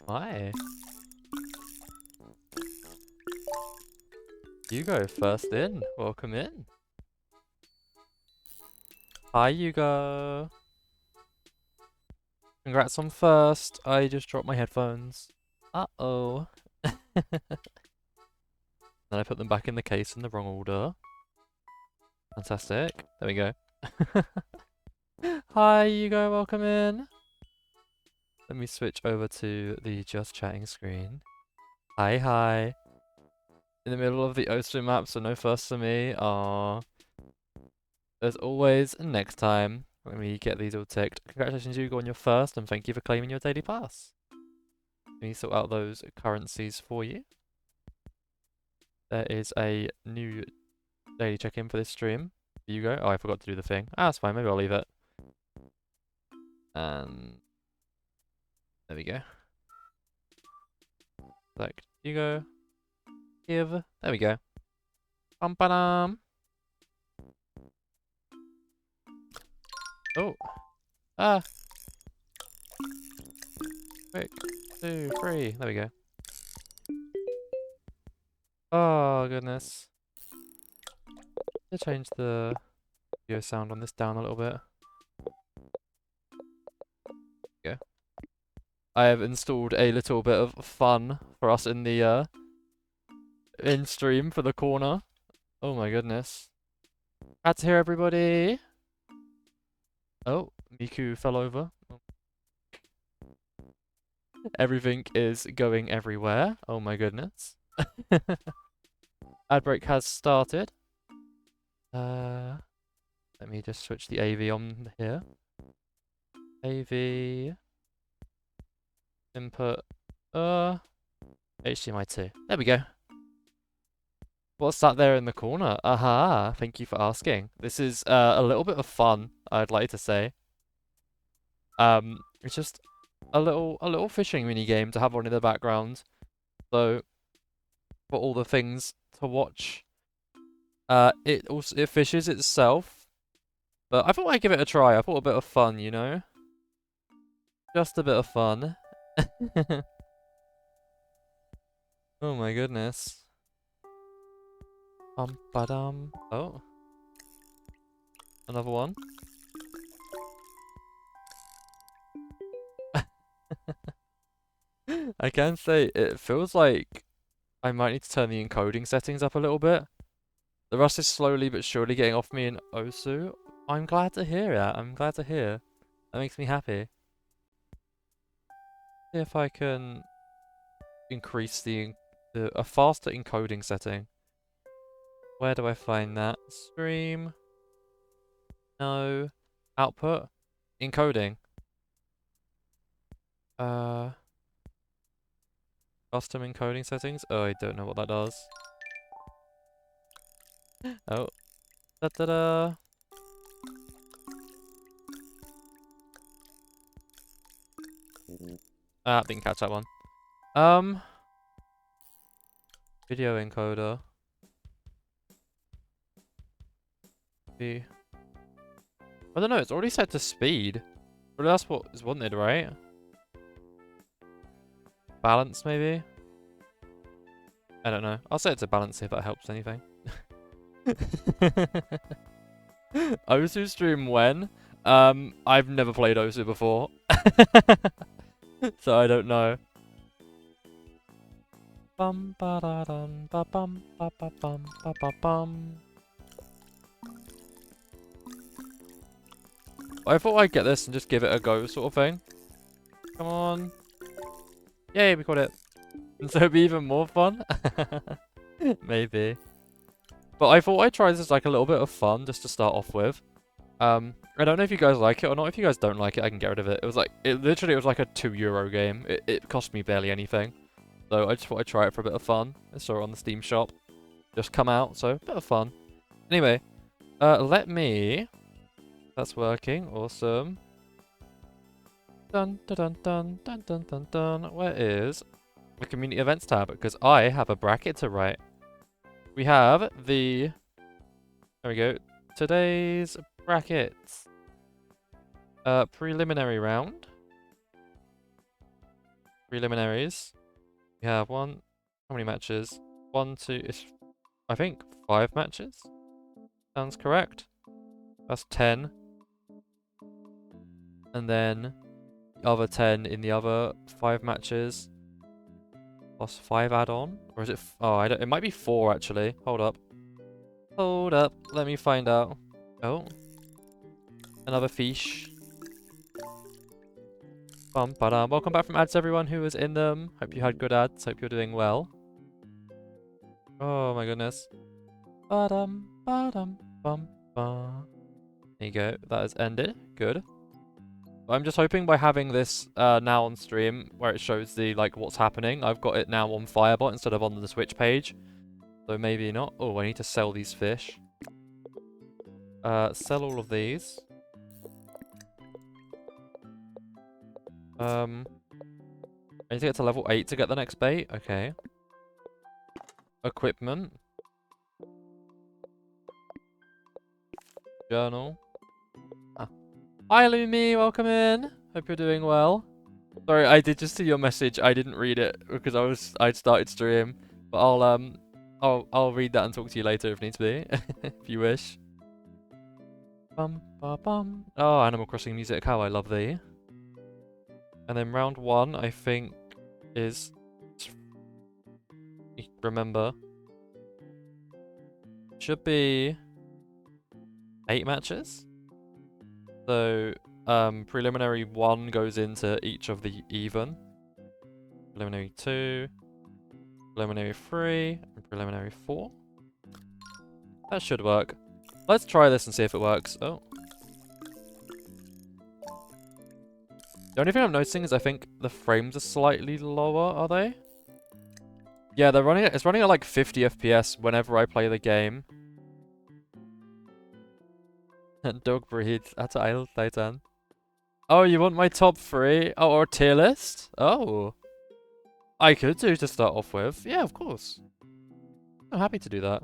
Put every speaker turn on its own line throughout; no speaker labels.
Hi. You go first in. Welcome in. Hi, you go. Congrats on first. I just dropped my headphones. Uh-oh. Then I put them back in the case in the wrong order. Fantastic. There we go. Hi, you go. Welcome in. Let me switch over to the just chatting screen. Hi, hi. In the middle of the Osu map, so no first for me. Aww. There's always next time. Let me get these all ticked. Congratulations, Hugo, on your first, and thank you for claiming your daily pass. Let me sort out those currencies for you. There is a new daily check-in for this stream. Hugo. Oh, I forgot to do the thing. Ah, that's fine. Maybe I'll leave it. And there we go. Select Hugo. Give. There we go. Bum ba dum. Oh. Ah. Quick. 2, 3. There we go. Oh, goodness. To change the video sound on this down a little bit. Yeah. I have installed a little bit of fun for us in the in stream for the corner. Oh my goodness. Glad to hear everybody. Oh, Miku fell over. Everything is going everywhere. Oh my goodness. Ad break has started. Let me just switch the AV on here. AV input HDMI 2. There we go. What's that there in the corner? Aha, thank you for asking. This is a little bit of fun, I'd like to say. It's just a little fishing mini game to have on in the background. So for all the things to watch. It fishes itself. But I thought I'd give it a try. I thought a bit of fun, you know? Just a bit of fun. Oh my goodness. Ba-dum. Oh. Another one. I can say it feels like I might need to turn the encoding settings up a little bit. The rust is slowly but surely getting off me in Osu. I'm glad to hear it. I'm glad to hear. That makes me happy. See if I can increase a faster encoding setting. Where do I find that? Stream. No. Output. Encoding. Custom encoding settings. Oh, I don't know what that does. Oh. Da da da. Ah, didn't catch that one. Video encoder. I don't know, it's already set to speed. But that's what is wanted, right? Balance, maybe? I don't know. I'll set it to balance, see if that helps anything. Osu stream when? I've never played Osu before. So I don't know. Bum ba da dum ba bum ba ba bum ba ba bum. I thought I'd get this and just give it a go sort of thing. Come on. Yay, we got it. And so it'd be even more fun. Maybe. But I thought I'd try this as like a little bit of fun just to start off with. I don't know if you guys like it or not. If you guys don't like it, I can get rid of it. It literally was like a €2 game. It cost me barely anything. So I just thought I'd try it for a bit of fun. I saw it on the Steam shop. Just come out, so a bit of fun. Anyway, let me... That's working. Awesome. Dun dun dun dun dun dun dun dun. Where is the community events tab? Because I have a bracket to write. We have the... There we go. Today's brackets. Preliminary round. preliminaries. We have one. How many matches? 1, 2. It's, I think 5 matches. Sounds correct. That's 10. And then the other 10 in the other 5 matches. Plus 5 add-on? Or is it... oh, I don't... it might be 4, actually. Hold up. Hold up. Let me find out. Oh. Another fish. Welcome back from ads, everyone who was in them. Hope you had good ads. Hope you're doing well. Oh, my goodness. Bum, bum. There you go. That has ended. Good. I'm just hoping by having this now on stream, where it shows the like what's happening, I've got it now on Firebot instead of on the Switch page. So maybe not. Oh, I need to sell these fish. Sell all of these. I need to get to level 8 to get the next bait. Okay. Equipment. Journal. Ah. Hi, Lumi. Welcome in. Hope you're doing well. Sorry, I did just see your message. I didn't read it because I'd started stream. But I'll read that and talk to you later if needs be, if you wish. Oh, Animal Crossing music. How I love thee. And then round 1, I think, is... remember. Should be 8 matches. So, preliminary 1 goes into each of the even. Preliminary 2, preliminary 3, and preliminary 4. That should work. Let's try this and see if it works. Oh. The only thing I'm noticing is I think the frames are slightly lower, are they? Yeah, it's running at like 50 FPS whenever I play the game. Dog breeds. That's Isle Titan. Oh, you want my top 3? Oh, or tier list? Oh. I could do to start off with. Yeah, of course. I'm happy to do that.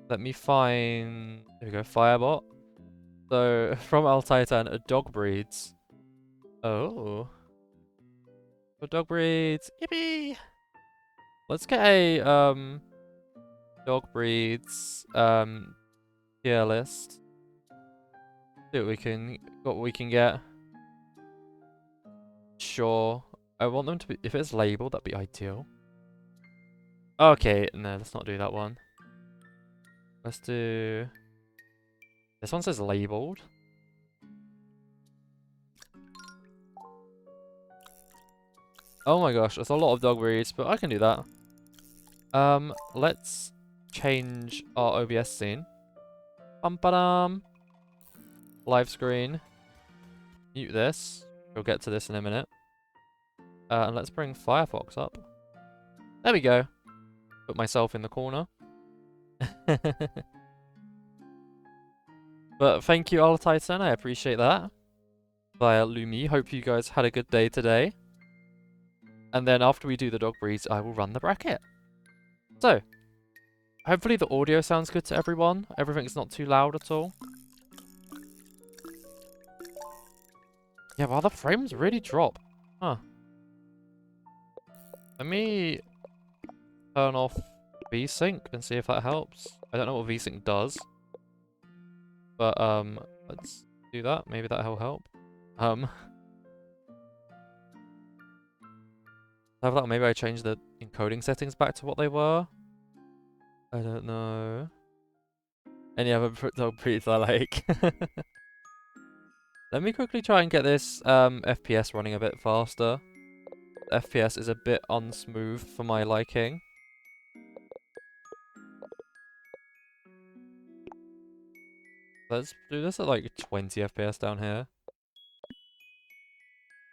Let me find... there we go, Firebot. So, from Al Titan, a dog breeds. Oh. For dog breeds. Yippee! Let's get a, dog breeds, tier list. See what we can get. Sure. I want them to be, if it's labeled, that'd be ideal. Okay, no, let's not do that one. Let's do... this one says labeled. Oh my gosh, that's a lot of dog breeds, but I can do that. Let's change our OBS scene. Live screen. Mute this. We'll get to this in a minute. And let's bring Firefox up. There we go. Put myself in the corner. But thank you, Al Titan. I appreciate that. Via Lumi. Hope you guys had a good day today. And then after we do the dog breeds, I will run the bracket. So, hopefully the audio sounds good to everyone. Everything's not too loud at all. Yeah, well, the frames really drop. Huh. Let me turn off VSync and see if that helps. I don't know what VSync does. But, let's do that. Maybe that'll help. Maybe I change the encoding settings back to what they were. I don't know. Any other dog breeds I like? Let me quickly try and get this FPS running a bit faster. FPS is a bit unsmooth for my liking. Let's do this at like 20 FPS down here.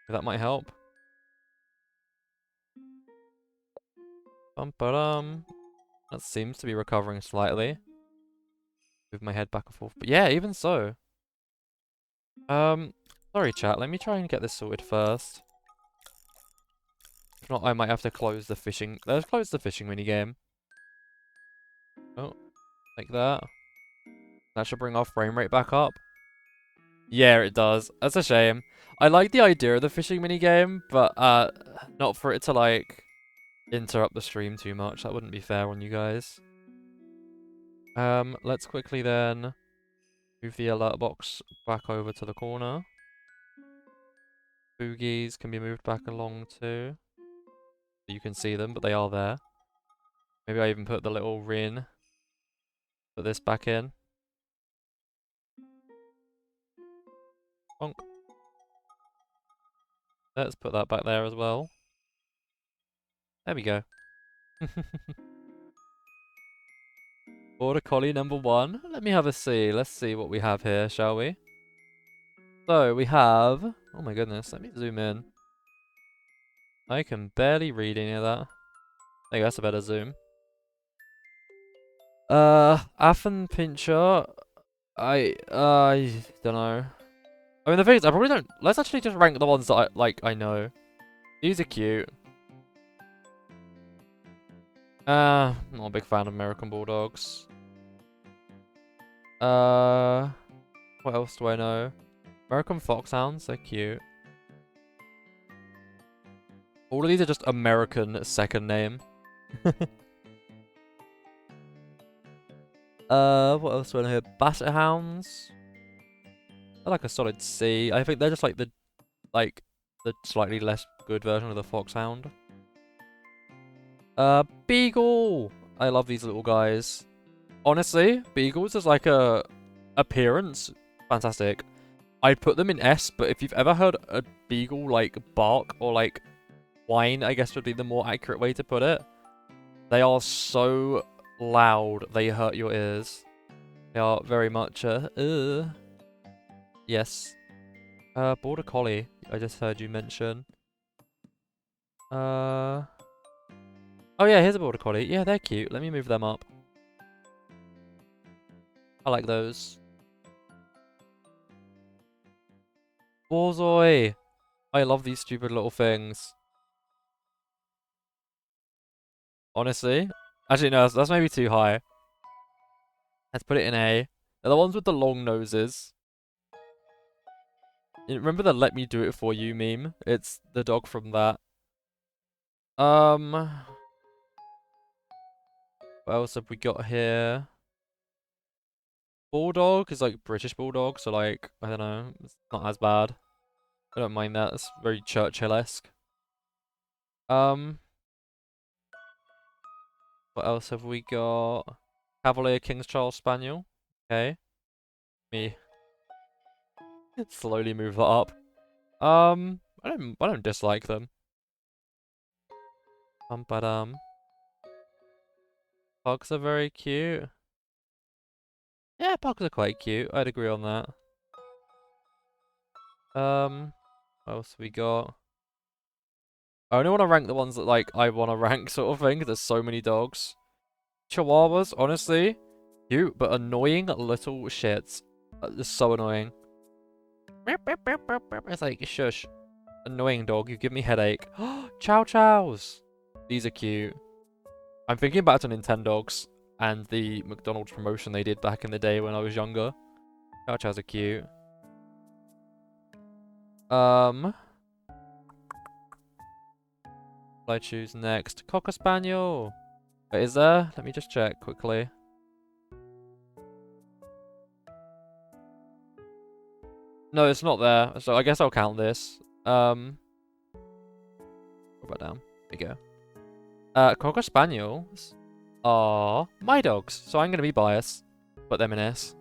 If that might help. That seems to be recovering slightly. Move my head back and forth. But yeah, even so. Sorry chat, let me try and get this sorted first. If not, I might have to close the fishing... let's close the fishing minigame. Oh, like that. That should bring our frame rate back up. Yeah, it does. That's a shame. I like the idea of the fishing mini game, but not for it to like interrupt the stream too much. That wouldn't be fair on you guys. Let's quickly then move the alert box back over to the corner. Boogies can be moved back along too. You can see them, but they are there. Maybe I even put the little ring. Put this back in. Bonk. Let's put that back there as well. There we go. Border Collie number 1. Let me have a see. Let's see what we have here, shall we? So, we have... Oh my goodness, let me zoom in. I can barely read any of that. There you go, that's a better zoom. Affenpinscher. I don't know. I mean, the thing is, I probably don't... Let's actually just rank the ones that I know. These are cute. Not a big fan of American Bulldogs. What else do I know? American Foxhounds, they're cute. All of these are just American second name. What else do I know here? Basset Hounds. They're like a solid C. I think they're just like the slightly less good version of the Foxhound. Beagle! I love these little guys. Honestly, Beagles is like a appearance. Fantastic. I'd put them in S, but if you've ever heard a Beagle like bark or like whine, I guess would be the more accurate way to put it. They are so loud, they hurt your ears. They are very much yes. Border Collie, I just heard you mention. Oh yeah, here's a Border Collie. Yeah, they're cute. Let me move them up. I like those. Borzoi! I love these stupid little things. Honestly. Actually, no, that's maybe too high. Let's put it in A. They're the ones with the long noses. You remember the "Let me do it for you" meme? It's the dog from that. What else have we got here? Bulldog is like British Bulldog, so like, I don't know, it's not as bad. I don't mind that, it's very Churchill-esque. What else have we got? Cavalier King's Charles Spaniel. Okay. Me slowly move that up. I don't dislike them. But pugs are very cute. Yeah, pugs are quite cute. I'd agree on that. What else have we got? I only want to rank the ones that like I want to rank sort of thing, 'cause there's so many dogs. Chihuahuas, honestly, cute but annoying little shits. It's so annoying. It's like, shush. Annoying dog, you give me headache. Chow chows! These are cute. I'm thinking back to Nintendogs and the McDonald's promotion they did back in the day when I was younger. Chow chows are cute. What I choose next? Cocker Spaniel! Wait, is there? Let me just check quickly. No, it's not there, so I guess I'll count this. What about down? There you go. Cocker Spaniels are my dogs, so I'm gonna be biased. Put them in S.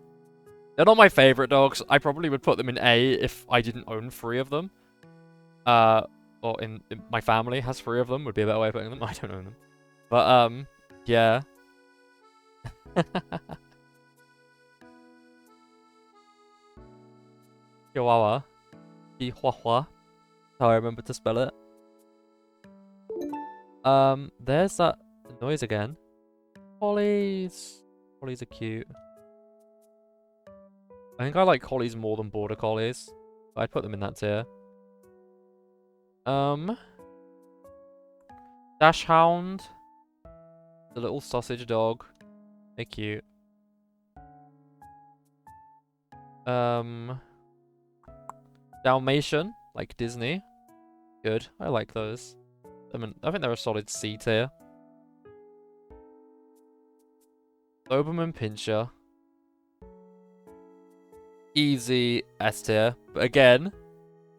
They're not my favorite dogs. I probably would put them in A if I didn't own 3 of them. Or in my family has 3 of them, would be a better way of putting them. I don't own them. But, yeah. Chihuahua. Chihuahua. How I remember to spell it. There's that noise again. Collies. Collies are cute. I think I like collies more than border collies. But I'd put them in that tier. Dash Hound. The little sausage dog. They're cute. Dalmatian, like Disney. Good. I like those. I mean, I think they're a solid C tier. Doberman Pinscher. Easy S tier. But again,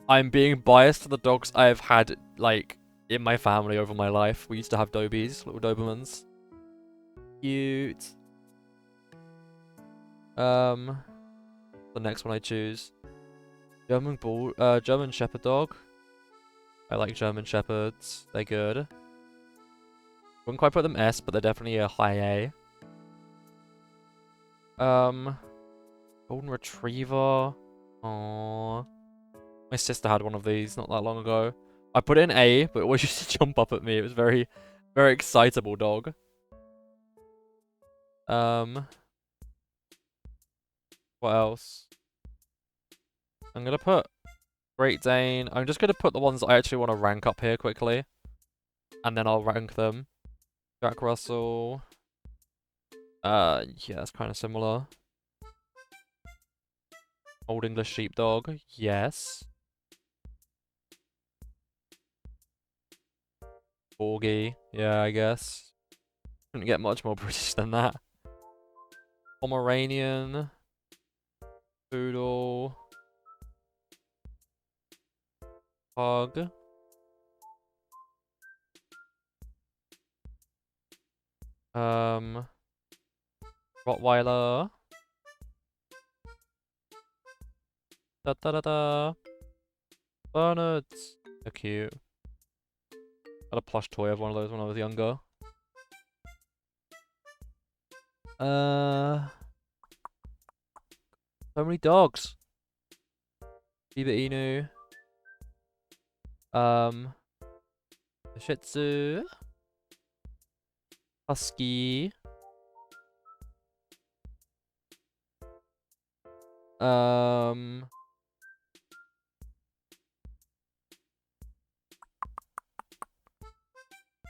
I'm being biased to the dogs I have had, like, in my family over my life. We used to have Dobies, little Dobermans. Cute. The next one I choose. German Shepherd dog. I like German Shepherds. They're good. Wouldn't quite put them S, but they're definitely a high A. Golden Retriever. Aww. My sister had one of these not that long ago. I put it in A, but it always used to jump up at me. It was very, very excitable dog. What else? I'm gonna put Great Dane. I'm just gonna put the ones I actually want to rank up here quickly. And then I'll rank them. Jack Russell. Yeah, that's kind of similar. Old English Sheepdog. Yes. Corgi. Yeah, I guess. Couldn't get much more British than that. Pomeranian. Poodle. Pug. Rottweiler. Da da da da. Bernards. They're cute. Had a plush toy of one of those when I was younger. So many dogs. Shiba Inu. Shih Tzu. Husky.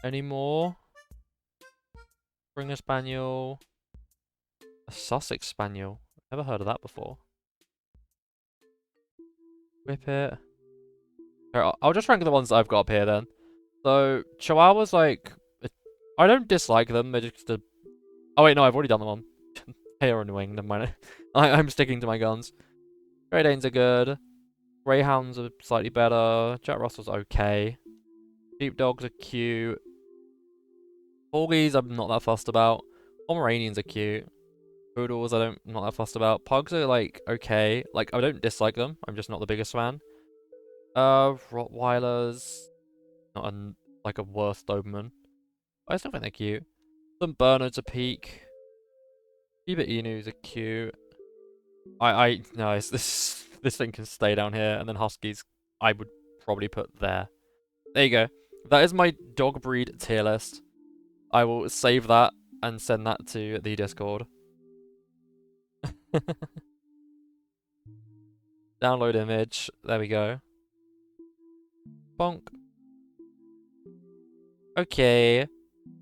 Any more? Springer Spaniel. A Sussex Spaniel. Never heard of that before. Whippet. I'll just rank the ones that I've got up here then. So, Chihuahuas, like, I don't dislike them. They're just a... Oh wait, no, I've already done them on. They are annoying, never mind. I'm sticking to my guns. Great Danes are good. Greyhounds are slightly better. Jack Russell's okay. Sheepdogs are cute. Corgis I'm not that fussed about. Pomeranians are cute. Poodles I'm not that fussed about. Pugs are like okay. Like I don't dislike them. I'm just not the biggest fan. Rottweilers, not like a worse Doberman. I still think they're cute. Some Bernards are peak. Shiba Inus are cute. No, this thing can stay down here, and then Huskies I would probably put there. There you go. That is my dog breed tier list. I will save that and send that to the Discord. Download image. There we go. Bonk. Okay.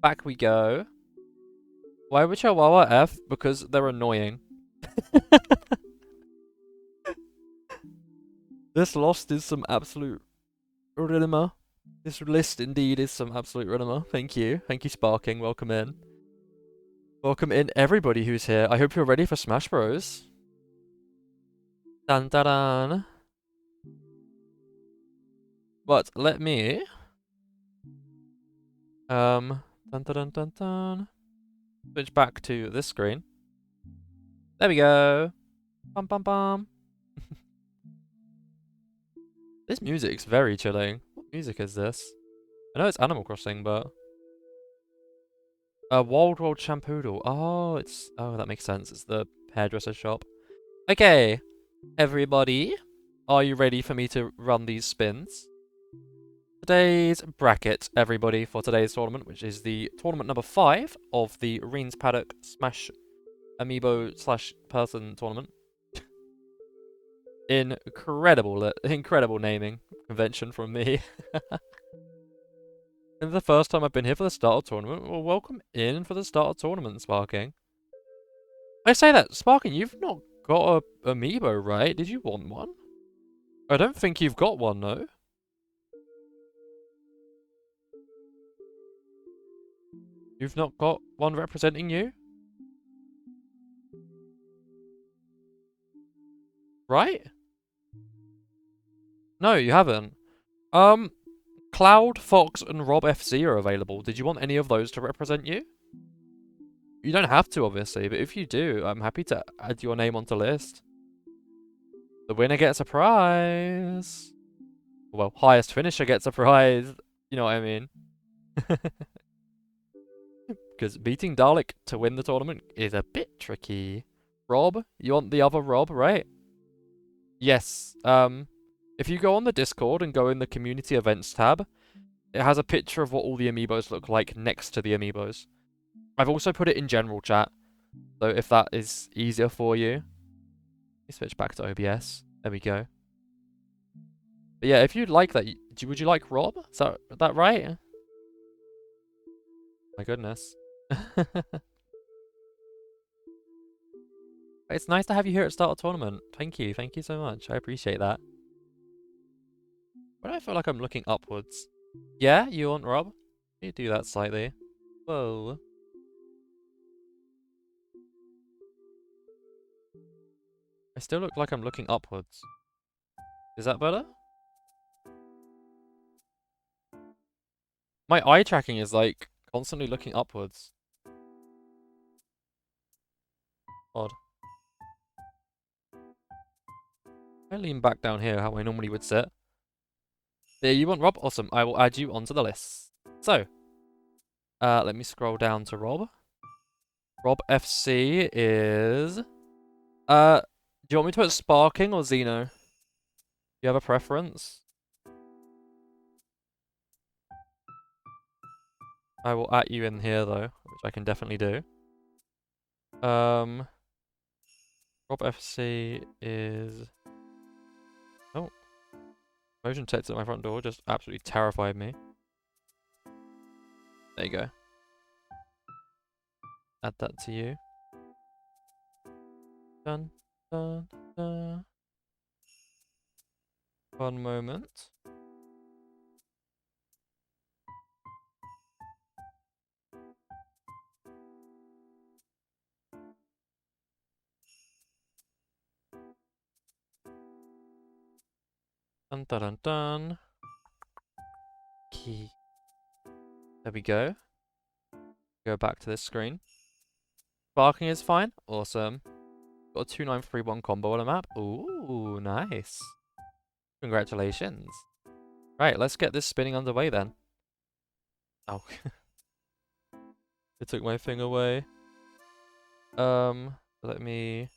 Back we go. Why would Chihuahua F? Because they're annoying. This list is some absolute ridima. This list indeed is some absolute ridima. Thank you. Thank you, Sparking. Welcome in. Welcome in everybody who's here. I hope you're ready for Smash Bros. Dun dun dun. But let me... Dun dun dun dun dun. Switch back to this screen. There we go. Bum bum bum. This music's very chilling. What music is this? I know it's Animal Crossing, but... Wild World Shampoodle. Oh, that makes sense. It's the hairdresser shop. Okay, everybody. Are you ready for me to run these spins? Today's bracket, everybody, for today's tournament, which is the tournament number 5 of the Reen's Paddock Smash Amiibo / person tournament. Incredible naming convention from me. This is the first time I've been here for the start of tournament. Well, welcome in for the start of tournament, Sparking. I say that, Sparking, you've not got a Amiibo, right? Did you want one? I don't think you've got one, though. You've not got one representing you? Right? No, you haven't. Cloud, Fox, and Rob FC are available. Did you want any of those to represent you? You don't have to, obviously, but if you do, I'm happy to add your name onto the list. The winner gets a prize. Well, highest finisher gets a prize. You know what I mean? Because beating Dalek to win the tournament is a bit tricky. Rob? You want the other Rob, right? Yes. If you go on the Discord and go in the community events tab, it has a picture of what all the amiibos look like next to the amiibos. I've also put it in general chat, so if that is easier for you. Let me switch back to OBS. There we go. But yeah, if you'd like that, would you like Rob? Is that right? My goodness. It's nice to have you here at start of tournament. Thank you so much. I appreciate that. Why do I feel like I'm looking upwards? Yeah, you want Rob? You do that slightly. Whoa. I still look like I'm looking upwards. Is that better? My eye tracking is like constantly looking upwards. Odd. I lean back down here how I normally would sit. Yeah, you want Rob? Awesome. I will add you onto the list. So, let me scroll down to Rob. Rob FC is... do you want me to put Sparking or Xeno? Do you have a preference? I will add you in here though, which I can definitely do. Rob FC is... Oh. Motion text at my front door just absolutely terrified me. There you go. Add that to you. Dun, dun, dun. One moment. Dun dun dun dun. Key. There we go. Go back to this screen. Barking is fine. Awesome. Got a 2931 combo on a map. Ooh, nice. Congratulations. Right, let's get this spinning underway then. Oh. It took my thing away. Let me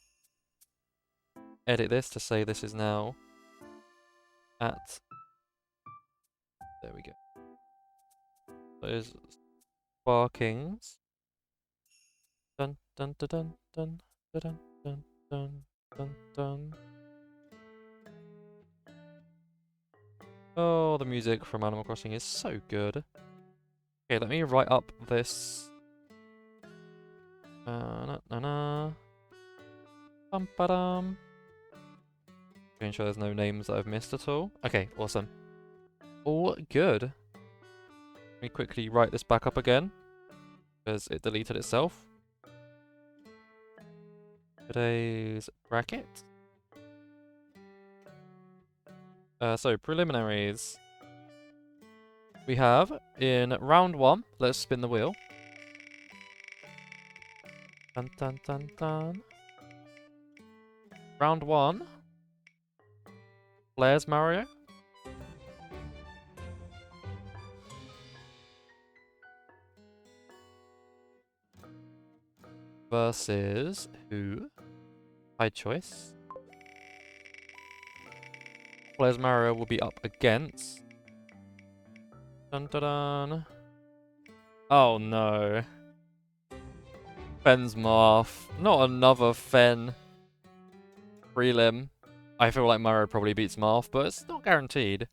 edit this to say this is now at... There we go. Those sparkings. Dun dun dun dun dun dun dun dun dun dun. Oh, the music from Animal Crossing is so good. Okay, let me write up this. Na na na. Bum ba dum. Making sure there's no names that I've missed at all. Okay, awesome. All good. Let me quickly write this back up again, because it deleted itself. Today's bracket. So, preliminaries. We have, in round 1, let's spin the wheel. Dun dun dun dun. Round 1. Blair's Mario. Versus who? High choice. Blair's Mario will be up against... Dun dun dun. Oh no. Fen's Marth. Not another Fen prelim. I feel like Mario probably beats Marth, but it's not guaranteed.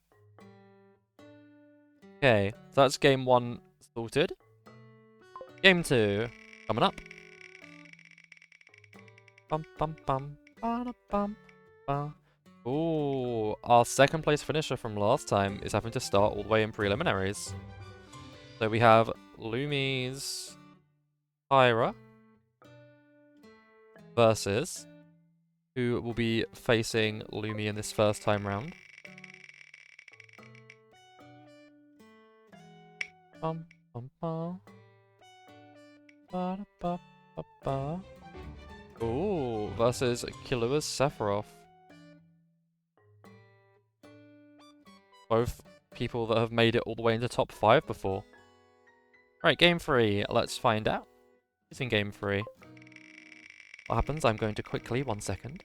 Okay, so that's game 1 sorted. Game 2 coming up. Bum bum bum ba bum ba. Ooh, our second place finisher from last time is having to start all the way in preliminaries. So we have Lumi's Pyra versus who will be facing Lumi in this first time round. Bum, bum, bum. Ba, ba, ba, ba. Ooh, versus Killua's Sephiroth. Both people that have made it all the way into top 5 before. Right, game 3. Let's find out. Who's in game 3? What happens? I'm going to quickly, 1 second.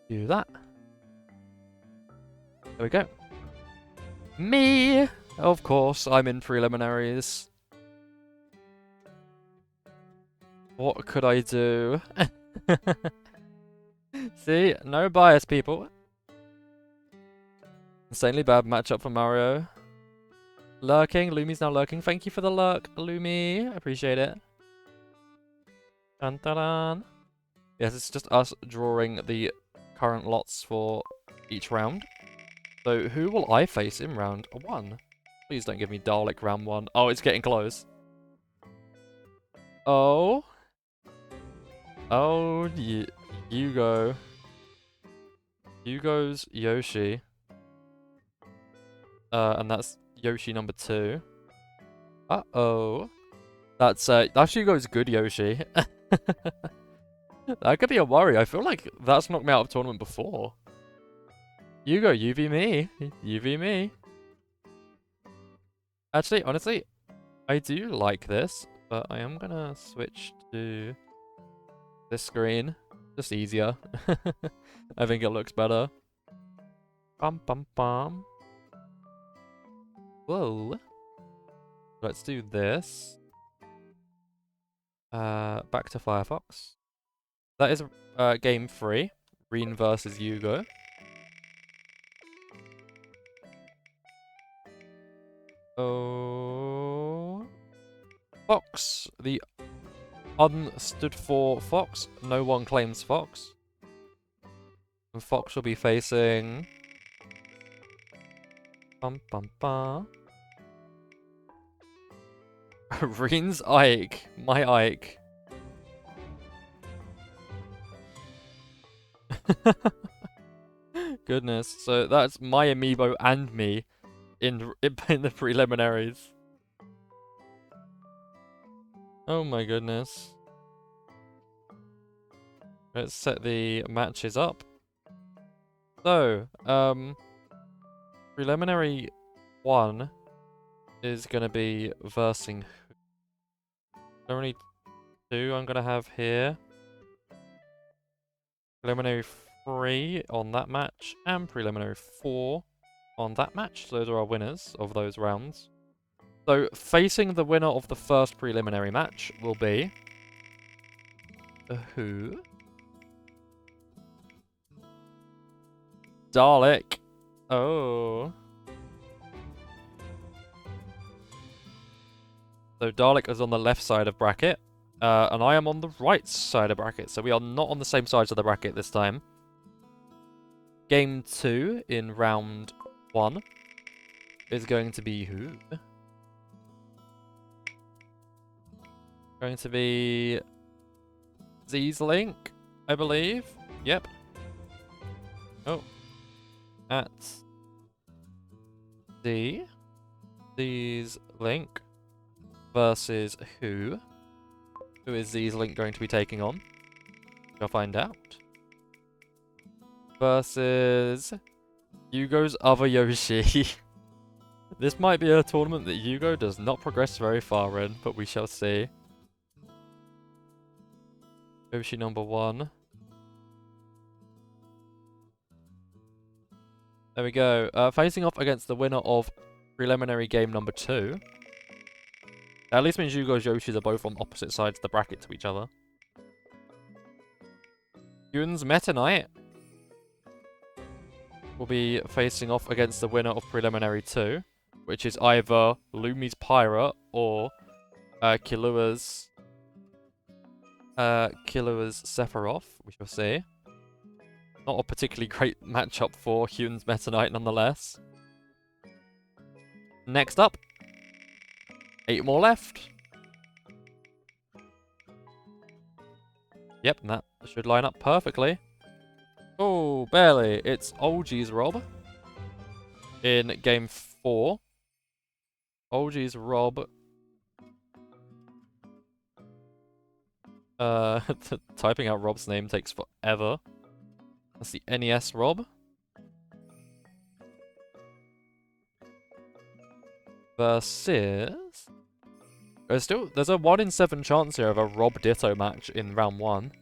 Do that. There we go. Me! Of course, I'm in preliminaries. What could I do? See? No bias, people. Insanely bad matchup for Mario. Lurking. Lumi's now lurking. Thank you for the lurk, Lumi. Appreciate it. Dun dun dun. Yes, it's just us drawing the current lots for each round. So who will I face in round 1? Please don't give me Dalek round 1. Oh, it's getting close. Oh. Oh, Hugo. Hugo's Yoshi. And that's Yoshi number 2. Uh-oh. That's Hugo's good Yoshi. That could be a worry. I feel like that's knocked me out of tournament before. Hugo, you v me. You v me. Actually, honestly, I do like this, but I am gonna switch to this screen. Just easier. I think it looks better. Bum bum bum. Whoa. Let's do this. Back to Firefox. That is game 3. Reen versus Hugo. Oh. Fox. The unstood for Fox. No one claims Fox. And Fox will be facing... Bum bum bum. Reen's Ike. My Ike. Goodness. So that's my amiibo and me in the preliminaries. Oh my goodness. Let's set the matches up. So, preliminary 1 is gonna be versing. Only 2 I'm gonna have here. Preliminary 3 on that match, and preliminary 4 on that match. Those are our winners of those rounds. So, facing the winner of the first preliminary match will be... who? Dalek. Oh. So Dalek is on the left side of bracket, and I am on the right side of bracket, so we are not on the same sides of the bracket this time. Game 2 in round 1 is going to be who? Going to be Z's Link, I believe. Yep. Oh. At Z's Link versus who? Who is Z's Link going to be taking on? We'll find out. Versus Hugo's other Yoshi. This might be a tournament that Hugo does not progress very far in, but we shall see. Yoshi number 1. There we go. Facing off against the winner of preliminary game number 2. At least means Hugo's Yoshis are both on opposite sides of the bracket to each other. Yun's Meta Knight will be facing off against the winner of preliminary 2, which is either Lumi's Pyra or Killua's Killua's Sephiroth, we shall see. Not a particularly great matchup for Hune's Meta Knight nonetheless. Next up, 8 more left. Yep, and that should line up perfectly. Oh, barely. It's OG's Rob in game 4. OG's Rob. Typing out Rob's name takes forever. That's the NES Rob. Versus... There's a 1 in 7 chance here of a Rob Ditto match in round 1.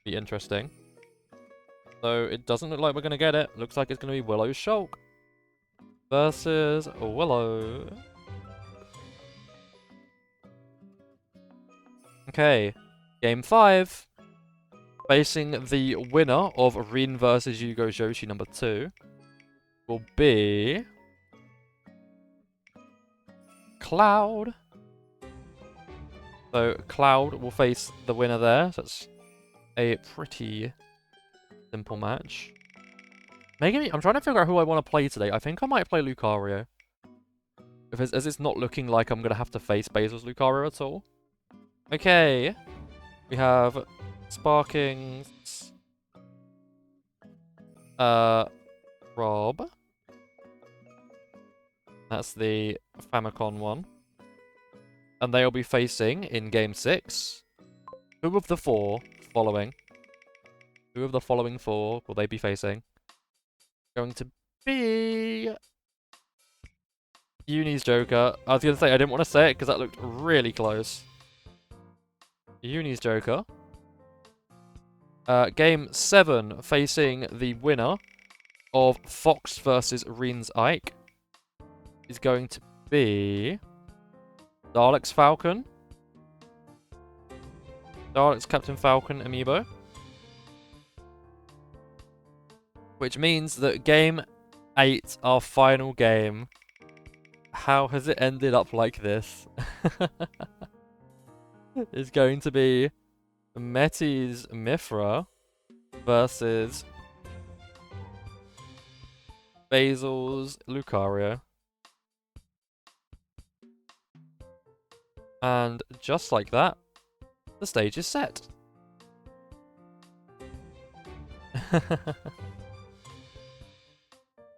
Be interesting. So it doesn't look like we're going to get it. Looks like it's going to be Willow Shulk versus Willow. Okay, game 5. Facing the winner of Rin versus Yugo Joshi number 2 will be Cloud. So Cloud will face the winner there. So it's a pretty simple match. Maybe I'm trying to figure out who I want to play today. I think I might play Lucario. As it's not looking like I'm going to have to face Basil's Lucario at all. Okay. We have Sparking's Rob. That's the Famicom one. And they'll be facing in game 6. Who of the 4 following? Who of the following 4 will they be facing? Going to be Uni's Joker. I was going to say, I didn't want to say it because that looked really close. Uni's Joker. Game 7, facing the winner of Fox versus Reen's Ike, is going to be Dalek's Falcon. Dalek's Captain Falcon amiibo. Which means that game 8, our final game, how has it ended up like this? Is going to be Meti's Mithra versus Basil's Lucario. And just like that, the stage is set.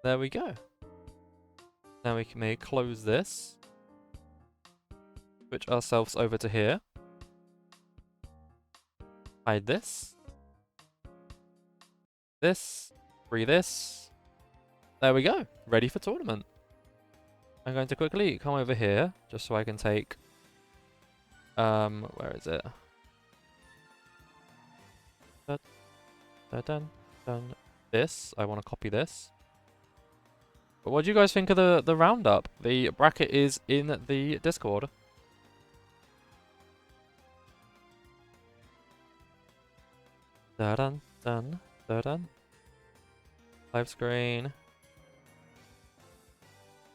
There we go. Now we may close this. Switch ourselves over to here. Hide this. This. Free this. There we go. Ready for tournament. I'm going to quickly come over here just so I can take... where is it? Dun. This. I want to copy this. But what do you guys think of the roundup? The bracket is in the Discord. Dun. Live screen.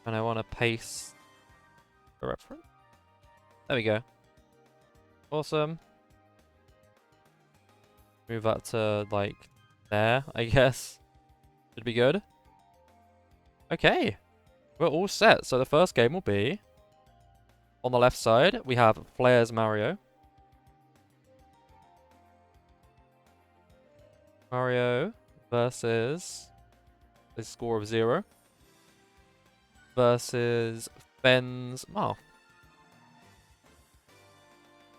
And I want to paste the reference. There we go. Awesome. Move that to, like, there, I guess. Should be good. Okay. We're all set. So the first game will be... On the left side, we have Flair's Mario. Mario versus... a score of 0. Versus Ben's... Oh.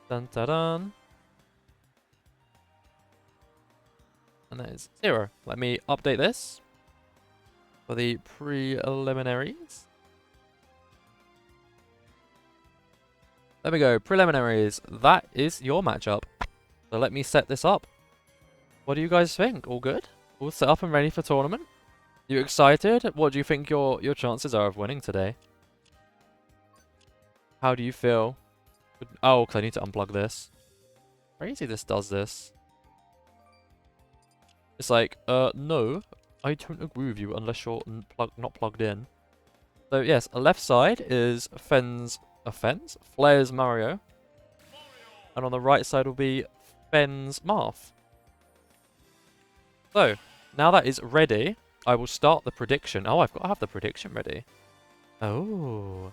Dun dun dun. And that is 0. Let me update this for the preliminaries. There we go, preliminaries. That is your matchup. So let me set this up. What do you guys think? All good? All set up and ready for tournament? You excited? What do you think your chances are of winning today? How do you feel? Oh, because I need to unplug this. Crazy this does this. It's like, no, I don't agree with you unless you're not plugged in. So yes, left side is Flair's Mario. And on the right side will be Ben's Marth. So, now that is ready, I will start the prediction. Oh, I've got to have the prediction ready. Oh.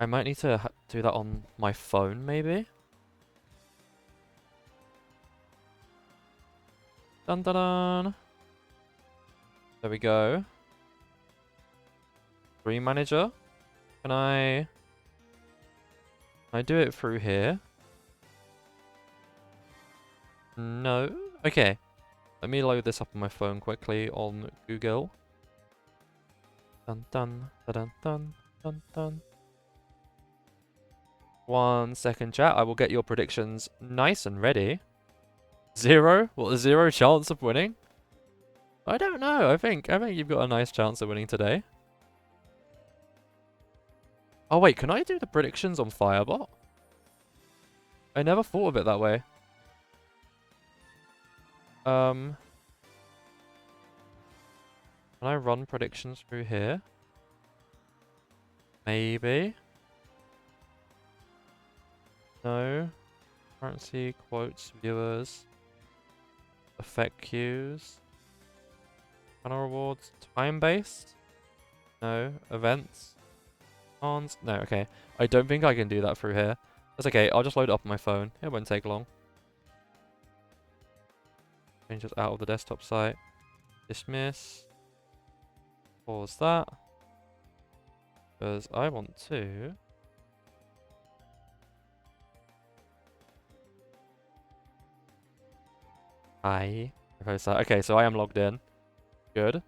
I might need to do that on my phone, maybe? Dun dun dun. There we go. Stream Manager. Can I do it through here? No. Okay. Let me load this up on my phone quickly on Google. Dun dun dun dun dun dun. 1 second, chat. I will get your predictions nice and ready. 0? What, 0 chance of winning? I don't know. I think you've got a nice chance of winning today. Oh wait, can I do the predictions on Firebot? I never thought of it that way. Can I run predictions through here? Maybe. No. Currency, quotes, viewers. Effect queues. Channel rewards. Time-based? No. Events. Cons? No, okay. I don't think I can do that through here. That's okay. I'll just load it up on my phone. It won't take long. Change it out of the desktop site. Dismiss. Pause that. Because I want to... Okay, so I am logged in. Good.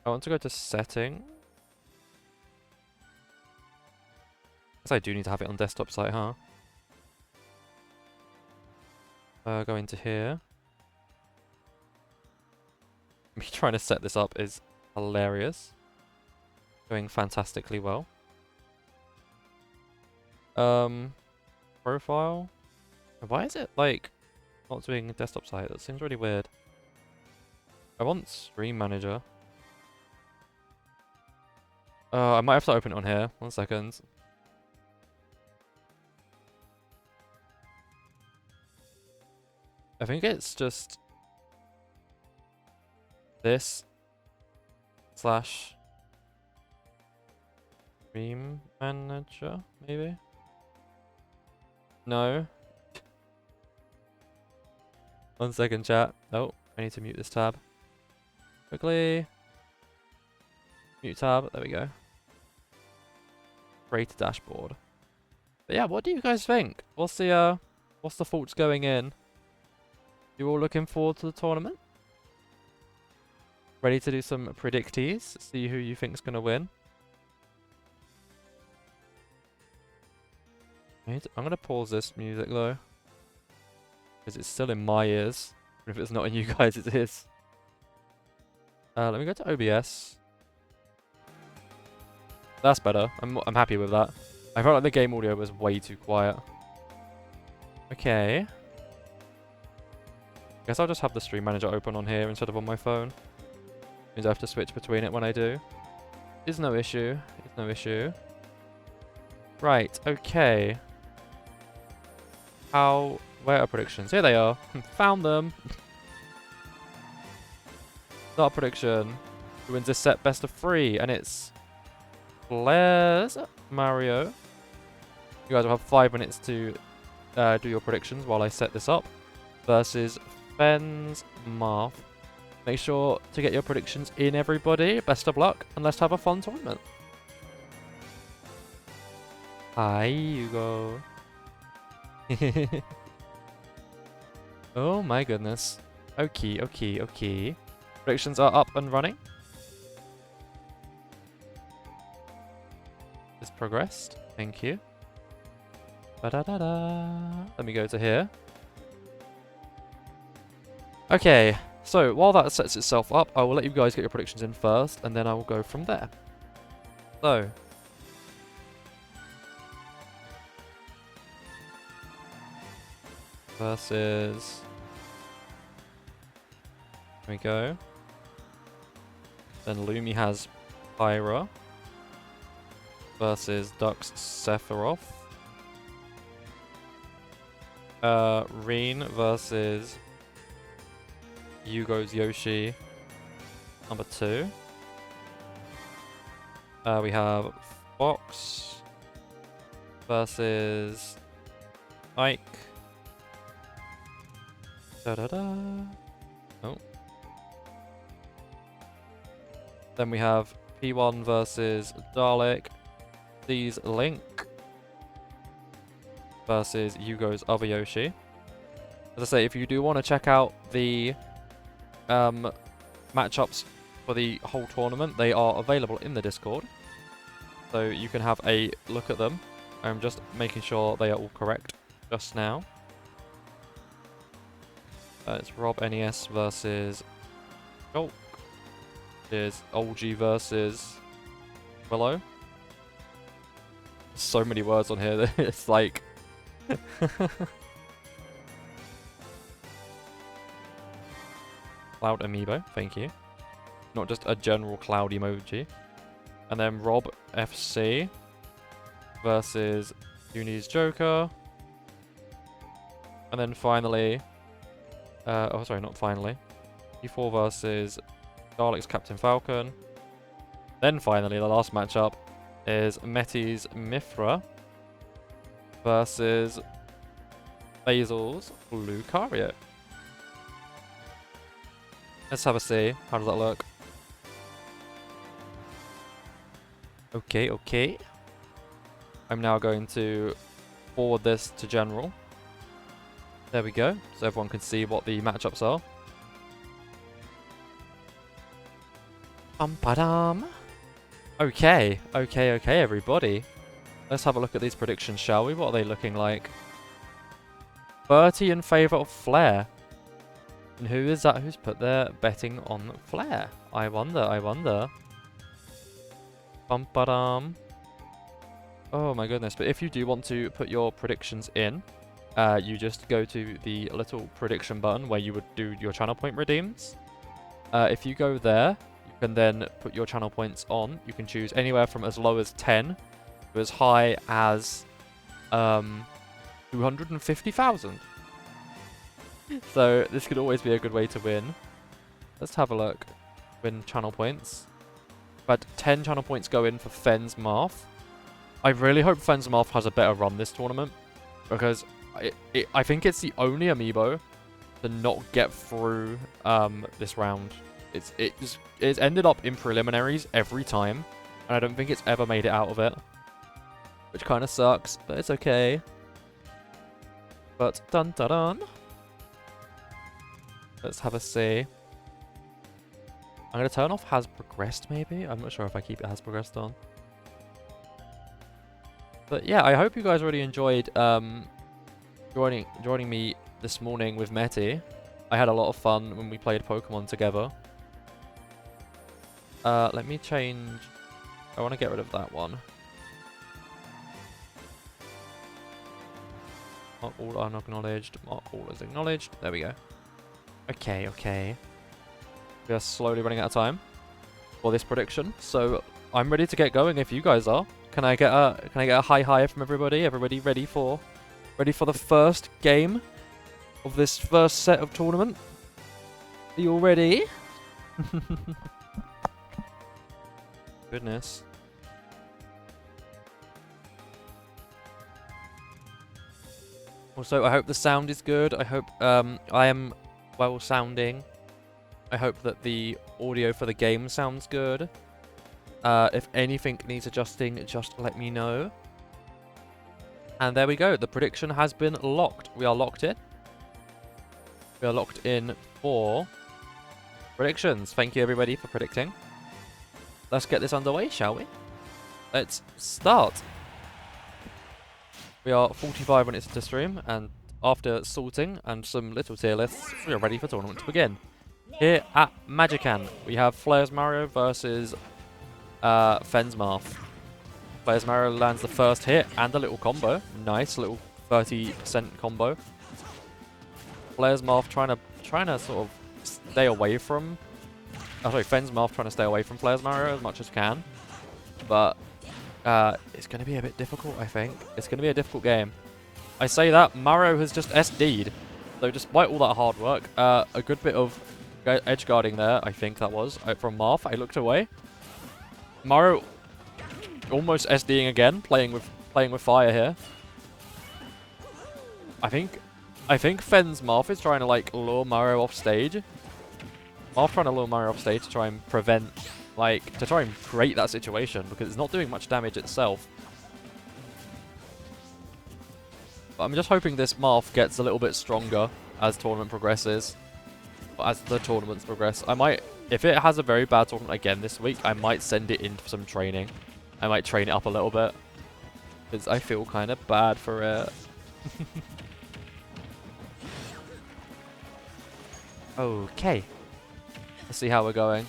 I want to go to setting. Guess I do need to have it on desktop site, huh? Go into here. Me trying to set this up is hilarious. Going fantastically well. Profile. Why is it like not doing a desktop site? That seems really weird. I want Stream Manager. I might have to open it on here. 1 second. I think it's just this slash Stream Manager, maybe? No. 1 second, chat. Oh, I need to mute this tab. Quickly. Mute tab. There we go. Create a dashboard. But yeah, what do you guys think? What's the thoughts going in? You all looking forward to the tournament? Ready to do some predictees? See who you think's gonna win? I'm gonna pause this music though, because it's still in my ears. If it's not in you guys, it is. Let me go to OBS. That's better. I'm happy with that. I felt like the game audio was way too quiet. Okay. Guess I'll just have the Stream Manager open on here instead of on my phone. Means I have to switch between it when I do. It's no issue. It's no issue. Right. Okay. Where are predictions? Here they are. Found them. Start prediction. Who wins this set? Best of 3, and it's Blair's Mario. You guys will have 5 minutes to do your predictions while I set this up. Versus Ben's Marth. Make sure to get your predictions in, everybody. Best of luck, and let's have a fun tournament. Hi, you go. Oh my goodness. Okay, okay, okay. Predictions are up and running. It's progressed. Thank you. Ba-da-da-da. Let me go to here. Okay, so while that sets itself up, I will let you guys get your predictions in first, and then I will go from there. So. Versus... There we go. Then Lumi has Pyra. Versus Duck's Sephiroth. Reen versus Yugo's Yoshi number 2. We have Fox versus Ike. Oh. Then we have P1 versus Dalek. These Link versus Yugo's other Yoshi. As I say, if you do want to check out the matchups for the whole tournament, they are available in the Discord. So you can have a look at them. I'm just making sure they are all correct just now. It's Rob NES versus Shulk. It's OG versus Willow. So many words on here that it's like... Cloud Amiibo, thank you. Not just a general cloud emoji. And then Rob FC versus Uni's Joker. And then finally... oh, sorry, not finally. E4 versus Dalek's Captain Falcon. Then finally, the last matchup is Meti's Mithra versus Basil's Lucario. Let's have a see. How does that look? Okay, okay. I'm now going to forward this to general. There we go, so everyone can see what the matchups are. Okay, okay, everybody. Let's have a look at these predictions, shall we? What are they looking like? 30 in favour of Flair. And who is that who's put their betting on Flair? I wonder, I wonder. Oh my goodness, but if you do want to put your predictions in, you just go to the little prediction button where you would do your channel point redeems. If you go there, you can then put your channel points on. You can choose anywhere from as low as 10 to as high as 250,000. So this could always be a good way to win. Let's have a look. Win channel points. But 10 channel points go in for Fen's Marth. I really hope Fen's Marth has a better run this tournament, because I think it's the only amiibo to not get through this round. It's ended up in preliminaries every time, and I don't think it's ever made it out of it, which kind of sucks, but it's okay. But dun dun dun. Let's have a see. I'm going to turn off has progressed, maybe? I'm not sure if I keep it has progressed on. But yeah, I hope you guys really enjoyed joining me this morning with Meti. I had a lot of fun when we played Pokemon together. Let me change... I want to get rid of that one. Mark all unacknowledged. Mark all as acknowledged. There we go. Okay, okay. We are slowly running out of time for this prediction, so I'm ready to get going if you guys are. Can I get a hi from everybody? Everybody ready for the first game of this first set of tournament? Are you all ready? Goodness. Also, I hope the sound is good. I hope I am well sounding. I hope that the audio for the game sounds good. If anything needs adjusting, just let me know. And there we go. The prediction has been locked. We are locked in. We are locked in for predictions. Thank you, everybody, for predicting. Let's get this underway, shall we? Let's start. We are 45 minutes into stream, and after sorting and some little tier lists, we are ready for tournament to begin. Here at Magican, we have Flair's Mario versus Fen's Marth. Flair's Mario lands the first hit and a little combo. Nice little 30% combo. Flair's Marth trying to sort of stay away from... Oh, sorry, Fen's Marth trying to stay away from Flair's Mario as much as can. But it's going to be a bit difficult, I think. It's going to be a difficult game. I say that, Mario has just SD'd. So despite all that hard work, a good bit of edge guarding there, I think that was, from Marth. I looked away. Mario almost SDing again, playing with fire here. I think Fenn's Marth is trying to like lure Mario off stage. Marth trying to lure Mario off stage to try and prevent, like, to try and create that situation because it's not doing much damage itself. But I'm just hoping this Marth gets a little bit stronger as tournament progresses. As the tournaments progress, I might, if it has a very bad tournament again this week, I might send it in for some training. I might train it up a little bit because I feel kind of bad for it. Okay. Let's see how we're going.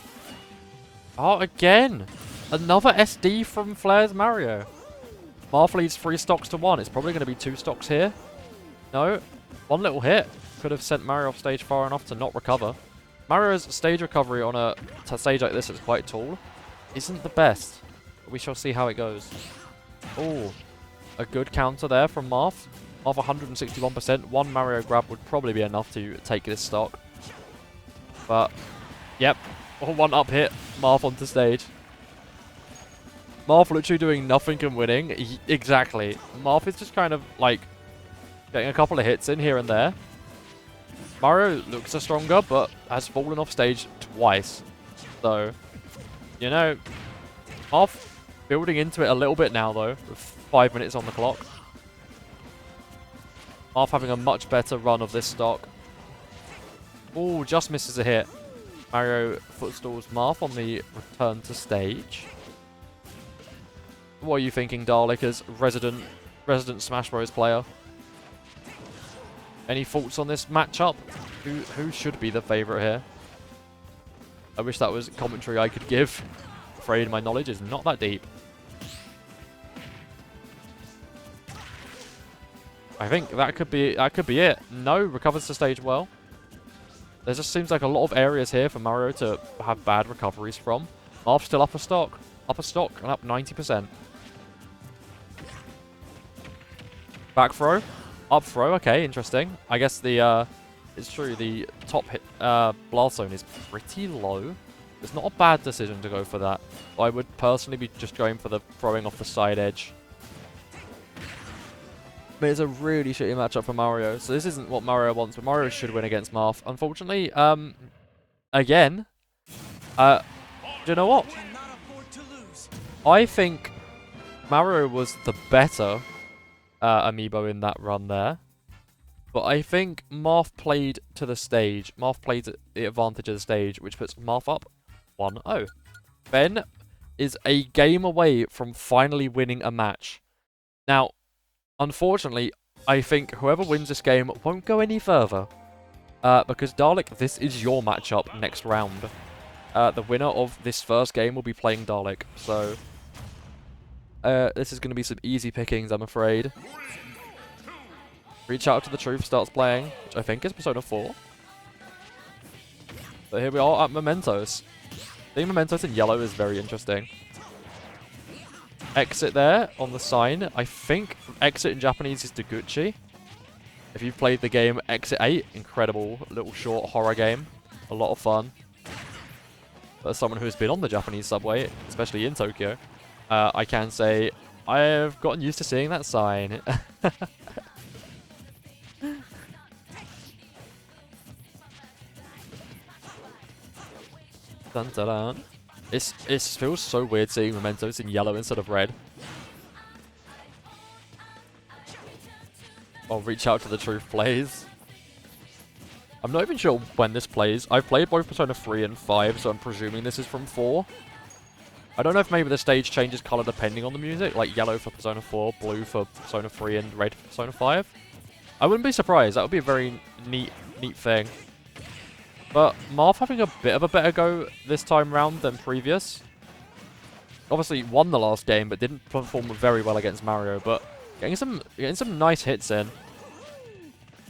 Oh, again! Another SD from Flair's Mario. Marth leads 3 stocks to 1. It's probably going to be 2 stocks here. No. One little hit could have sent Mario off stage far enough to not recover. Mario's stage recovery on a stage like this is quite tall. Isn't the best. But we shall see how it goes. Oh, a good counter there from Marth. Marth 161%. One Mario grab would probably be enough to take this stock. But, yep. One up hit. Marth onto stage. Marth literally doing nothing and winning. Exactly. Marth is just kind of like getting a couple of hits in here and there. Mario looks stronger, but has fallen off stage twice. So, you know, Marth building into it a little bit now, though, with 5 minutes on the clock. Marth having a much better run of this stock. Ooh, just misses a hit. Mario footstalls Marth on the return to stage. What are you thinking, Dalek, as resident Smash Bros. Player? Any thoughts on this matchup? Who should be the favourite here? I wish that was commentary I could give. Afraid my knowledge is not that deep. I think that could be it. No, recovers the stage well. There just seems like a lot of areas here for Mario to have bad recoveries from. Marth still up a stock. Up a stock and up 90%. Back throw. Up throw. Okay, interesting. I guess the, it's true, the top hit, blast zone is pretty low. It's not a bad decision to go for that. I would personally be just going for the throwing off the side edge. But it's a really shitty matchup for Mario. So this isn't what Mario wants, but Mario should win against Marth. Unfortunately, again, do you know what? I think Mario was the better amiibo in that run there. But I think Marth played to the stage. Marth played to the advantage of the stage, which puts Marth up 1-0. Ben is a game away from finally winning a match. Now, unfortunately, I think whoever wins this game won't go any further. Because Dalek, this is your matchup next round. The winner of this first game will be playing Dalek. So, this is going to be some easy pickings, I'm afraid. Reach Out to the Truth starts playing, which I think is Persona 4. But here we are at Mementos. Seeing Mementos in yellow is very interesting. Exit there on the sign. I think exit in Japanese is Deguchi. If you've played the game Exit 8, incredible little short horror game. A lot of fun. But as someone who's been on the Japanese subway, especially in Tokyo, I can say I've gotten used to seeing that sign. Dun, dun, dun. It feels so weird seeing Mementos in yellow instead of red. I'll Reach Out to the Truth plays. I'm not even sure when this plays. I've played both Persona 3 and 5, so I'm presuming this is from 4. I don't know if maybe the stage changes colour depending on the music, like yellow for Persona 4, blue for Persona 3, and red for Persona 5. I wouldn't be surprised. That would be a very neat thing. But Marth having a bit of a better go this time round than previous. Obviously won the last game, but didn't perform very well against Mario. But getting some nice hits in.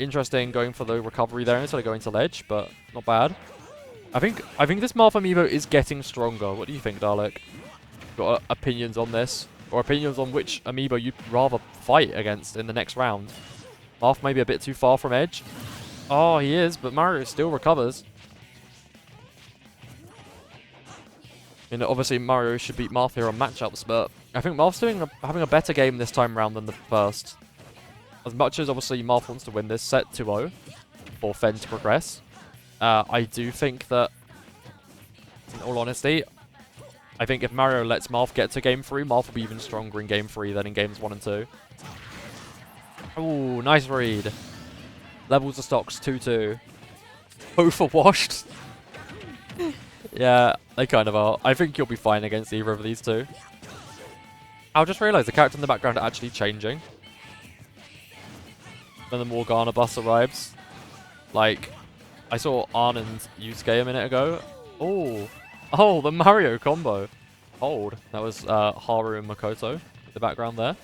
Interesting going for the recovery there instead of going to ledge, but not bad. I think this Marth amiibo is getting stronger. What do you think, Dalek? Got opinions on this, or opinions on which amiibo you'd rather fight against in the next round? Marth may be a bit too far from edge. Oh, he is, but Mario still recovers. You know, obviously Mario should beat Marth here on matchups, but I think Marth's having a better game this time around than the first. As much as obviously Marth wants to win this set 2-0 for Fen to progress, I do think that, in all honesty, I think if Mario lets Marth get to Game 3, Marth will be even stronger in Game 3 than in Games 1 and 2. Ooh, nice read. Levels the stocks 2-2. Both are washed. Yeah, they kind of are. I think you'll be fine against either of these two. I just realised the character in the background are actually changing. When the Morgana bus arrives. Like, I saw Arn and Yusuke a minute ago. Oh, the Mario combo. Hold. That was Haru and Makoto in the background there.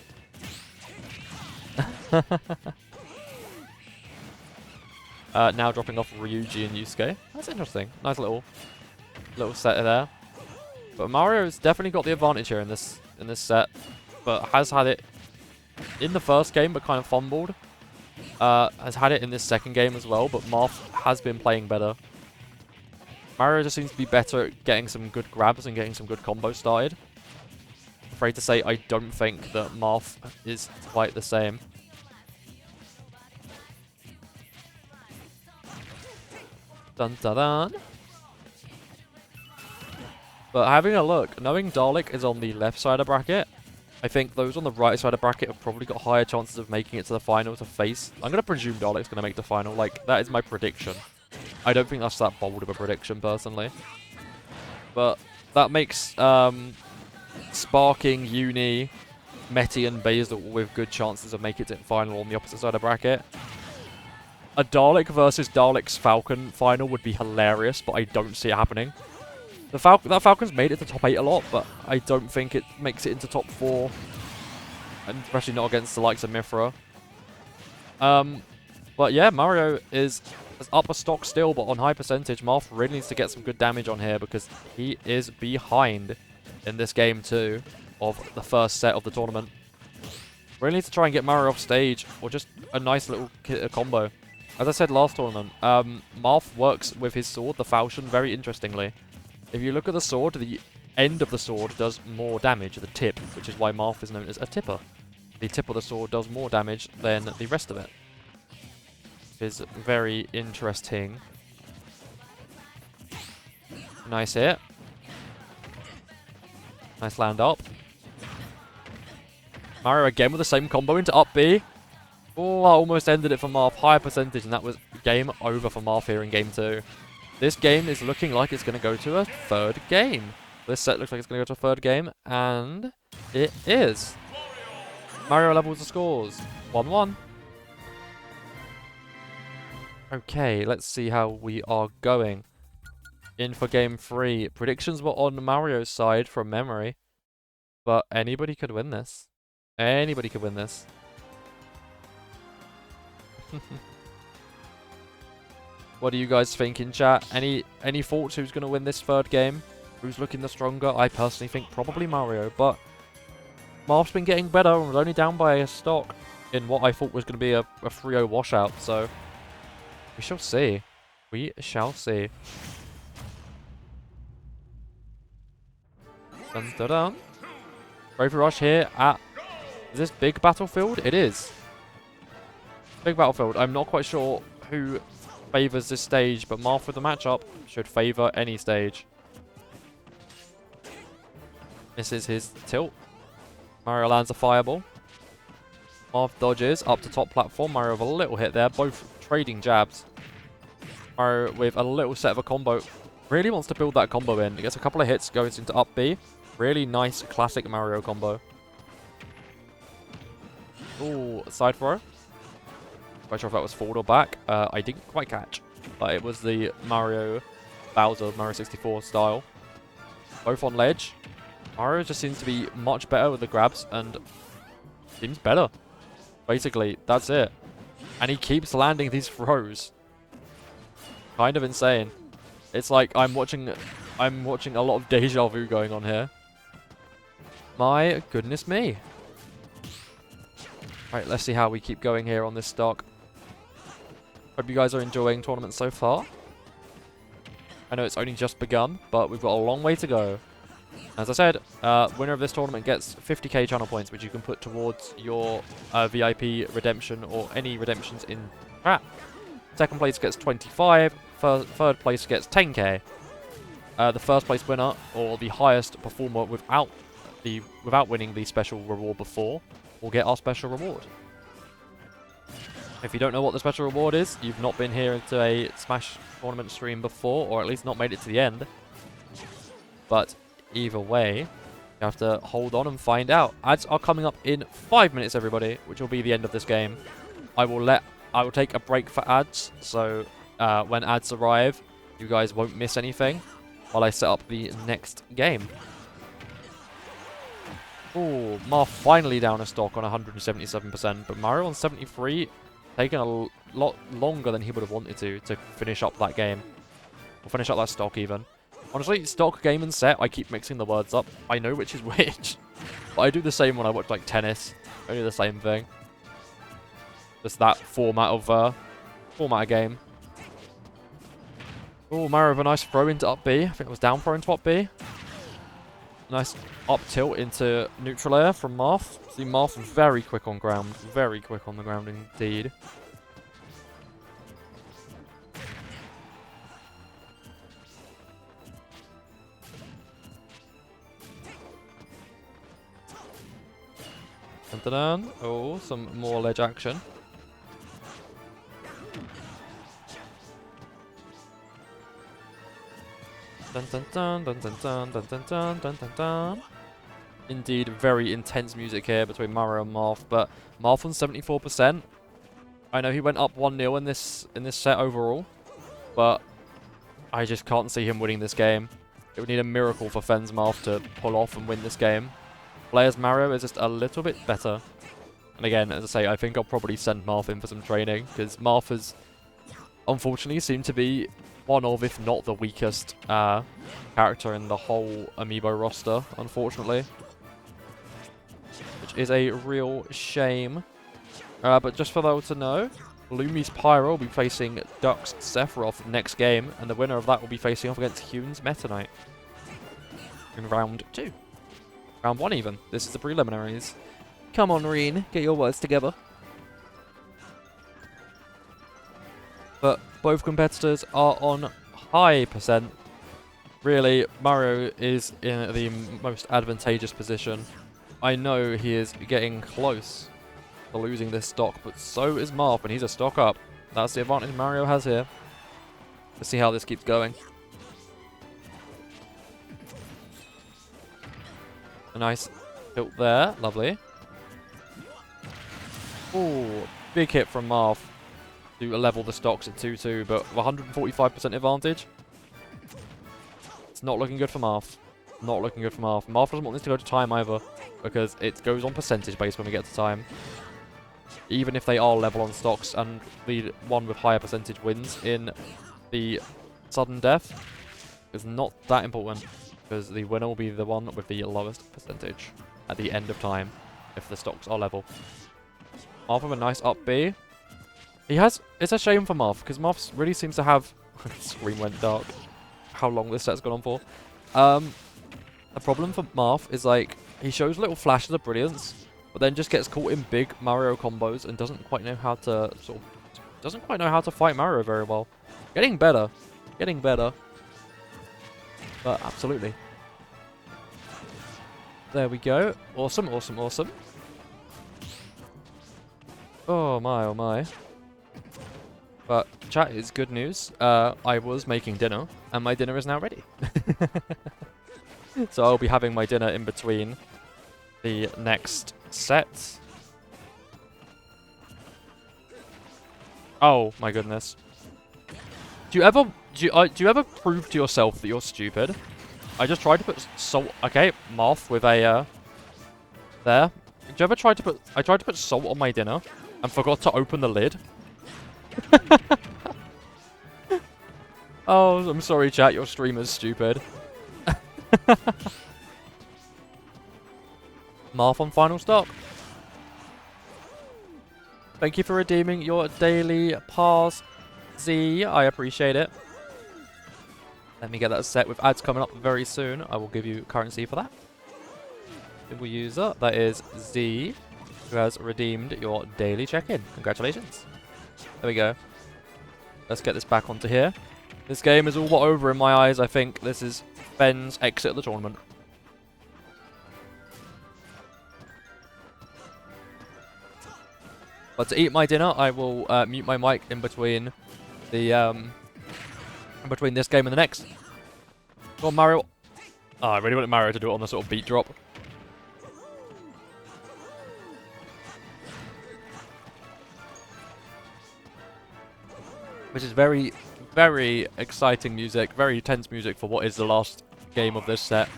Now dropping off Ryuji and Yusuke. That's interesting. Nice little set there. But Mario's definitely got the advantage here in this set, but has had it in the first game, but kind of fumbled. Has had it in this second game as well, but Marth has been playing better. Mario just seems to be better at getting some good grabs and getting some good combos started. Afraid to say I don't think that Marth is quite the same. Dun dun dun. But having a look, knowing Dalek is on the left side of bracket, I think those on the right side of bracket have probably got higher chances of making it to the final to face. I'm going to presume Dalek's going to make the final. Like, that is my prediction. I don't think that's that bold of a prediction, personally. But that makes Sparking, Uni, Meti, and Basil with good chances of making it to the final on the opposite side of bracket. A Dalek versus Dalek's Falcon final would be hilarious, but I don't see it happening. That Falcon's made it to top 8 a lot, but I don't think it makes it into top 4. And especially not against the likes of Mithra. But yeah, Mario is upper stock still, but on high percentage. Marth really needs to get some good damage on here because he is behind in this game too of the first set of the tournament. Really needs to try and get Mario off stage, or just a nice little combo. As I said last tournament, Marth works with his sword, the falchion, very interestingly. If you look at the sword, the end of the sword does more damage, the tip, which is why Marth is known as a tipper. The tip of the sword does more damage than the rest of it. Is very interesting. Nice hit. Nice land up. Mario again with the same combo into up B. Oh, I almost ended it for Marth. Higher percentage, and that was game over for Marth here in game 2. This game is looking like it's going to go to a third game. This set looks like it's going to go to a third game, and it is. Mario levels the scores. 1-1. Okay, let's see how we are going. In for game 3. Predictions were on Mario's side from memory, but anybody could win this. Anybody could win this. What do you guys think in chat? Any thoughts who's going to win this third game? Who's looking the stronger? I personally think probably Mario, but Marth's been getting better and was only down by a stock in what I thought was going to be a 3-0 washout, so we shall see. We shall see. Dun dun dun. Bravery Rush here at... Is this Big Battlefield? It is. Big Battlefield. I'm not quite sure who favours this stage, but Marth with the matchup should favour any stage. This is his tilt. Mario lands a fireball. Marth dodges up to top platform. Mario with a little hit there, both trading jabs. Mario with a little set of a combo. Really wants to build that combo in. He gets a couple of hits, goes into up B. Really nice classic Mario combo. Ooh, side throw. Quite sure if that was forward or back. I didn't quite catch. But it was the Mario Bowser, Mario 64 style. Both on ledge. Mario just seems to be much better with the grabs and seems better. Basically, that's it. And he keeps landing these throws. Kind of insane. It's like I'm watching a lot of deja vu going on here. My goodness me. Right, let's see how we keep going here on this stock. Hope you guys are enjoying tournaments so far. I know it's only just begun, but we've got a long way to go. As I said, winner of this tournament gets 50k channel points, which you can put towards your VIP redemption or any redemptions in chat. Second place gets 25. Third place gets 10k. The first place winner, or the highest performer without winning the special reward before, will get our special reward. If you don't know what the special reward is, you've not been here to a Smash tournament stream before, or at least not made it to the end. But either way, you have to hold on and find out. Ads are coming up in 5 minutes, everybody, which will be the end of this game. I will take a break for ads, so when ads arrive, you guys won't miss anything while I set up the next game. Ooh, Marth finally down a stock on 177%, but Mario on 73, taking a lot longer than he would have wanted to finish up that game. Or finish up that stock, even. Honestly, stock, game, and set, I keep mixing the words up. I know which is which. But I do the same when I watch, like, tennis. I do the same thing. Just that format of game. Oh, Mario with a nice throw into up B. I think it was down throw into up B. Nice up tilt into neutral air from Marth. See, Marth very quick on ground. Very quick on the ground indeed. Dun, dun, dun. Oh, some more ledge action. Dun dun dun dun dun dun dun dun dun dun dun dun. Indeed, very intense music here between Mario and Marth, but Marth on 74%. I know he went up 1-0 in this set overall, but I just can't see him winning this game. It would need a miracle for Fens Marth to pull off and win this game. Players Mario is just a little bit better. And again, as I say, I think I'll probably send Marth in for some training, because Marth has unfortunately seemed to be one of, if not the weakest character in the whole Amiibo roster, unfortunately. Which is a real shame. But just for those to know, Lumi's Pyro will be facing Duck's Sephiroth next game, and the winner of that will be facing off against Hune's Meta Knight in round 2. Round 1 even. This is the preliminaries. Come on, Reen, get your words together. But both competitors are on high percent. Really, Mario is in the most advantageous position. I know he is getting close to losing this stock, but so is Marth, and he's a stock up. That's the advantage Mario has here. Let's see how this keeps going. A nice tilt there. Lovely. Ooh, big hit from Marth to level the stocks at 2-2, but 145% advantage. It's not looking good for Marth. Not looking good for Marth. Marth doesn't want this to go to time either, because it goes on percentage base when we get to time. Even if they are level on stocks, and the one with higher percentage wins in the sudden death, is not that important, because the winner will be the one with the lowest percentage at the end of time, if the stocks are level. Marth with a nice up B. It's a shame for Marth, because Marth really seems to have... Screen went dark. How long this set's gone on for. The problem for Marth is, like, he shows little flashes of brilliance, but then just gets caught in big Mario combos and doesn't quite know how to fight Mario very well. Getting better. Getting better. But absolutely. There we go. Awesome, awesome, awesome. Oh my, oh my. But chat is good news. I was making dinner, and my dinner is now ready. So I'll be having my dinner in between the next set. Oh my goodness. Do you ever prove to yourself that you're stupid? I just tried to put salt. Okay, Marth with a there. Did you ever try to put? I tried to put salt on my dinner and forgot to open the lid. Oh, I'm sorry, chat. Your stream is stupid. Marth on final stop. Thank you for redeeming your daily pass, Z. I appreciate it. Let me get that set with ads coming up very soon. I will give you currency for that. Simple user, that is Z, who has redeemed your daily check-in. Congratulations. There we go. Let's get this back onto here. This game is all but over in my eyes. I think this is Ben's exit of the tournament. But to eat my dinner, I will mute my mic in between the in between this game and the next. Go on, Mario. Oh, I really wanted Mario to do it on the sort of beat drop. Which is very, very exciting music, very tense music for what is the last game of this set.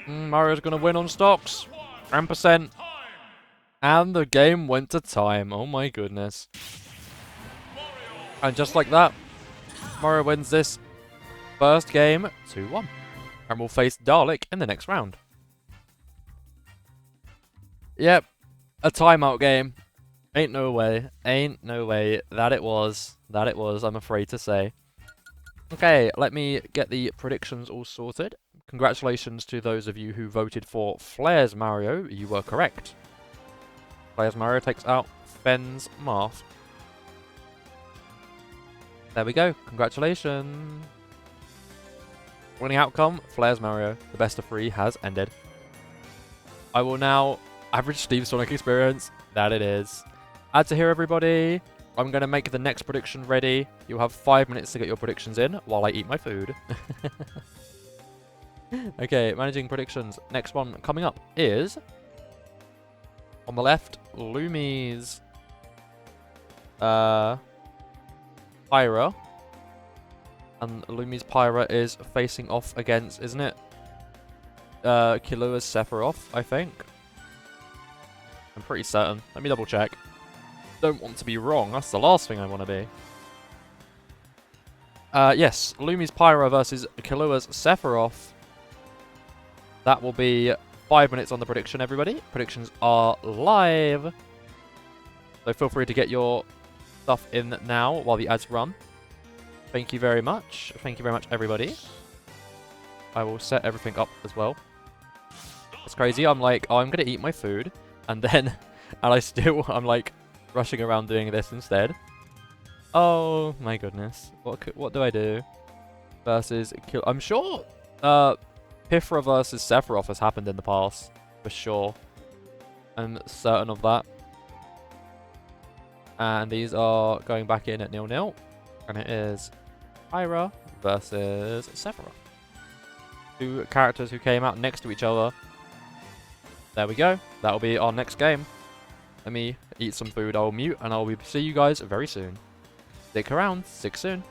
Mario's gonna win on stocks. 10%. And the game went to time. Oh my goodness. And just like that, Mario wins this first game 2-1. And will face Dalek in the next round. Yep, a timeout game. Ain't no way. Ain't no way. That it was. That it was, I'm afraid to say. Okay, let me get the predictions all sorted. Congratulations to those of you who voted for Flair's Mario. You were correct. Flair's Mario takes out Ben's Marth. There we go. Congratulations. Winning outcome, Flair's Mario. The best of 3 has ended. I will now average Steve's Sonic experience. That it is. Add to here, everybody. I'm going to make the next prediction ready. You'll have 5 minutes to get your predictions in while I eat my food. Okay, managing predictions. Next one coming up is... on the left, Lumi's Pyra. And Lumi's Pyra is facing off against, isn't it? Killua's Sephiroth, I think. I'm pretty certain. Let me double check. Don't want to be wrong. That's the last thing I want to be. Yes, Lumi's Pyra versus Killua's Sephiroth. That will be 5 minutes on the prediction, everybody. Predictions are live. So feel free to get your stuff in now while the ads run. Thank you very much. Thank you very much, everybody. I will set everything up as well. It's crazy. I'm like, oh, I'm going to eat my food. And then, I'm like rushing around doing this instead. Oh my goodness. What do I do? Versus kill. I'm sure Pifra versus Sephiroth has happened in the past. For sure. I'm certain of that. And these are going back in at 0-0. And it is Pyra versus Sephiroth. 2 characters who came out next to each other. There we go. That'll be our next game. Let me eat some food. I'll mute and I'll see you guys very soon. Stick around. See you soon.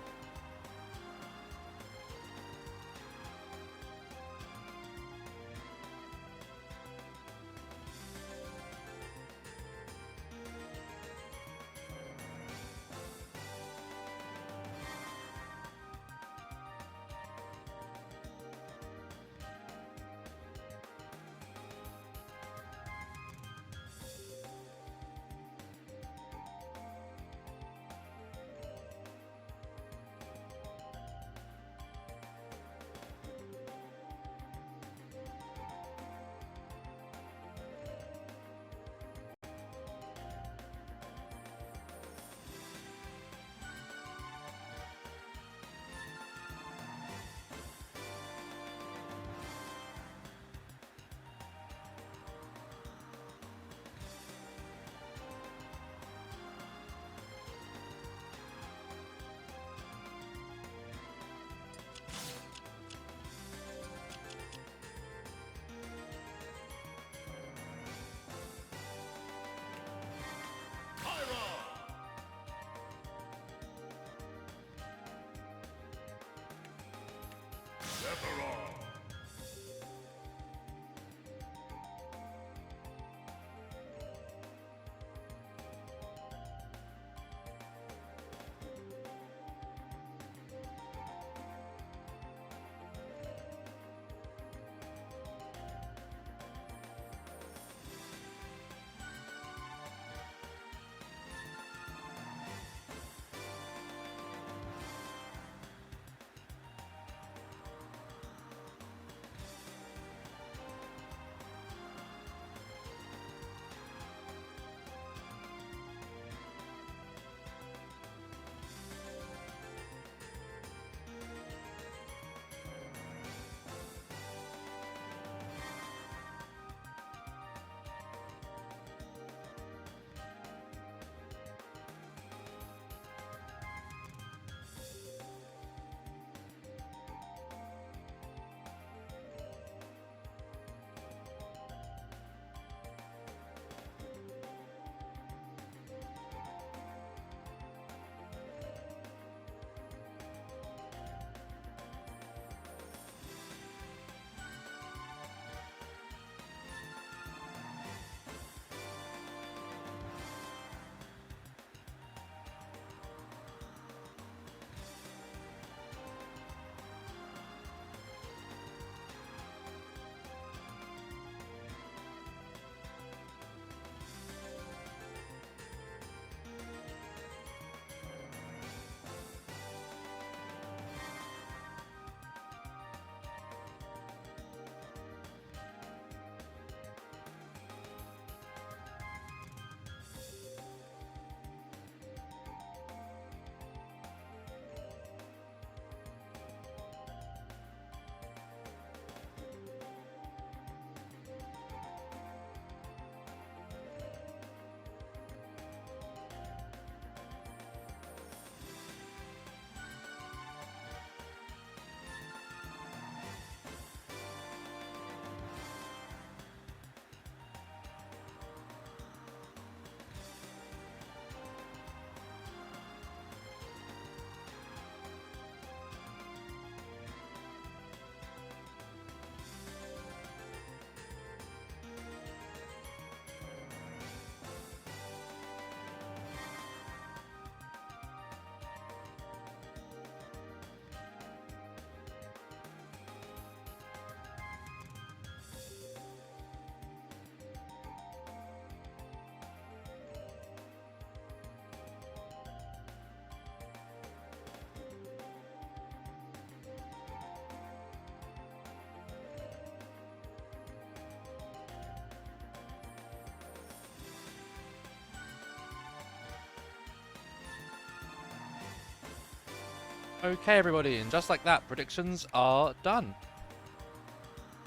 Okay, everybody, and just like that, predictions are done.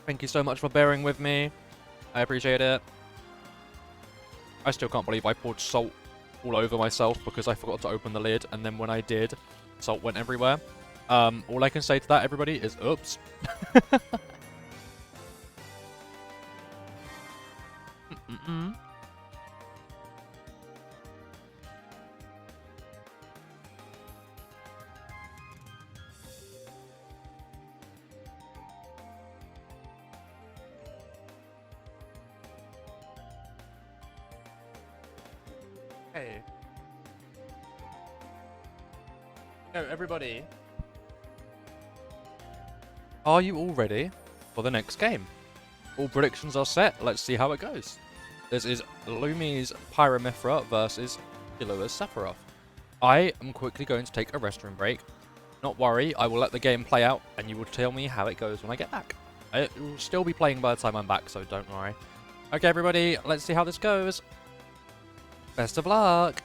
Thank you so much for bearing with me. I appreciate it. I still can't believe I poured salt all over myself because I forgot to open the lid, and then when I did, salt went everywhere. All I can say to that, everybody, is oops. Hey. So, everybody. Are you all ready for the next game? All predictions are set. Let's see how it goes. This is Lumi's Pyramithra versus Kilua's Sephiroth. I am quickly going to take a restroom break. Not worry, I will let the game play out and you will tell me how it goes when I get back. It will still be playing by the time I'm back, so don't worry. Okay, everybody, let's see how this goes. Best of luck!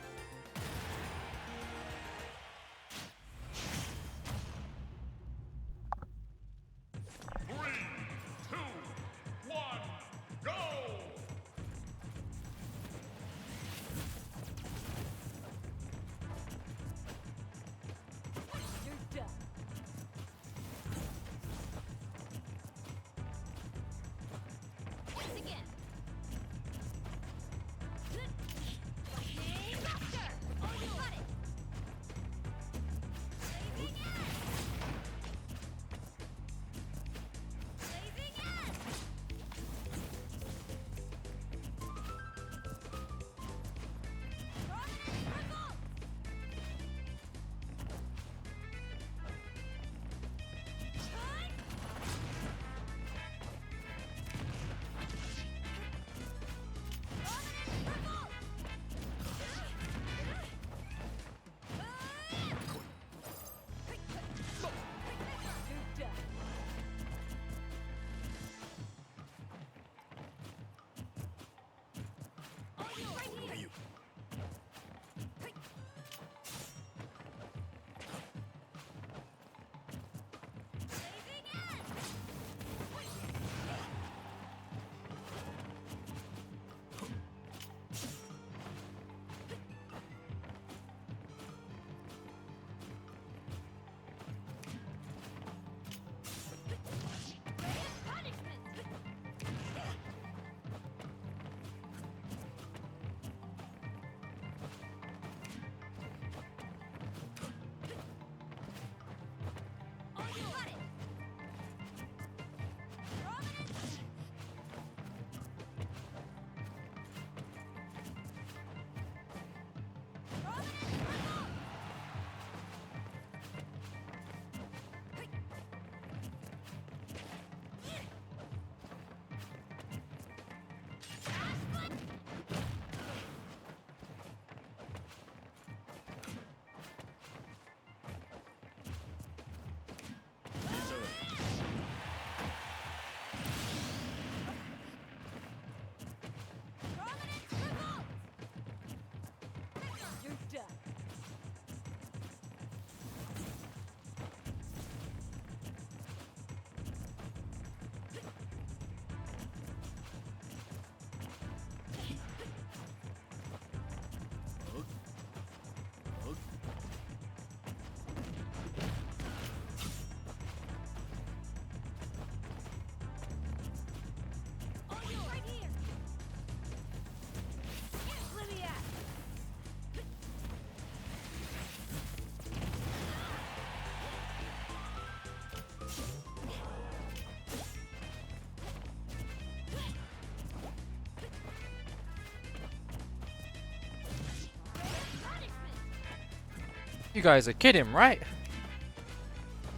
You guys are kidding, right?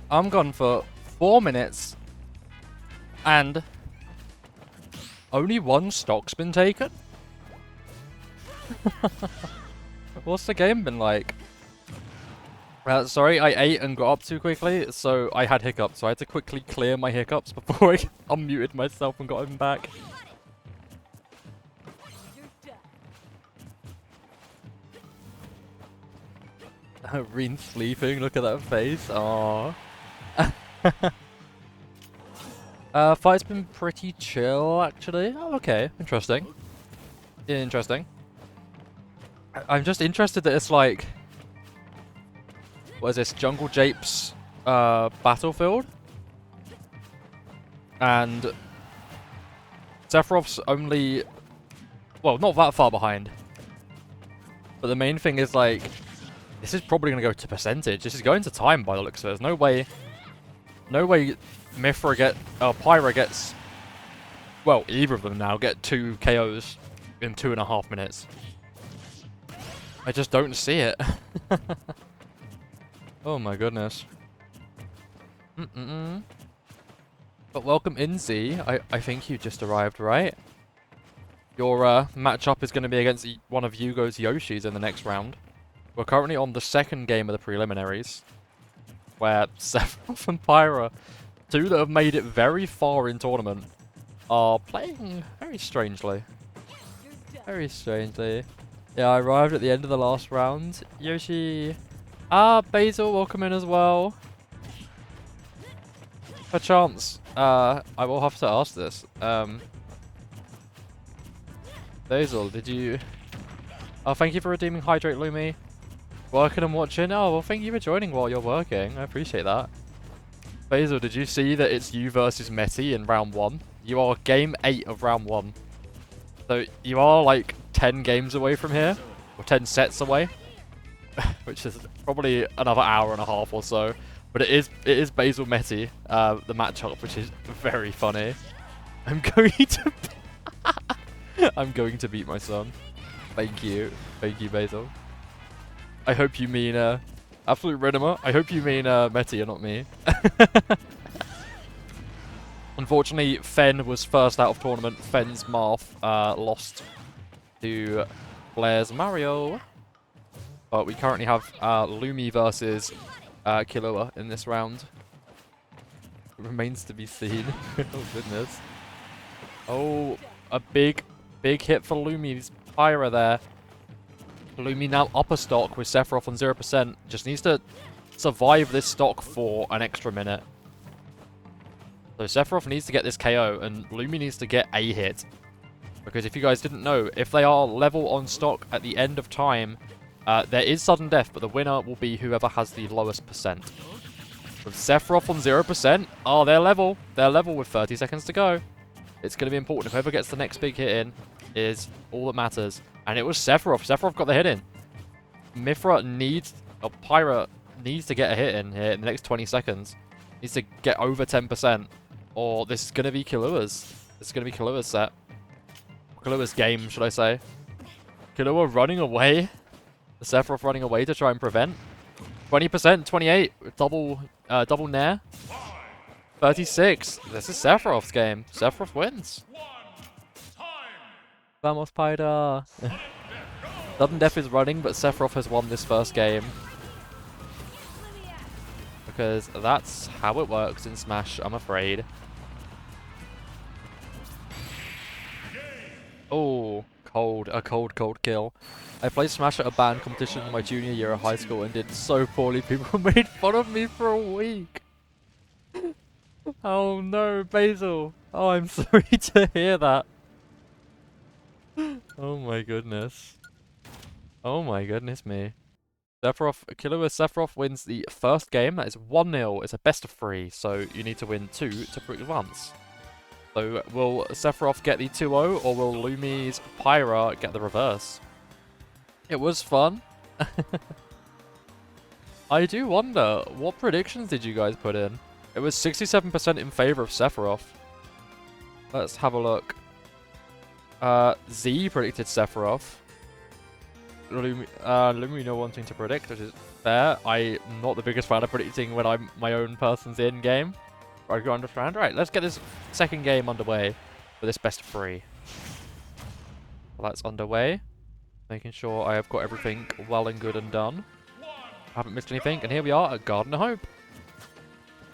I'm gone for 4 minutes and only one stock's been taken? What's the game been like? Sorry, I ate and got up too quickly, so I had hiccups, so I had to quickly clear my hiccups before I unmuted myself and got him back. Reen sleeping, look at that face. Aww. Fight's been pretty chill, actually. Oh, okay. Interesting. Interesting. I'm just interested that it's like... What is this? Jungle Japes battlefield? And... Sephiroth's only... Well, not that far behind. But the main thing is, like... This is probably going to go to percentage. This is going to time by the looks of it. There's no way... No way Pyra gets... Well, either of them now get 2 KOs in 2.5 minutes. I just don't see it. Oh my goodness. But welcome in, Z. I think you just arrived, right? Your matchup is going to be against one of Yugo's Yoshis in the next round. We're currently on the second game of the preliminaries, where Sephiroth and Pyra, two that have made it very far in tournament, are playing very strangely. Very strangely. Yeah, I arrived at the end of the last round. Yoshi. Basil, welcome in as well. Perchance, I will have to ask this. Basil, did you... Oh, thank you for redeeming Hydrate Lumi. Working and watching? Oh, well, thank you for joining while you're working. I appreciate that. Basil, did you see that it's you versus Meti in round 1? You are game 8 of round 1. So, you are like 10 games away from here. Or 10 sets away. Which is probably another hour and a half or so. But it is Basil Meti, the matchup, which is very funny. I'm going to... I'm going to beat my son. Thank you. Thank you, Basil. I hope you mean, Absolute Renema. I hope you mean, Meti and not me. Unfortunately, Fen was first out of tournament. Fen's Marth, lost to Blair's Mario. But we currently have, Lumi versus, Killua in this round. It remains to be seen. Oh, goodness. Oh, a big hit for Lumi's Pyra there. Lumi now upper stock with Sephiroth on 0%. Just needs to survive this stock for an extra minute. So Sephiroth needs to get this KO, and Lumi needs to get a hit. Because if you guys didn't know, if they are level on stock at the end of time, there is sudden death, but the winner will be whoever has the lowest percent. With Sephiroth on 0%, oh, they're level. They're level with 30 seconds to go. It's going to be important. Whoever gets the next big hit in is all that matters. And it was Sephiroth. Sephiroth got the hit in. Pyra needs to get a hit in here in the next 20 seconds. Needs to get over 10%. Or this is going to be Killua's. This is going to be Killua's set. Killua's game, should I say. Killua running away. Sephiroth running away to try and prevent. 20%, 28. Double nair. 36. This is Sephiroth's game. Sephiroth wins. Vamos, Pyra. Sudden Death is running, but Sephiroth has won this first game. Because that's how it works in Smash, I'm afraid. Oh, cold. A cold kill. I played Smash at a band competition in my junior year of high school and did so poorly people made fun of me for a week. Oh no, Basil. Oh, I'm sorry to hear that. Oh my goodness. Oh my goodness me. Killua Sephiroth wins the first game. That is 1-0. It's a best of 3, so you need to win 2 to advance. So will Sephiroth get the 2-0, or will Lumi's Pyra get the reverse? It was fun. I do wonder, what predictions did you guys put in? It was 67% in favor of Sephiroth. Let's have a look. Z predicted Sephiroth. Lumi not wanting to predict, which is fair. I'm not the biggest fan of predicting when I'm my own person's in game. I can understand. Right, let's get this second game underway for this best of 3. Well, that's underway. Making sure I have got everything well and good and done. Haven't missed anything, and here we are at Garden of Hope.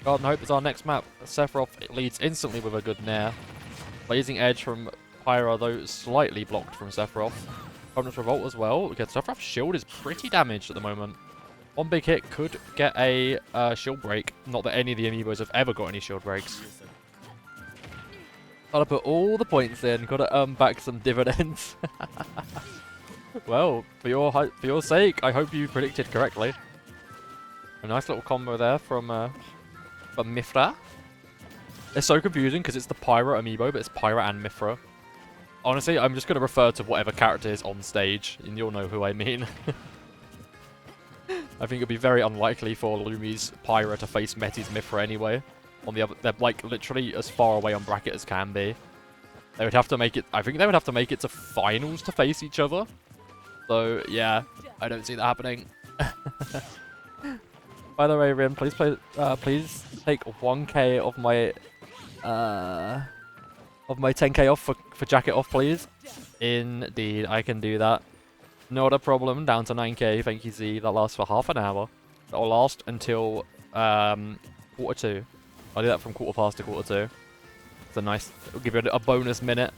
Garden of Hope is our next map. Sephiroth leads instantly with a good nair. Blazing Edge from Pyra, though slightly blocked from Sephiroth. Prominence Revolt as well, because Sephiroth's shield is pretty damaged at the moment. one big hit could get a shield break. Not that any of the amiibos have ever got any shield breaks. Gotta put all the points in. Gotta earn back some dividends. Well, for your sake, I hope you predicted correctly. A nice little combo there from Mifra. It's so confusing because it's the Pyra amiibo, but it's Pyra and Mifra. Honestly, I'm just going to refer to whatever character is on stage, and you'll know who I mean. I think it'd be very unlikely for Lumi's Pyra to face Meti's Mifra anyway. On the other, they're like literally as far away on bracket as can be. They would have to make it. I think they would have to make it to finals to face each other. So yeah, I don't see that happening. By the way, Rin, please please take 1k of my 10k off for jacket off, please. Indeed, I can do that. Not a problem. Down to 9k. Thank you, Z. That lasts for half an hour. That will last until quarter 2. I'll do that from quarter past to quarter 2. It's a nice. It'll give you a bonus minute.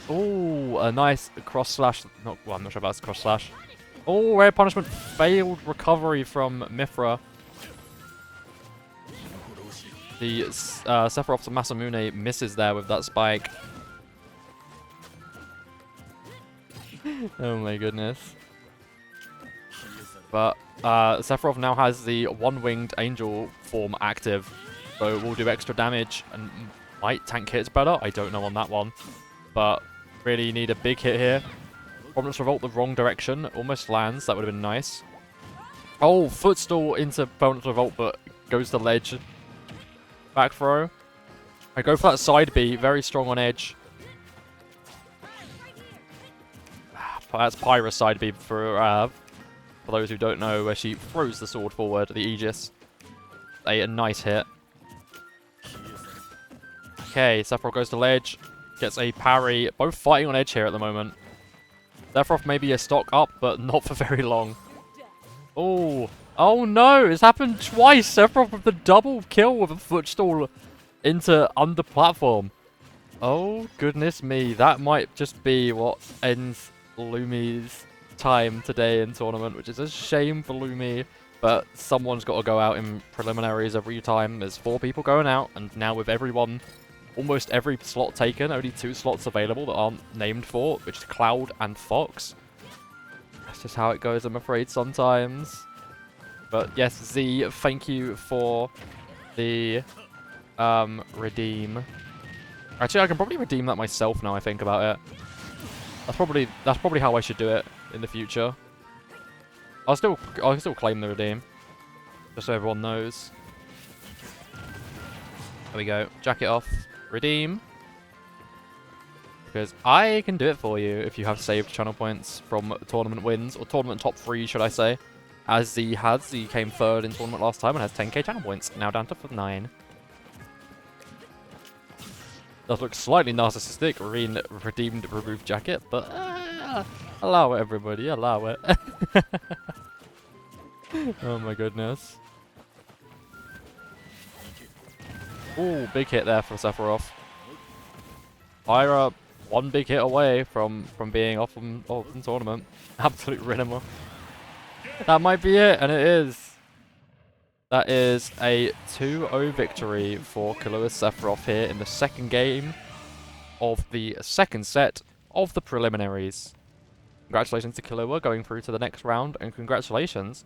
Oh, a nice cross slash. Well, I'm not sure about cross slash. Oh, rare punishment. Failed recovery from Mifra. The Sephiroth Masamune misses there with that spike. Oh my goodness. But Sephiroth now has the one-winged angel form active. So we'll do extra damage and might tank hits better. I don't know on that one. But really need a big hit here. Prominence Revolt the wrong direction. Almost lands. That would have been nice. Oh, footstool into Prominence Revolt, but goes to ledge. Back throw. I go for that side B. Very strong on edge. That's Pyra's side B for those who don't know, where she throws the sword forward, the Aegis. A nice hit. Okay, Sephiroth goes to ledge. Gets a parry. Both fighting on edge here at the moment. Sephiroth may be a stock up, but not for very long. Oh. Oh no, it's happened twice. Sephiroth with the double kill with a footstool into under platform. Oh goodness me, that might just be what ends Lumi's time today in tournament, which is a shame for Lumi, but someone's got to go out in preliminaries every time. There's 4 people going out, and now with everyone, almost every slot taken, only 2 slots available that aren't named for, which is Cloud and Fox. That's just how it goes, I'm afraid, sometimes. But yes, Z, thank you for the redeem. Actually, I can probably redeem that myself now I think about it. That's probably how I should do it in the future. I'll still claim the redeem, just so everyone knows. There we go. Jacket off. Redeem. Because I can do it for you if you have saved channel points from tournament wins, or tournament top 3, should I say. As Z has, he came 3rd in tournament last time and has 10k channel points. Now down to 9. Does look slightly narcissistic, redeemed removed jacket, but allow it, everybody, allow it. Oh my goodness. Ooh, big hit there from Sephiroth. Pyra, one big hit away from being off from tournament. Absolute Rinema. That might be it, and it is. That is a 2-0 victory for Kahlua Sephiroth here in the second game of the second set of the preliminaries. Congratulations to Kahlua going through to the next round, and congratulations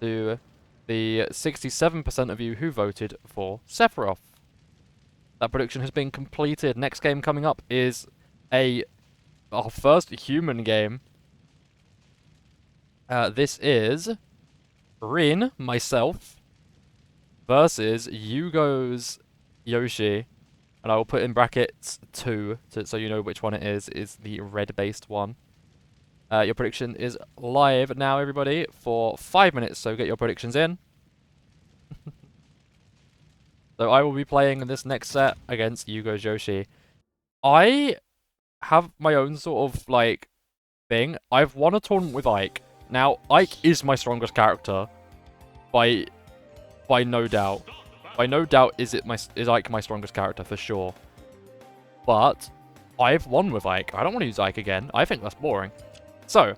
to the 67% of you who voted for Sephiroth. That prediction has been completed. Next game coming up is our first human game. This is Rin, myself, versus Yugo's Yoshi, and I will put in brackets 2 so you know which one it is the red-based one. Your prediction is live now, everybody, for 5 minutes, so get your predictions in. So I will be playing in this next set against Yugo's Yoshi. I have my own sort of, like, thing. I've won a tournament with Ike. Now, Ike is my strongest character, by no doubt. By no doubt is Ike my strongest character, for sure. But, I've won with Ike. I don't want to use Ike again. I think that's boring. So,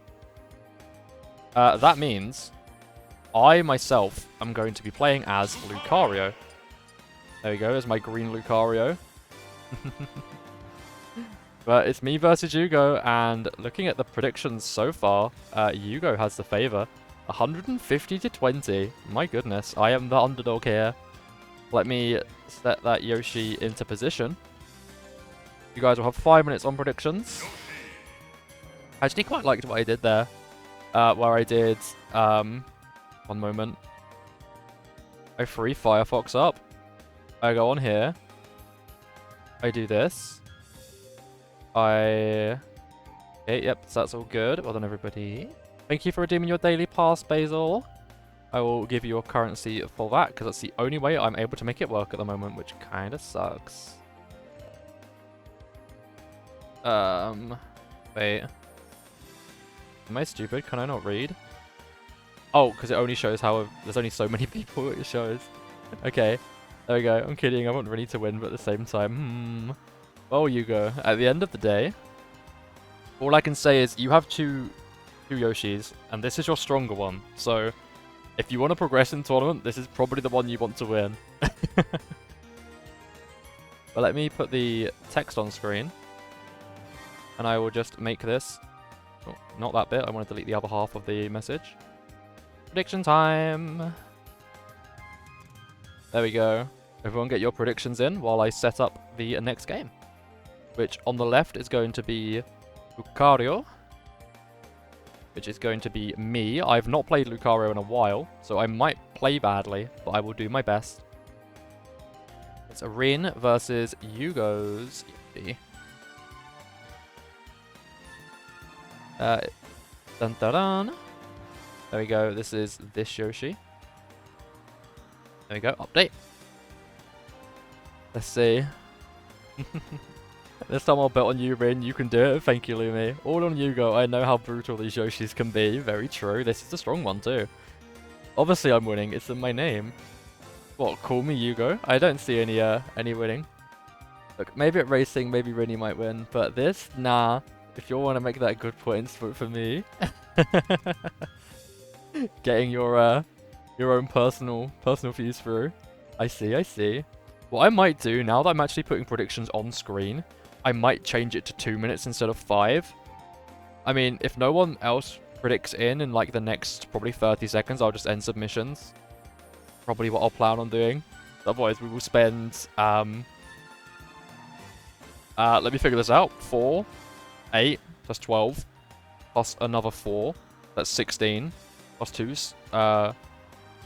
That means I myself am going to be playing as Lucario. There we go, there's my green Lucario. But it's me versus Hugo, and looking at the predictions so far, Hugo has the favor. 150 to 20. My goodness, I am the underdog here. Let me set that Yoshi into position. You guys will have 5 minutes on predictions. I actually quite liked what I did there. Where I did, one moment. I free Firefox up. I go on here. I do this. Okay, yep, so that's all good. Well done, everybody. Thank you for redeeming your daily pass, Basil. I will give you a currency for that, because that's the only way I'm able to make it work at the moment, which kind of sucks. Wait. Am I stupid? Can I not read? Oh, because it only shows how there's only so many people it shows. Okay, there we go. I'm kidding. I want really to win, but at the same time, Well, Hugo, at the end of the day, all I can say is you have two Yoshis, and this is your stronger one. So, if you want to progress in tournament, this is probably the one you want to win. But let me put the text on screen, and I will just make this. Oh, not that bit. I want to delete the other half of the message. Prediction time. There we go. Everyone get your predictions in while I set up the next game. Which on the left is going to be Lucario. Which is going to be me. I've not played Lucario in a while, so I might play badly, but I will do my best. It's Rin versus Hugo's Yoshi. Dun dun dun. There we go. This is this Yoshi. There we go. Update. Let's see. This time I'll bet on you, Rin. You can do it. Thank you, Lumi. All on you go. I know how brutal these Yoshis can be. Very true. This is a strong one too. Obviously I'm winning. It's in my name. What? Call me Hugo? I don't see any winning. Look, maybe at racing, maybe Rinny might win. But this? Nah. If you want to make that good points, vote for me. Getting your own personal views through. I see, I see. What I might do, now that I'm actually putting predictions on screen, I might change it to 2 minutes instead of 5. I mean, if no one else predicts in like the next probably 30 seconds, I'll just end submissions. Probably what I'll plan on doing. Otherwise, we will spend, let me figure this out. 4, 8, plus 12, plus another 4. That's 16, plus 2,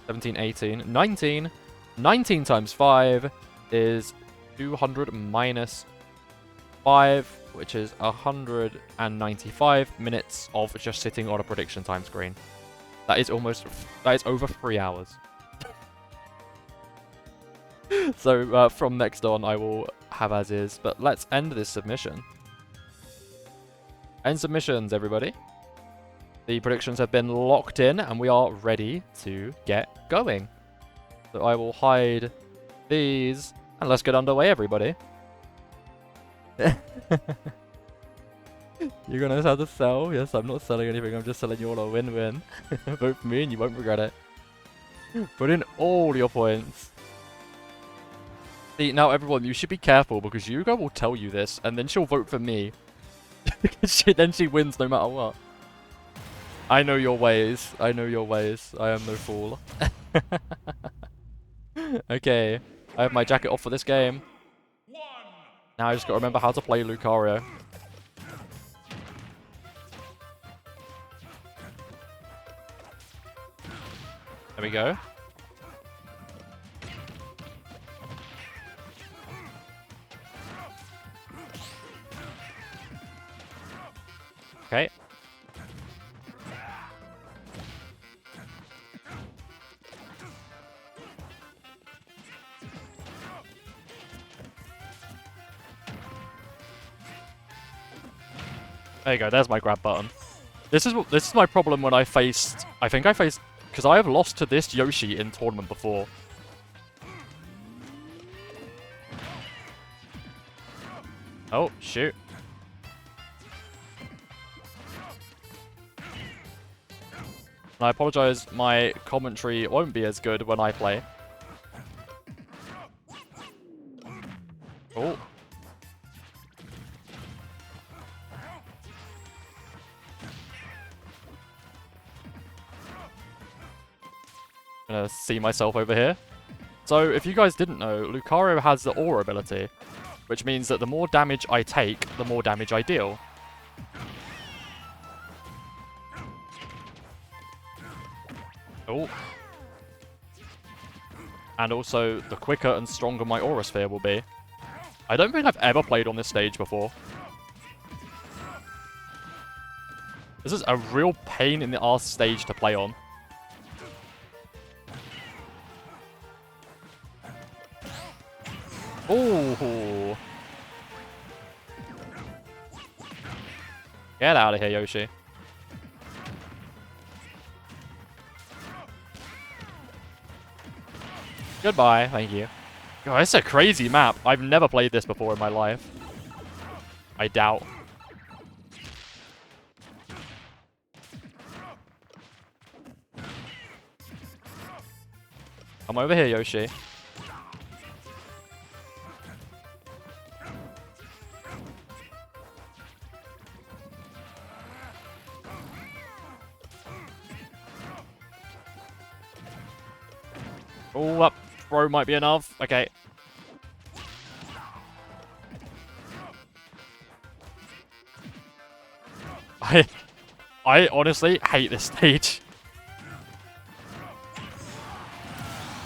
17, 18, 19. 19 times 5 is 200 minus 5, which is 195 minutes of just sitting on a prediction time screen. That is over 3 hours. So from next on, I will have as is. But let's end this submission. End submissions, everybody. The predictions have been locked in, and we are ready to get going. So I will hide these, and let's get underway, everybody. You're gonna have to sell? Yes, I'm not selling anything. I'm just selling you all a win-win. Vote for me, and you won't regret it. Put in all your points. See, now everyone, you should be careful because Yugo will tell you this, and then she'll vote for me. Then she wins no matter what. I know your ways. I know your ways. I am no fool. Okay, I have my jacket off for this game. Now I just gotta remember how to play Lucario. There we go. Okay. There you go, there's my grab button. This is my problem when I faced, because I have lost to this Yoshi in tournament before. Oh, shoot. And I apologize, my commentary won't be as good when I play. Oh. Gonna see myself over here. So, if you guys didn't know, Lucario has the Aura ability, which means that the more damage I take, the more damage I deal. Oh. And also, the quicker and stronger my Aura Sphere will be. I don't think I've ever played on this stage before. This is a real pain in the arse stage to play on. Ooh. Get out of here, Yoshi. Goodbye, thank you. God, it's a crazy map. I've never played this before in my life. I doubt. Come over here, Yoshi. Oh, up. Throw might be enough. Okay. I honestly hate this stage.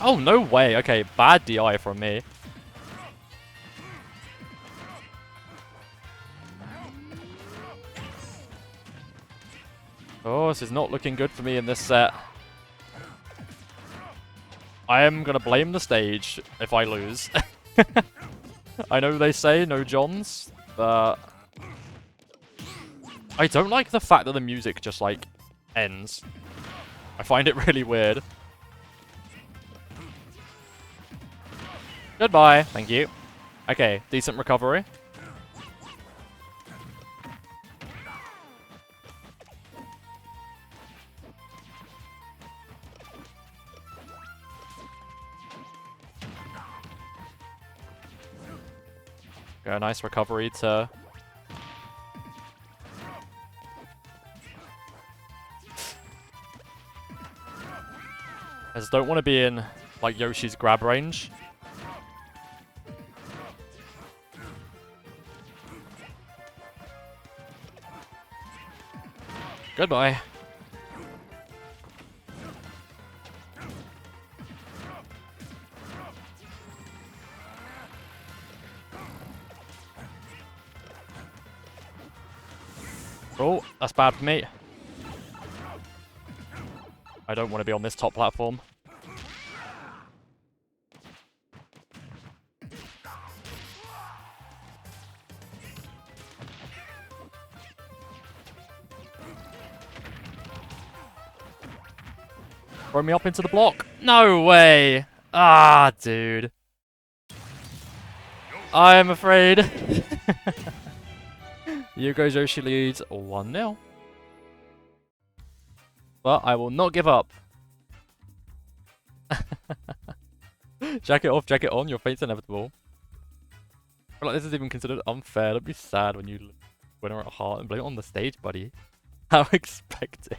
Oh, no way. Okay, bad DI from me. Oh, this is not looking good for me in this set. I am gonna blame the stage if I lose. I know they say no Johns, but I don't like the fact that the music just, like, ends. I find it really weird. Goodbye. Thank you. Okay, decent recovery. Got a nice recovery to... I just don't want to be in, like, Yoshi's grab range. Goodbye. Oh, that's bad for me. I don't want to be on this top platform. Throw me up into the block. No way. Ah, dude. I am afraid. Yugo's Yoshi leads 1-0. But I will not give up. Jacket off, jacket on. Your fate's inevitable. I feel like this is even considered unfair. Don't be sad when you win her at heart and blame it on the stage, buddy. How expected.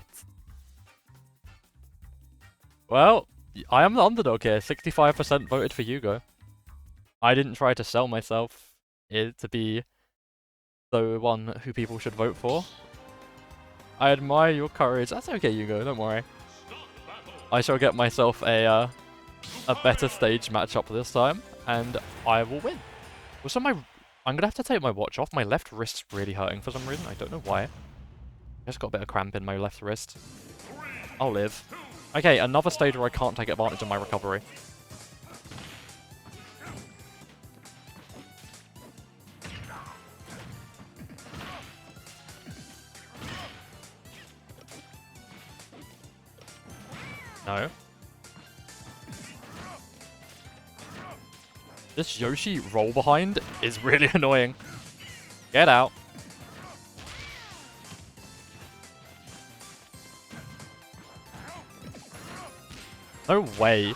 Well, I am the underdog here. 65% voted for Yugo. I didn't try to sell myself to be the one who people should vote for. I admire your courage. That's okay, Yugo. Don't worry. I shall get myself a better stage matchup this time, and I will win. Also, I'm gonna have to take my watch off. My left wrist's really hurting for some reason. I don't know why. I just got a bit of cramp in my left wrist. I'll live. Okay, another stage where I can't take advantage of my recovery. No. This Yoshi roll behind is really annoying. Get out. No way.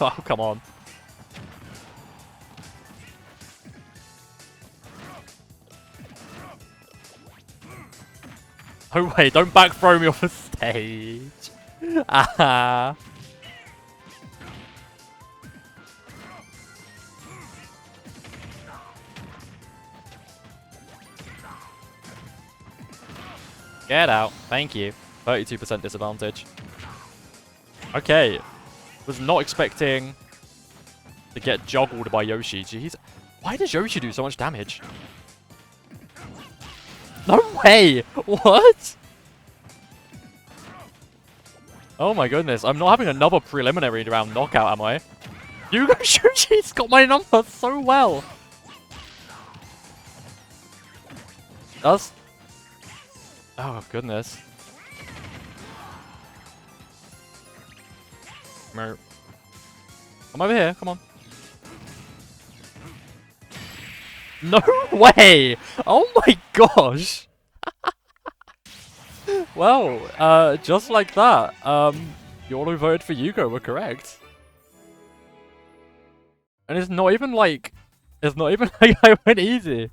Oh, come on. Oh wait, don't back throw me off the stage. Ah. Get out. Thank you. 32% disadvantage. Okay. Was not expecting to get joggled by Yoshi. Jeez. Why does Yoshi do so much damage? No way! What? Oh my goodness. I'm not having another preliminary round knockout, am I? Hugo Yoshi's got my number so well. Does? Oh goodness. Come over here, come on. No way! Oh my gosh! Well, just like that, you all who voted for Yugo were correct. And it's not even like I went easy.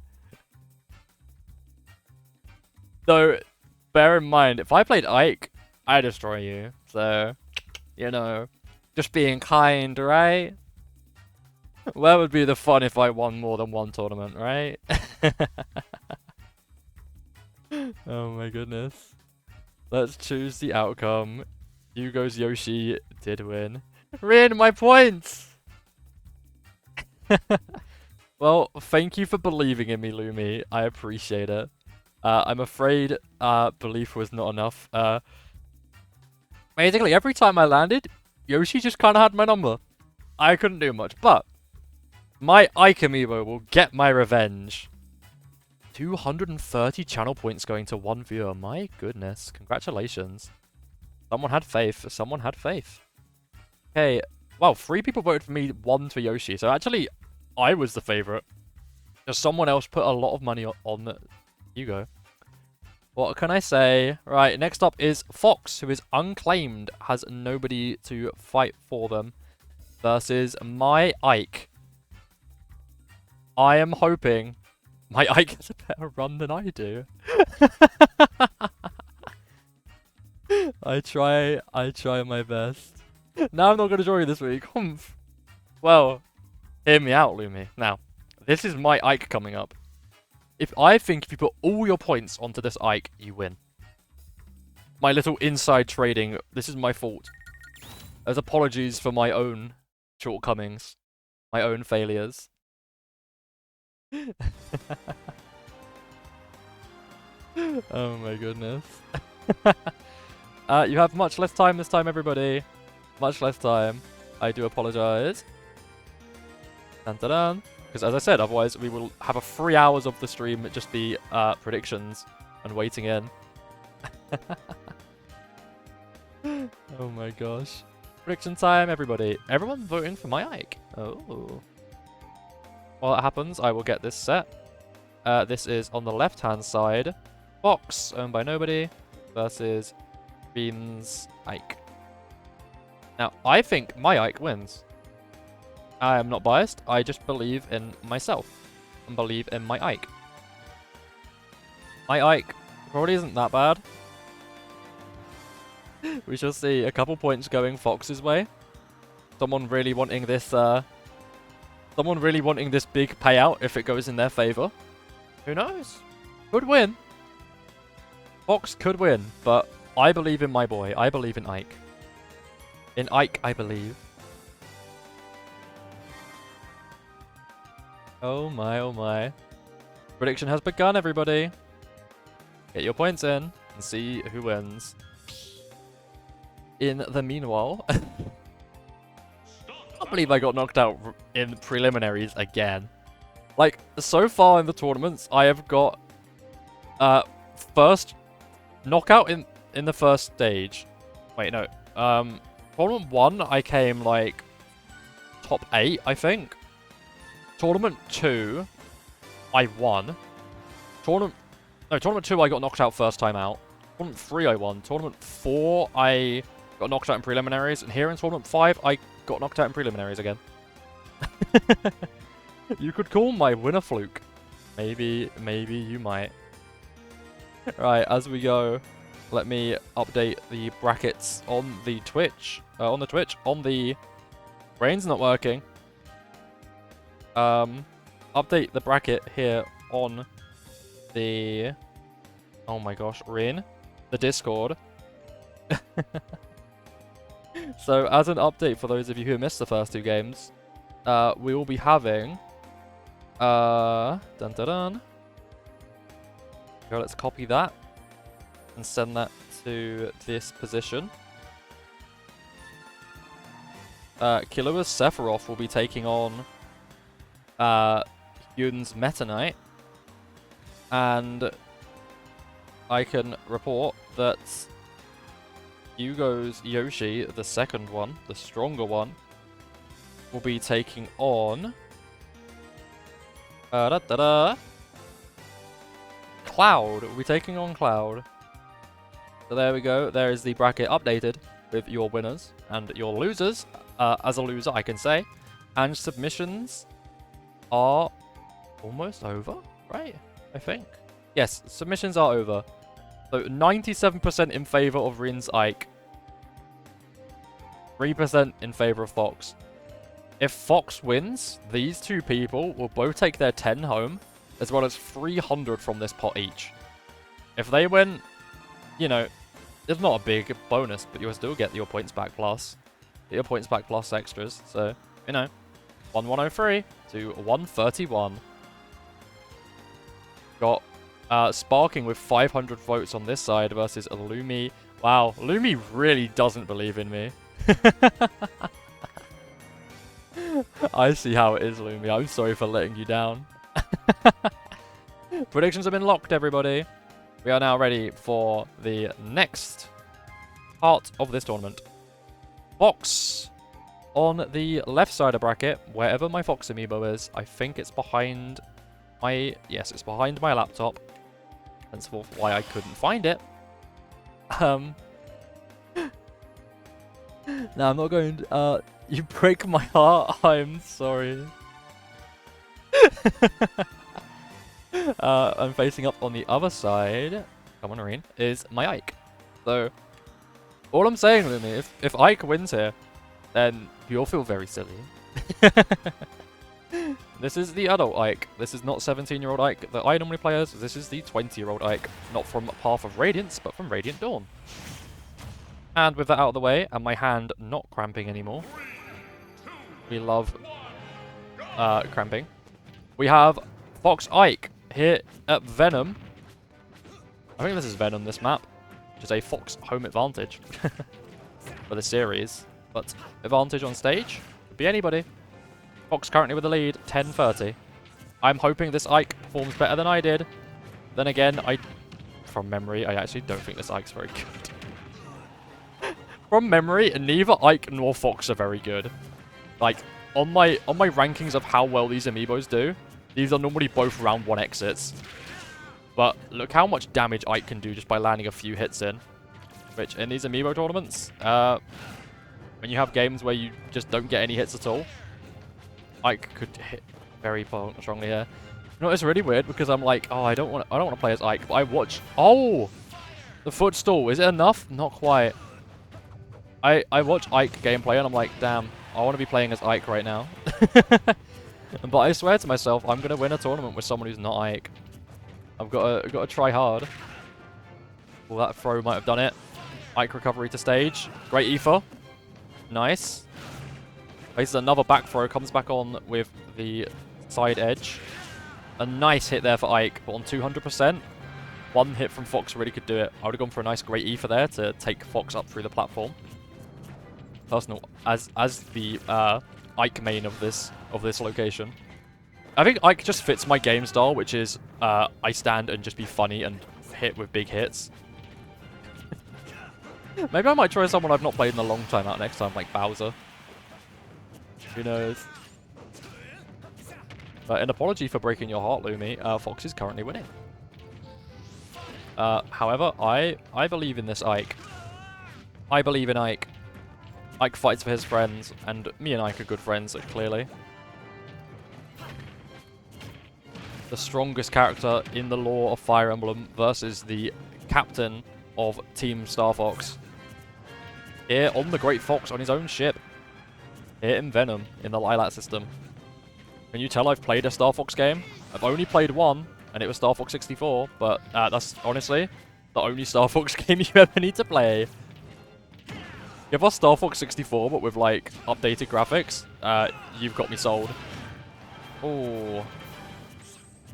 Though, bear in mind, if I played Ike, I destroy you. So, you know, just being kind, right? Where would be the fun if I won more than one tournament, right? Oh my goodness. Let's choose the outcome. Yugo's Yoshi did win. Rin, my points! Well, thank you for believing in me, Lumi. I appreciate it. I'm afraid belief was not enough. Basically, every time I landed, Yoshi just kind of had my number. I couldn't do much, but my Ike amiibo will get my revenge. 230 channel points going to one viewer. My goodness. Congratulations. Someone had faith. Someone had faith. Okay. Wow, 3 people voted for me, 1 for Yoshi. So actually, I was the favorite. Just someone else put a lot of money on Hugo. What can I say? Right, next up is Fox, who is unclaimed, has nobody to fight for them, versus my Ike. I am hoping my Ike has a better run than I do. I try my best. Now I'm not going to join you this week. Humph. Well, hear me out, Lumi. Now, this is my Ike coming up. If you put all your points onto this Ike, you win. My little inside trading, this is my fault. As apologies for my own shortcomings. My own failures. Oh my goodness. You have much less time this time, everybody. Much less time. I do apologize. Dun dun dun. Because as I said, otherwise we will have a 3 hours of the stream just be predictions and waiting in. Oh my gosh. Prediction time, everybody. Everyone voting for my Ike. Oh. While that happens, I will get this set. This is on the left-hand side. Fox, owned by nobody, versus Bean's Ike. Now, I think my Ike wins. I am not biased. I just believe in myself and believe in my Ike. My Ike probably isn't that bad. We shall see. A couple points going Fox's way. Someone really wanting this. Someone really wanting this big payout if it goes in their favor. Who knows? Could win. Fox could win, but I believe in my boy. I believe in Ike. In Ike, I believe. Oh my, oh my. Prediction has begun, everybody. Get your points in and see who wins. In the meanwhile... I can't believe I got knocked out in preliminaries again. Like, so far in the tournaments, I have got... first knockout in the first stage. Wait, no. Tournament 1, I came, like, top 8, I think. Tournament 2, I won. Tournament No, Tournament 2 I got knocked out first time out. Tournament 3 I won. Tournament 4 I got knocked out in preliminaries. And here in Tournament 5 I got knocked out in preliminaries again. You could call my win a fluke. Maybe you might. Right, as we go, let me update the brackets on the Twitch. On the brain's not working. Update the bracket here on the, oh my gosh, Rin, the Discord. So as an update for those of you who missed the first two games, we will be having, dun dun dun. So let's copy that and send that to this position. Killua's Sephiroth will be taking on Yun's Meta Knight. And I can report that Hugo's Yoshi, the second one, the stronger one, will be taking on Cloud. We'll be taking on Cloud. So there we go. There is the bracket updated with your winners and your losers. As a loser, I can say. And submissions are almost over, right? I think. Yes, submissions are over. So 97% in favor of Rin's Ike. 3% in favor of Fox. If Fox wins, these two people will both take their 10 home, as well as 300 from this pot each. If they win, you know, it's not a big bonus, but you'll still get your points back plus. Get your points back plus extras. So, you know, 1103 to 131. Got Sparking with 500 votes on this side versus Lumi. Wow, Lumi really doesn't believe in me. I see how it is, Lumi. I'm sorry for letting you down. Predictions have been locked, everybody. We are now ready for the next part of this tournament. Fox on the left side of bracket, wherever my Fox amiibo is. I think it's behind my... Yes, it's behind my laptop. Henceforth, why I couldn't find it. No, I'm not going to... you break my heart. I'm sorry. I'm facing up on the other side. Come on, Irene. Is my Ike. So, all I'm saying, Lumi, if Ike wins here, then you'll feel very silly. This is the adult Ike. This is not 17-year-old Ike that I normally play as. This is the 20-year-old Ike. Not from Path of Radiance, but from Radiant Dawn. And with that out of the way, and my hand not cramping anymore. We love cramping. We have Fox Ike here at Venom. I think this is Venom, this map. Which is a Fox home advantage for the series. But advantage on stage could be anybody. Fox currently with the lead, 10-30. I'm hoping this Ike performs better than I did. Then again, from memory, I actually don't think this Ike's very good. From memory, neither Ike nor Fox are very good. Like, on my rankings of how well these amiibos do, these are normally both round 1 exits. But look how much damage Ike can do just by landing a few hits in. Which, in these amiibo tournaments, when you have games where you just don't get any hits at all, Ike could hit very strongly here. You know, it's really weird because I'm like, oh, I don't want to play as Ike, but I watch. Oh, the footstool. Is it enough? Not quite. I watch Ike gameplay and I'm like, damn, I want to be playing as Ike right now. But I swear to myself, I'm gonna win a tournament with someone who's not Ike. I've got to try hard. Well, that throw might have done it. Ike recovery to stage. Great ether. Nice. Places another back throw, comes back on with the side edge. A nice hit there for Ike, but on 200%. One hit from Fox really could do it. I would have gone for a nice great ether there to take Fox up through the platform. Personal, as the Ike main of this location. I think Ike just fits my game style, which is I stand and just be funny and hit with big hits. Maybe I might try someone I've not played in a long time out next time, like Bowser. Who knows? But an apology for breaking your heart, Lumi. Fox is currently winning. However, I believe in this Ike. I believe in Ike. Ike fights for his friends, and me and Ike are good friends, clearly. The strongest character in the lore of Fire Emblem versus the captain of Team Star Fox. Here on the Great Fox on his own ship. Here in Venom, in the Lilac system. Can you tell I've played a Star Fox game? I've only played one, and it was Star Fox 64, but that's honestly the only Star Fox game you ever need to play. Give us Star Fox 64, but with, like, updated graphics, you've got me sold. Oh,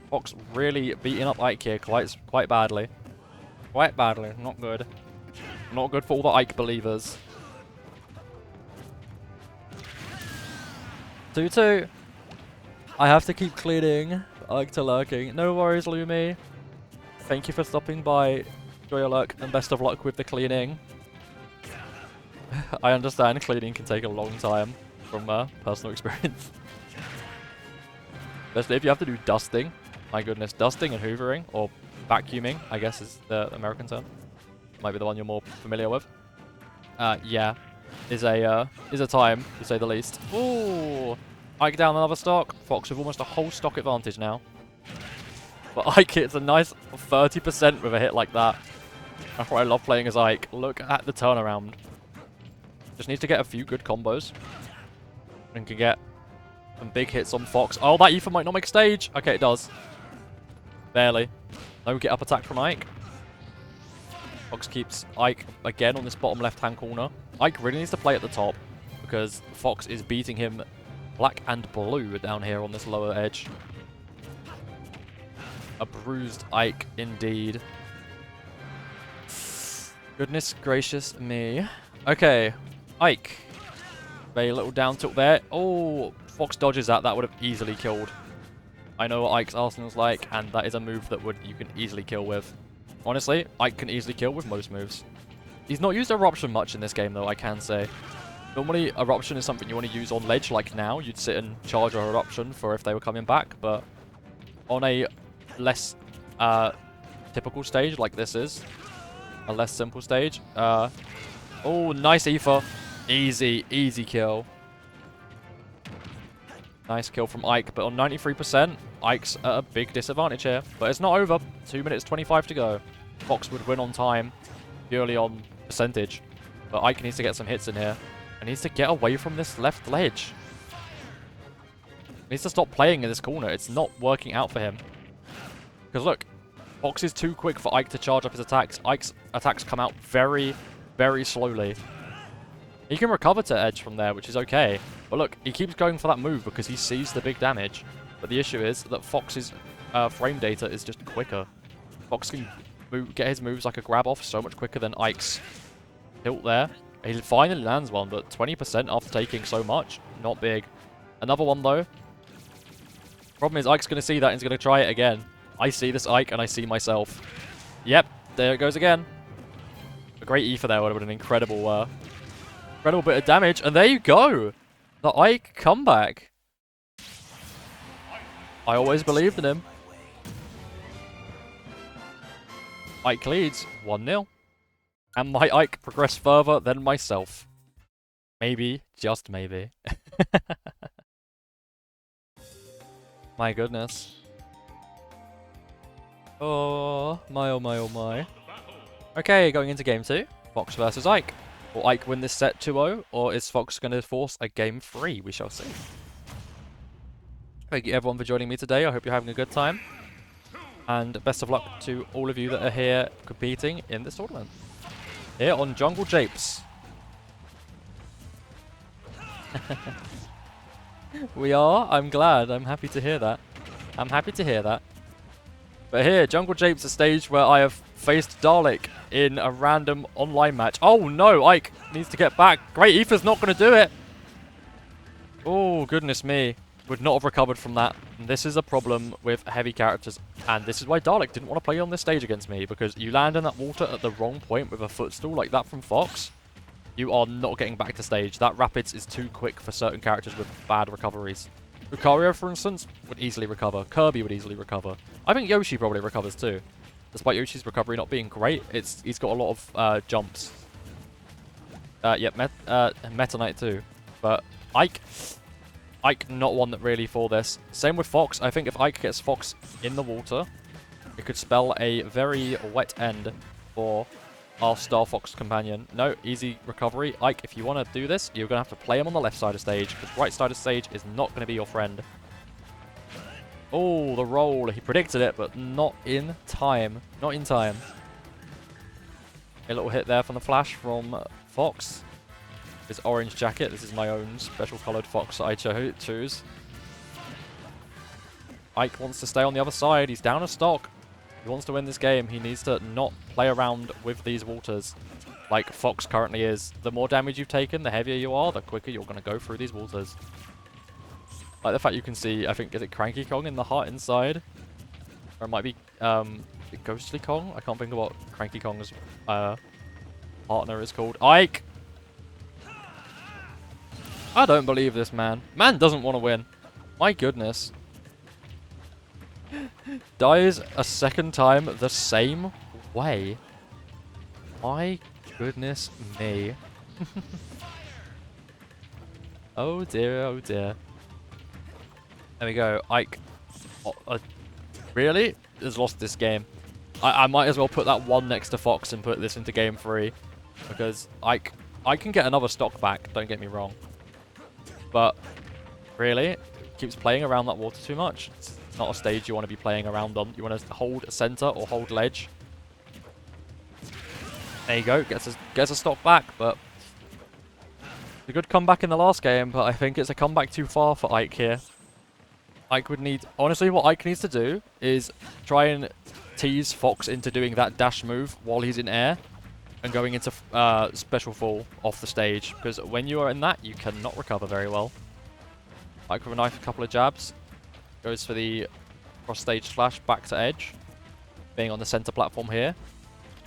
Fox really beating up Ike here quite badly. Quite badly. Not good. Not good for all the Ike believers. 2-2. I have to keep cleaning. Ike to lurking. No worries, Lumi. Thank you for stopping by. Enjoy your luck, and best of luck with the cleaning. I understand cleaning can take a long time from personal experience. Especially if you have to do dusting. My goodness, dusting and hoovering, or vacuuming, I guess is the American term. Might be the one you're more familiar with. Yeah, is a time, to say the least. Ooh, Ike down another stock. Fox with almost a whole stock advantage now. But Ike hits a nice 30% with a hit like that. That's why I love playing as Ike. Look at the turnaround. Just needs to get a few good combos. And can get some big hits on Fox. Oh, that Ether might not make stage. Okay, it does. Barely. No get up attack from Ike. Fox keeps Ike again on this bottom left-hand corner. Ike really needs to play at the top because Fox is beating him black and blue down here on this lower edge. A bruised Ike indeed. Goodness gracious me. Okay, Ike. Very little down tilt there. Oh, Fox dodges that. That would have easily killed. I know what Ike's arsenal's like, and that is a move that you can easily kill with. Honestly, Ike can easily kill with most moves. He's not used Eruption much in this game, though, I can say. Normally, Eruption is something you want to use on ledge, like now. You'd sit and charge your Eruption for if they were coming back, but on a less typical stage like this is, a less simple stage. Oh, nice Ether. Easy, easy kill. Nice kill from Ike, but on 93%, Ike's at a big disadvantage here. But it's not over. 2 minutes 25 to go. Fox would win on time, purely on percentage. But Ike needs to get some hits in here. And needs to get away from this left ledge. Needs to stop playing in this corner. It's not working out for him. Because look, Fox is too quick for Ike to charge up his attacks. Ike's attacks come out very, very slowly. He can recover to edge from there, which is okay. But look, he keeps going for that move because he sees the big damage. But the issue is that Fox's frame data is just quicker. Fox can get his moves like a grab off so much quicker than Ike's tilt there. He finally lands one, but 20% after taking so much, not big. Another one though. Problem is Ike's going to see that and he's going to try it again. I see this Ike and I see myself. Yep, there it goes again. A great Ether there would have been an incredible bit of damage. And there you go. The Ike comeback. I always believed in him. Ike leads 1-0. And my Ike progressed further than myself. Maybe, just maybe. My goodness. Oh my, oh my, oh my. Okay, going into game 2. Fox versus Ike. Will Ike win this set 2-0, or is Fox going to force a game 3? We shall see. Thank you everyone for joining me today. I hope you're having a good time. And best of luck to all of you that are here competing in this tournament. Here on Jungle Japes. We are? I'm glad. I'm happy to hear that. I'm happy to hear that. But here, Jungle Japes, a stage where I have faced Dalek in a random online match. Oh no, Ike needs to get back. Great Ether's not going to do it. Oh, goodness me. Would not have recovered from that. And this is a problem with heavy characters. And this is why Dalek didn't want to play on this stage against me. Because you land in that water at the wrong point with a footstool like that from Fox, you are not getting back to stage. That Rapids is too quick for certain characters with bad recoveries. Lucario, for instance, would easily recover. Kirby would easily recover. I think Yoshi probably recovers too. Despite Yoshi's recovery not being great, he's got a lot of jumps. Yeah, Meta Knight too. But Ike not one that really for this. Same with Fox. I think if Ike gets Fox in the water, it could spell a very wet end for our Star Fox companion. No, easy recovery. Ike, if you want to do this, you're going to have to play him on the left side of stage, because right side of stage is not going to be your friend. Oh, the roll. He predicted it, but not in time. Not in time. A little hit there from the flash from Fox. His orange jacket. This is my own special coloured Fox that I choose. Ike wants to stay on the other side. He's down a stock. He wants to win this game. He needs to not play around with these waters like Fox currently is. The more damage you've taken, the heavier you are, the quicker you're going to go through these waters. Like the fact you can see, I think, is it Cranky Kong in the heart inside? Or it might be Ghostly Kong? I can't think of what Cranky Kong's partner is called. Ike! I don't believe this man. Man doesn't want to win. My goodness. Dies a second time the same way. My goodness me. Oh dear, oh dear. There we go. Ike really has lost this game. I might as well put that 1 next to Fox and put this into game 3. Because I can get another stock back, don't get me wrong. But really, keeps playing around that water too much. It's not a stage you want to be playing around on. You want to hold center or hold ledge. There you go, gets a stock back, but a good comeback in the last game, but I think it's a comeback too far for Ike here. Ike would need... Honestly, what Ike needs to do is try and tease Fox into doing that dash move while he's in air and going into special fall off the stage, because when you are in that, you cannot recover very well. Ike with a knife, a couple of jabs. Goes for the cross-stage slash back to edge. Being on the center platform here.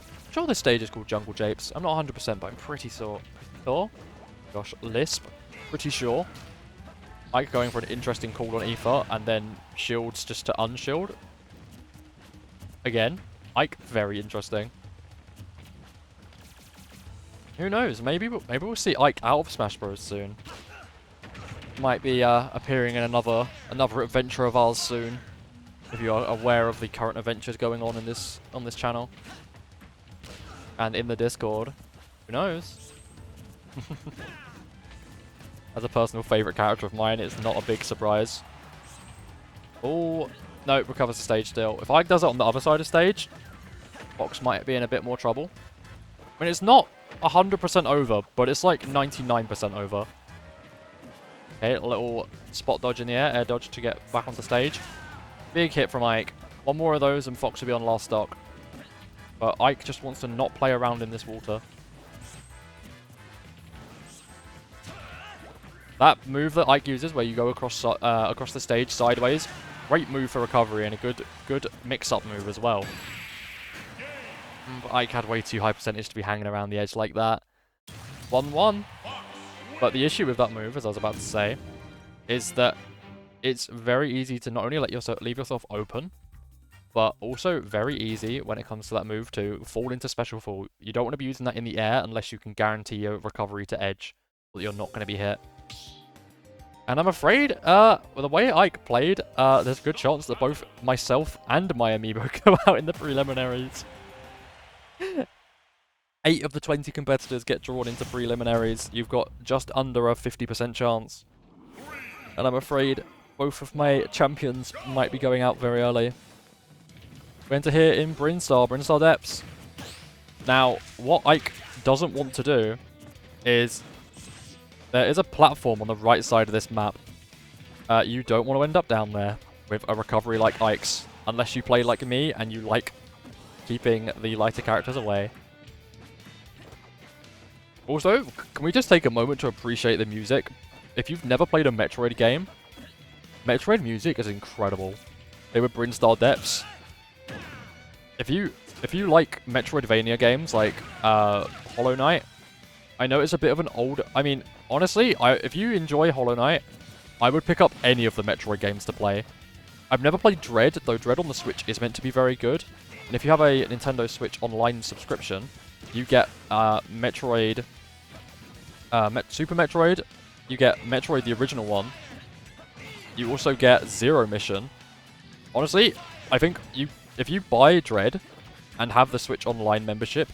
I'm sure this stage is called Jungle Japes. I'm not 100%, but I'm pretty sure. Gosh, lisp. Pretty sure. Ike going for an interesting call on Ether, and then shields just to unshield. Again, Ike, very interesting. Who knows? Maybe we'll see Ike out of Smash Bros soon. Might be appearing in another adventure of ours soon. If you are aware of the current adventures going on in this channel and in the Discord, who knows? As a personal favourite character of mine, it's not a big surprise. Oh, no, recovers the stage still. If Ike does it on the other side of stage, Fox might be in a bit more trouble. I mean, it's not 100% over, but it's like 99% over. Okay, a little spot dodge in the air dodge to get back onto stage. Big hit from Ike. One more of those and Fox will be on last stock. But Ike just wants to not play around in this water. That move that Ike uses, where you go across the stage sideways, great move for recovery and a good mix-up move as well. But Ike had way too high percentage to be hanging around the edge like that. 1-1. But the issue with that move, as I was about to say, is that it's very easy to not only leave yourself open, but also very easy when it comes to that move to fall into special fall. You don't want to be using that in the air unless you can guarantee your recovery to edge, that you're not going to be hit. And I'm afraid, with the way Ike played, there's a good chance that both myself and my amiibo go out in the preliminaries. 8 of the 20 competitors get drawn into preliminaries. You've got just under a 50% chance. And I'm afraid both of my champions might be going out very early. We're into here in Brinstar Depths. Now, what Ike doesn't want to do is... There is a platform on the right side of this map. You don't want to end up down there with a recovery like Ike's, unless you play like me and you like keeping the lighter characters away. Also, can we just take a moment to appreciate the music? If you've never played a Metroid game, Metroid music is incredible. They were Brinstar Depths. If you like Metroidvania games like Hollow Knight, I know it's a bit of an old... I mean, honestly, if you enjoy Hollow Knight, I would pick up any of the Metroid games to play. I've never played Dread, though Dread on the Switch is meant to be very good. And if you have a Nintendo Switch Online subscription, you get Metroid, Super Metroid. You get Metroid, the original one. You also get Zero Mission. Honestly, I think if you buy Dread and have the Switch Online membership,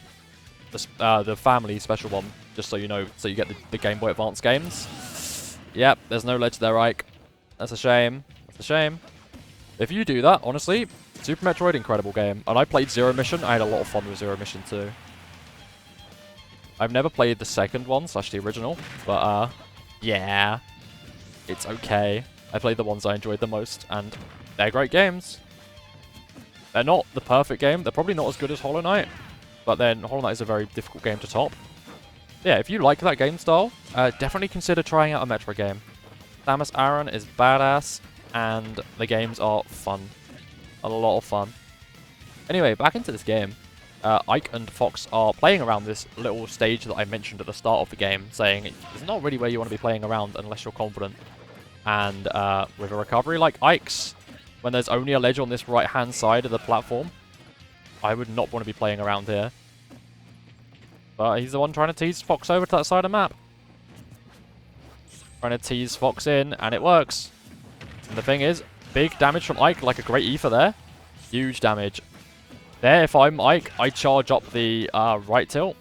the family special one, just so you know, so you get the Game Boy Advance games. Yep, there's no ledge there, Ike. That's a shame. That's a shame. If you do that, honestly, Super Metroid, incredible game. And I played Zero Mission. I had a lot of fun with Zero Mission too. I've never played the second one, / the original, but yeah, it's okay. I played the ones I enjoyed the most, and they're great games. They're not the perfect game. They're probably not as good as Hollow Knight, but then Hollow Knight is a very difficult game to top. Yeah, if you like that game style, definitely consider trying out a Metro game. Samus Aran is badass, and the games are fun. A lot of fun. Anyway, back into this game. Ike and Fox are playing around this little stage that I mentioned at the start of the game, saying it's not really where you want to be playing around unless you're confident. And with a recovery like Ike's, when there's only a ledge on this right-hand side of the platform, I would not want to be playing around here. But he's the one trying to tease Fox over to that side of the map. Trying to tease Fox in, and it works. And the thing is, big damage from Ike, like a great ether there. Huge damage. There, if I'm Ike, I charge up the right tilt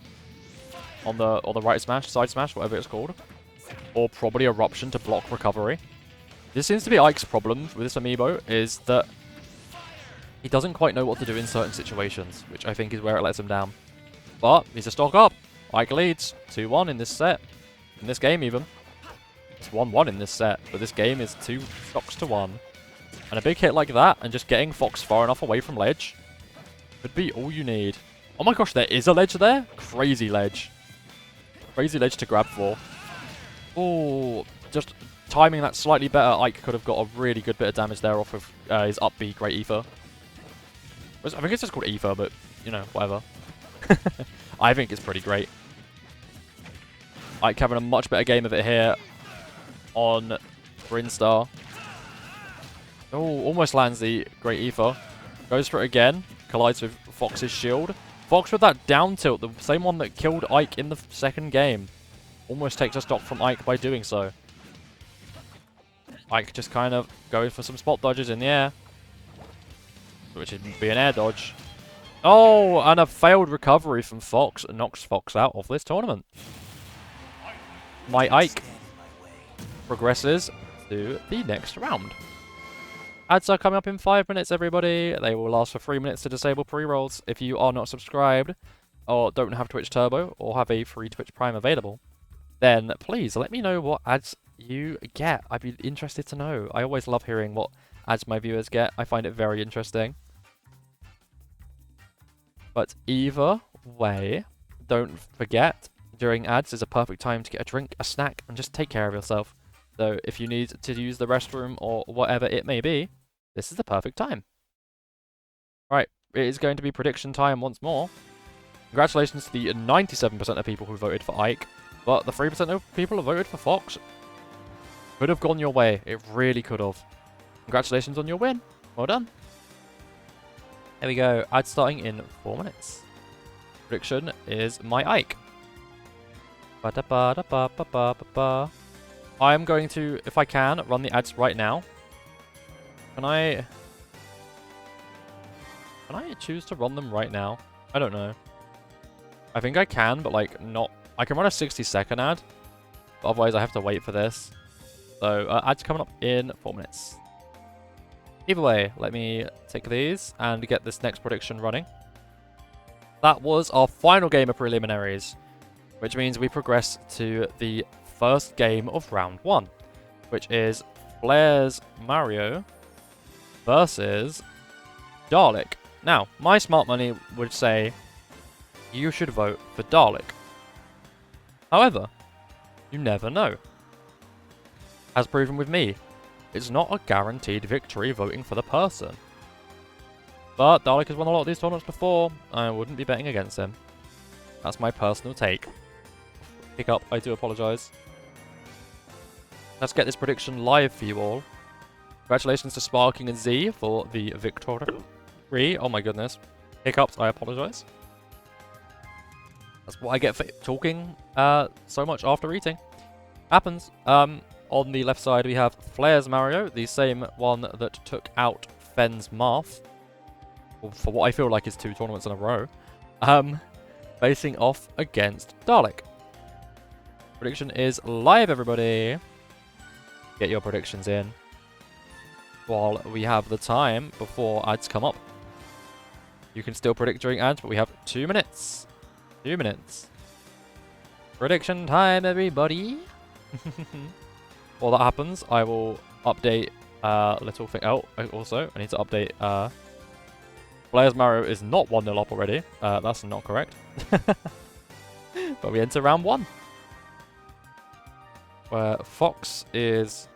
on the right smash, side smash, whatever it's called, or probably eruption to block recovery. This seems to be Ike's problem with this amiibo, is that he doesn't quite know what to do in certain situations, which I think is where it lets him down. But he's a stock up. Ike leads 2-1 in this set, in this game even. It's 1-1 in this set, but this game is 2 stocks to 1. And a big hit like that, and just getting Fox far enough away from ledge, could be all you need. Oh my gosh, there is a ledge there? Crazy ledge. Crazy ledge to grab for. Oh, just timing that slightly better, Ike could have got a really good bit of damage there off of his up B Great Ether. I think it's just called Ether, but, you know, whatever. I think it's pretty great. Ike having a much better game of it here on Brinstar. Oh, almost lands the Great Ether. Goes for it again. Collides with Fox's shield. Fox with that down tilt, the same one that killed Ike in the second game. Almost takes a stock from Ike by doing so. Ike just kind of goes for some spot dodges in the air, which would be an air dodge. Oh, and a failed recovery from Fox knocks Fox out of this tournament. My Ike progresses to the next round. Ads are coming up in 5 minutes, everybody. They will last for 3 minutes to disable pre-rolls. If you are not subscribed, or don't have Twitch Turbo, or have a free Twitch Prime available, then please let me know what ads you get. I'd be interested to know. I always love hearing what ads my viewers get. I find it very interesting. But either way, don't forget, during ads is a perfect time to get a drink, a snack, and just take care of yourself. So if you need to use the restroom or whatever it may be, this is the perfect time. Right, it is going to be prediction time once more. Congratulations to the 97% of people who voted for Ike, but the 3% of people who voted for Fox could have gone your way. It really could have. Congratulations on your win. Well done. There we go. Ad starting in 4 minutes. Prediction is my Ike. Ba-da-ba-da-ba-ba-ba-ba. I am going to, if I can, run the ads right now. Can I choose to run them right now? I don't know. I think I can, but like not. I can run a 60-second ad, but otherwise I have to wait for this. So ads coming up in 4 minutes. Either way, let me take these and get this next prediction running. That was our final game of preliminaries, which means we progress to the first game of round 1, which is Blair's Mario versus Dalek. Now, my smart money would say you should vote for Dalek. However, you never know. As proven with me, it's not a guaranteed victory voting for the person. But Dalek has won a lot of these tournaments before, I wouldn't be betting against him. That's my personal take. Hiccup, I do apologise. Let's get this prediction live for you all. Congratulations to Sparking and Z for the victory. Oh my goodness. hiccups, I apologize. That's what I get for talking so much after eating. Happens. On the left side, we have Flair's Mario, the same one that took out Fenn's Marth. For what I feel like is 2 tournaments in a row. Facing off against Dalek. Prediction is live, everybody. Get your predictions in while we have the time before ads come up. You can still predict during ads, but we have 2 minutes. 2 minutes. Prediction time, everybody. While that happens, I will update little thing. Oh, also, I need to update. Players Mario is not 1-0 up already. That's not correct. But we enter round 1. Where Fox is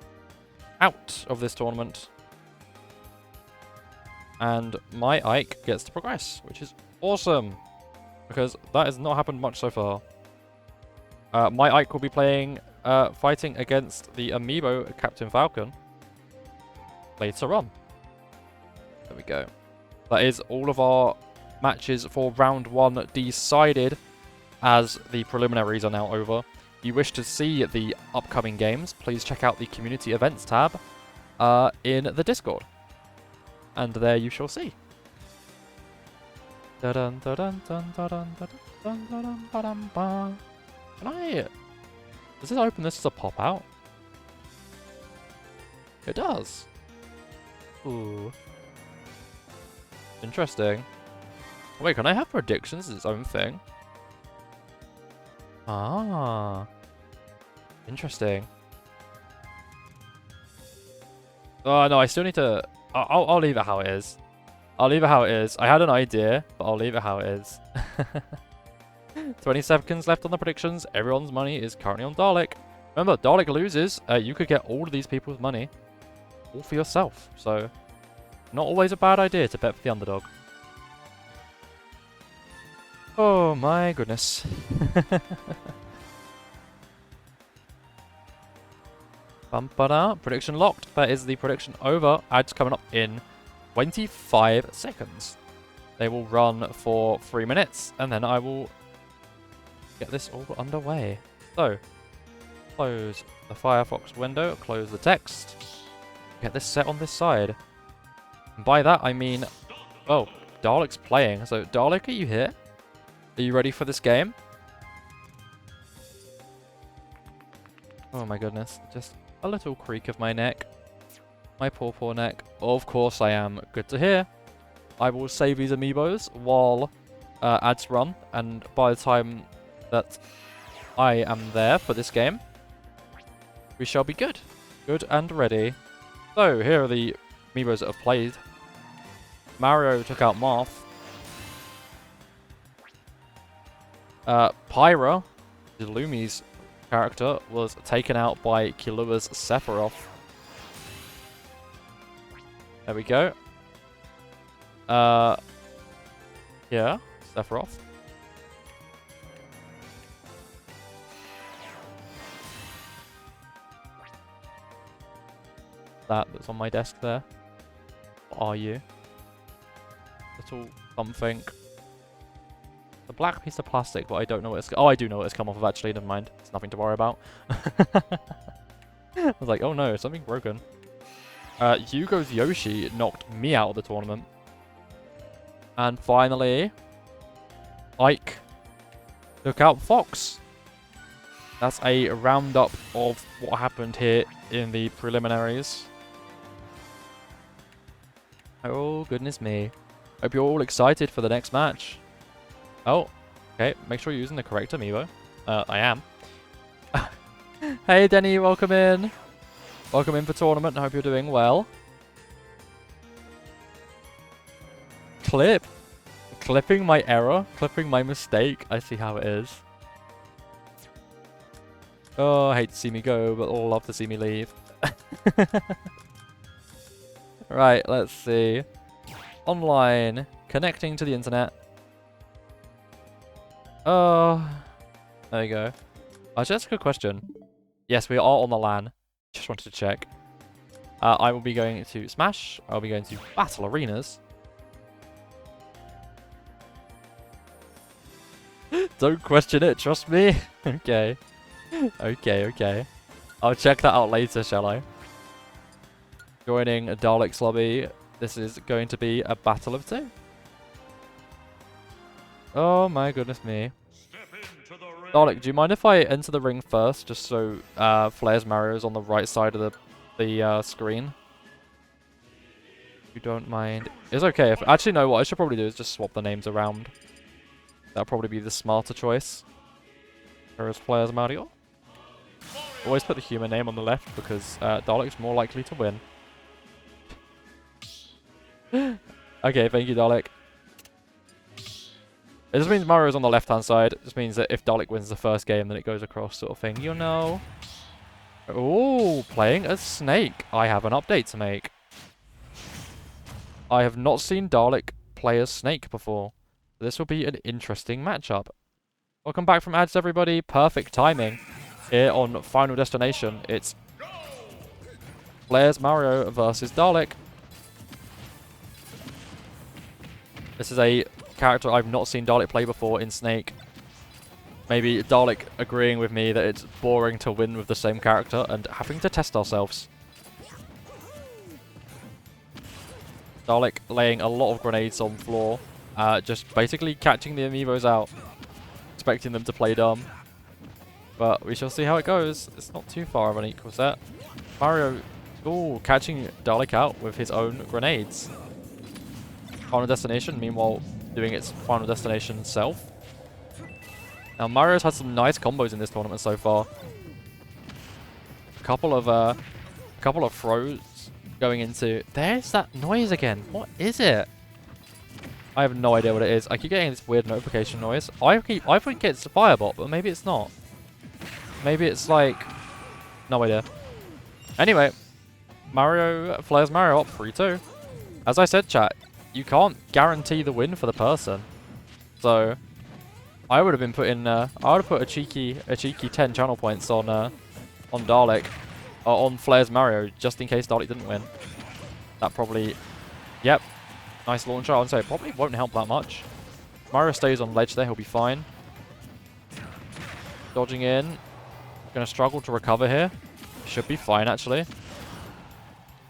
out of this tournament. And my Ike gets to progress, which is awesome. Because that has not happened much so far. My Ike will be playing, fighting against the Amiibo Captain Falcon later on. There we go. That is all of our matches for round 1 decided, as the preliminaries are now over. If you wish to see the upcoming games, please check out the community events tab in the Discord. And there you shall see. Can I... Does it open this as a pop-out? It does. Ooh. Interesting. Wait, can I have predictions as its own thing? Ah. Interesting. Oh, no, I still need to... I'll leave it how it is. I'll leave it how it is. I had an idea, but I'll leave it how it is. 20 seconds left on the predictions. Everyone's money is currently on Dalek. Remember, Dalek loses. You could get all of these people's money all for yourself. So, not always a bad idea to bet for the underdog. Oh my goodness. Bum-ba-da. Prediction locked. That is the prediction over. Ads coming up in 25 seconds. They will run for 3 minutes, and then I will get this all underway. So, close the Firefox window, close the text, get this set on this side. And by that I mean, oh, Dalek's playing. So, Dalek, are you here? Are you ready for this game? Oh my goodness, just a little creak of my neck. My poor neck. Of course I am. Good to hear. I will save these amiibos while ads run, and by the time that I am there for this game, we shall be good. Good and ready. So, here are the amiibos that have played. Mario took out Marth. Pyra, the Lumi's character, was taken out by Kilua's Sephiroth. There we go. Yeah, Sephiroth. That's on my desk there. What are you? Little something. The black piece of plastic, but I don't know what it's... Oh, I do know what it's come off of, actually. Never mind. It's nothing to worry about. I was like, oh no, something broken. Yugo's Yoshi knocked me out of the tournament. And finally, Ike took out Fox. That's a roundup of what happened here in the preliminaries. Oh, goodness me. Hope you're all excited for the next match. Oh, okay. Make sure you're using the correct amiibo. I am. Hey, Denny, welcome in. Welcome in for tournament. I hope you're doing well. Clipping my error. Clipping my mistake. I see how it is. Oh, I hate to see me go, but all love to see me leave. Right, let's see. Online. Connecting to the internet. Oh, there you go. Actually, that's a good question. Yes, we are on the LAN. Just wanted to check. I will be going to Smash. I'll be going to Battle Arenas. Don't question it, trust me. Okay. Okay. I'll check that out later, shall I? Joining a Dalek's lobby. This is going to be a battle of two. Oh my goodness me. Dalek, do you mind if I enter the ring first, just so Flair's Mario's on the right side of the screen? If you don't mind. It's okay. If actually, no, what I should probably do is just swap the names around. That'll probably be the smarter choice. Whereas Flair's Mario. Always put the human name on the left because Dalek's more likely to win. Okay, thank you, Dalek. It just means Mario's on the left-hand side. It just means that if Dalek wins the first game, then it goes across sort of thing. You know. Oh, playing as Snake. I have an update to make. I have not seen Dalek play as Snake before. This will be an interesting matchup. Welcome back from ads, everybody. Perfect timing here on Final Destination. It's Flair's Mario versus Dalek. This is a character I've not seen Dalek play before in Snake. Maybe Dalek agreeing with me that it's boring to win with the same character and having to test ourselves. Dalek laying a lot of grenades on the floor. Just basically catching the amiibos out. Expecting them to play dumb. But we shall see how it goes. It's not too far of an equal set. Mario, ooh, catching Dalek out with his own grenades. Final Destination, meanwhile, doing its Final Destination self. Now, Mario's had some nice combos in this tournament so far. A couple of throws going into... There's that noise again. What is it? I have no idea what it is. I keep getting this weird notification noise. I think it's a Firebot, but maybe it's not. Maybe it's like... No idea. Anyway, Flair's Mario up 3-2. As I said, chat, you can't guarantee the win for the person. So, I would have been putting... I would have put a cheeky 10 channel points on Dalek. On Flair's Mario, just in case Dalek didn't win. That probably... Yep. Nice launcher. I would say it probably won't help that much. Mario stays on ledge there, he'll be fine. Dodging in. Gonna struggle to recover here. Should be fine, actually.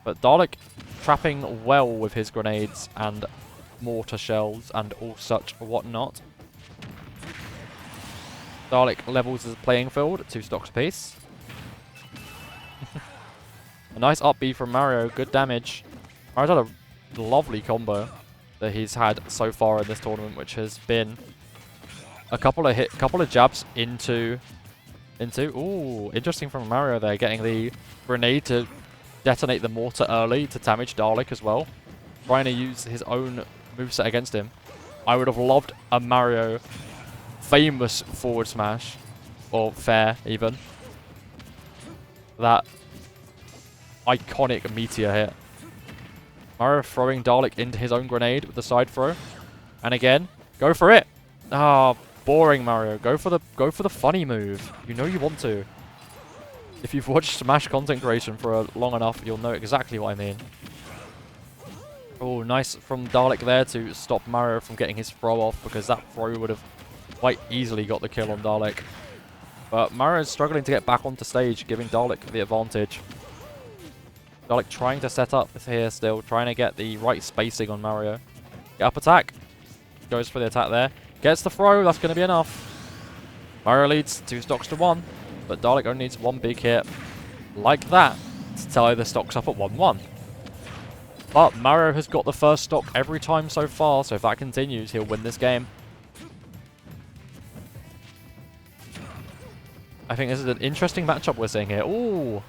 But Dalek trapping well with his grenades and mortar shells and all such whatnot. Dalek levels his playing field at 2 stocks apiece. A nice up B from Mario. Good damage. Mario's had a lovely combo that he's had so far in this tournament, which has been a couple of jabs into. Ooh, interesting from Mario there, getting the grenade to detonate the mortar early to damage Dalek as well. Trying to use his own moveset against him. I would have loved a Mario famous forward smash, or fair even. That iconic meteor hit. Mario throwing Dalek into his own grenade with the side throw. And again, go for it. Ah, boring Mario. Go for the funny move. You know you want to. If you've watched Smash content creation for long enough, you'll know exactly what I mean. Oh, nice from Dalek there to stop Mario from getting his throw off, because that throw would have quite easily got the kill on Dalek. But Mario's struggling to get back onto stage, giving Dalek the advantage. Dalek trying to set up here still, trying to get the right spacing on Mario. Get up attack. Goes for the attack there. Gets the throw, that's going to be enough. Mario leads 2 stocks to 1, but Dalek only needs 1 big hit like that to tie the stocks up at 1-1. But Mario has got the first stock every time so far, so if that continues, he'll win this game. I think this is an interesting matchup we're seeing here. Ooh!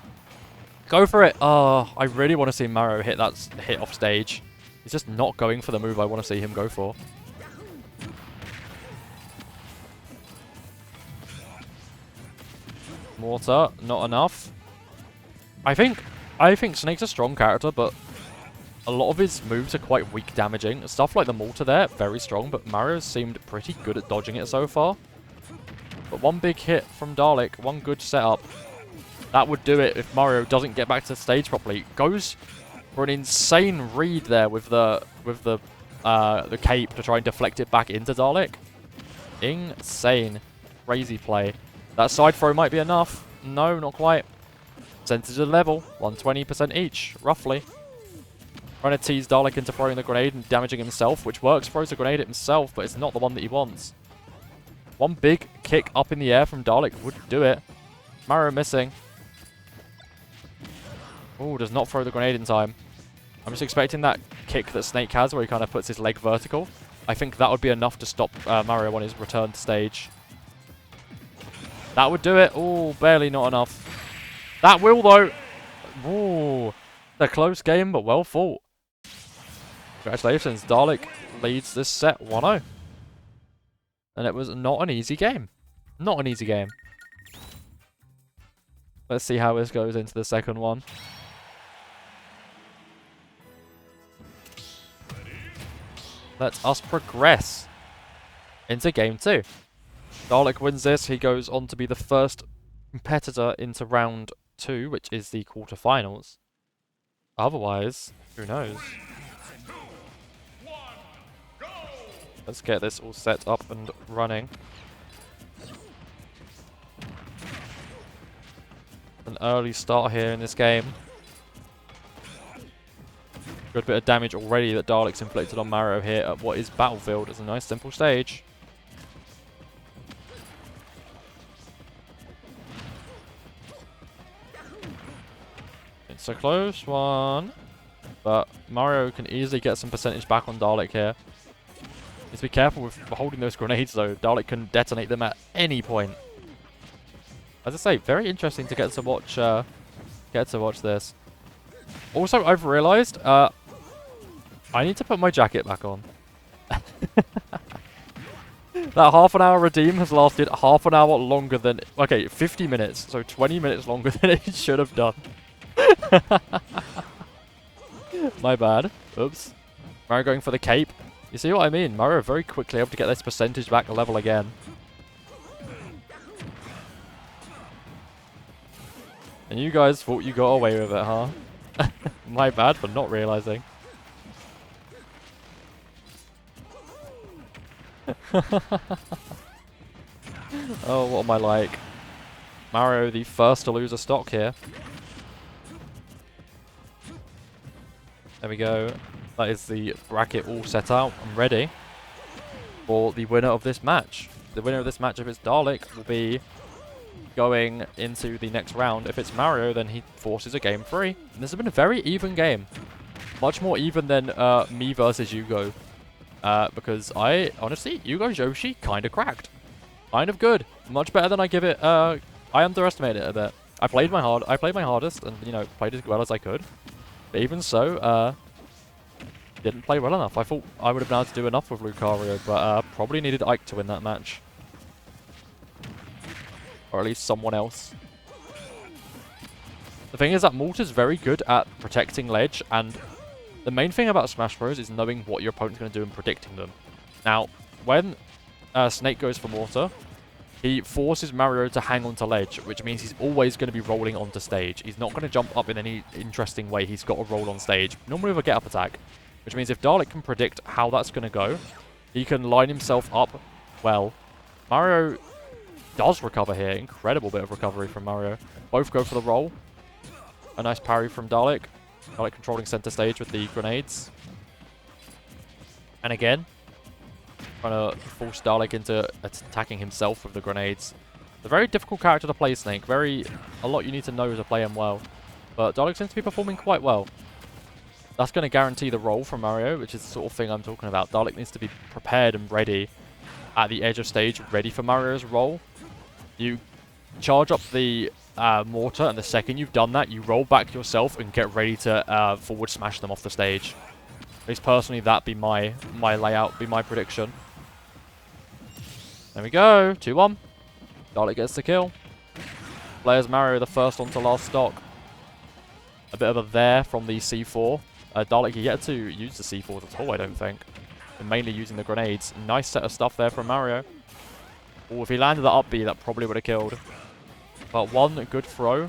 Go for it! Oh, I really want to see Mario hit that hit off stage. He's just not going for the move I want to see him go for. Mortar, not enough. I think Snake's a strong character, but a lot of his moves are quite weak damaging. Stuff like the mortar there, very strong, but Mario's seemed pretty good at dodging it so far. But 1 big hit from Dalek, 1 good setup. That would do it if Mario doesn't get back to the stage properly. Goes for an insane read there with the cape to try and deflect it back into Dalek. Insane. Crazy play. That side throw might be enough. No, not quite. Percentage of level. 120% each, roughly. Trying to tease Dalek into throwing the grenade and damaging himself, which works. Throws the grenade at himself, but it's not the one that he wants. One big kick up in the air from Dalek would do it. Mario missing. Oh, does not throw the grenade in time. I'm just expecting that kick that Snake has where he kind of puts his leg vertical. I think that would be enough to stop Mario on his return to stage. That would do it. Oh, barely not enough. That will, though. Ooh, a close game, but well fought. Congratulations. Dalek leads this set 1-0. And it was not an easy game. Not an easy game. Let's see how this goes into the second one. Let us progress into game 2. Dalek wins this. He goes on to be the first competitor into round 2, which is the quarterfinals. Otherwise, who knows? Let's get this all set up and running. An early start here in this game. Good bit of damage already that Dalek's inflicted on Mario here at what is Battlefield. It's a nice simple stage. It's a close one. But Mario can easily get some percentage back on Dalek here. Just be careful with holding those grenades though. Dalek can detonate them at any point. As I say, very interesting to get to watch this. Also, I've realized I need to put my jacket back on. That half an hour redeem has lasted half an hour longer than... Okay, 50 minutes. So 20 minutes longer than it should have done. My bad. Oops. Mario going for the cape. You see what I mean? Mario very quickly able to get this percentage back level again. And you guys thought you got away with it, huh? My bad for not realizing. Oh, what am I like? Mario, the first to lose a stock here. There we go. That is the bracket all set out and ready for the winner of this match. The winner of this match, if it's Dalek, will be going into the next round. If it's Mario, then he forces a game 3. And this has been a very even game. Much more even than me versus Yugo. Because honestly, Yugo's Yoshi kind of cracked. Kind of good. Much better than I give it. I underestimated it a bit. I played my hardest and, you know, played as well as I could. But even so, didn't play well enough. I thought I would have been able to do enough with Lucario, but probably needed Ike to win that match. Or at least someone else. The thing is that Malta's very good at protecting ledge, and the main thing about Smash Bros. Is knowing what your opponent's going to do and predicting them. Now, when Snake goes for Malta, he forces Mario to hang on to ledge, which means he's always going to be rolling onto stage. He's not going to jump up in any interesting way. He's got to roll on stage, normally with a get-up attack. Which means if Dalek can predict how that's going to go, he can line himself up well. Mario does recover here. Incredible bit of recovery from Mario. Both go for the roll. A nice parry from Dalek. Dalek controlling center stage with the grenades. And again, trying to force Dalek into attacking himself with the grenades. It's a very difficult character to play, Snake. A lot you need to know to play him well. But Dalek seems to be performing quite well. That's going to guarantee the roll from Mario, which is the sort of thing I'm talking about. Dalek needs to be prepared and ready at the edge of stage, ready for Mario's roll. You charge up the mortar, and the second you've done that, you roll back yourself and get ready to forward smash them off the stage. At least personally, that'd be my layout, be my prediction. There we go, 2-1. Dalek gets the kill. Players Mario the first onto last stock. A bit of a there from the C4. Dalek yet to use the C4s at all, I don't think. And mainly using the grenades. Nice set of stuff there from Mario. Oh, if he landed that up B, that probably would have killed. But one good throw.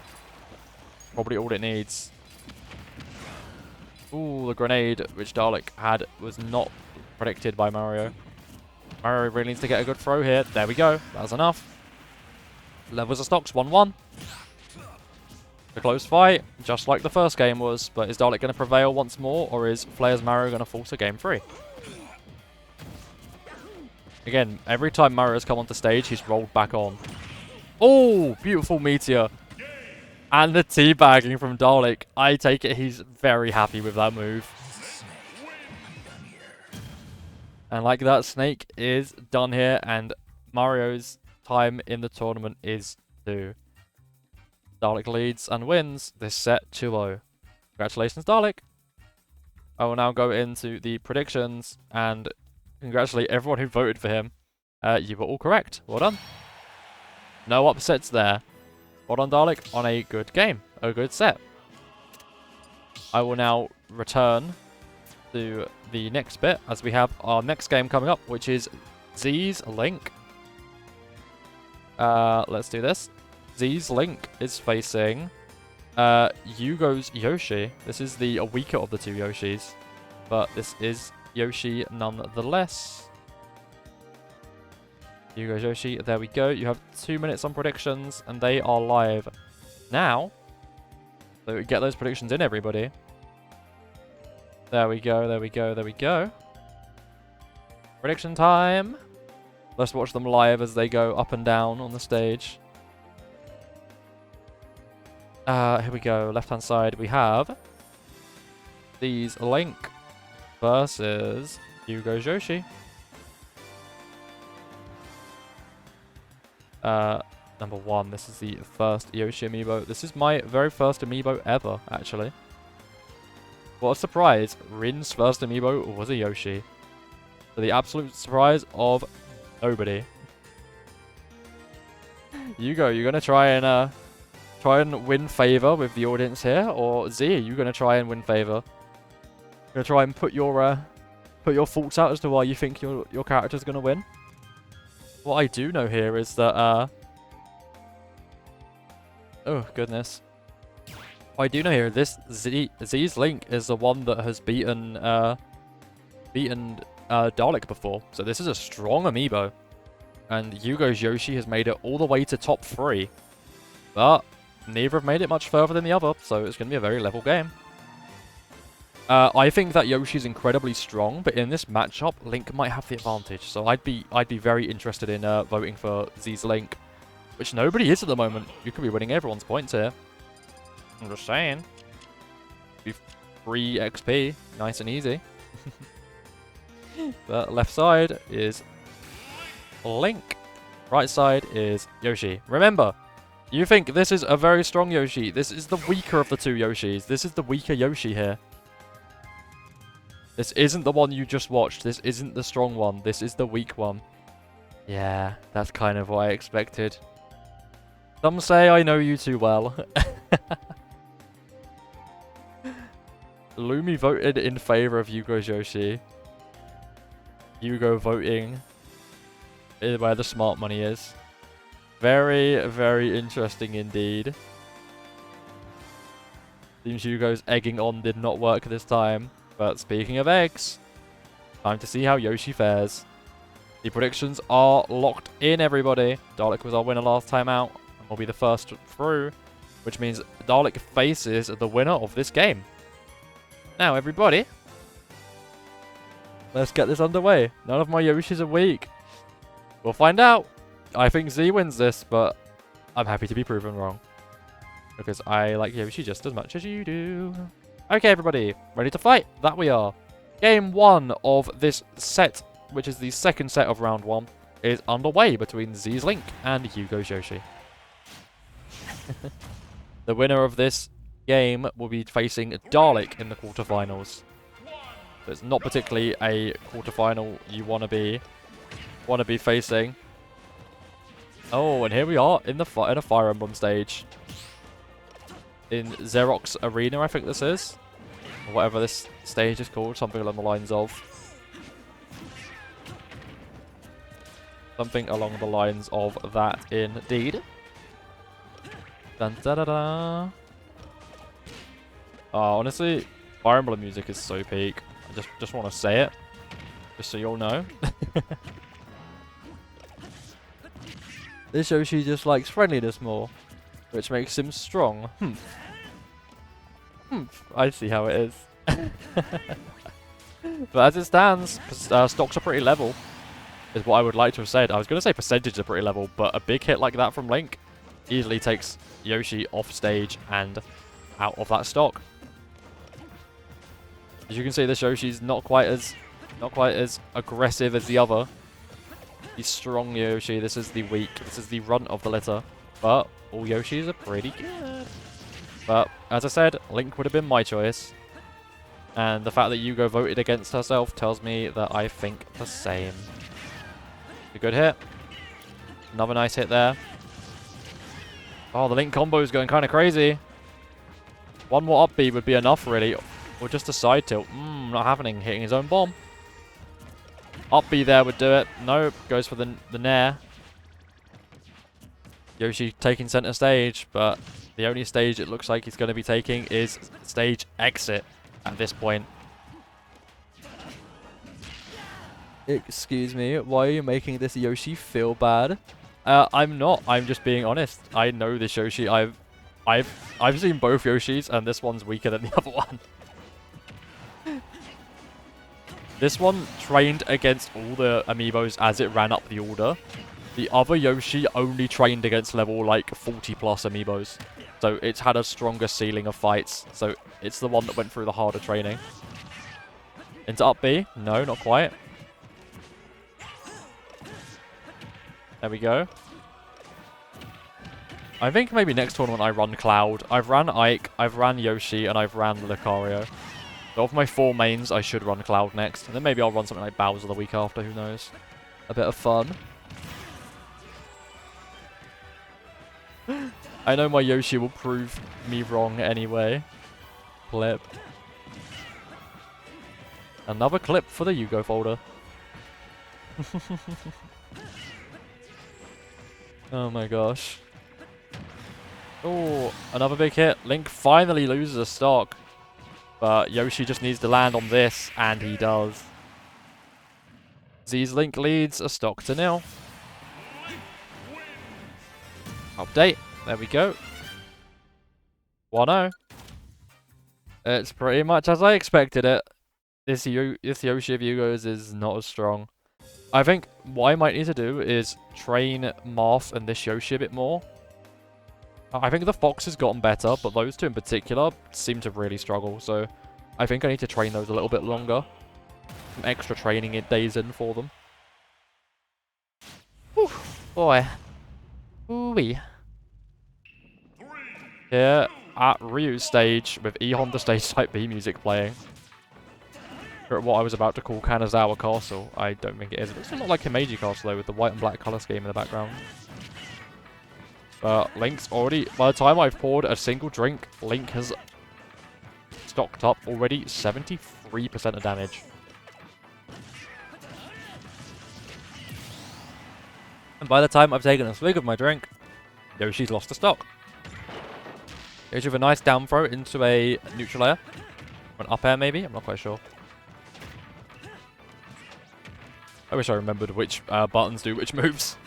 Probably all it needs. Ooh, the grenade which Dalek had was not predicted by Mario. Mario really needs to get a good throw here. There we go. That was enough. Levels of stocks, 1-1. A close fight, just like the first game was. But is Dalek going to prevail once more, or is Flair's Mario going to fall to game 3? Again, every time Mario's come onto stage, he's rolled back on. Oh, beautiful meteor. And the teabagging from Dalek. I take it he's very happy with that move. And like that, Snake is done here, and Mario's time in the tournament is 2. Dalek leads and wins this set 2-0. Congratulations, Dalek. I will now go into the predictions and congratulate everyone who voted for him. You were all correct. Well done. No upsets there. Well done, Dalek, on a good game. A good set. I will now return to the next bit as we have our next game coming up, which is Z's Link. Let's do this. Z's Link is facing Yugo's Yoshi. This is the weaker of the 2 Yoshis, but this is Yoshi nonetheless. Yugo's Yoshi, there we go. You have 2 minutes on predictions, and they are live now. So get those predictions in, everybody. There we go, there we go, there we go. Prediction time. Let's watch them live as they go up and down on the stage. Here we go. Left-hand side, we have Z's Link versus Yugo's Yoshi. Number 1, this is the first Yoshi amiibo. This is my very first amiibo ever, actually. What a surprise. Rin's first amiibo was a Yoshi. To the absolute surprise of nobody. Yugo, you're gonna try and win favor with the audience here, or Z, are you gonna try and win favor? Gonna try and put your thoughts out as to why you think your character's gonna win? What I do know here is that oh goodness. What I do know here, this Z's Link is the one that has beaten Dalek before. So this is a strong amiibo. And Yugo's Yoshi has made it all the way to top 3. But neither have made it much further than the other, so it's going to be a very level game. I think that Yoshi's incredibly strong, but in this matchup, Link might have the advantage. So I'd be very interested in voting for Z's Link, which nobody is at the moment. You could be winning everyone's points here. I'm just saying. Be free XP, nice and easy. The left side is Link. Right side is Yoshi. Remember, you think this is a very strong Yoshi. This is the weaker of the 2 Yoshis. This is the weaker Yoshi here. This isn't the one you just watched. This isn't the strong one. This is the weak one. Yeah, that's kind of what I expected. Some say I know you too well. Lumi voted in favor of Yugo's Yoshi. Yugo voting where the smart money is. Very, very interesting indeed. Seems Yugo's egging on did not work this time. But speaking of eggs, time to see how Yoshi fares. The predictions are locked in, everybody. Dalek was our winner last time out and will be the first through, which means Dalek faces the winner of this game. Now, everybody, let's get this underway. None of my Yoshis are weak. We'll find out. I think Z wins this, but I'm happy to be proven wrong. Because I like Yoshi just as much as you do. Okay, everybody, ready to fight? That we are. Game 1 of this set, which is the second set of round 1, is underway between Z's Link and Yugo's Yoshi. The winner of this game will be facing Dalek in the quarterfinals. So it's not particularly a quarterfinal you want to be facing. Oh, and here we are in a Fire Emblem stage. In Xerox Arena, I think this is. Or whatever this stage is called, something along the lines of. Something along the lines of that indeed. Dun da da da. Honestly, Fire Emblem music is so peak. I just want to say it, just so you all know. This Yoshi just likes friendliness more, which makes him strong. I see how it is. But as it stands, stocks are pretty level, is what I would like to have said. I was going to say percentages are pretty level, but a big hit like that from Link easily takes Yoshi off stage and out of that stock. As you can see, this Yoshi's not quite as aggressive as the other. The strong Yoshi. This is the weak. This is the runt of the litter. But all Yoshis are pretty good. But as I said, Link would have been my choice. And the fact that Yugo voted against herself tells me that I think the same. A good hit. Another nice hit there. Oh, the Link combo is going kind of crazy. One more up B would be enough, really. Or just a side tilt. Not happening. Hitting his own bomb. Up B there would do it. Nope. Goes for the Nair. Yoshi taking center stage, but the only stage it looks like he's going to be taking is stage exit at this point. Excuse me, why are you making this Yoshi feel bad? I'm not. I'm just being honest. I know this Yoshi. I've seen both Yoshis, and this one's weaker than the other one. This one trained against all the amiibos as it ran up the order. The other Yoshi only trained against level like 40 plus amiibos. So it's had a stronger ceiling of fights. So it's the one that went through the harder training. Into up B? No, not quite. There we go. I think maybe next tournament I run Cloud. I've ran Ike, I've ran Yoshi, and I've ran Lucario. So of my 4 mains, I should run Cloud next. And then maybe I'll run something like Bowser the week after, who knows. A bit of fun. I know my Yoshi will prove me wrong anyway. Clip. Another clip for the Yugo folder. Oh my gosh. Oh, another big hit. Link finally loses a stock. But Yoshi just needs to land on this, and he does. Z's Link leads a stock to 0. Update. There we go. 1-0. It's pretty much as I expected it. This Yoshi of Yugo's is not as strong. I think what I might need to do is train Marth and this Yoshi a bit more. I think the Fox has gotten better, but those two in particular seem to really struggle. So I think I need to train those a little bit longer. Some extra training days in for them. Whew, boy. Ooh-wee. Here at Ryu's stage with E-Honda stage type B music playing. Or what I was about to call Kanazawa Castle. I don't think it is. It looks a lot like Himeji Castle though, with the white and black colour scheme in the background. But Link's already, by the time I've poured a single drink, Link has stocked up already 73% of damage. And by the time I've taken a swig of my drink, Yoshi's lost the stock. Yoshi with a nice down throw into a neutral air. Or an up air maybe? I'm not quite sure. I wish I remembered which buttons do which moves.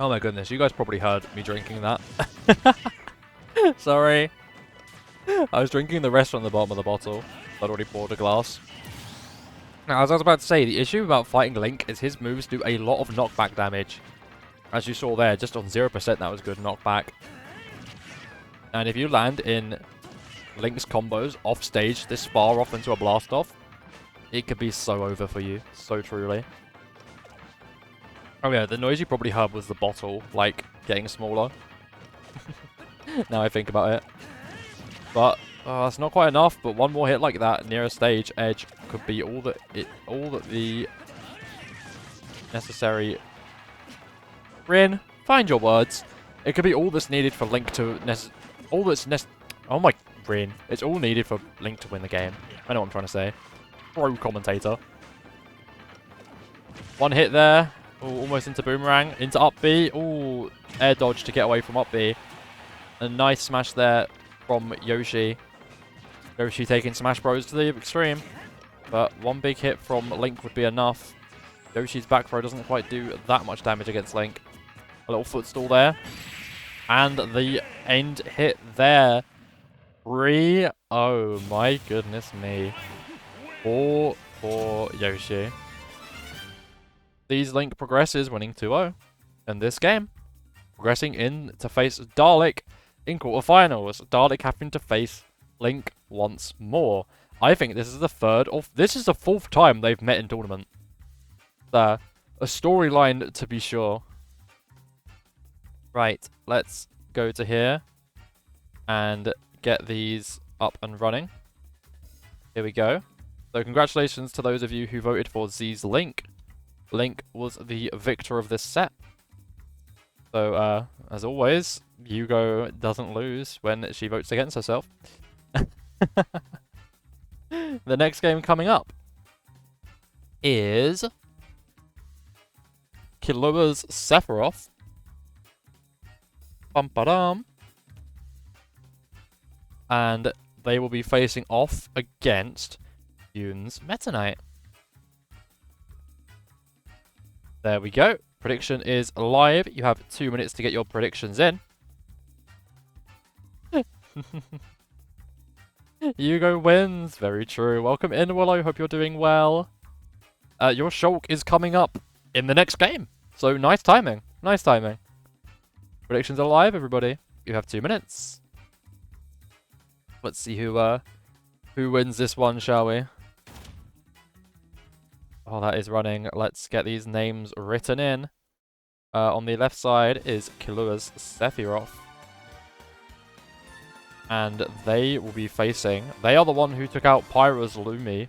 Oh my goodness, you guys probably heard me drinking that. Sorry. I was drinking the rest from the bottom of the bottle. I'd already poured a glass. Now, as I was about to say, the issue about fighting Link is his moves do a lot of knockback damage. As you saw there, just on 0% that was good knockback. And if you land in Link's combos off stage this far off into a blast off, it could be so over for you. So truly. Oh yeah, the noise you probably heard was the bottle, like, getting smaller. Now I think about it. But it's not quite enough, but one more hit like that near a stage edge could be all that the necessary... Rin, find your words. It could be all that's needed for Link to oh my, Rin. It's all needed for Link to win the game. I know what I'm trying to say. Pro commentator. One hit there. Ooh, almost into boomerang. Into up B. Ooh, air dodge to get away from up B. A nice smash there from Yoshi. Yoshi taking Smash Bros to the extreme. But one big hit from Link would be enough. Yoshi's back throw doesn't quite do that much damage against Link. A little footstool there. And the end hit there. 3. Oh my goodness me. Poor Yoshi. These Link progresses, winning 2-0 in this game. Progressing in to face Dalek in quarterfinals. Dalek having to face Link once more. I think this is the fourth time they've met in tournament. A storyline to be sure. Right, let's go to here and get these up and running. Here we go. So congratulations to those of you who voted for Z's Link. Link was the victor of this set. So, as always, Hugo doesn't lose when she votes against herself. The next game coming up is Killua's Sephiroth. Bum-ba-dum. And they will be facing off against Yoon's Meta Knight. There we go. Prediction is live. You have 2 minutes to get your predictions in. Hugo wins. Very true. Welcome in, Willow. Hope you're doing well. Your Shulk is coming up in the next game. So nice timing. Nice timing. Predictions are live, everybody. You have 2 minutes. Let's see who wins this one, shall we? Oh, that is running. Let's get these names written in. On the left side is Killua's Sephiroth. And they will be facing... They are the one who took out Pyra's Lumi.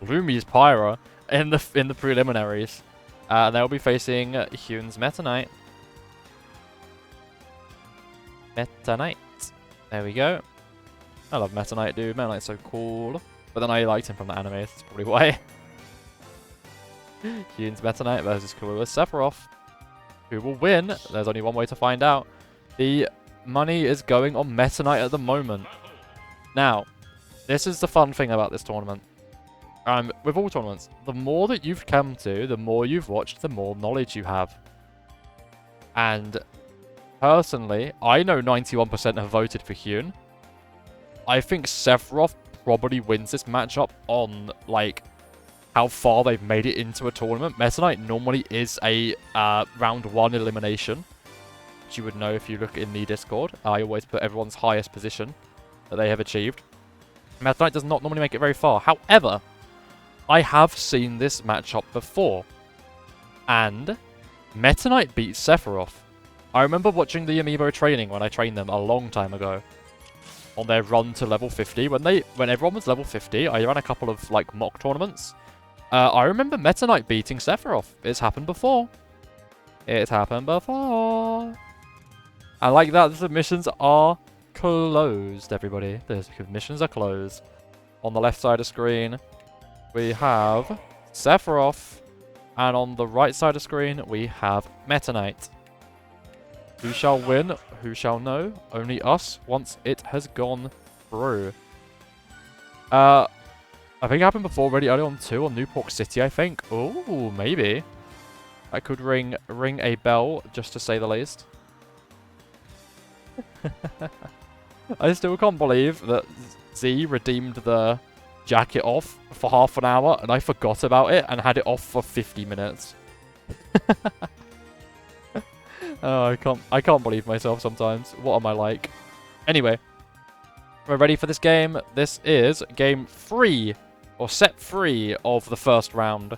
Lumi's Pyra in the preliminaries. And they'll be facing Hyun's Meta Knight. Meta Knight. There we go. I love Meta Knight, dude. Meta Knight's so cool. But then I liked him from the anime. That's probably why. Hyun's Meta Knight versus Killua's Sephiroth. Who will win? There's only one way to find out. The money is going on Meta Knight at the moment. Now, this is the fun thing about this tournament. With all tournaments, the more that you've come to, the more you've watched, the more knowledge you have. And personally, I know 91% have voted for Hyun. I think Sephiroth probably wins this matchup on, like, how far they've made it into a tournament. Meta Knight normally is a round 1 elimination, which you would know if you look in the Discord. I always put everyone's highest position that they have achieved. Meta Knight does not normally make it very far. However, I have seen this matchup before, and Meta Knight beat Sephiroth. I remember watching the Amiibo training when I trained them a long time ago. On their run to level 50. When everyone was level 50, I ran a couple of like mock tournaments. I remember Meta Knight beating Sephiroth. It's happened before. It's happened before. And like that, the submissions are closed, everybody. The submissions are closed. On the left side of screen, we have Sephiroth. And on the right side of screen, we have Meta Knight. Who shall win? Who shall know? Only us once it has gone through. I think it happened before already early on too, on Newport City, I think. Oh, maybe. I could ring a bell, just to say the least. I still can't believe that Z redeemed the jacket off for half an hour, and I forgot about it and had it off for 50 minutes. Oh, I can't believe myself sometimes. What am I like? Anyway, we're ready for this game. This is game 3, or set 3 of the first round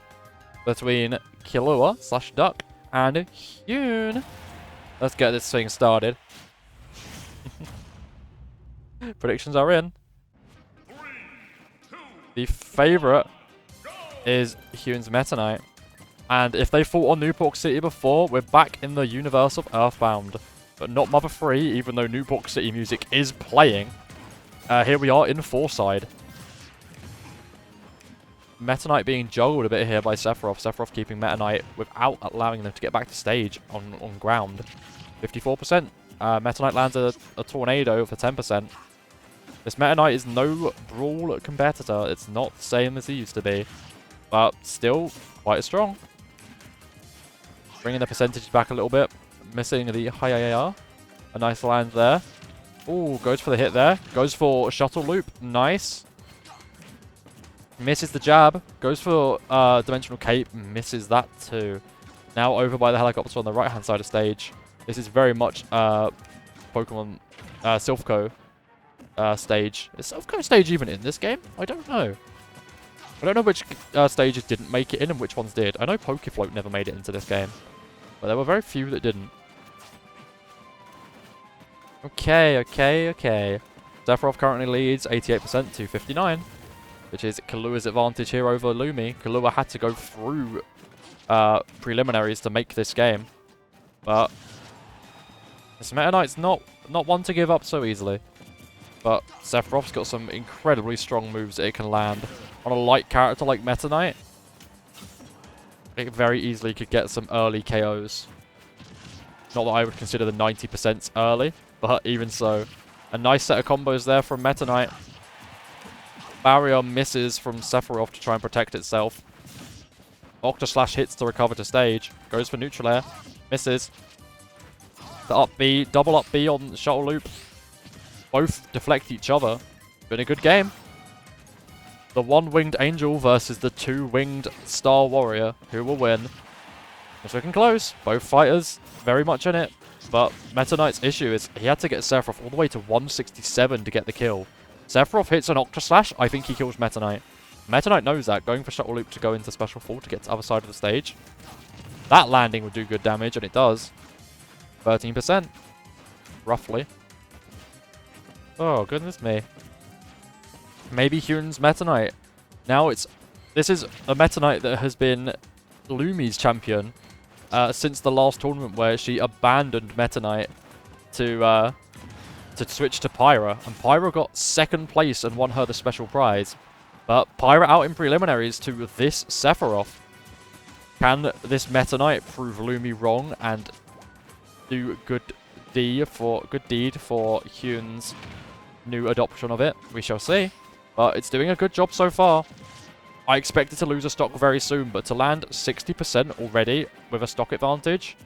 between Killua/Duck and Hyun. Let's get this thing started. Predictions are in. The favorite is Hyun's Meta Knight. And if they fought on Newport City before, we're back in the universe of Earthbound. But not Mother 3, even though Newport City music is playing. Here we are in Fourside. Meta Knight being juggled a bit here by Sephiroth. Sephiroth keeping Meta Knight without allowing them to get back to stage on ground. 54%. Meta Knight lands a Tornado for 10%. This Meta Knight is no Brawl competitor. It's not the same as he used to be. But still quite strong. Bringing the percentage back a little bit. Missing the high AR. A nice land there. Ooh, goes for the hit there. Goes for Shuttle Loop. Nice. Misses the jab. Goes for Dimensional Cape. Misses that too. Now over by the helicopter on the right-hand side of stage. This is very much Pokemon Silphco stage. Is Silphco stage even in this game? I don't know. I don't know which stages didn't make it in and which ones did. I know Pokefloat never made it into this game. But there were very few that didn't. Okay. Sephiroth currently leads 88% to 59, which is Kalua's advantage here over Lumi. Kalua had to go through preliminaries to make this game. But this Meta Knight's not one to give up so easily. But Sephiroth's got some incredibly strong moves that it can land. On a light character like Meta Knight, it very easily could get some early KOs. Not that I would consider the 90% early, but even so. A nice set of combos there from Meta Knight. Barrier misses from Sephiroth to try and protect itself. Octoslash hits to recover to stage. Goes for neutral air. Misses. The up B, double up B on Shuttle Loop. Both deflect each other. Been a good game. The one-winged Angel versus the two-winged Star Warrior. Who will win? It's looking close. Both fighters very much in it. But Meta Knight's issue is he had to get Sephiroth all the way to 167 to get the kill. Sephiroth hits an Octoslash. I think he kills Meta Knight. Meta Knight knows that. Going for Shuttle Loop to go into Special Fall to get to the other side of the stage. That landing would do good damage, and it does. 13%. Roughly. Oh, goodness me. Maybe Hyun's Meta Knight. Now this is a Meta Knight that has been Lumi's champion since the last tournament where she abandoned Meta Knight to switch to Pyra. And Pyra got second place and won her the special prize. But Pyra out in preliminaries to this Sephiroth. Can this Meta Knight prove Lumi wrong and do good deed for Hyun's new adoption of it? We shall see. But it's doing a good job so far. I expect it to lose a stock very soon, but to land 60% already with a stock advantage,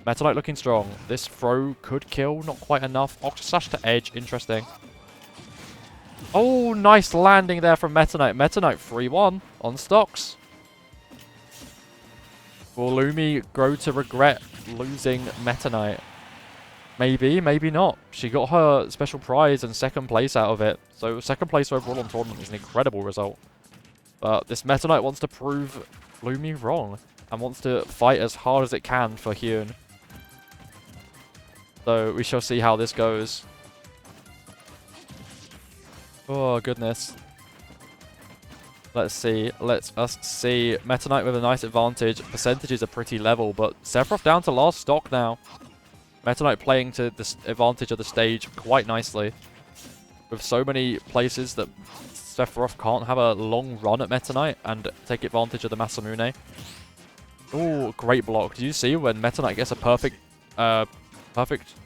Meta Knight looking strong. This throw could kill, not quite enough. Octoslash to edge, interesting. Oh, nice landing there from Meta Knight. Meta Knight 3-1 on stocks. Will Lumi grow to regret losing Meta Knight? Maybe, maybe not. She got her special prize and second place out of it. So second place overall on tournament is an incredible result. But this Meta Knight wants to prove Lumi wrong. And wants to fight as hard as it can for Hyun. So we shall see how this goes. Oh, goodness. Let's see. Let us see. Meta Knight with a nice advantage. Percentages are pretty level, but Sephiroth down to last stock now. Meta Knight playing to the advantage of the stage quite nicely. With so many places that Sephiroth can't have a long run at Meta Knight and take advantage of the Masamune. Oh, great block. Did you see when Meta Knight gets a perfect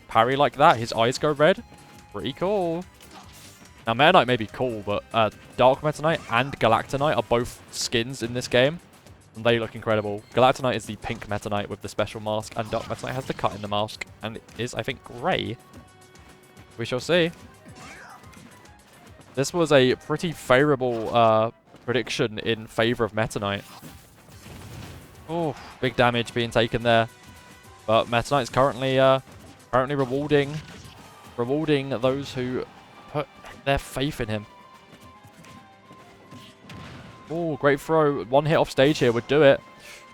parry like that, his eyes go red? Pretty cool. Now, Meta Knight may be cool, but Dark Meta Knight and Galacta Knight are both skins in this game. And they look incredible. Galacta Knight is the pink Meta Knight with the special mask, and Dark Meta Knight has the cut in the mask, and it is, I think, grey. We shall see. This was a pretty favourable prediction in favour of Meta Knight. Oh, big damage being taken there. But Meta Knight's currently rewarding those who put their faith in him. Oh, great throw. One hit off stage here would do it.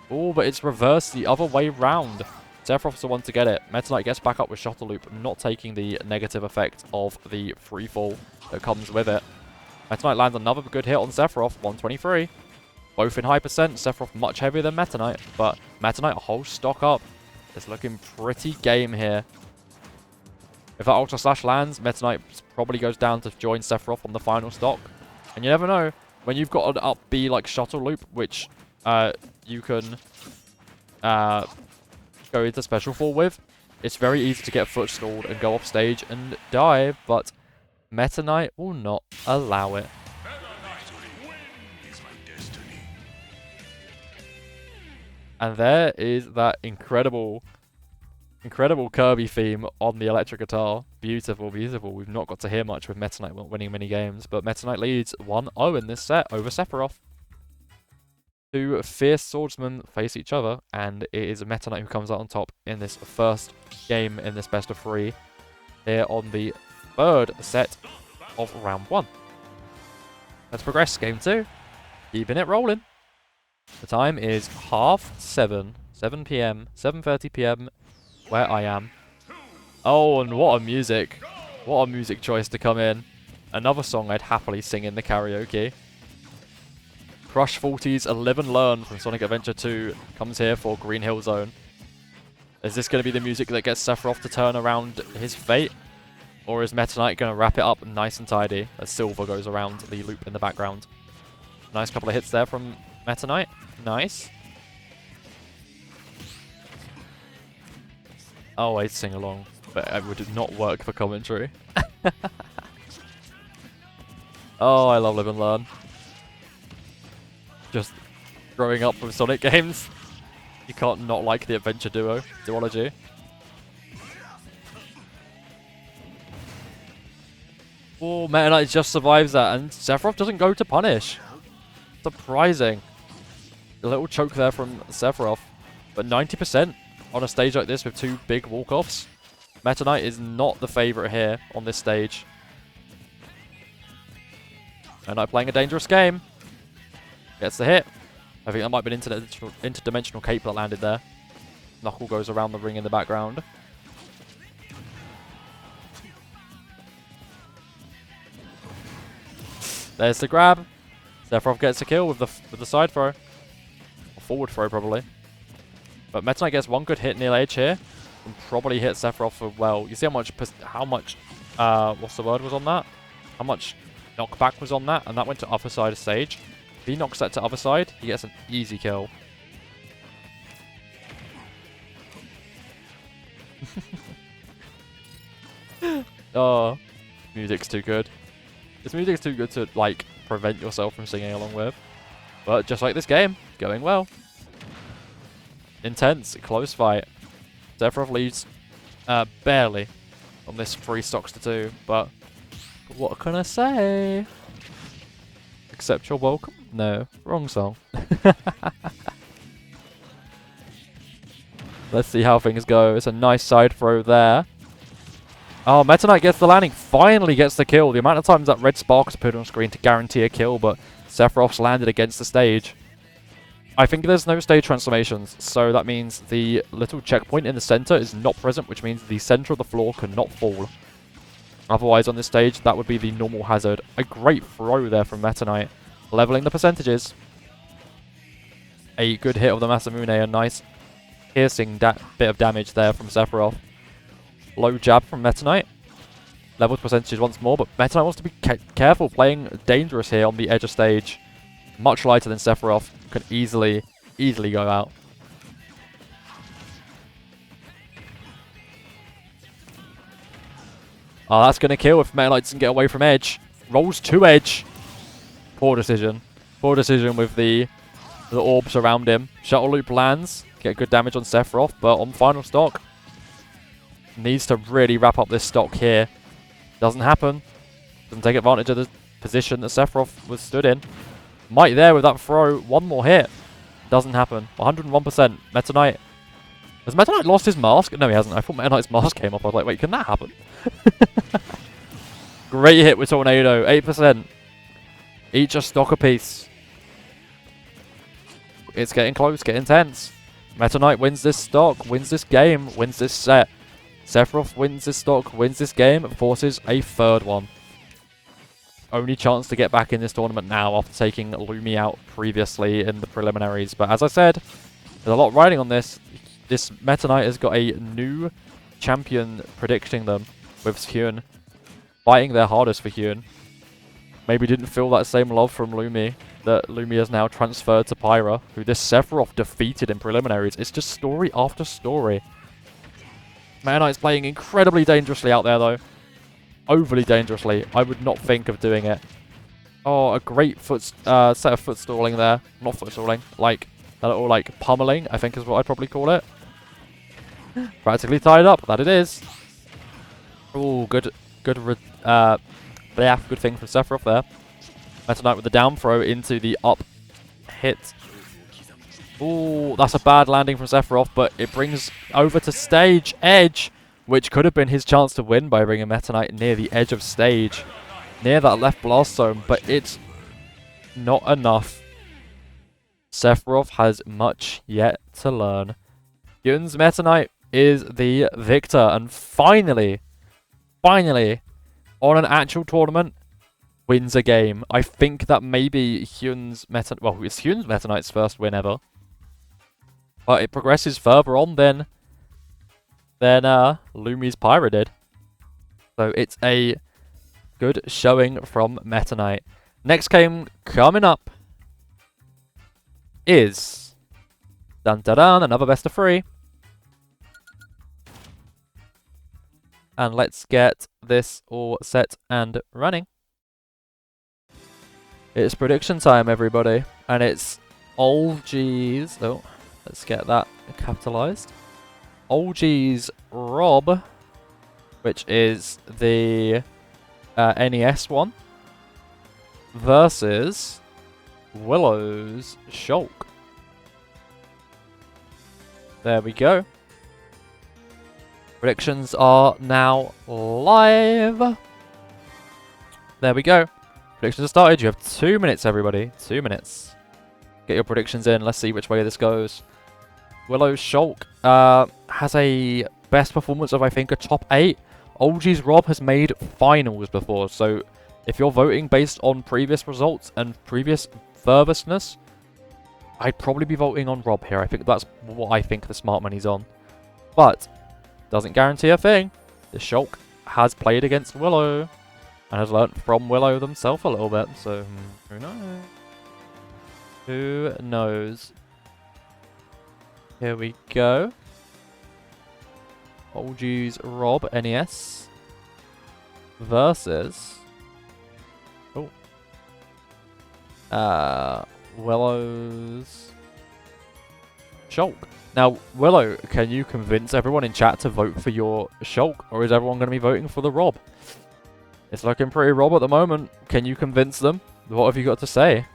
Oh, but it's reversed the other way round. Sephiroth's the one to get it. Meta Knight gets back up with Shuttle Loop, not taking the negative effect of the free fall that comes with it. Meta Knight lands another good hit on Sephiroth, 123. Both in high percent. Sephiroth much heavier than Meta Knight, but Meta Knight a whole stock up. It's looking pretty game here. If that Ultra Slash lands, Meta Knight probably goes down to join Sephiroth on the final stock. And you never know. When you've got an up B like Shuttle Loop, which you can go into Special Fall with, It's very easy to get foot stalled and go off stage and die, but Meta Knight will not allow it. And there is that incredible Kirby theme on the electric guitar. Beautiful, beautiful. We've not got to hear much with Meta Knight winning many games, but Meta Knight leads 1-0 in this set over Sephiroth. Two fierce swordsmen face each other, and it is Meta Knight who comes out on top in this first game in this best of 3 here on the third set of round 1. Let's progress. Game 2. Keeping it rolling. The time is 7:30 p.m., 7:30 p.m. where I am. Oh, and what a music. What a music choice to come in. Another song I'd happily sing in the karaoke. Crush 40's Live and Learn from Sonic Adventure 2 comes here for Green Hill Zone. Is this going to be the music that gets Sephiroth to turn around his fate? Or is Meta Knight going to wrap it up nice and tidy as Silver goes around the loop in the background? Nice couple of hits there from Meta Knight. Nice. Oh, I'd sing along, but it would not work for commentary. Oh, I love Live and Learn. Just growing up with Sonic games, you can't not like the adventure duology. Oh, Meta Knight just survives that, and Sephiroth doesn't go to punish. Surprising. A little choke there from Sephiroth, but 90% on a stage like this with 2 big walk-offs. Meta Knight is not the favourite here on this stage. Meta Knight playing a dangerous game. Gets the hit. I think that might be an interdimensional cape that landed there. Knuckle goes around the ring in the background. There's the grab. Sephiroth gets a kill with the side throw. Or forward throw, probably. But Meta Knight gets one good hit near edge here. And probably hit Sephiroth for, well, you see how much what's the word was on that? How much knockback was on that? And that went to upper side of stage. If he knocks that to other side, he gets an easy kill. Oh, music's too good. This music's too good to, like, prevent yourself from singing along with. But just like this game, going well. Intense, close fight. Sephiroth leads barely on this 3 stocks to 2, but what can I say? Accept your welcome? No, wrong song. Let's see how things go. It's a nice side throw there. Oh, Meta Knight gets the landing. Finally gets the kill. The amount of times that red spark is put on screen to guarantee a kill, but Sephiroth's landed against the stage. I think there's no stage transformations, so that means the little checkpoint in the center is not present, which means the center of the floor cannot fall. Otherwise, on this stage, that would be the normal hazard. A great throw there from Meta Knight, leveling the percentages. A good hit of the Masamune, a nice piercing bit of damage there from Sephiroth. Low jab from Meta Knight. Levels percentages once more, but Meta Knight wants to be careful, playing dangerous here on the edge of stage. Much lighter than Sephiroth, can easily go out. Oh, that's going to kill if Meta Knight doesn't get away from edge. Rolls to edge. Poor decision. Poor decision with the orbs around him. Shuttle loop lands. Get good damage on Sephiroth, but on final stock, needs to really wrap up this stock here. Doesn't happen. Doesn't take advantage of the position that Sephiroth was stood in. Might there with that throw. One more hit. Doesn't happen. 101%. Meta Knight. Has Meta Knight lost his mask? No, he hasn't. I thought Meta Knight's mask came off. I was like, wait, can that happen? Great hit with Tornado. 8%. Each a stock apiece. It's getting close, getting tense. Meta Knight wins this stock, wins this game, wins this set. Sephiroth wins this stock, wins this game, forces a third one. Only chance to get back in this tournament now after taking Lumi out previously in the preliminaries. But as I said, there's a lot riding on this. This Meta Knight has got a new champion predicting them with Hyun. Fighting their hardest for Hyun. Maybe didn't feel that same love from Lumi that Lumi has now transferred to Pyra, who this Sephiroth defeated in preliminaries. It's just story after story. Meta Knight's playing incredibly dangerously out there, though. Overly dangerously. I would not think of doing it. Oh, a great set of foot stalling there. Not foot stalling. Like, a little, like, pummeling, I think is what I'd probably call it. Practically tied up. That it is. Oh, good thing from Sephiroth there. Meta Knight with the down throw into the up hit. Oh, that's a bad landing from Sephiroth, but it brings over to stage edge, which could have been his chance to win by bringing Meta Knight near the edge of stage, near that left blast zone, but it's not enough. Sephiroth has much yet to learn. Hyun's Meta Knight is the victor, and finally, on an actual tournament, wins a game. I think that maybe Hyun's Meta... Well, it's Hyun's Meta Knight's first win ever. But it progresses further on than Lumi's Pyra did. So it's a good showing from Meta Knight. Next game coming up is... Dun dun dun, another best of 3. And let's get this all set and running. It's prediction time, everybody. And it's Olg's... Oh, let's get that capitalized. Olg's Rob, which is the NES one, versus Willow's Shulk. There we go. Predictions are now live. There we go. Predictions are started. You have 2 minutes, everybody. 2 minutes. Get your predictions in. Let's see which way this goes. Willow's Shulk has a best performance of, I think, a top 8. Olg's Rob has made finals before, so if you're voting based on previous results and previous furthestness, I'd probably be voting on Rob here. I think that's what I think the smart money's on. But doesn't guarantee a thing. The Shulk has played against Willow and has learnt from Willow themselves a little bit, so who knows? Who knows? Here we go. Olg's Rob NES versus Willow's Shulk. Now, Willow, can you convince everyone in chat to vote for your Shulk, or is everyone going to be voting for the Rob? It's looking pretty Rob at the moment. Can you convince them? What have you got to say?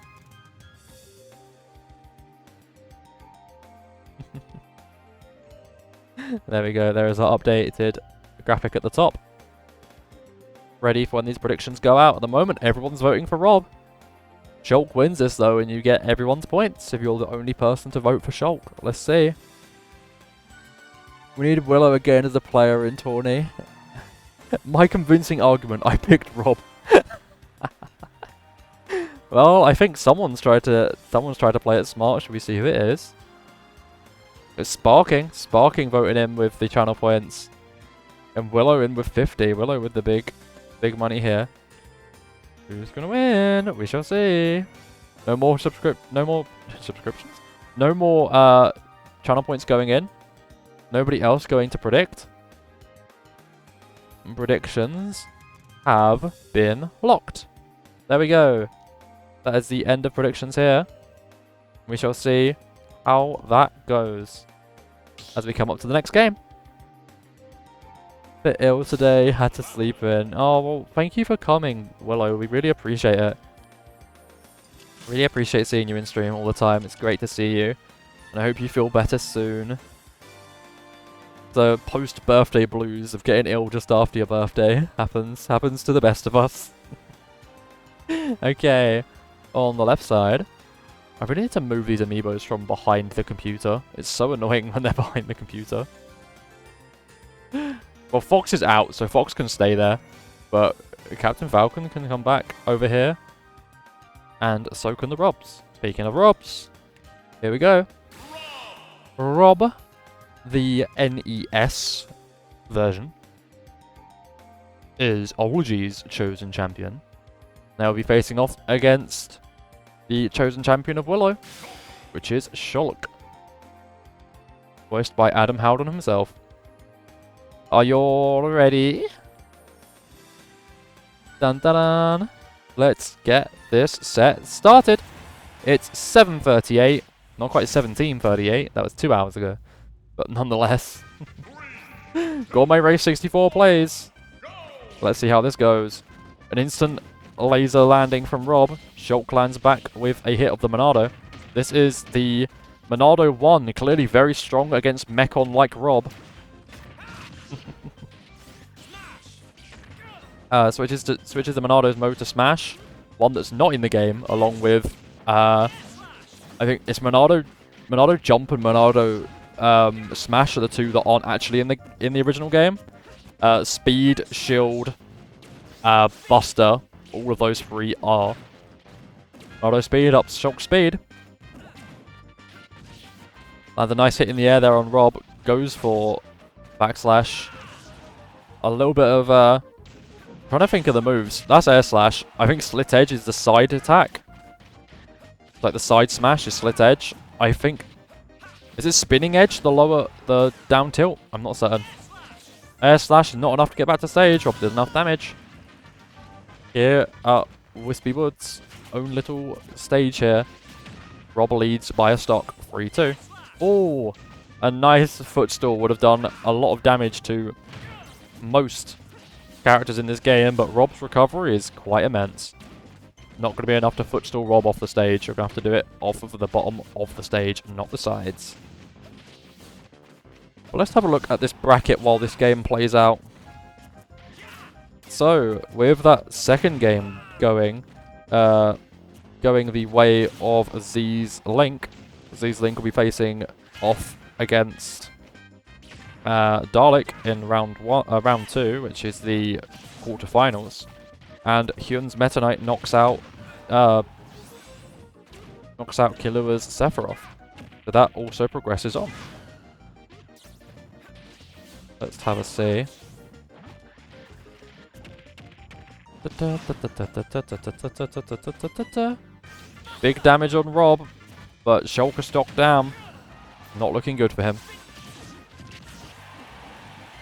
There we go. There is our updated graphic at the top. Ready for when these predictions go out. At the moment, everyone's voting for Rob. Shulk wins this, though, and you get everyone's points if you're the only person to vote for Shulk. Let's see. We need Willow again as a player in tourney. My convincing argument, I picked Rob. Well, I think someone's tried to play it smart. Should we see who it is? It's Sparking. Sparking voting in with the channel points. And Willow in with 50. Willow with the big money here. Who's gonna win? We shall see. No more subscriptions. No more channel points going in. Nobody else going to predict. And predictions have been locked. There we go. That is the end of predictions here. We shall see how that goes as we come up to the next game. Bit ill today, had to sleep in. Oh, well, thank you for coming, Willow. We really appreciate it. Really appreciate seeing you in stream all the time. It's great to see you. And I hope you feel better soon. The post-birthday blues of getting ill just after your birthday happens to the best of us. Okay, on the left side, I really need to move these amiibos from behind the computer. It's so annoying when they're behind the computer. Well, Fox is out, so Fox can stay there. But Captain Falcon can come back over here. And so can the Robs. Speaking of Robs, here we go. Rob, the NES version, is Olg's chosen champion. They'll be facing off against the chosen champion of Willow, which is Shulk. Voiced by Adam Howden himself. Are you all ready? Dun dun dun. Let's get this set started. It's 7:38, not quite 17:38. That was 2 hours ago, but nonetheless. Gourmet Race 64 plays. Let's see how this goes. An instant laser landing from Rob. Shulk lands back with a hit of the Monado. This is the Monado 1, clearly very strong against Mechon like Rob. Switches the Monado's mode to Smash, one that's not in the game, along with I think it's Monado Jump and Monado Smash are the two that aren't actually in the original game. Speed, Shield, Buster, all of those three are. Monado Speed ups Shulk speed. The nice hit in the air there on Rob goes for backslash. A little bit of trying to think of the moves. That's air slash. I think Slit Edge is the side attack. Like the side smash is Slit Edge. I think... Is it Spinning Edge, the down tilt? I'm not certain. Air slash is not enough to get back to stage. Rob did enough damage. Here at Wispy Woods' own little stage here. Rob leads by a stock. 3-2. Oh! A nice footstool would have done a lot of damage to most characters in this game, but Rob's recovery is quite immense. Not going to be enough to footstool Rob off the stage. You're going to have to do it off of the bottom of the stage, not the sides. Well, let's have a look at this bracket while this game plays out. So, with that second game going the way of Z's Link will be facing off against Dalek in round 2, which is the quarterfinals, and Hyun's Meta Knight knocks out Killua's Sephiroth. So that also progresses on. Let's have a see. Big damage on Rob, but Shulk stock down. Not looking good for him.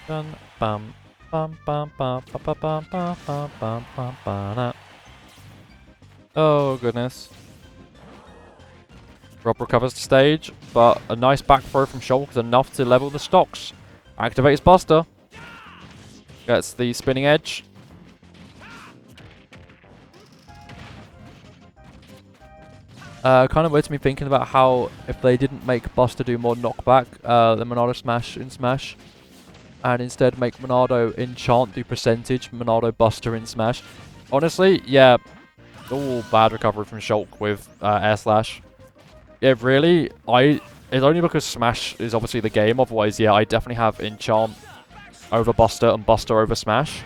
Dun, bum, bum, bum, bum, bum, bum, bum, bum, bum, bum, bum, bum. Oh goodness. Rob recovers the stage, but a nice back throw from Shulk is enough to level the stocks. Activates Buster. Gets the Spinning Edge. Kind of weird to me thinking about how if they didn't make Buster do more knockback than Monado Smash in Smash, and instead make Monado Enchant do percentage, Monado Buster in Smash. Honestly, yeah, all bad recovery from Shulk with Air Slash. Yeah, really, it's only because Smash is obviously the game, otherwise, yeah, I definitely have Enchant over Buster and Buster over Smash.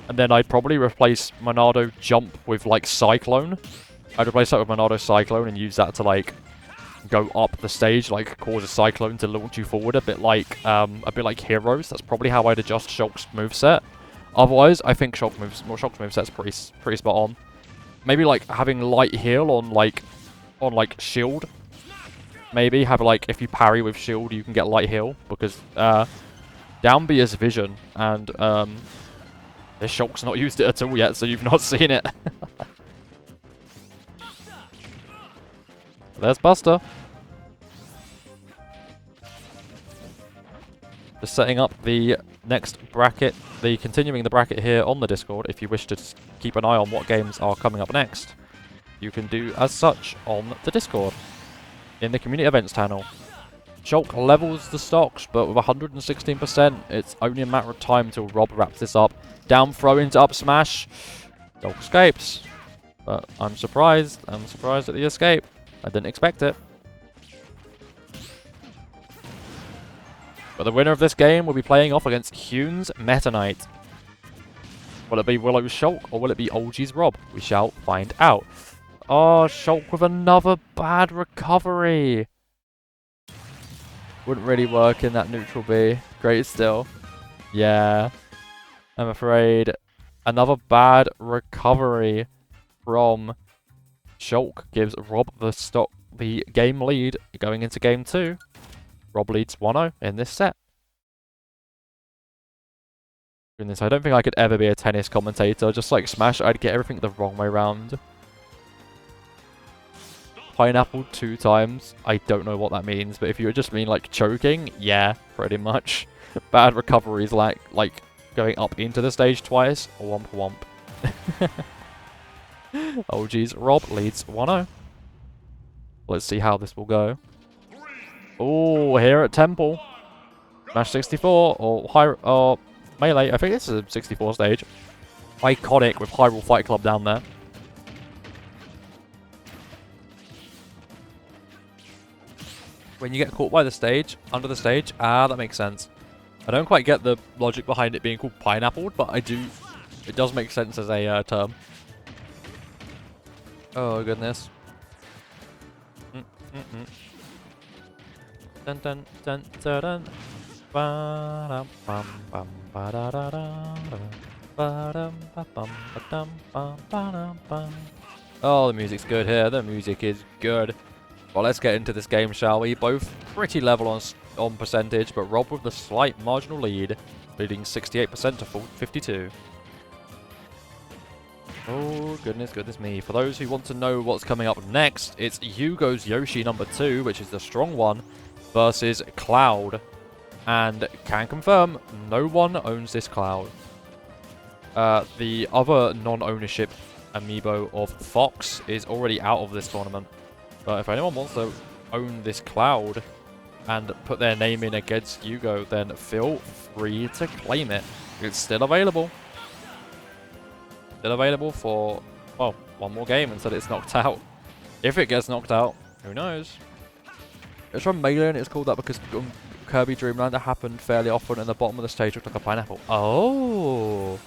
And then I'd probably replace Monado Jump with, like, Cyclone. I'd replace that with Monado Cyclone and use that to, like, go up the stage, like, cause a Cyclone to launch you forward, a bit like Heroes. That's probably how I'd adjust Shulk's moveset. Otherwise, I think Shulk's moveset's pretty spot on. Maybe, like, having Light Heal on Shield. Maybe have, like, if you parry with Shield, you can get Light Heal, because down B is Vision, and this Shulk's not used it at all yet, so you've not seen it. There's Buster. Just setting up the next bracket, continuing the bracket here on the Discord. If you wish to keep an eye on what games are coming up next, you can do as such on the Discord in the community events channel. Shulk levels the stocks, but with 116%, it's only a matter of time till Rob wraps this up. Down throw into up smash. Shulk escapes, but I'm surprised. I'm surprised at the escape. I didn't expect it. But the winner of this game will be playing off against Hyun's Meta Knight. Will it be Willow's Shulk or will it be Olgie's Rob? We shall find out. Oh, Shulk with another bad recovery. Wouldn't really work in that neutral B. Great still. Yeah. I'm afraid. Another bad recovery from Shulk gives Rob the game lead going into game 2. Rob leads 1-0 in this set. Goodness, I don't think I could ever be a tennis commentator. Just like Smash, I'd get everything the wrong way round. Pineapple 2 times. I don't know what that means, but if you just mean like choking, yeah, pretty much. Bad recoveries like going up into the stage twice. Womp womp. Oh geez, Rob leads 1-0. Let's see how this will go. Oh, here at Temple. Smash 64 or Melee. I think this is a 64 stage. Iconic with Hyrule Fight Club down there. When you get caught by the stage, under the stage, that makes sense. I don't quite get the logic behind it being called pineappled, but I do. It does make sense as a term. Oh goodness. Dun dun dun dun dun. Ba-dum bum bum ba-da-da-da. Ba-dum ba-bum ba-dum bum ba-dum bum. Oh, the music's good here. The music is good. Well, let's get into this game, shall we? Both pretty level on percentage, but Rob with the slight marginal lead, leading 68% to 52. Oh, goodness me. For those who want to know what's coming up next, it's Hugo's Yoshi number 2, which is the strong one, versus Cloud. And can confirm, no one owns this Cloud. The other non-ownership amiibo of Fox is already out of this tournament. But if anyone wants to own this Cloud and put their name in against Hugo, then feel free to claim it. It's still available. Still available for, well, one more game until it's knocked out. If it gets knocked out, who knows? It's from Melee and it's called that because Kirby Dream Land that happened fairly often and the bottom of the stage looked like a pineapple. Oh!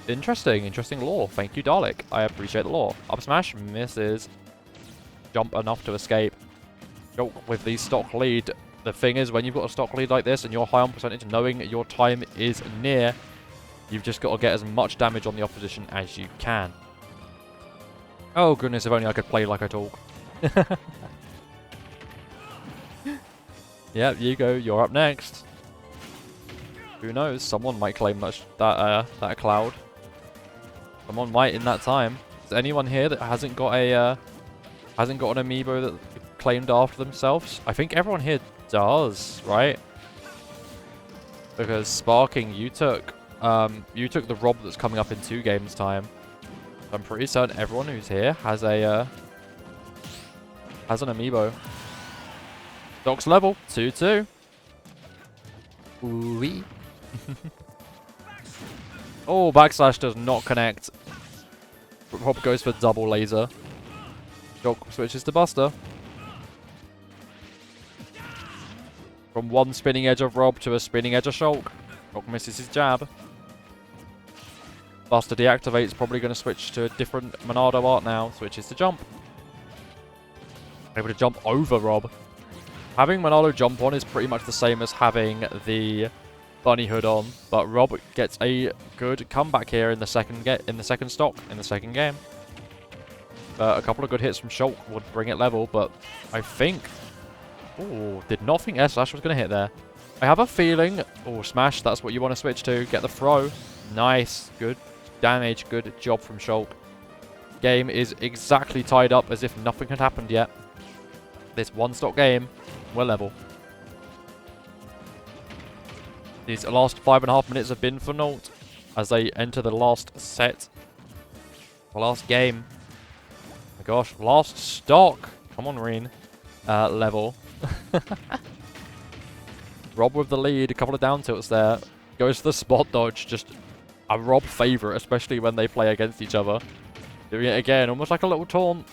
Interesting lore. Thank you, Dalek. I appreciate the lore. Up smash, misses. Jump enough to escape. Joke with the stock lead. The thing is, when you've got a stock lead like this and you're high on percentage, knowing your time is near, you've just got to get as much damage on the opposition as you can. Oh goodness, if only I could play like I talk. Yep, Hugo, you're up next. Who knows? Someone might claim that Cloud. Someone might in that time. Is there anyone here that hasn't got an amiibo that claimed after themselves? I think everyone here does, right? Because Sparking, you took the Rob that's coming up in 2 games time. I'm pretty certain everyone who's here has an amiibo. Doc's level 2-2. Ooh-wee. Oh, backslash does not connect. Rob goes for double laser. Doc switches to Buster. From one spinning edge of Rob to a spinning edge of Shulk. Doc misses his jab. Buster deactivates, probably going to switch to a different Monado art now. Switches to jump. Able to jump over Rob. Having Monado jump on is pretty much the same as having the bunny hood on, but Rob gets a good comeback here in the second game. A couple of good hits from Shulk would bring it level, but I think... Oh, did not think S-Slash was going to hit there. I have a feeling... Oh, smash, that's what you want to switch to. Get the throw. Nice. Good damage. Good job from Shulk. Game is exactly tied up as if nothing had happened yet. This one-stock game, we're level. These last 5.5 minutes have been for naught as they enter the last set. The last game. Oh my gosh, last stock. Come on, Reen. Level. Rob with the lead, a couple of down tilts there. Goes for the spot dodge, just a Rob favourite, especially when they play against each other. Doing it again, almost like a little taunt.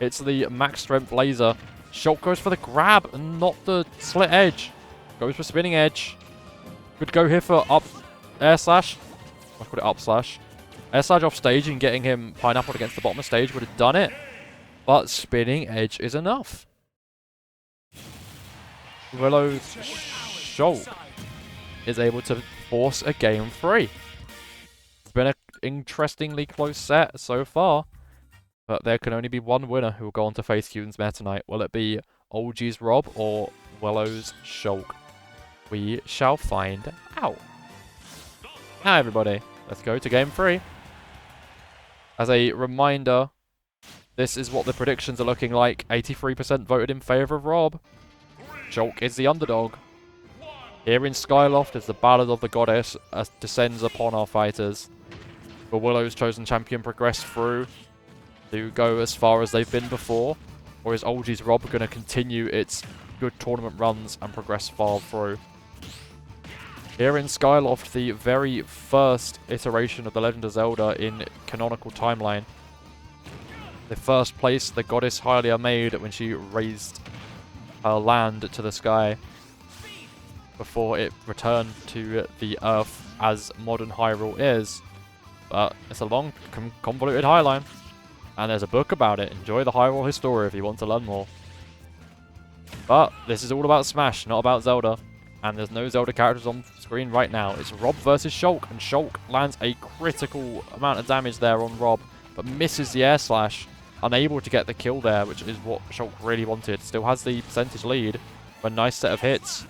It's the max strength laser. Shulk goes for the grab and not the slit edge. Goes for spinning edge. Good go here for up air slash. I call it up slash. Air slash off stage and getting him pineappled against the bottom of stage would have done it. But spinning edge is enough. Willow's Shulk is able to force a game 3. It's been an interestingly close set so far. But there can only be one winner who will go on to face Hune's Mare tonight. Will it be OG's Rob or Willow's Shulk? We shall find out. Now everybody, let's go to game 3. As a reminder, this is what the predictions are looking like. 83% voted in favour of Rob. Shulk is the underdog. Here in Skyloft as the Ballad of the Goddess descends upon our fighters. Will Willow's chosen champion progress through to go as far as they've been before? Or is Olgie's Rob going to continue its good tournament runs and progress far through? Here in Skyloft, the very first iteration of The Legend of Zelda in canonical timeline. The first place the goddess Hylia made when she raised her land to the sky before it returned to the earth as modern Hyrule is. But it's a long, convoluted highline, and there's a book about it. Enjoy the Hyrule Historia if you want to learn more. But this is all about Smash, not about Zelda. And there's no Zelda characters on screen right now. It's Rob versus Shulk, and Shulk lands a critical amount of damage there on Rob, but misses the air slash, unable to get the kill there, which is what Shulk really wanted. Still has the percentage lead, but nice set of hits.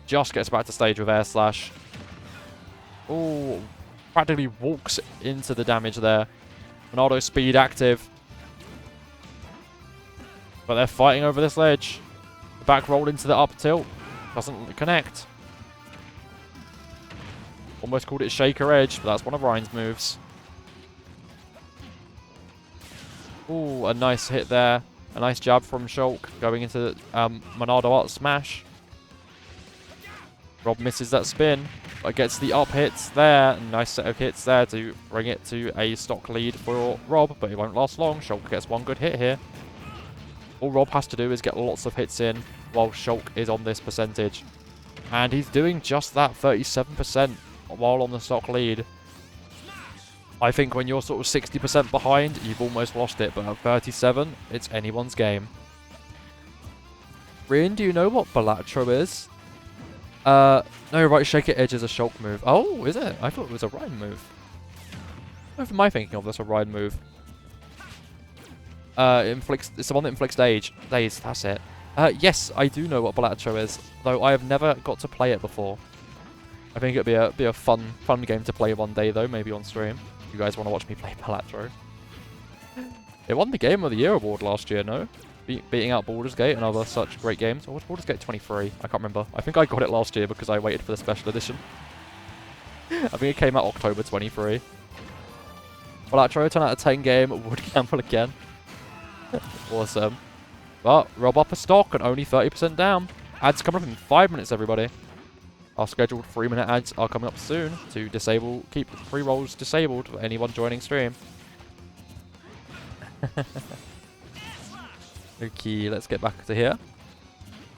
Just gets back to stage with air slash. Ooh, practically walks into the damage there. Ronaldo speed active. But they're fighting over this ledge. The back roll into the up tilt. Doesn't connect. Almost called it Shaker Edge, but that's one of Ryan's moves. Ooh, a nice hit there. A nice jab from Shulk going into Monado Art Smash. Rob misses that spin, but gets the up hits there. Nice set of hits there to bring it to a stock lead for Rob, but it won't last long. Shulk gets one good hit here. All Rob has to do is get lots of hits in while Shulk is on this percentage. And he's doing just that, 37% while on the stock lead. I think when you're sort of 60% behind, you've almost lost it, but at 37, it's anyone's game. Rin, do you know what Balatro is? No, right, Shake It Edge is a Shulk move. Oh, is it? I thought it was a Ryan move. What am I thinking of? That's a Ryan move. It's the one that inflicts daze, that's it. Yes, I do know what Balatro is, though I have never got to play it before. I think it'd be a fun game to play one day, though, maybe on stream. If you guys want to watch me play Balatro. It won the Game of the Year award last year, no? Beating out Baldur's Gate and other such great games. Or was Baldur's Gate 23? I can't remember. I think I got it last year because I waited for the special edition. I think it came out October 23. Balatro, 10 out of 10 game. Would gamble again. Awesome. But Rob up a stock and only 30% down. Ads coming up in 5 minutes, everybody. Our scheduled 3-minute ads are coming up soon to keep pre-rolls disabled for anyone joining stream. Okay, let's get back to here.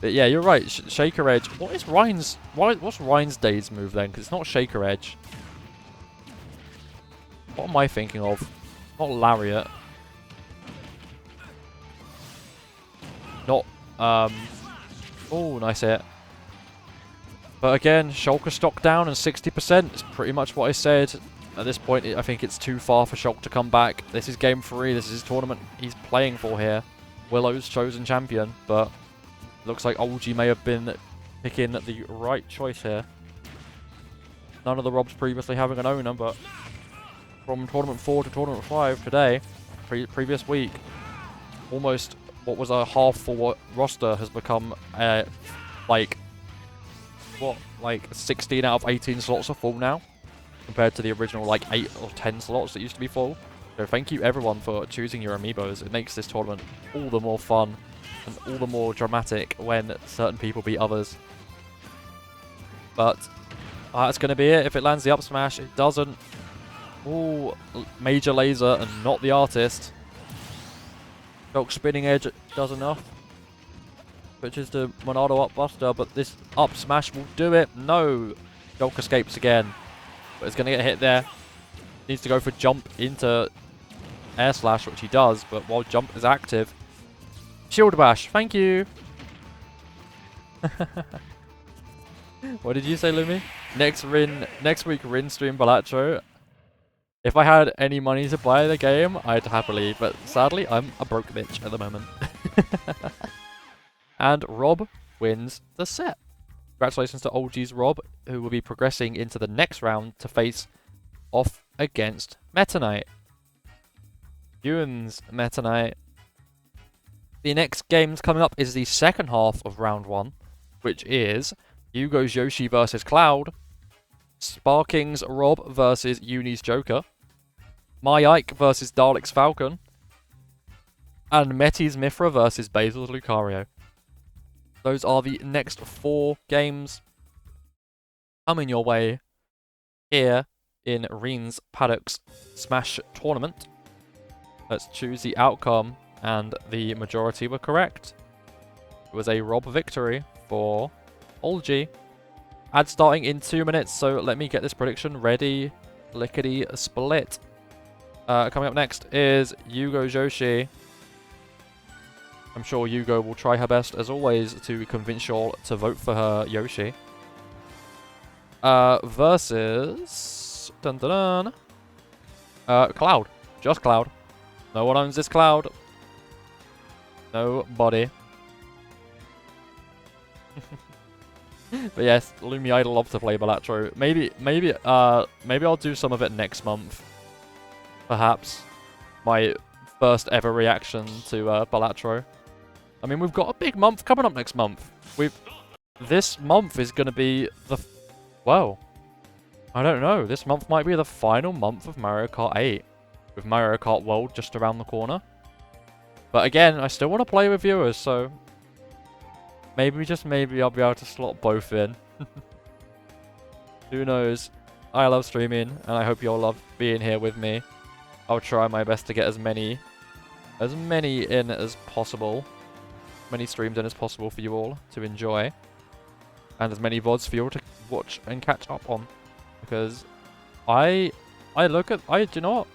But yeah, you're right. Shaker Edge. What's Ryan's Daze move then? Because it's not Shaker Edge. What am I thinking of? Not Lariat. Not, oh, nice hit. But again, Shulk is stock down and 60%. It's pretty much what I said. At this point, I think it's too far for Shulk to come back. This is game 3. This is his tournament he's playing for here. Willow's chosen champion, but looks like Olgie may have been picking the right choice here. None of the Robs previously having an owner, but from Tournament 4 to Tournament 5 today, previous week, almost what was a half-full roster has become, like 16 out of 18 slots are full now, compared to the original, 8 or 10 slots that used to be full. So thank you everyone for choosing your amiibos. It makes this tournament all the more fun and all the more dramatic when certain people beat others. But that's going to be it. If it lands the up smash, it doesn't. Ooh, major laser and not the artist. Shulk spinning edge does enough. Switches to Monado up buster, but this up smash will do it. No! Shulk escapes again. But it's going to get hit there. Needs to go for jump into air slash, which he does, but while jump is active. Shield bash, thank you! What did you say, Lumi? Next week, Rin stream Balatro. If I had any money to buy the game, I'd happily, but sadly, I'm a broke bitch at the moment. And Rob wins the set. congratulations to OG's Rob, who will be progressing into the next round to face off against Meta Knight. Ewan's Meta Knight. The next games coming up is the second half of round 1, which is Hugo's Yoshi versus Cloud, Sparking's Rob versus Uni's Joker, My Ike versus Dalek's Falcon, and Meti's Mithra versus Basil's Lucario. Those are the next 4 games coming your way here in Reen's Paddock's Smash Tournament. Let's choose the outcome, and the majority were correct. It was a Rob victory for Olgie. Ad starting in 2 minutes, so let me get this prediction ready. Lickety split. Coming up next is Yugo Joshi. I'm sure Yugo will try her best, as always, to convince you all to vote for her Yoshi. Versus... Dun dun dun. Cloud. Just Cloud. No one owns this Cloud. Nobody. But yes, Lumi, I'd love to play Balatro. Maybe I'll do some of it next month. Perhaps. My first ever reaction to Balatro. I mean, we've got a big month coming up next month. This month is going to be the... Well, I don't know. This month might be the final month of Mario Kart 8. With Mario Kart World just around the corner. But again, I still want to play with viewers, so... Maybe, just maybe, I'll be able to slot both in. Who knows? I love streaming, and I hope you all love being here with me. I'll try my best to get as many in as possible. Many streams in as possible for you all to enjoy. And as many VODs for you all to watch and catch up on. Because I look at... do you know what?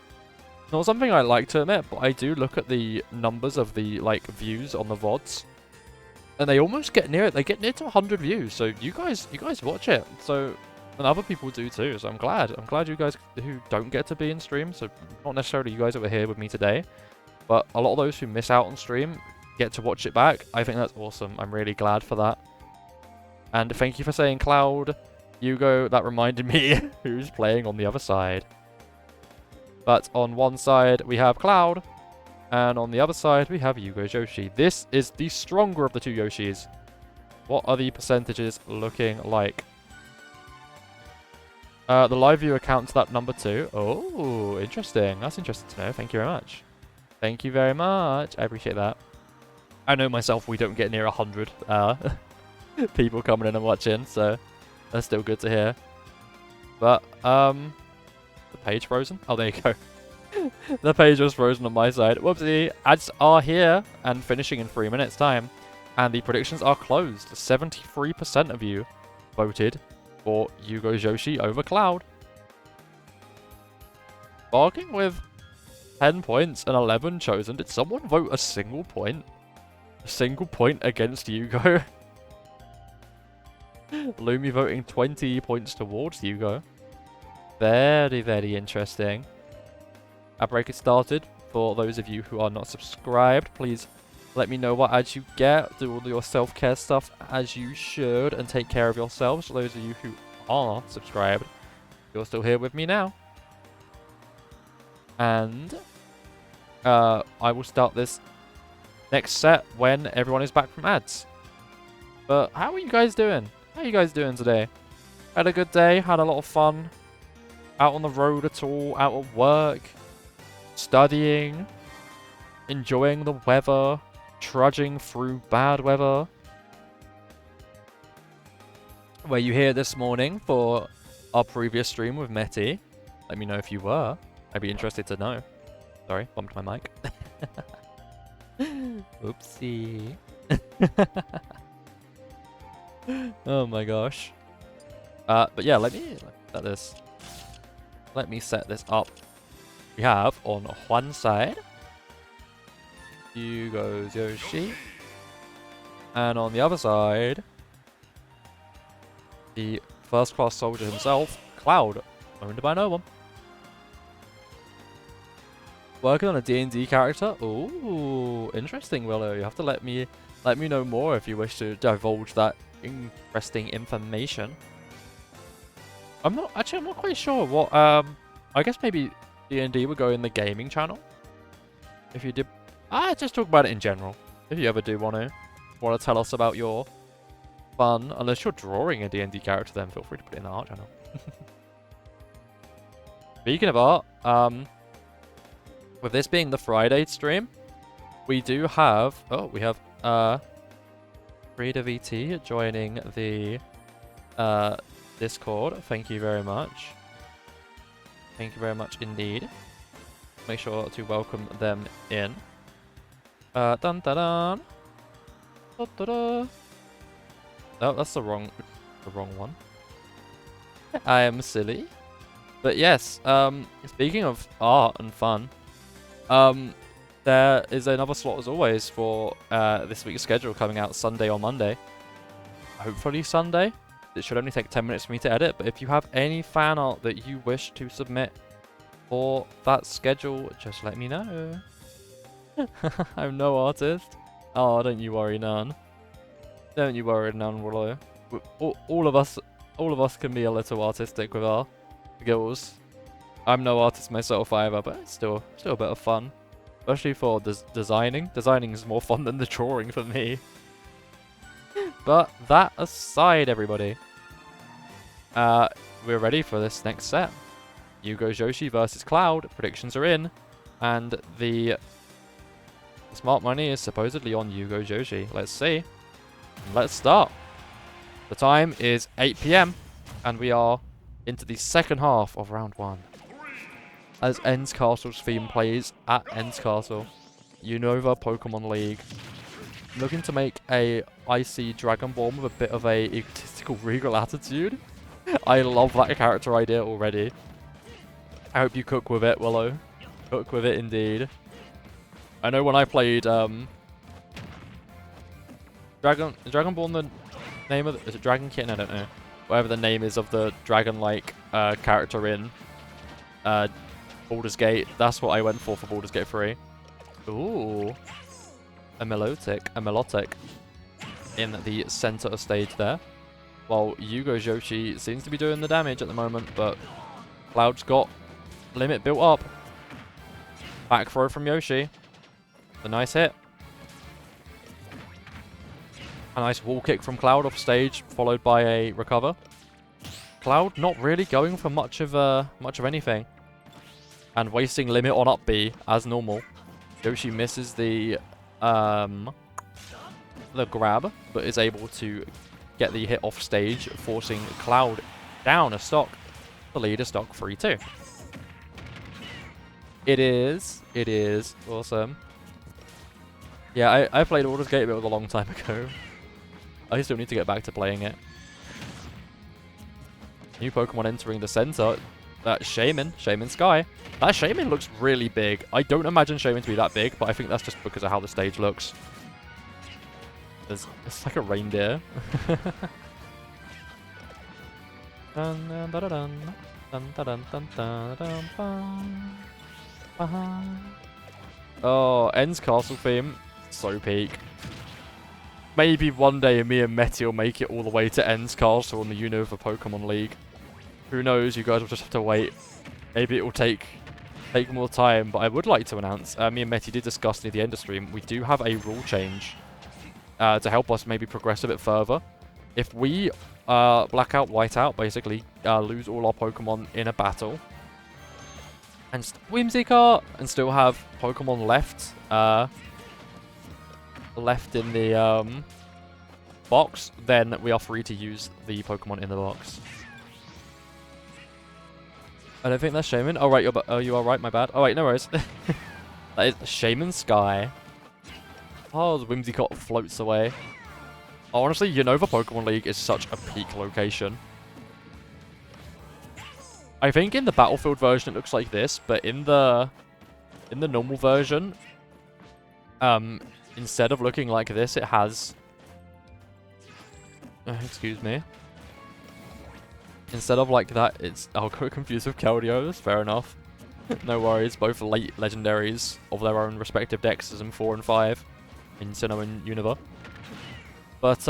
Not something I like to admit, but I do look at the numbers of the, like, views on the VODs. And they almost get near it. They get near to 100 views. So you guys watch it. So... And other people do too, so I'm glad. I'm glad you guys who don't get to be in stream, so not necessarily you guys that were here with me today, but a lot of those who miss out on stream get to watch it back. I think that's awesome. I'm really glad for that. And thank you for saying Cloud, Hugo. That reminded me who's playing on the other side. But on one side we have Cloud, and on the other side we have Hugo Joshi. This is the stronger of the two Yoshis. What are the percentages looking like? The live viewer counts that number 2. Oh, interesting. That's interesting to know. Thank you very much. Thank you very much. I appreciate that. I know myself we don't get near 100 people coming in and watching, so that's still good to hear. But, the page frozen? Oh, there you go. The page was frozen on my side. Whoopsie. Ads are here and finishing in 3 minutes time. And the predictions are closed. 73% of you voted for Hugo Joshi over Cloud. Barking with 10 points and 11 chosen. Did someone vote a single point? A single point against Hugo? Lumi voting 20 points towards Hugo. Very, very interesting. Our break is started. For those of you who are not subscribed, please let me know what ads you get. Do all your self-care stuff as you should and take care of yourselves. For those of you who are subscribed, you're still here with me now. And I will start this next set when everyone is back from ads. But how are you guys doing? How are you guys doing today? Had a good day? Had a lot of fun? Out on the road at all? Out at work? Studying? Enjoying the weather? Trudging through bad weather? Were you here this morning for our previous stream with Meti? Let me know if you were. I'd be interested to know. Sorry, bumped my mic. Oopsie. Oh my gosh. But yeah, let me set this up. We have on one side Hugo Joshi, and on the other side the first class soldier himself, Cloud, owned by no one. Working on a D&D character? Ooh, interesting, Willow. You have to let me know more if you wish to divulge that interesting information. I'm not quite sure what, I guess maybe D&D would go in the gaming channel. If you did, just talk about it in general. If you ever do want to tell us about your fun, unless you're drawing a D&D character, then feel free to put it in the art channel. Speaking of art, with this being the Friday stream, we do have, we have, Frida VT joining the, Discord. Thank you very much. Thank you very much indeed. Make sure to welcome them in. Dun dun dun. Da, da, da. Oh, that's the wrong one. I am silly. But yes, speaking of art and fun, there is another slot as always for this week's schedule coming out Sunday or Monday. Hopefully Sunday. It should only take 10 minutes for me to edit, but if you have any fan art that you wish to submit for that schedule, just let me know. I'm no artist. Oh, don't you worry, none. Don't you worry, none, Willow. All of us can be a little artistic with our skills. I'm no artist myself either, but it's still a bit of fun. Especially for designing. Designing is more fun than the drawing for me. But that aside, everybody, we're ready for this next set. Yugo Joshi versus Cloud. Predictions are in, and the smart money is supposedly on Yugo Joshi. Let's see. Let's start. The time is 8 PM, and we are into the second half of round 1. As Ends Castle's theme plays at Ends Castle, Unova Pokemon League. Looking to make a icy Dragon Ball with a bit of a egotistical regal attitude. I love that character idea already. I hope you cook with it, Willow. Cook with it indeed. I know when I played Dragon Ball, the name of is it Dragon Kitten? I don't know. Whatever the name is of the dragon-like character in Baldur's Gate. That's what I went for Baldur's Gate 3. Ooh. A Melotic in the center of stage there. While Yugo Joshi seems to be doing the damage at the moment, but Cloud's got limit built up. Back throw from Yoshi. A nice hit. A nice wall kick from Cloud off stage, followed by a recover. Cloud not really going for much of anything. And wasting limit on up B as normal. Yoshi misses the grab, but is able to get the hit off stage, forcing Cloud down a stock to lead a stock 3-2. It is awesome. Yeah, I played Baldur's Gate, but it was a long time ago. I still need to get back to playing it. New Pokemon entering the center. That Shaman Sky. That Shaman looks really big. I don't imagine Shaman to be that big, but I think that's just because of how the stage looks. It's like a reindeer. Oh, Ends Castle theme. So peak. Maybe one day me and Meti will make it all the way to Ends Castle in the Unova Pokemon League. Who knows, you guys will just have to wait. Maybe it will take more time, but I would like to announce, me and Meti did discuss near the end of stream, we do have a rule change to help us maybe progress a bit further. If we black out, white out, basically lose all our Pokemon in a battle, and Whimsicott, and still have Pokemon left in the box, then we are free to use the Pokemon in the box. I don't think that's Shaman. Oh, right, you are right, my bad. Oh, wait, no worries. That is Shaman Sky. Oh, the Whimsicott floats away. Oh, honestly, Unova Pokemon League is such a peak location. I think in the Battlefield version it looks like this, but in the normal version, instead of looking like this, it has... excuse me. Instead of like that, it's... I'll go confused with Keldeos, fair enough. No worries, both late legendaries of their own respective decks in 4 and 5. In Sinnoh and Unova. But,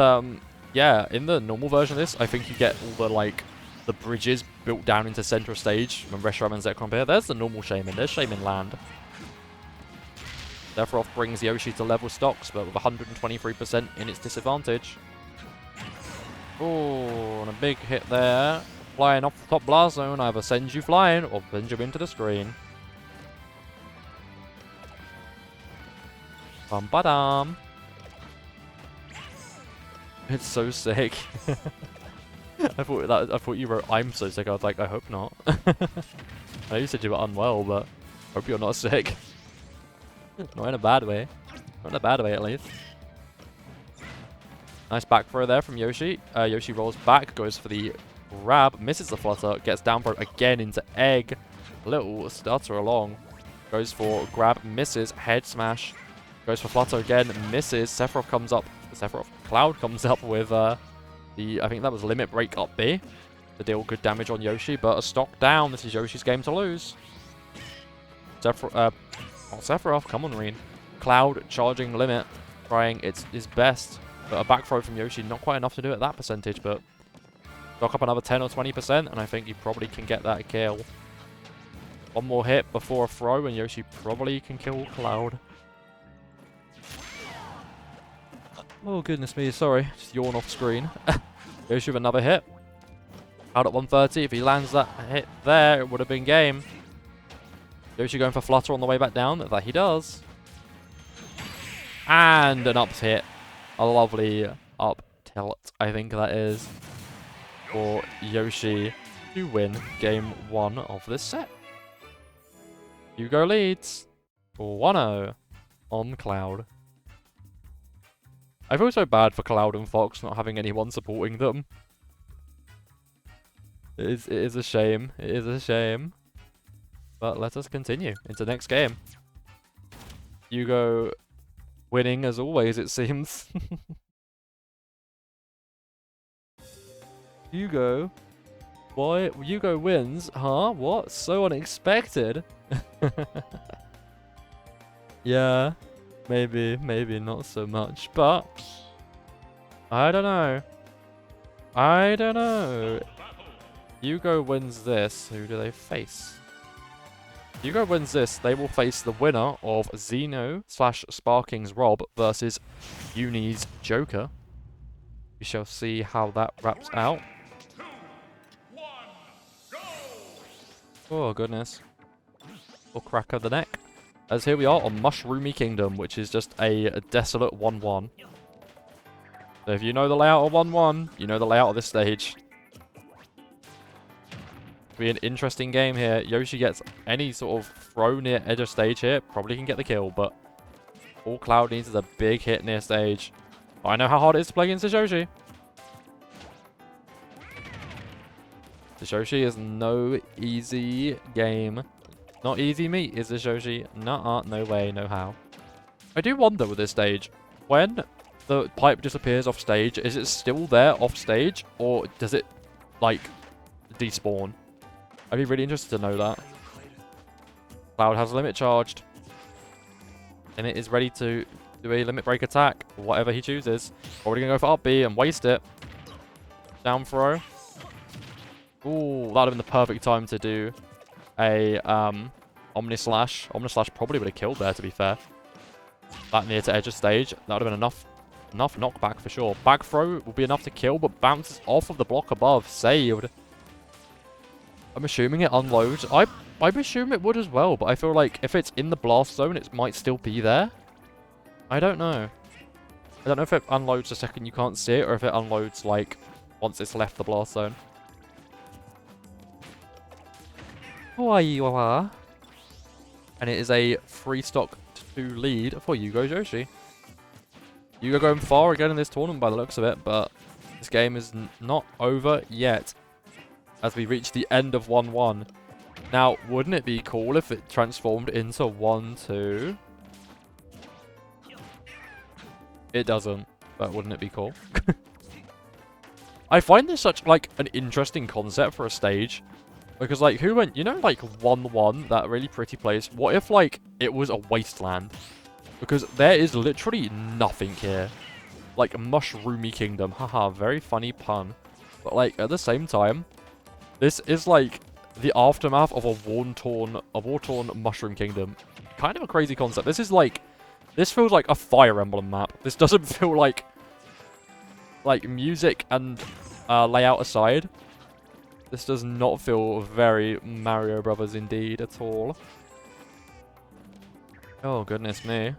yeah, in the normal version of this, I think you get all the, like, the bridges built down into center of stage when Reshiram and Zekrom appear. There's the normal Shaman. There's Shaman land. Sephiroth brings Yoshi to level stocks, but with 123% in its disadvantage. Oh, and a big hit there. Flying off the top blast zone, either sends you flying or sends you into the screen. Bum-ba-dum. It's so sick. I thought you wrote "I'm so sick." I was like, I hope not. I know you said you were unwell, but hope you're not sick. Not in a bad way. Not in a bad way, at least. Nice back throw there from Yoshi. Yoshi rolls back, goes for the grab, misses the flutter, gets down throw again into egg. Little stutter along. Goes for grab, misses, head smash. Goes for flutter again, misses. Sephiroth comes up. Cloud comes up with I think that was limit break up B to deal good damage on Yoshi, but a stock down. This is Yoshi's game to lose. Sephiroth, come on, Reen. Cloud charging limit, trying his best. But a back throw from Yoshi, not quite enough to do at that percentage, but stock up another 10 or 20%, and I think you probably can get that kill. One more hit before a throw, and Yoshi probably can kill Cloud. Oh, goodness me, sorry. Just yawn off screen. Yoshi with another hit. Out at 130. If he lands that hit there, it would have been game. Yoshi going for flutter on the way back down. That he does. And an up hit. A lovely up tilt, I think that is, for Yoshi to win game 1 of this set. Hugo leads 1-0 on Cloud. I feel so bad for Cloud and Fox not having anyone supporting them. It is a shame. It is a shame. But let us continue into the next game. Hugo winning as always, it seems. Hugo? Why? Hugo wins? Huh? What? So unexpected. Yeah. Maybe not so much, but I don't know. Hugo wins this. Who do they face? Hugo wins this. They will face the winner of Xeno/Sparking's Rob versus Uni's Joker. We shall see how that wraps out. Oh goodness. Or crack of the neck. As here we are on Mushroomy Kingdom, which is just a desolate 1-1. So if you know the layout of 1-1, you know the layout of this stage. Be an interesting game here. Yoshi gets any sort of throw near edge of stage here, probably can get the kill, but all Cloud needs is a big hit near stage. I know how hard it is to play against this Yoshi. This Yoshi is no easy game. Not easy meat, is this Yoshi? Nuh-uh, no way, no how. I do wonder with this stage, when the pipe disappears off stage, is it still there off stage, or does it, like, despawn? I'd be really interested to know that. Cloud has limit charged. And it is ready to do a limit break attack, whatever he chooses. Already going to go for up B and waste it. Down throw. Ooh, that would have been the perfect time to do a Omnislash. Omnislash probably would have killed there, to be fair. That near to edge of stage. That would have been enough knockback for sure. Back throw will be enough to kill, but bounces off of the block above. Saved. I'm assuming it unloads. I assume it would as well, but I feel like if it's in the blast zone, it might still be there. I don't know. I don't know if it unloads the second you can't see it, or if it unloads, like, once it's left the blast zone. And it is a 3-stock to 2 lead for Yugo Joshi. Yugo going far again in this tournament by the looks of it, but this game is not over yet as we reach the end of 1-1. Now, wouldn't it be cool if it transformed into 1-2? It doesn't, but wouldn't it be cool? I find this such, like, an interesting concept for a stage. Because, like, who went, you know, like, 1-1, that really pretty place? What if, like, it was a wasteland? Because there is literally nothing here. like mushroomy kingdom. Haha, very funny pun. But like at the same time, this is like the aftermath of a war-torn mushroom kingdom. Kind of a crazy concept. This feels like a Fire Emblem map. This doesn't feel like music and layout aside. This does not feel very Mario Brothers indeed at all. Oh, goodness me.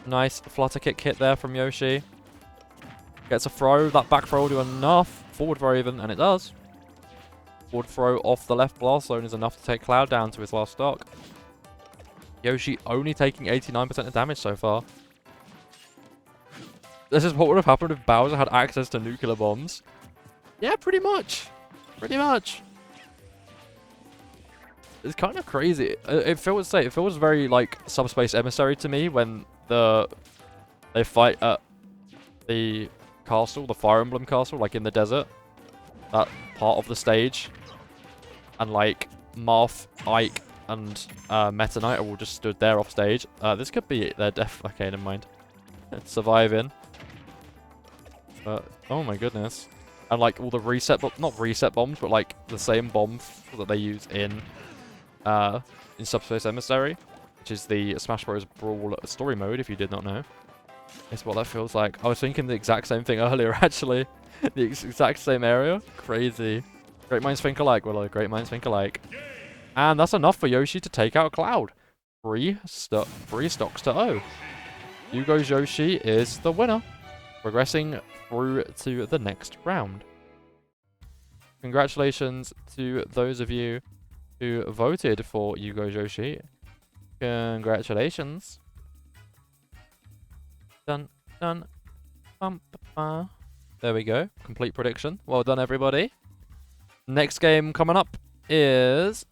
Nice flutter kick hit there from Yoshi. Gets a throw. That back throw will do enough. Forward throw even, and it does. Forward throw off the left blast zone is enough to take Cloud down to his last stock. Yoshi only taking 89% of damage so far. This is what would have happened if Bowser had access to nuclear bombs. Yeah, pretty much. Pretty much. It's kind of crazy. It feels very like Subspace Emissary to me when they fight at the castle, the Fire Emblem castle, like in the desert. That part of the stage. And like Marth, Ike, and Meta Knight are all just stood there off stage. This could be their death. Okay, never mind. Surviving. But oh my goodness. And like all the not reset bombs, but like the same bomb that they use in Subspace Emissary, which is the Smash Bros. Brawl story mode, if you did not know. It's what that feels like. I was thinking the exact same thing earlier, actually. The exact same area. Crazy. Great minds think alike, Willow. Great minds think alike. And that's enough for Yoshi to take out Cloud. 3 stocks to 0. Hugo's Yoshi is the winner, progressing through to the next round. Congratulations to those of you who voted for Hugo's Yoshi. Congratulations. Dun, dun, bum, ba, ba. There we go. Complete prediction. Well done, everybody. Next game coming up is...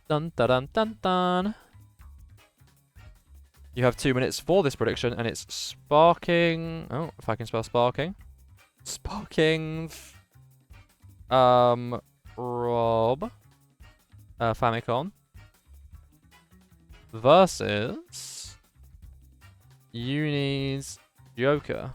Dun, dun, dun, dun, dun. You have 2 minutes for this prediction, and it's Sparking... Oh, if I can spell Sparking. Sparking... Rob... Famicom. Versus... Uni's Joker.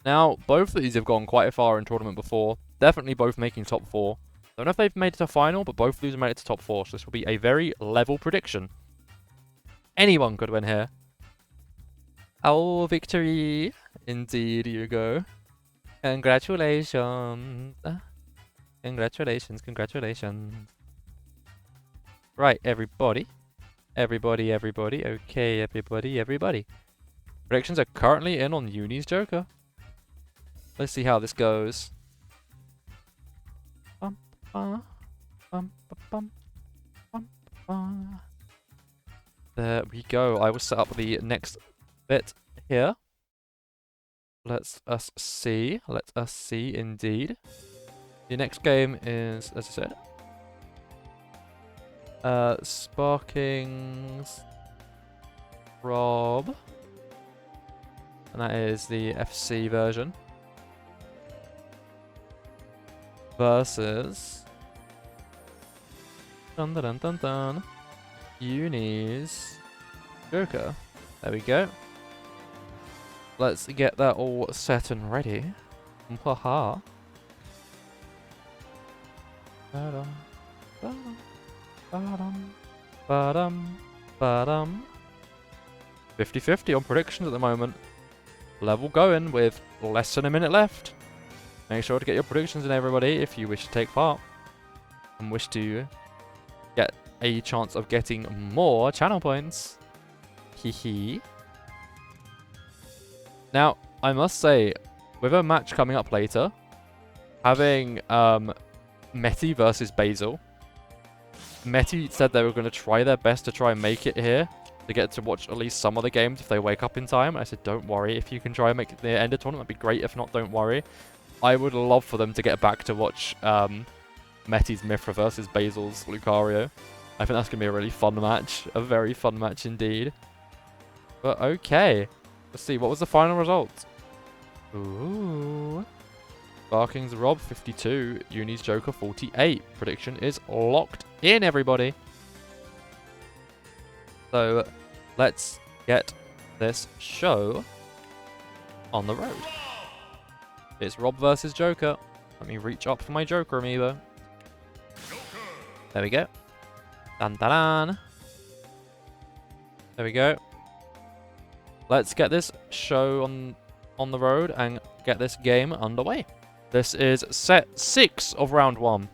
Now, both of these have gone quite far in tournament before. Definitely both making top 4. Don't know if they've made it to final, but both of these have made it to top 4. So this will be a very level prediction. Anyone could win here. Oh, victory. Indeed, Hugo. Congratulations. Congratulations, congratulations. Right, everybody. Everybody. Okay, everybody. Predictions are currently in on Uni's Joker. Let's see how this goes. Bum, ba, bum, ba, bum, bum, ba. There we go. I will set up the next bit here. Let us see. Let us see indeed. The next game is, as I said, Sparking's Rob. And that is the FC version. Versus... Dun dun dun dun dun. Uni's Joker. There we go. Let's get that all set and ready. Haha. Ba-dum, ba-dum, ba-dum, ba-dum, ba-dum. 50-50 on predictions at the moment. Level going with less than a minute left. Make sure to get your predictions in, everybody, if you wish to take part and wish to get a chance of getting more channel points. Hee. Now, I must say, with a match coming up later, having Meti versus Basil. Meti said they were going to try their best to try and make it here, to get to watch at least some of the games if they wake up in time. I said, don't worry, if you can try and make it the end of the tournament, that'd be great. If not, don't worry. I would love for them to get back to watch Meti's Mithra versus Basil's Lucario. I think that's going to be a really fun match. A very fun match indeed. But okay. Let's see, what was the final result? Ooh. Barking's Rob 52, Uni's Joker 48. Prediction is locked in, everybody. So let's get this show on the road. It's Rob versus Joker. Let me reach up for my Joker amiibo. There we go. Dun dun dun. There we go. Let's get this show on the road and get this game underway. This is set 6 of round 1.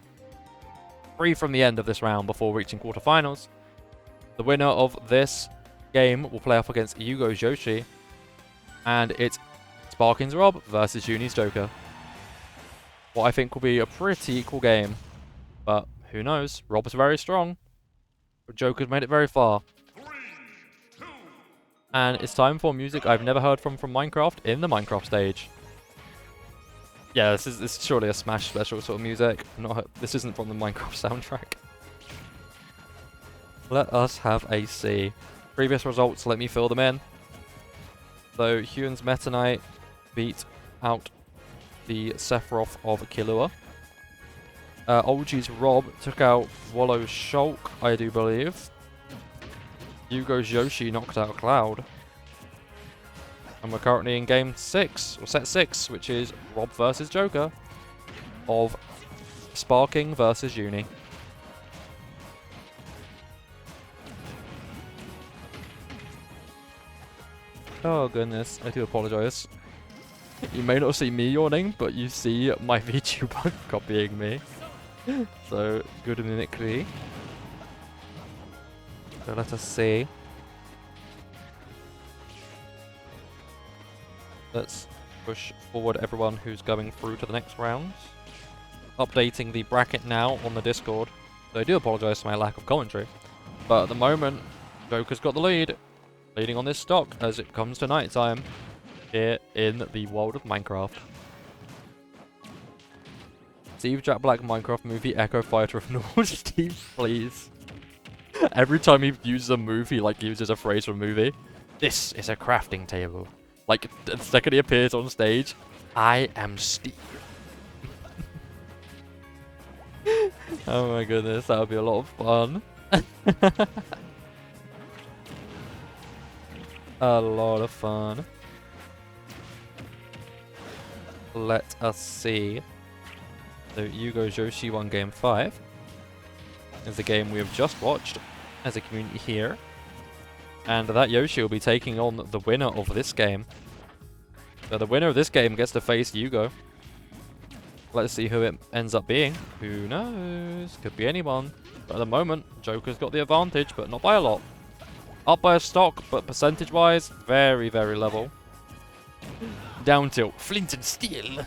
3 from the end of this round before reaching quarterfinals. The winner of this game will play up against Yugo's Yoshi. And it's Sparking's Rob versus Uni's Joker. What I think will be a pretty equal game. But who knows? Rob's very strong. Joker's made it very far. And it's time for music I've never heard from Minecraft in the Minecraft stage. Yeah, this is surely a Smash special sort of music. This isn't from the Minecraft soundtrack. Let us have a see. Previous results, let me fill them in. So, Huon's Meta Knight beat out the Sephiroth of Killua. OG's Rob took out Wallow's Shulk, I do believe. Yugo's Yoshi knocked out Cloud. And we're currently in game 6, or set 6, which is Rob versus Joker of Sparking versus Uni. Oh goodness, I do apologise. You may not see me yawning, but you see my VTuber copying me. So, good mimicry. So let us see. Let's push forward everyone who's going through to the next round. Updating the bracket now on the Discord. So I do apologise for my lack of commentary. But at the moment, Joker's got the lead. Leading on this stock as it comes to night time here in the world of Minecraft. Steve Jack Black Minecraft movie Echo Fighter of Normal. Steve, please. Every time he uses a movie, he like uses a phrase from a movie. This is a crafting table. Like, the second he appears on stage, I am Steve. Oh my goodness, that would be a lot of fun. A lot of fun. Let us see. So, Yugo's Yoshi won game 5. Is the game we have just watched as a community here. And that Yoshi will be taking on the winner of this game. So the winner of this game gets to face Yugo. Let's see who it ends up being. Who knows? Could be anyone. But at the moment, Joker's got the advantage, but not by a lot. Up by a stock, but percentage-wise, very, very level. Down tilt. Flint and steel.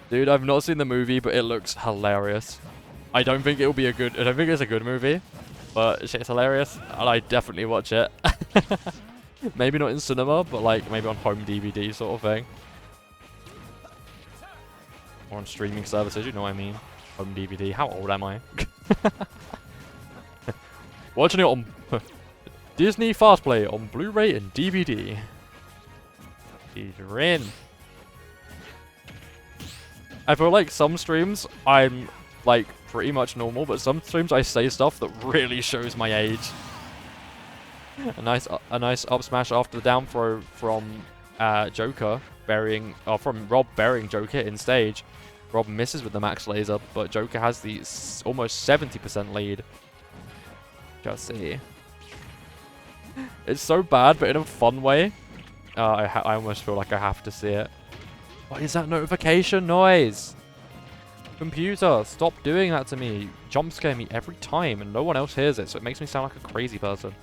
Dude, I've not seen the movie, but it looks hilarious. I don't think it'll be a good... I don't think it's a good movie. But it's hilarious, and I'd definitely watch it. Maybe not in cinema, but like maybe on home DVD sort of thing. Or on streaming services, you know what I mean. Home DVD. How old am I? Watching it on Disney Fast Play on Blu-ray and DVD. You're in. I feel like some streams I'm like pretty much normal, but some streams I say stuff that really shows my age. A nice up smash after the down throw from Joker burying, from Rob burying Joker in stage. Rob misses with the max laser, but Joker has the almost 70% lead. Just see. It's so bad, but in a fun way. I almost feel like I have to see it. What is that notification noise? Computer, stop doing that to me. You jump scare me every time, and no one else hears it, so it makes me sound like a crazy person.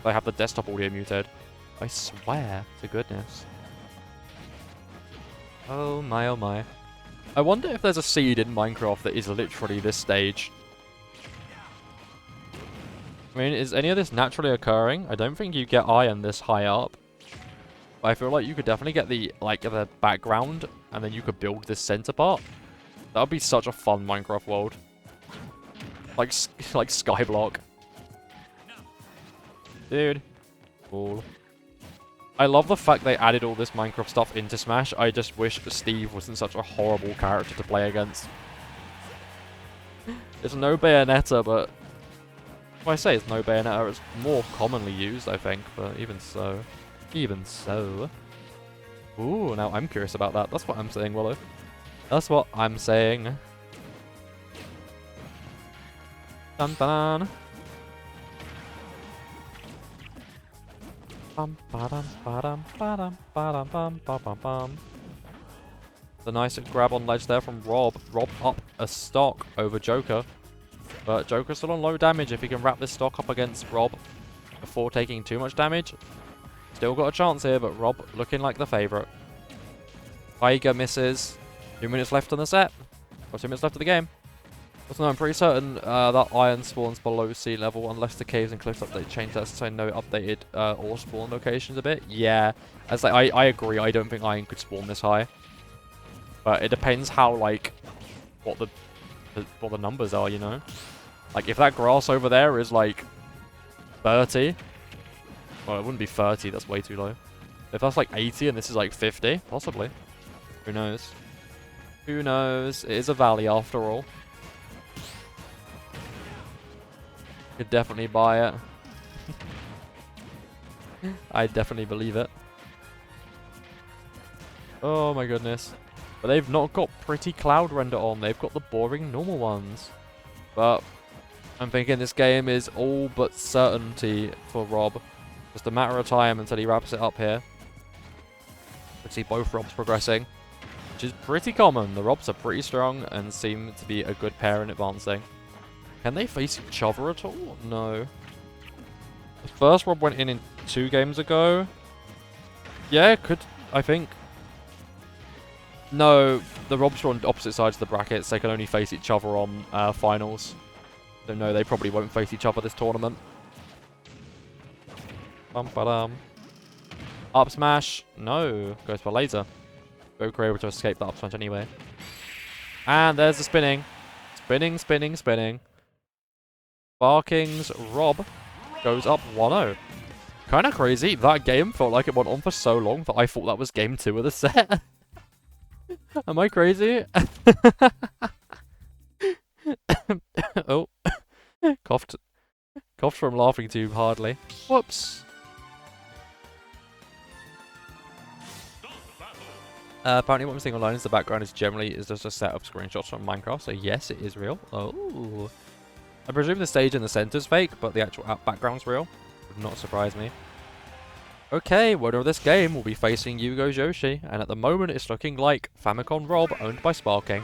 I have the desktop audio muted. I swear to goodness. Oh my, oh my. I wonder if there's a seed in Minecraft that is literally this stage. I mean, is any of this naturally occurring? I don't think you get iron this high up. But I feel like you could definitely get the, like, the background, and then you could build this center part. That would be such a fun Minecraft world. Like Skyblock. Dude. Cool. I love the fact they added all this Minecraft stuff into Smash. I just wish Steve wasn't such a horrible character to play against. It's no Bayonetta, but Well, I say it's no Bayonetta, it's more commonly used, I think, but even so. Even so. Ooh, now I'm curious about that. That's what I'm saying, Willow. That's what I'm saying. Dun dun. Bum ba-dum ba-dum ba-dum ba-dum bum bum bum bum. The nice grab on ledge there from Rob. Rob up a stock over Joker. But Joker's still on low damage. If he can wrap this stock up against Rob before taking too much damage, still got a chance here, but Rob looking like the favourite. Tiger misses. 2 minutes left on the set. Or 2 minutes left of the game. Also, no, I'm pretty certain that iron spawns below sea level unless the caves and cliffs update change that, since I know it updated ore spawn locations a bit. Yeah, as like, I agree. I don't think iron could spawn this high. But it depends how, like, what the numbers are, you know? Like, if that grass over there is, like, 30... Well, it wouldn't be 30, that's way too low. If that's, like, 80 and this is, like, 50, possibly. Who knows? Who knows? It is a valley, after all. Could definitely buy it. I definitely believe it. Oh, my goodness. But they've not got pretty cloud render on. They've got the boring normal ones. But I'm thinking this game is all but certainty for Rob. Just a matter of time until he wraps it up here. We see both Robs progressing, which is pretty common. The Robs are pretty strong and seem to be a good pair in advancing. Can they face each other at all? No. The first Rob went in 2 games ago. Yeah, could, I think. No, the Robs are on opposite sides of the brackets. They can only face each other on finals. So no, they probably won't face each other this tournament. Bum-ba-dum. Up smash. No. Goes for laser. Goku able to escape that up smash anyway. And there's the spinning. Spinning, spinning, spinning. Barking's Rob goes up 1-0. Kind of crazy. That game felt like it went on for so long that I thought that was game 2 of the set. Am I crazy? Oh. Coughed from laughing too hardly. Whoops. Apparently what I'm seeing online is the background is just a set of screenshots from Minecraft, so yes, it is real. Oh. I presume the stage in the center is fake, but the actual background's real. Would not surprise me. Okay, winner of this game will be facing Yugo Joshi, and at the moment it's looking like Famicom Rob, owned by Sparking.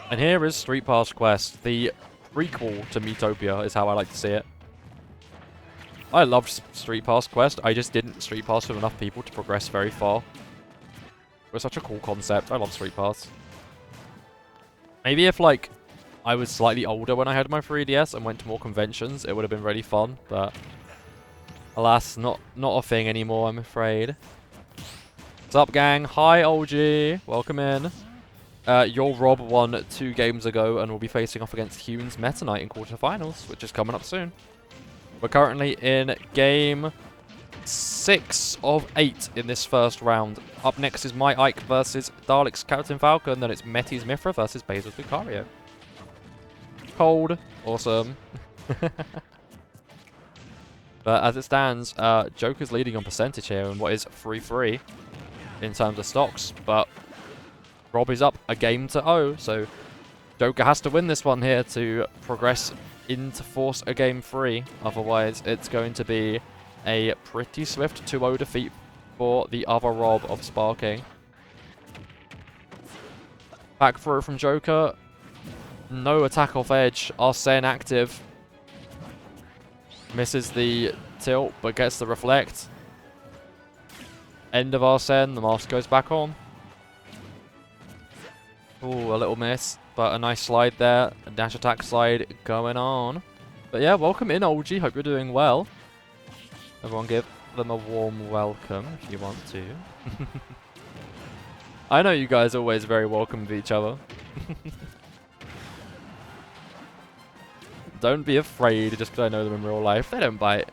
And here is Street Pass Quest, the prequel to Miitopia is how I like to see it. I loved Street Pass Quest, I just didn't Street Pass with enough people to progress very far. It was such a cool concept, I love Street Pass. Maybe if, like, I was slightly older when I had my 3DS and went to more conventions, it would have been really fun, but alas, not a thing anymore, I'm afraid. What's up, gang? Hi, OG. Welcome in. Your Rob won 2 games ago and will be facing off against Hume's Meta Knight in quarterfinals, which is coming up soon. We're currently in game 6 of 8 in this first round. Up next is My Ike versus Dalek's Captain Falcon, then it's Metis Mithra versus Basil's Lucario. Cold. Awesome. But as it stands, Joker's leading on percentage here in what is 3-3 in terms of stocks, but Rob is up a game to 0, so Joker has to win this one here to progress into force a game 3. Otherwise, it's going to be a pretty swift 2-0 defeat for the other Rob of Sparking. Back throw from Joker. No attack off edge. Arsene active. Misses the tilt, but gets the reflect. End of Arsene. The mask goes back on. Ooh, a little miss, but a nice slide there. A dash attack slide going on. But yeah, welcome in, OG. Hope you're doing well. Everyone give them a warm welcome if you want to. I know you guys are always very welcome with each other. Don't be afraid just because I know them in real life. They don't bite.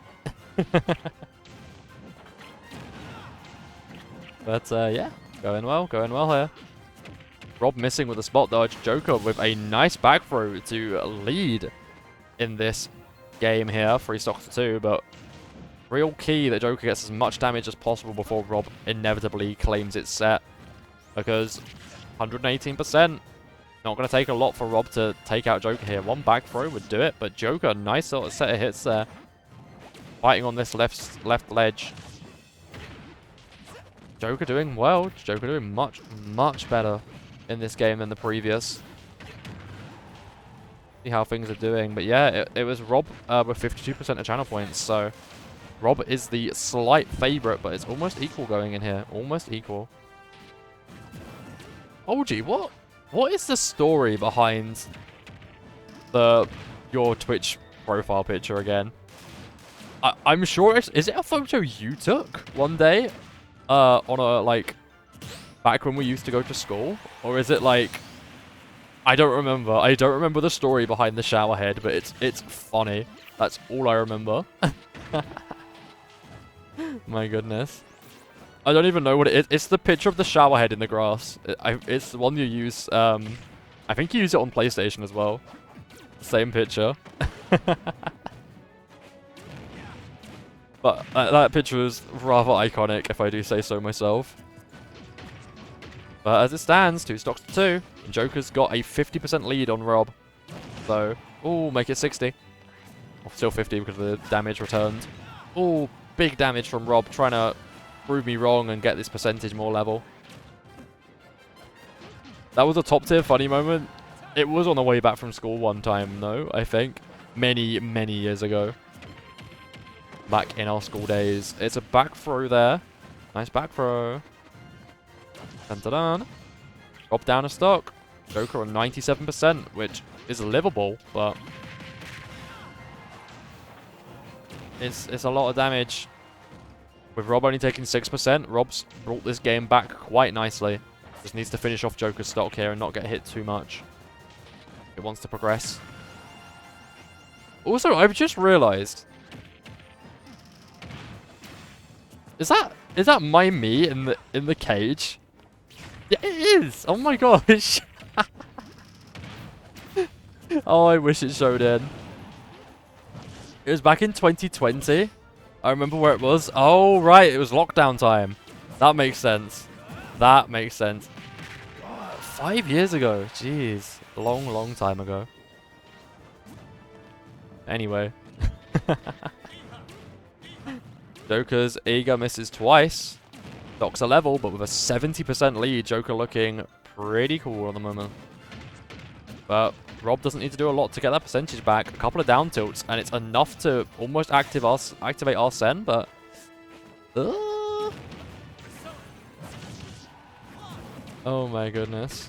But yeah, going well here. Rob missing with a spot dodge. Joker with a nice back throw to lead in this game here, 3 stocks to 2, but real key that Joker gets as much damage as possible before Rob inevitably claims it's set, because 118%, not going to take a lot for Rob to take out Joker here. One back throw would do it, but Joker, nice sort of set of hits there. Fighting on this left ledge. Joker doing well. Joker doing much, much better in this game than the previous. See how things are doing. But yeah, it was Rob with 52% of channel points. So Rob is the slight favorite, but it's almost equal going in here. Almost equal. OG, what is the story behind your Twitch profile picture again? I'm sure is it a photo you took one day? On a, like, back when we used to go to school? Or is it like, I don't remember. I don't remember the story behind the shower head, but it's funny. That's all I remember. My goodness. I don't even know what it is. It's the picture of the shower head in the grass. It's the one you use, I think you use it on PlayStation as well. Same picture. But that picture is rather iconic, if I do say so myself. But as it stands, 2 stocks to 2. Joker's got a 50% lead on Rob. So, ooh, make it 60. Well, still 50 because of the damage returned. Ooh, big damage from Rob, trying to prove me wrong and get this percentage more level. That was a top tier funny moment. It was on the way back from school one time, though, I think. Many, many years ago. Back in our school days. It's a back throw there. Nice back throw. Dun-dun-dun. Drop down a stock. Joker on 97%, which is livable, but it's a lot of damage. With Rob only taking 6%, Rob's brought this game back quite nicely. Just needs to finish off Joker's stock here and not get hit too much. It wants to progress. Also, I've just realized, Is that my me in the cage? Yeah, it is. Oh my gosh. Oh, I wish it showed in. It was back in 2020. I remember where it was. Oh, right. It was lockdown time. That makes sense. That makes sense. 5 years ago. Jeez. A long, long time ago. Anyway. Joker's eager misses twice. Stocks are level, but with a 70% lead, Joker looking pretty cool at the moment. But Rob doesn't need to do a lot to get that percentage back. A couple of down tilts, and it's enough to almost activate Arsene, but oh my goodness.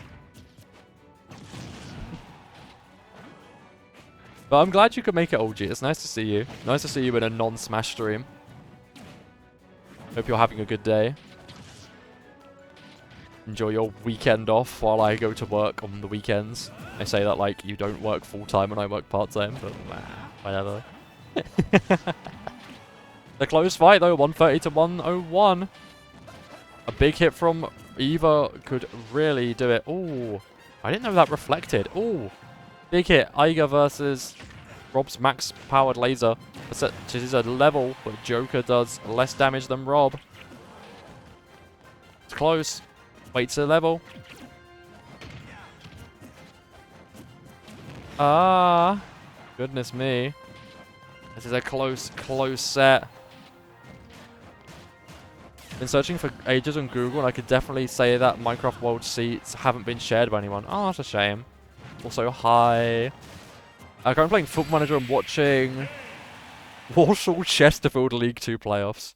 But I'm glad you could make it, OG. It's nice to see you. Nice to see you in a non-Smash stream. Hope you're having a good day. Enjoy your weekend off while I go to work on the weekends. I say that like you don't work full-time and I work part-time, but whatever. The close fight though, 130 to 101. A big hit from Eva could really do it. Ooh, I didn't know that reflected. Ooh, big hit. Iga versus Rob's max-powered laser. This is a level, but Joker does less damage than Rob. It's close. Waits a level. Ah, goodness me. This is a close set. Been searching for ages on Google, and I could definitely say that Minecraft World seats haven't been shared by anyone. Oh, that's a shame. Also, hi. I'm currently playing Football Manager and watching Walsall Chesterfield League 2 playoffs.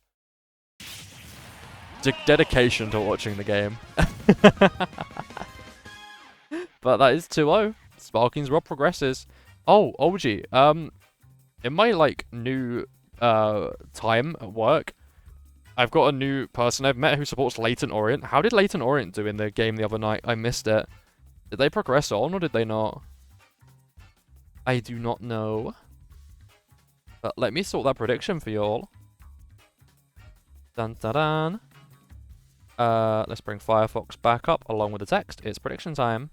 Dedication to watching the game. But that is 2-0. Sparking's Rob progresses. Oh, OG. In my like new time at work, I've got a new person I've met who supports Leyton Orient. How did Leyton Orient do in the game the other night? I missed it. Did they progress on or did they not? I do not know. But let me sort that prediction for y'all. Dun dun dun. Let's bring Firefox back up along with the text. It's prediction time.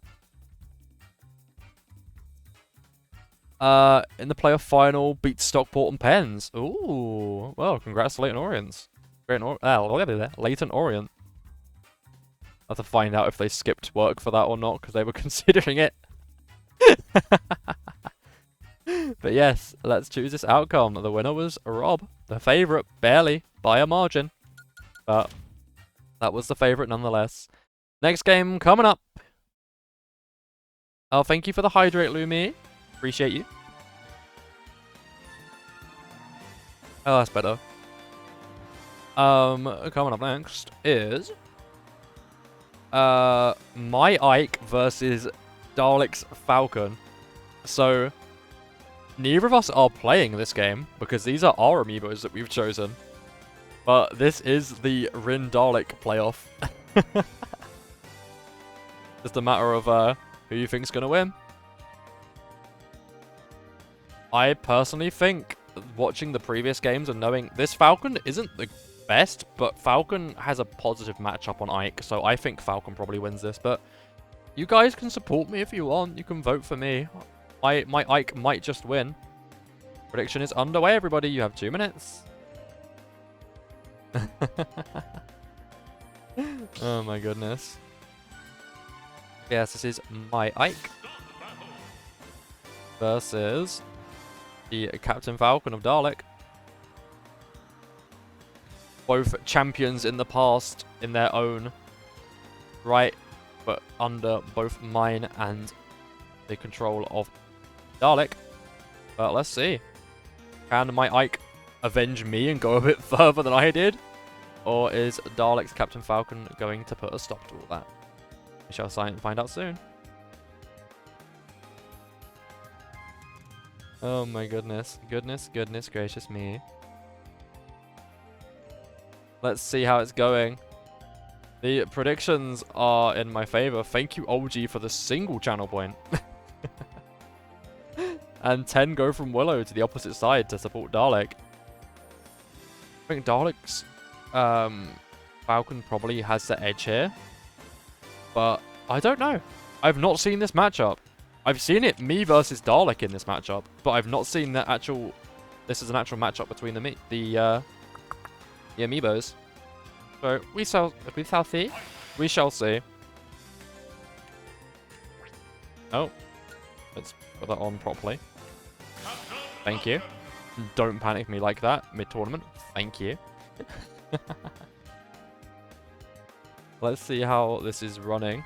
in the playoff final, beat Stockport and Pens. Ooh, well, congrats to Leighton Orient. Leighton Orient. I have to find out if they skipped work for that or not, because they were considering it. But yes, let's choose this outcome. The winner was Rob, the favourite, barely, by a margin. But that was the favourite nonetheless. Next game coming up. Oh, thank you for the hydrate, Lumi. Appreciate you. Oh, that's better. Coming up next is My Ike versus Dalek's Falcon. So neither of us are playing this game because these are our amiibos that we've chosen. But this is the Rin Dalek playoff. Just a matter of who you think's gonna win. I personally think, watching the previous games and knowing this Falcon isn't the best, but Falcon has a positive matchup on Ike, so I think Falcon probably wins this. But you guys can support me if you want. You can vote for me. My Ike might just win. Prediction is underway, everybody. You have 2 minutes. Oh my goodness. Yes, this is My Ike versus the Captain Falcon of Dalek. Both champions in the past in their own right, but under both mine and the control of Dalek. But let's see. Can My Ike avenge me and go a bit further than I did? Or is Dalek's Captain Falcon going to put a stop to all that? We shall find out soon. Oh my goodness. Goodness gracious me. Let's see how it's going. The predictions are in my favor. Thank you, OG, for the single channel point. And 10 go from Willow to the opposite side to support Dalek. I think Dalek's Falcon probably has the edge here. But I don't know. I've not seen this matchup. I've seen it me versus Dalek in this matchup, but I've not seen the actual. This is an actual matchup between the amiibos. So we shall see. We shall see. Oh, let's put that on properly. Thank you. Don't panic me like that mid-tournament. Thank you. Let's see how this is running.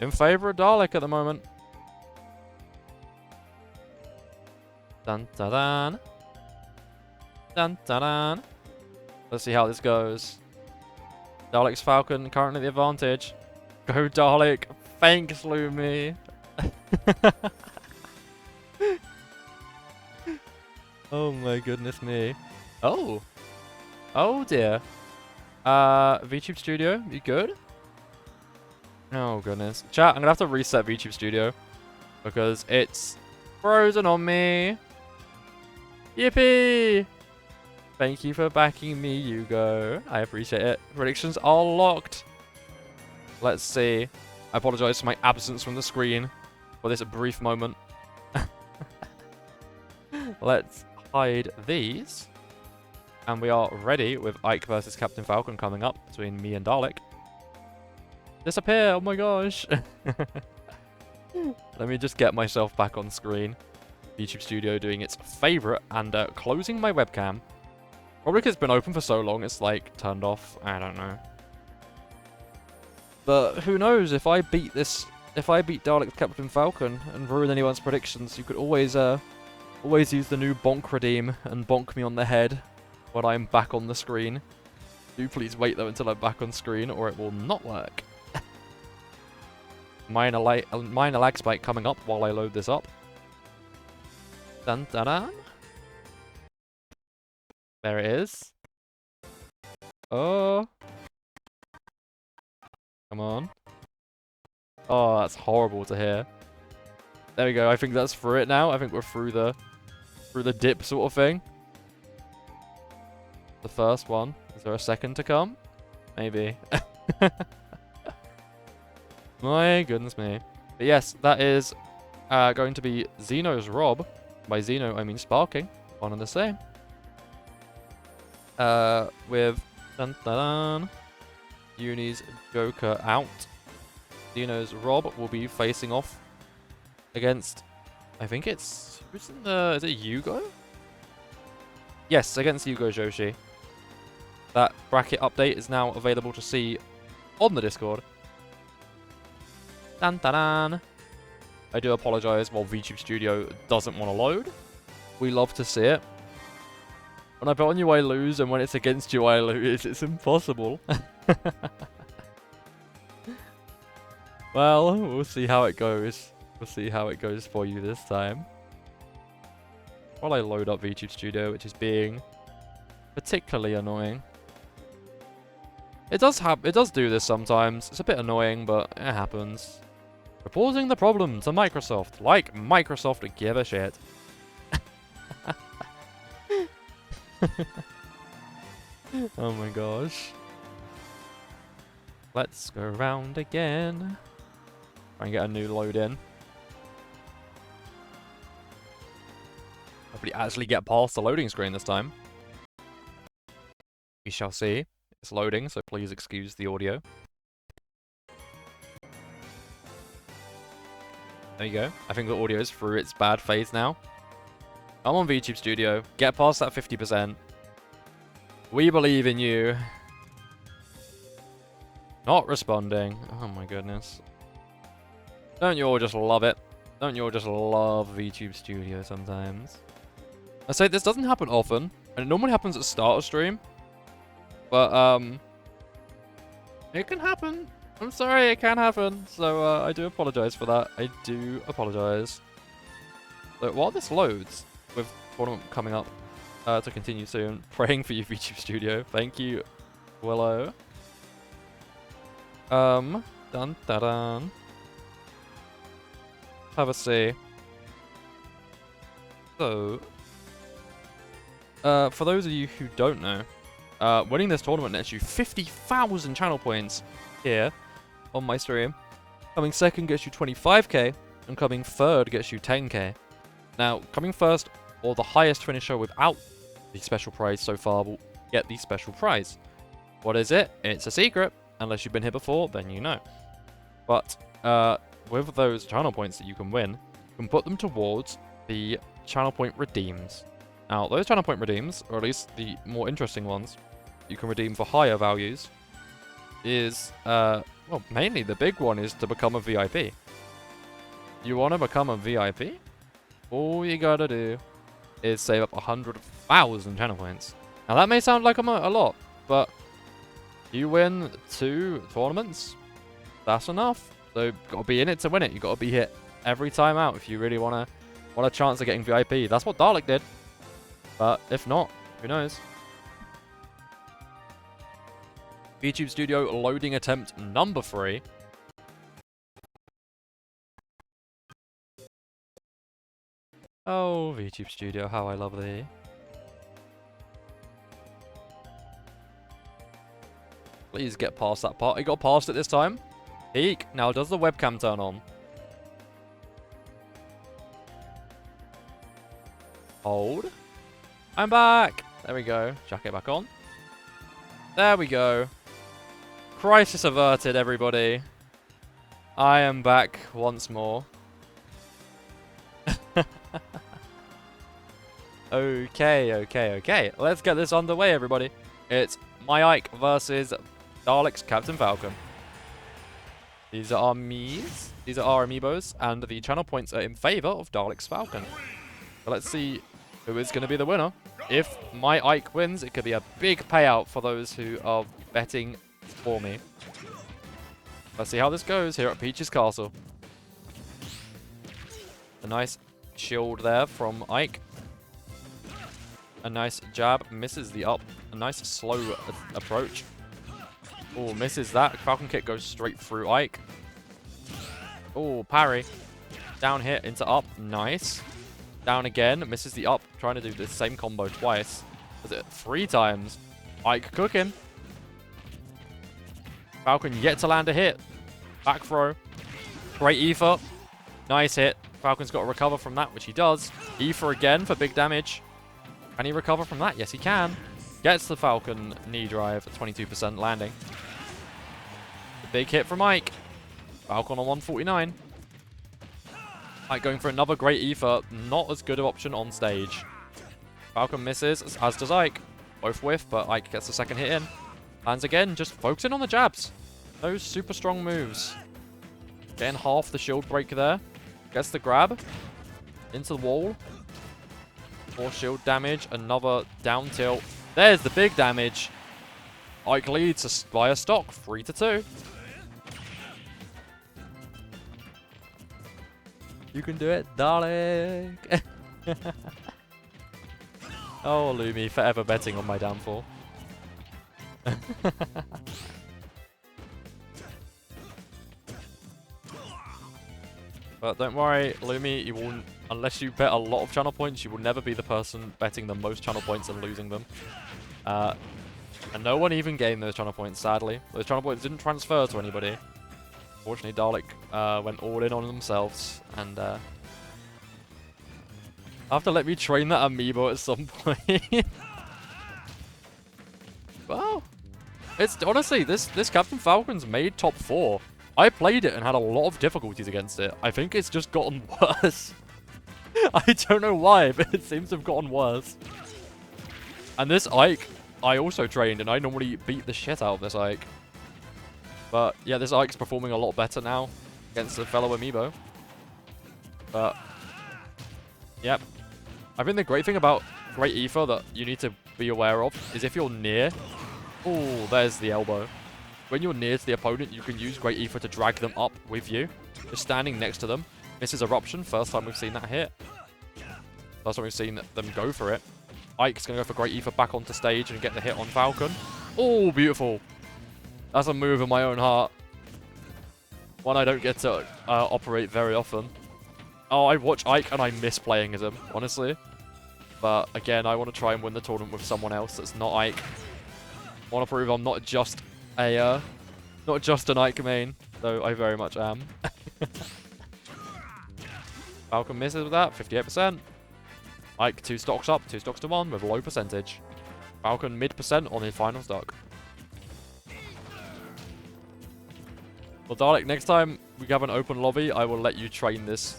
In favor of Dalek at the moment. Dun dun dun. Dun dun dun. Let's see how this goes. Dalek's Falcon currently the advantage. Go Dalek. Thanks, Lumi. Oh my goodness me. Oh. Oh dear. VTube Studio, you good? Oh goodness. Chat, I'm gonna have to reset VTube Studio because it's frozen on me. Yippee! Thank you for backing me, Hugo. I appreciate it. Predictions are locked. Let's see. I apologize for my absence from the screen for this brief moment. Let's hide these. And we are ready with Ike versus Captain Falcon coming up between me and Dalek. Disappear! Oh my gosh! Let me just get myself back on screen. YouTube Studio doing its favourite and closing my webcam. Probably because it's been open for so long it's like turned off. I don't know. But who knows, if I beat Dalek's Captain Falcon and ruin anyone's predictions, you could always use the new bonk redeem and bonk me on the head when I'm back on the screen. Do please wait though until I'm back on screen or it will not work. Minor lag spike coming up while I load this up. Dun dun dun. There it is. Oh. Come on. Oh, that's horrible to hear. There we go. I think that's through it now. I think we're through the dip sort of thing. The first one. Is there a second to come? Maybe. My goodness me. But yes, that is going to be Xeno's Rob. By Xeno, I mean Sparking. One and the same. With dun, dun, dun, Uni's Joker out. Xeno's Rob will be facing off against, I think it's, who's in the, is it Yugo? Yes, against Yugo Joshi. That bracket update is now available to see on the Discord. Dun dun dun. I do apologise while VTube Studio doesn't want to load. We love to see it. When I bet on you I lose, and when it's against you I lose. It's impossible. Well, we'll see how it goes. We'll see how it goes for you this time. While I load up VTube Studio, which is being particularly annoying. It does do this sometimes. It's a bit annoying, but it happens. Reporting the problem to Microsoft. Like Microsoft give a shit. Oh my gosh. Let's go around again. Try and get a new load in. Hopefully actually get past the loading screen this time. We shall see. It's loading, so please excuse the audio. There you go. I think the audio is through its bad phase now. I'm on VTube Studio. Get past that 50%. We believe in you. Not responding. Oh my goodness. Don't you all just love it? Don't you all just love VTube Studio sometimes? I say this doesn't happen often, and it normally happens at the start of stream. But, it can happen. I'm sorry, it can happen. So, I do apologize for that. I do apologize. So, while this loads, with tournament coming up to continue soon, praying for you, VTube Studio. Thank you, Willow. Dun dun dun. Have a see. So, for those of you who don't know, winning this tournament nets you 50,000 channel points here on my stream. Coming second gets you 25k, and coming third gets you 10k. Now, coming first, or the highest finisher without the special prize so far, will get the special prize. What is it? It's a secret. Unless you've been here before, then you know. But with those channel points that you can win, you can put them towards the channel point redeems. Now, those channel point redeems, or at least the more interesting ones, you can redeem for higher values, is, well, mainly the big one is to become a VIP. You want to become a VIP? All you gotta do is save up 100,000 channel points. Now, that may sound like a lot, but you win 2 tournaments, that's enough. So, you've got to be in it to win it. You've got to be hit every time out if you really want a chance of getting VIP. That's what Dalek did. But if not, who knows? VTube Studio loading attempt number 3. Oh, VTube Studio, how I love thee. Please get past that part. He got past it this time. Eek. Now, does the webcam turn on? Hold. I'm back. There we go. Chuck it back on. There we go. Crisis averted, everybody. I am back once more. Okay. Let's get this underway, everybody. It's my Ike versus Dalek's Captain Falcon. These are our Miis. These are our amiibos, and the channel points are in favor of Dalek's Falcon. So let's see who is going to be the winner. If my Ike wins, it could be a big payout for those who are betting for me. Let's see how this goes here at Peach's Castle. A nice shield there from Ike. A nice jab, misses the up. A nice slow approach. Oh, misses that. Falcon kick goes straight through Ike. Oh, parry. Down hit into up. Nice. Down again. Misses the up. Trying to do the same combo twice. Does it 3 times. Ike cooking. Falcon yet to land a hit. Back throw. Great ether. Nice hit. Falcon's got to recover from that, which he does. Aether again for big damage. Can he recover from that? Yes, he can. Gets the Falcon knee drive at 22% landing. The big hit from Ike. Falcon on 149. Ike going for another great Aether. Not as good of option on stage. Falcon misses, as does Ike. Both whiff, but Ike gets the second hit in. Lands again, just focusing on the jabs. Those super strong moves. Getting half the shield break there. Gets the grab. Into the wall. More shield damage. Another down tilt. There's the big damage. Ike leads by a stock. 3-2. You can do it, darling. Oh, Lumi, forever betting on my downfall. But don't worry, Lumi, you will, unless you bet a lot of channel points, you will never be the person betting the most channel points and losing them. And no one even gained those channel points, sadly. Those channel points didn't transfer to anybody. Fortunately, Dalek went all in on themselves, and have to let me train that amiibo at some point. Well, it's honestly, this Captain Falcon's made top 4. I played it and had a lot of difficulties against it. I think it's just gotten worse. I don't know why, but it seems to have gotten worse. And this Ike, I also trained, and I normally beat the shit out of this Ike. But yeah, this Ike's performing a lot better now against a fellow amiibo. But yep. I think the great thing about Great Aether that you need to be aware of is if you're near. Oh, there's the elbow. When you're near to the opponent, you can use Great Aether to drag them up with you. Just standing next to them. Misses Eruption. First time we've seen that hit. First time we've seen them go for it. Ike's going to go for Great Aether back onto stage and get the hit on Falcon. Oh, beautiful. That's a move of my own heart. One I don't get to operate very often. Oh, I watch Ike and I miss playing as him, honestly. But again, I want to try and win the tournament with someone else that's not Ike. I want to prove I'm not just a, not just an Ike main, though I very much am. Falcon misses with that, 58%. Ike 2 stocks up, 2 stocks to 1 with a low percentage. Falcon mid% on his final stock. Well, Dalek, next time we have an open lobby, I will let you train this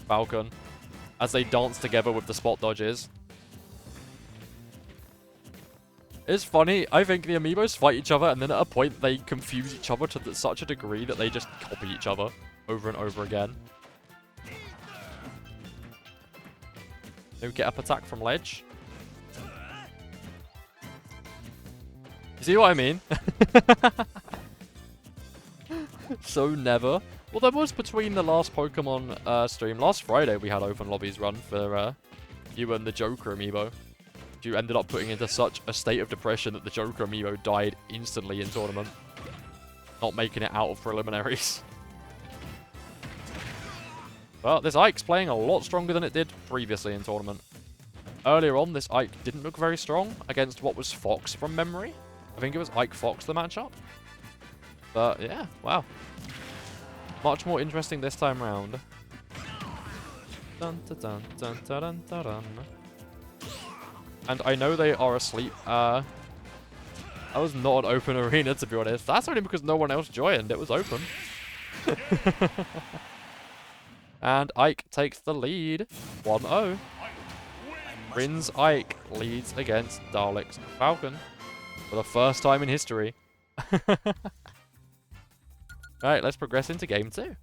Falcon as they dance together with the spot dodges. It's funny, I think the amiibos fight each other and then at a point they confuse each other to such a degree that they just copy each other over and over again. No get up attack from ledge. You see what I mean? So never. Well, there was between the last Pokemon stream. Last Friday we had open lobbies run for you and the Joker amiibo. You ended up putting into such a state of depression that the Joker amiibo died instantly in tournament. Not making it out of preliminaries. Well, this Ike's playing a lot stronger than it did previously in tournament. Earlier on, this Ike didn't look very strong against what was Fox from memory. I think it was Ike Fox the matchup. But yeah, wow. Much more interesting this time round. Dun, dun, dun, dun, dun, dun, dun. And I know they are asleep. That was not an open arena, to be honest. That's only because no one else joined. It was open. And Ike takes the lead. 1-0. Rin's Ike leads against Dalek's Falcon for the first time in history. Alright, let's progress into game 2.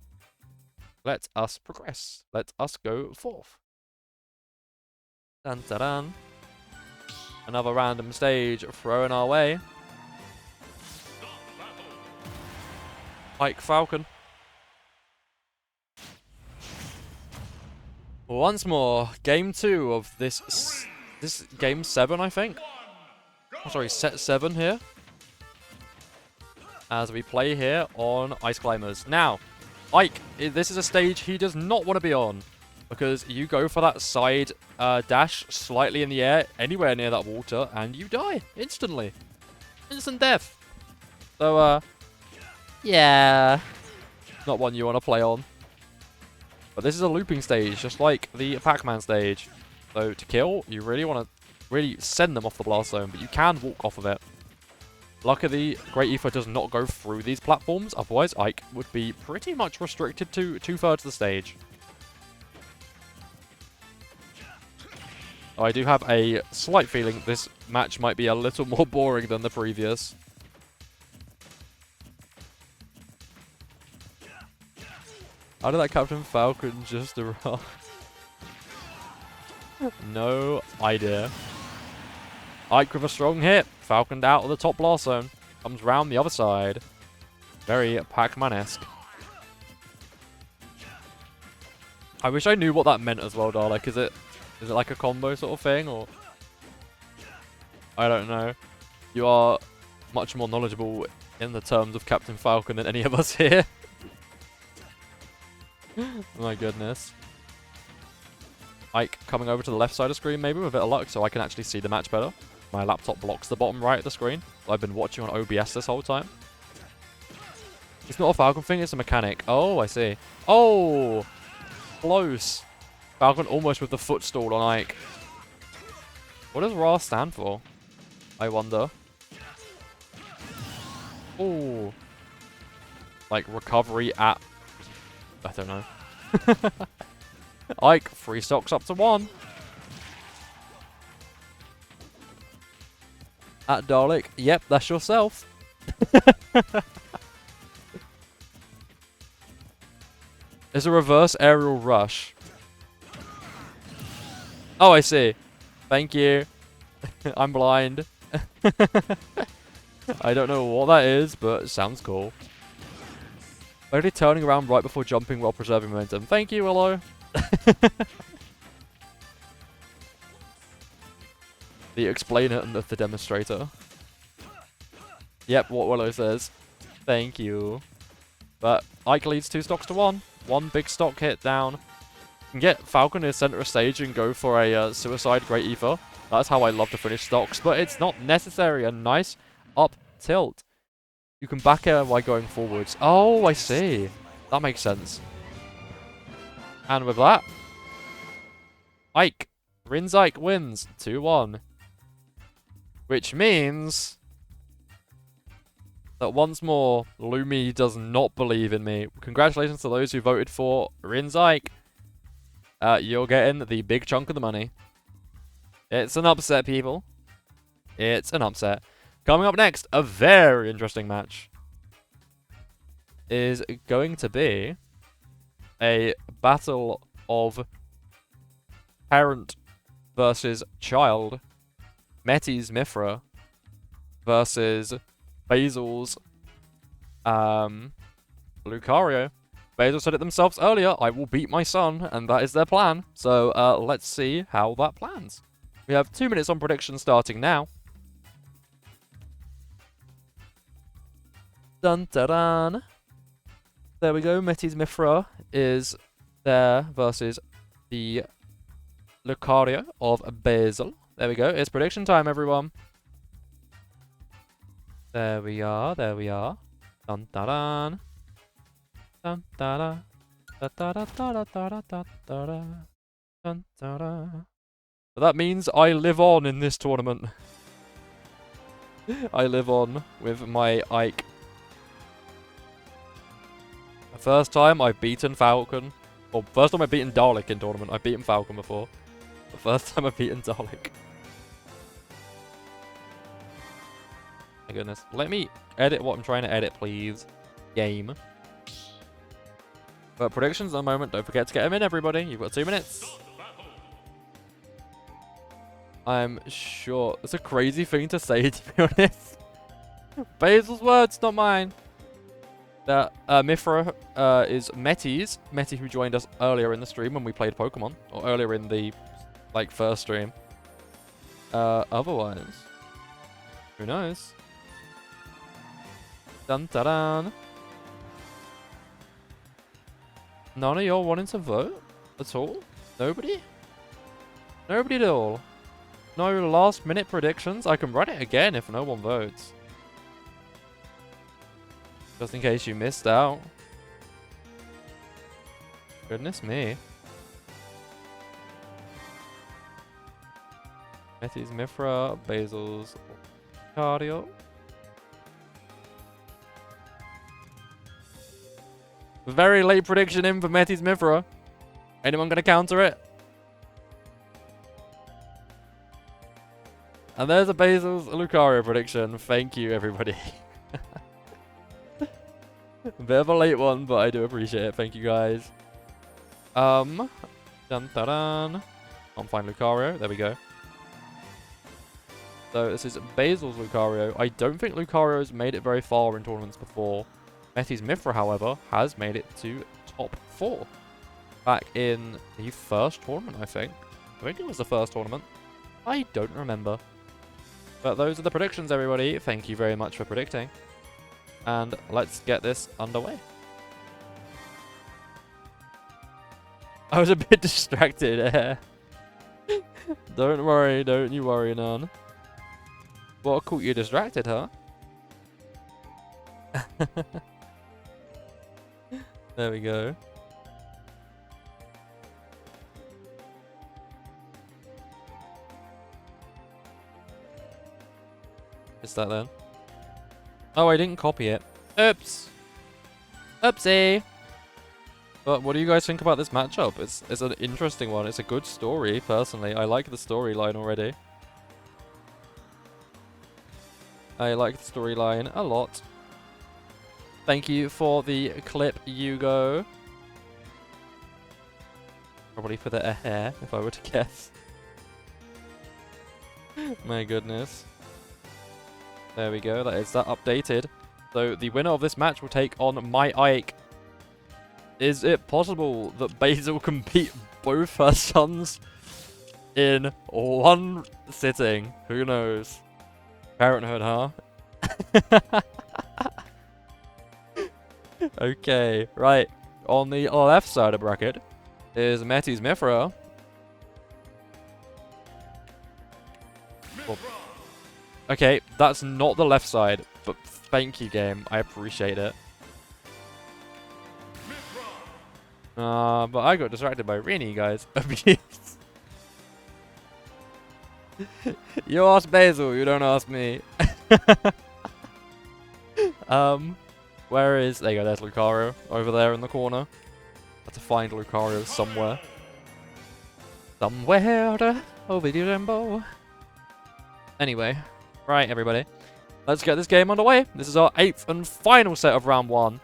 Let us progress. Let us go forth. Dun, dun, dun. Another random stage thrown our way. Ike Falcon. Once more, game 2 of this game 7, I think. Oh, sorry, set 7 here. As we play here on Ice Climbers. Now, Ike, this is a stage he does not want to be on. Because you go for that side dash slightly in the air, anywhere near that water, and you die instantly. Instant death. So, yeah. Not one you want to play on. But this is a looping stage, just like the Pac-Man stage. So to kill, you really want to really send them off the blast zone, but you can walk off of it. Luckily, Great Ether does not go through these platforms, otherwise Ike would be pretty much restricted to 2/3 of the stage. I do have a slight feeling this match might be a little more boring than the previous. How did that Captain Falcon just arrive? No idea. Ike with a strong hit. Falconed out of the top blast zone. Comes round the other side. Very Pac-Man-esque. I wish I knew what that meant as well, Dalek. Is it like a combo sort of thing, or? I don't know. You are much more knowledgeable in the terms of Captain Falcon than any of us here. My goodness. Ike coming over to the left side of the screen maybe with a bit of luck so I can actually see the match better. My laptop blocks the bottom right of the screen. I've been watching on OBS this whole time. It's not a Falcon thing, it's a mechanic. Oh, I see. Oh! Close. Falcon almost with the footstool on Ike. What does RA stand for? I wonder. Oh. Like recovery at... I don't know. Ike, 3 stocks up to 1. At Dalek. Yep, that's yourself. There's a reverse aerial rush. Oh, I see. Thank you. I'm blind. I don't know what that is, but it sounds cool. Only turning around right before jumping while preserving momentum. Thank you, Willow. The explainer and the demonstrator. Yep, what Willow says. Thank you. But Ike leads 2 stocks to 1. 1 big stock hit down. You can get Falcon in the center of stage and go for a suicide Great Ether. That's how I love to finish stocks, but it's not necessary. A nice up tilt. You can back air while going forwards. Oh, I see. That makes sense. And with that, Ike, Rin's Ike wins 2-1. Which means that once more, Lumi does not believe in me. Congratulations to those who voted for Rin's Ike. You're getting the big chunk of the money. It's an upset, people. It's an upset. Coming up next, a very interesting match is going to be a battle of parent versus child. Metis Mithra versus Basil's Lucario. Basil said it themselves earlier, I will beat my son, and that is their plan. So let's see how that plans. We have 2 minutes on prediction starting now. Dun dun dun. There we go. Metis Mithra is there versus the Lucario of Basil. There we go. It's prediction time, everyone. There we are. There we are. Dun dun dun. Dun dun dun. Da da da da da da da da. Dun dun dun. But that means I live on in this tournament. I live on with my Ike. The first time I've beaten Falcon. Well, first time I've beaten Dalek in tournament. I've beaten Falcon before. The first time I've beaten Dalek. My goodness. Let me edit what I'm trying to edit, please. Game. But predictions at the moment. Don't forget to get them in, everybody. You've got 2 minutes. I'm sure. It's a crazy thing to say, to be honest. Basil's words, not mine. That Mithra is Metis. Meti, who joined us earlier in the stream when we played Pokemon. Or earlier in the, first stream. Otherwise, who knows? Dun dun dun. None of y'all wanting to vote at all? Nobody? Nobody at all? No last minute predictions? I can run it again if no one votes. Just in case you missed out. Goodness me. Metis Mithra, Basil's Cardio. Very late prediction in for Metis Mithra. Anyone gonna counter it? And there's a Basil's Lucario prediction. Thank you, everybody. A bit of a late one, but I do appreciate it. Thank you, guys. Dun dun dun. Can't find Lucario. There we go. So this is Basil's Lucario. I don't think Lucario's made it very far in tournaments before. Metis Mithra, however, has made it to top 4. Back in the first tournament, I think. I think it was the first tournament. I don't remember. But those are the predictions, everybody. Thank you very much for predicting. And let's get this underway. I was a bit distracted. Don't worry, don't you worry, none. What caught you distracted, huh? There we go. Is that then? Oh, I didn't copy it. Oops. Oopsie. But what do you guys think about this matchup? It's an interesting one. It's a good story, personally. I like the storyline already. I like the storyline a lot. Thank you for the clip, Hugo. Probably for the hair, if I were to guess. My goodness. There we go. That is that updated. So the winner of this match will take on My Ike. Is it possible that Basil can beat both her sons in one sitting? Who knows? Parenthood, huh? Okay, right. On the left side of the bracket is Metis Mithra. Oh. Okay, that's not the left side, but thank you, game. I appreciate it. But I got distracted by Rini, guys. You ask Basil, you don't ask me. Where is... There you go, there's Lucario. Over there in the corner. Have to find Lucario somewhere. Somewhere over the rainbow. Anyway. Right, everybody. Let's get this game underway. This is our 8th and final set of round 1.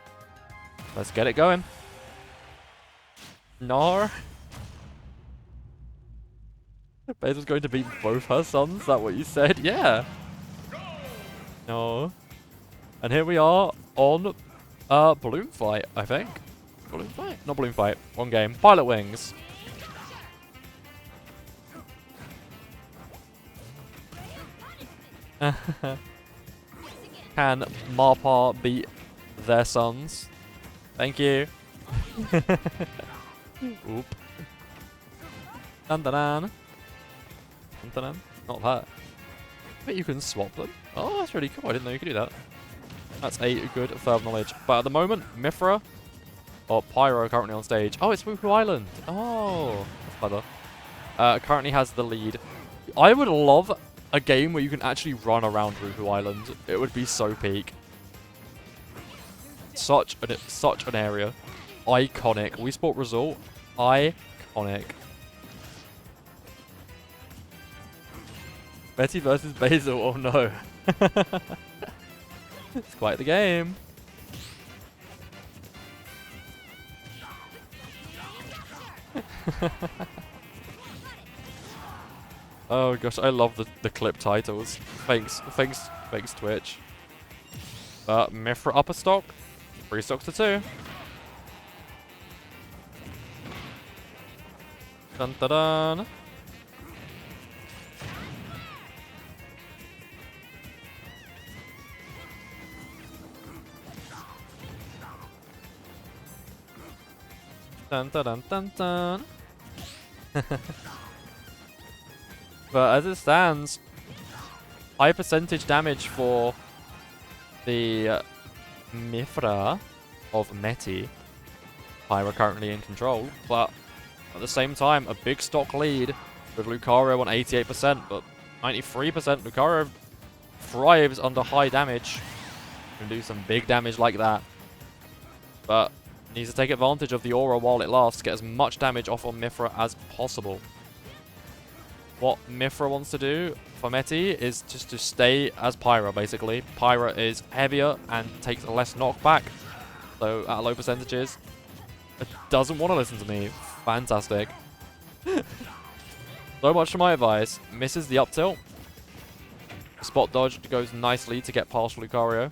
Let's get it going. No. Basil's going to beat both her sons? Is that what you said? Yeah. No. And here we are on Balloon Fight, I think. Balloon Fight? Not Balloon Fight. One game. Pilot Wings. Can Marpa beat their sons? Thank you. Oop. Dun dun dun. Dun dun dun. Not that. But you can swap them. Oh, that's really cool. I didn't know you could do that. That's a good further knowledge. But at the moment, Mithra or Pyro currently on stage. Oh, it's Woohoo Island. Oh, that's clever. Currently has the lead. I would love a game where you can actually run around Woohoo Island. It would be so peak. Such an area. Iconic. Wii Sport Resort. Iconic. Betty versus Basil. Oh no. It's quite the game. Oh gosh, I love the clip titles. Thanks Twitch. Mithra upper stock. 3 stocks to 2. Dun dun dun. Dun dun dun dun dun. But as it stands, high percentage damage for the Mithra of Meti. Pyra currently in control, but at the same time, a big stock lead with Lucario on 88%, but 93%. Lucario thrives under high damage. Can do some big damage like that. But needs to take advantage of the aura while it lasts, get as much damage off on Mythra as possible. What Mythra wants to do for Meti is just to stay as Pyra, basically. Pyra is heavier and takes less knockback, so at low percentages. It doesn't want to listen to me. Fantastic. So much for my advice. Misses the up tilt. Spot dodge goes nicely to get past Lucario.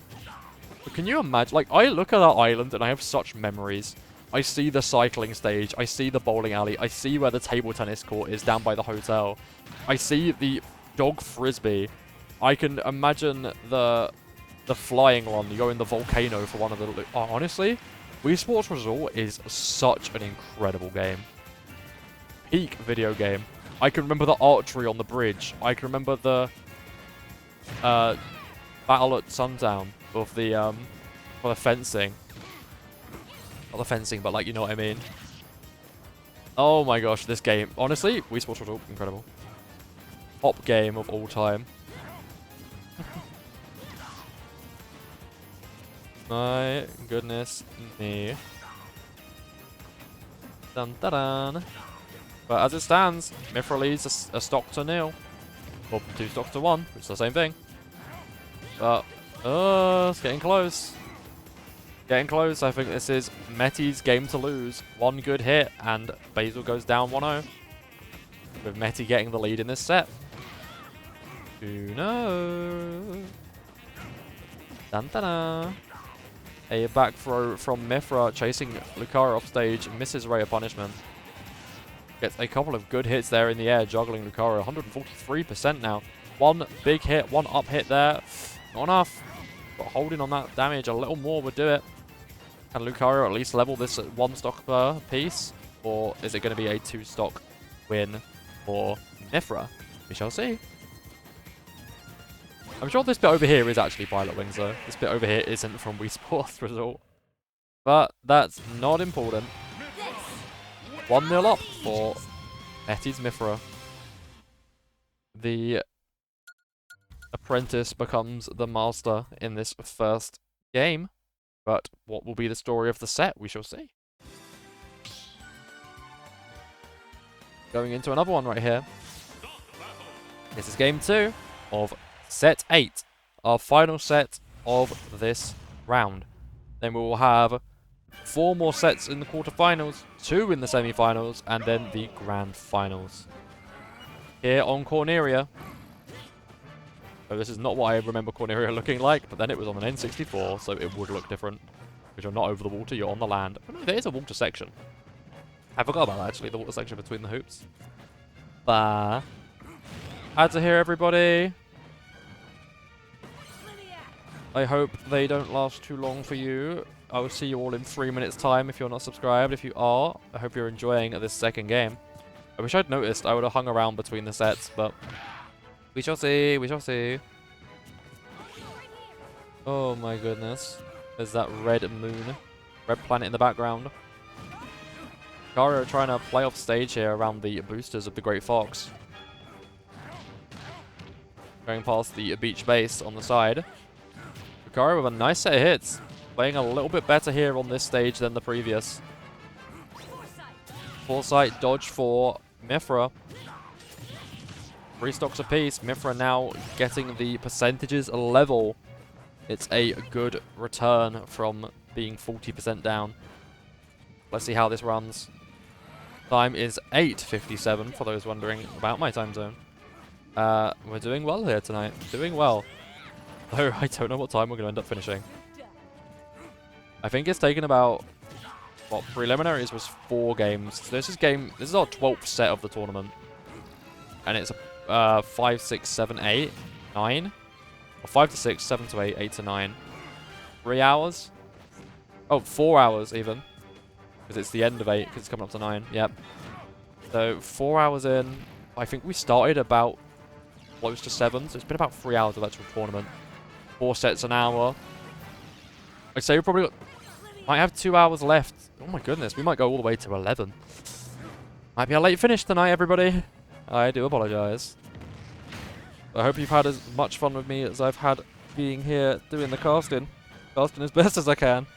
But can you imagine? Like, I look at that island and I have such memories. I see the cycling stage. I see the bowling alley. I see where the table tennis court is down by the hotel. I see the dog frisbee. I can imagine the flying one. You go in the volcano for one of the... Oh, honestly, Wii Sports Resort is such an incredible game. Peak video game. I can remember the archery on the bridge. I can remember the battle at sundown of the for the fencing. Not the fencing, but like, you know what I mean. Oh my gosh, this game. Honestly, Wii Sports Resort, incredible. Top game of all time. My goodness me. Dun dun dun. But as it stands, Mythra leads a stock to 0. Or 2 stocks to 1, which is the same thing. But, it's getting close. Getting close. I think this is Meti's game to lose. One good hit, and Basil goes down 1-0. With Meti getting the lead in this set. Who knows? Dun dun dun. A back throw from Mythra chasing Lucario off stage. Misses Ray of Punishment. Gets a couple of good hits there in the air, juggling Lucario. 143% now. One big hit, one up hit there. Not enough. But holding on that damage a little more would do it. Can Lucario at least level this at 1 stock per piece? Or is it going to be a 2 stock win for Mythra? We shall see. I'm sure this bit over here is actually Pilot Wings though. This bit over here isn't from Wii Sports Resort. But that's not important. 1-0 up for Meti's Mythra. The apprentice becomes the master in this first game. But what will be the story of the set? We shall see. Going into another one right here. This is game 2 of set 8. Our final set of this round. Then we will have 4 more sets in the quarterfinals, 2 in the semi-finals, and then the grand finals. Here on Corneria. So this is not what I remember Corneria looking like, but then it was on an N64, so it would look different. Because you're not over the water, you're on the land. Oh no, there is a water section. I forgot about that, actually, the water section between the hoops. Bah. Glad to hear, everybody. I hope they don't last too long for you. I will see you all in 3 minutes time if you're not subscribed. If you are, I hope you're enjoying this second game. I wish I'd noticed. I would have hung around between the sets, but we shall see. We shall see. Oh my goodness. There's that red moon. Red planet in the background. Lucario trying to play off stage here around the boosters of the Great Fox. Going past the beach base on the side. Lucario with a nice set of hits. Playing a little bit better here on this stage than the previous. Foresight dodge for Mythra. 3 stocks apiece. Mythra now getting the percentages level. It's a good return from being 40% down. Let's see how this runs. Time is 8:57 for those wondering about my time zone. We're doing well here tonight. Doing well. Though I don't know what time we're going to end up finishing. I think it's taken about, what, preliminaries was 4 games. So this is our 12th set of the tournament. And it's 5, 6, 7, 8, 9. Or 5 to 6, 7 to 8, 8 to 9. 3 hours? Oh, 4 hours even. Because it's the end of 8, because it's coming up to 9. Yep. So 4 hours in. I think we started about close to 7. So it's been about 3 hours of actual tournament. 4 sets an hour. I'd say we probably got Might have 2 hours left. Oh my goodness, we might go all the way to 11. Might be a late finish tonight, everybody. I do apologise. I hope you've had as much fun with me as I've had being here doing the casting. Casting as best as I can.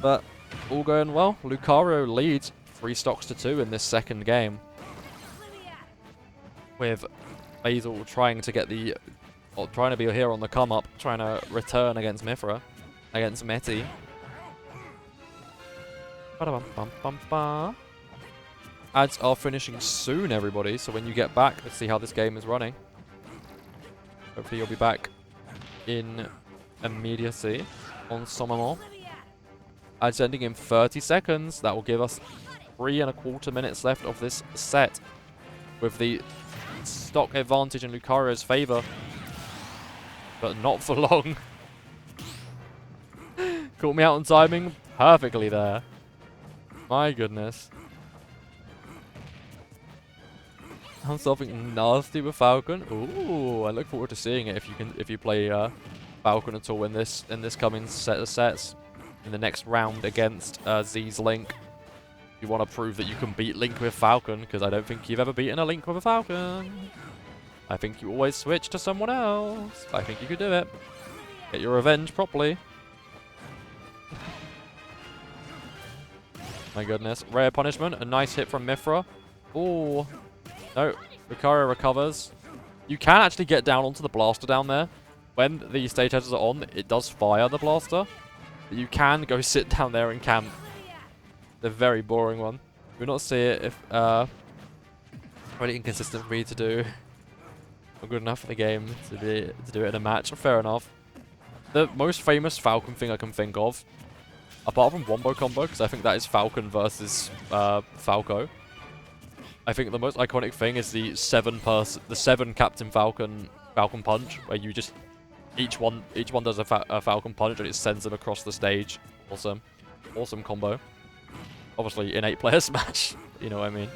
But all going well. Lucario leads 3 stocks to 2 in this second game. With Basil trying to get the... Or trying to be here on the come up. Trying to return against Mithra. Against Meti. Ads are finishing soon, everybody. So when you get back, let's see how this game is running. Hopefully you'll be back in immediacy on Sommermore. Ads ending in 30 seconds. That will give us 3¼ minutes left of this set. With the stock advantage in Lucario's favour. But not for long. Caught me out on timing perfectly there. My goodness. I'm something nasty with Falcon. Ooh, I look forward to seeing it if you play Falcon at all in this coming set of sets in the next round against Z's Link. You want to prove that you can beat Link with Falcon, because I don't think you've ever beaten a Link with a Falcon. I think you always switch to someone else. I think you could do it. Get your revenge properly. My goodness. Rare punishment. A nice hit from Mithra. Ooh. No. Lucario recovers. You can actually get down onto the blaster down there. When the stage edges are on, it does fire the blaster. But you can go sit down there and camp. The very boring one. We'll not see it if really inconsistent for me to do. Not good enough for the game to do it in a match. Fair enough. The most famous Falcon thing I can think of, apart from Wombo Combo, because I think that is Falcon versus Falco. I think the most iconic thing is the 7 Captain Falcon punch, where you just each one does a Falcon punch and it sends them across the stage. Awesome combo. Obviously in 8-player Smash, you know what I mean.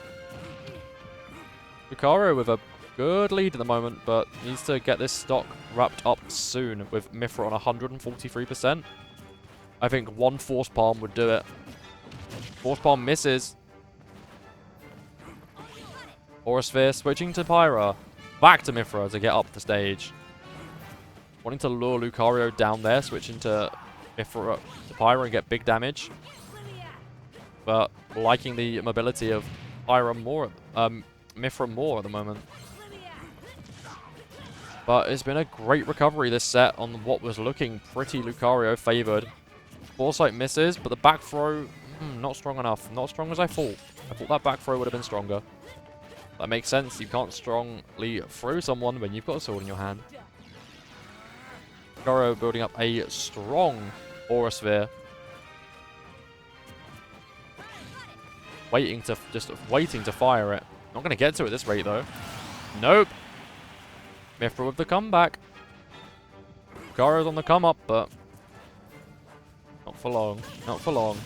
Lucario with a good lead at the moment, but needs to get this stock wrapped up soon with Mithra on 143%. I think one Force Palm would do it. Force Palm misses. Aura Sphere switching to Pyra. Back to Mithra to get up the stage. Wanting to lure Lucario down there, switching to Mithra to Pyra and get big damage. But liking the mobility of Mithra more at the moment. But it's been a great recovery this set on what was looking pretty Lucario favoured. Foresight misses, but the back throw, not strong enough. Not as strong as I thought. I thought that back throw would have been stronger. That makes sense. You can't strongly throw someone when you've got a sword in your hand. Lucario building up a strong Aura Sphere. Waiting to fire it. Not going to get to it at this rate though. Nope. Mithra with the comeback. Lucario's on the come up, but not for long. Not for long.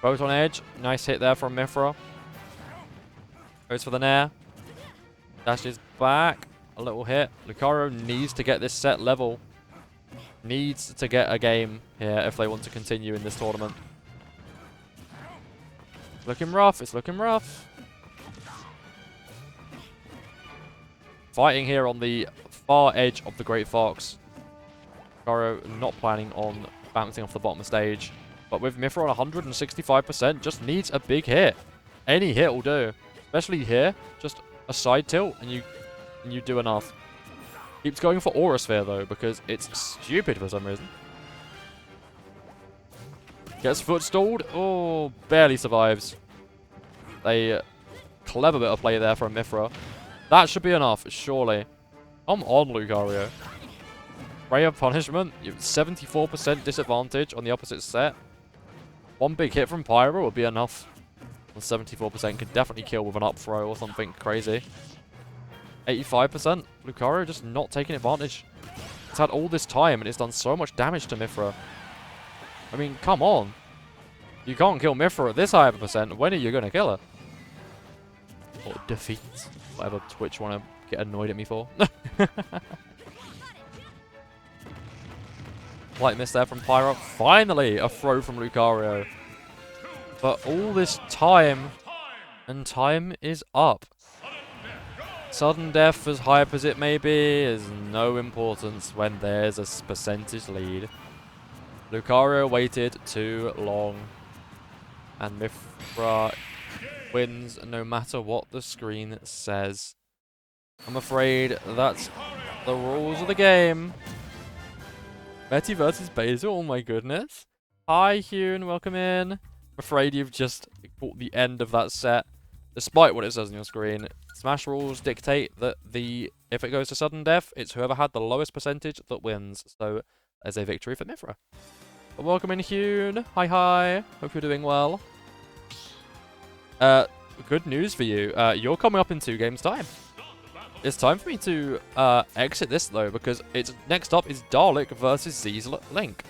Both on edge. Nice hit there from Mithra. Goes for the nair. Dashes back. A little hit. Lucario needs to get this set level. Needs to get a game here if they want to continue in this tournament. It's looking rough. It's looking rough. Fighting here on the far edge of the Great Fox. Lucario not planning on bouncing off the bottom of the stage. But with Mithra on 165%, just needs a big hit. Any hit will do. Especially here. Just a side tilt and you do enough. Keeps going for Aura Sphere though, because it's stupid for some reason. Gets foot stalled. Oh, barely survives. A clever bit of play there from Mithra. That should be enough, surely. Come on, Lucario. Ray of Punishment. You have 74% disadvantage on the opposite set. One big hit from Pyro will be enough. 74% could definitely kill with an up throw or something crazy. 85%. Lucario just not taking advantage. It's had all this time and it's done so much damage to Mithra. I mean, come on. You can't kill Mithra at this high of a percent. When are you going to kill her? Or defeat. Whatever Twitch want to get annoyed at me for. Slight miss there from Pyro. Finally, a throw from Lucario. But all this time, and time is up. Sudden death, as hype as it may be, is no importance when there's a percentage lead. Lucario waited too long. And Mifra wins no matter what the screen says. I'm afraid that's the rules of the game. Betty versus Basil, oh my goodness. Hi Hune, welcome in. I'm afraid you've just caught the end of that set. Despite what it says on your screen, Smash rules dictate that if it goes to sudden death, it's whoever had the lowest percentage that wins. So there's a victory for Mifra. But welcome in Hune. Hi hi. Hope you're doing well. Good news for you. You're coming up in 2 games' time. It's time for me to exit this though, because it's next up is Dalek versus Z's Link.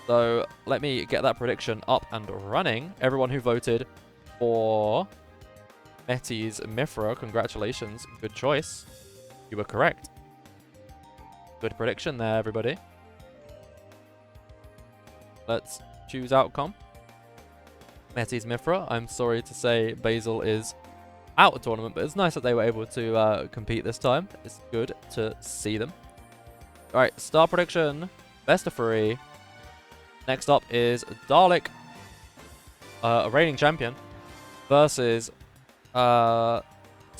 So let me get that prediction up and running. Everyone who voted for Metis Mifra, congratulations. Good choice. You were correct. Good prediction there, everybody. Let's choose outcome. Metis Mifra. I'm sorry to say Basil is out of tournament, but it's nice that they were able to compete this time. It's good to see them. Alright, star prediction. Best of 3. Next up is Dalek, a reigning champion, versus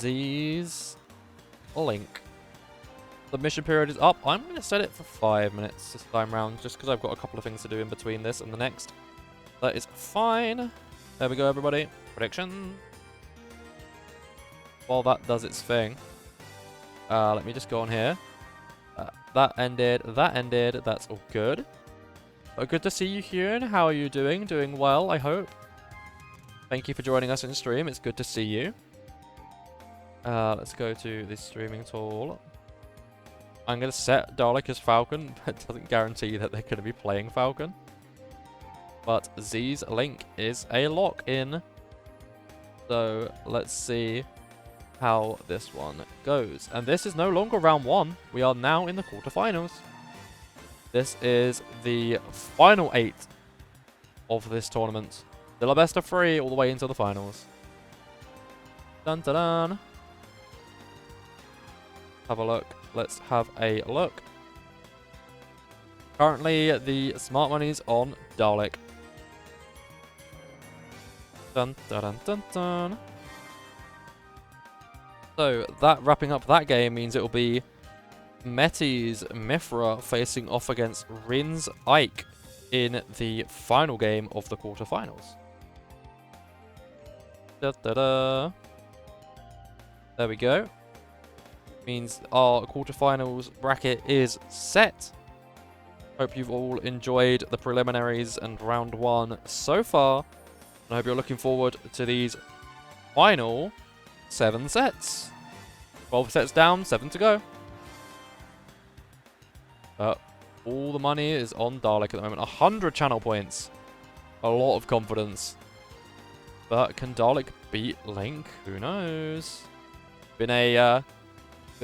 Z's Link. Submission period is up. I'm going to set it for 5 minutes this time round, just because I've got a couple of things to do in between this and the next. That is fine. There we go, everybody. Prediction. While that does its thing, let me just go on here. That ended. That's all good. Good to see you, Hune. How are you doing? Doing well, I hope. Thank you for joining us in stream. It's good to see you. Let's go to the streaming tool. I'm going to set Dalek as Falcon, but it doesn't guarantee that they're going to be playing Falcon. But Z's Link is a lock-in. So let's see how this one goes. And this is no longer round 1. We are now in the quarterfinals. This is the final 8 of this tournament. Still a best of 3 all the way into the finals. Dun dun dun. Have a look. Let's have a look. Currently, the smart money's on Dalek. Dun dun dun dun dun. So, that wrapping up that game means it will be Metis Mifra facing off against Rin's Ike in the final game of the quarterfinals. Da da da. There we go. Means our quarterfinals bracket is set. Hope you've all enjoyed the preliminaries and round 1 so far. And I hope you're looking forward to these final 7 sets. 12 sets down, 7 to go. All the money is on Dalek at the moment. 100 channel points. A lot of confidence. But can Dalek beat Link? Who knows? Been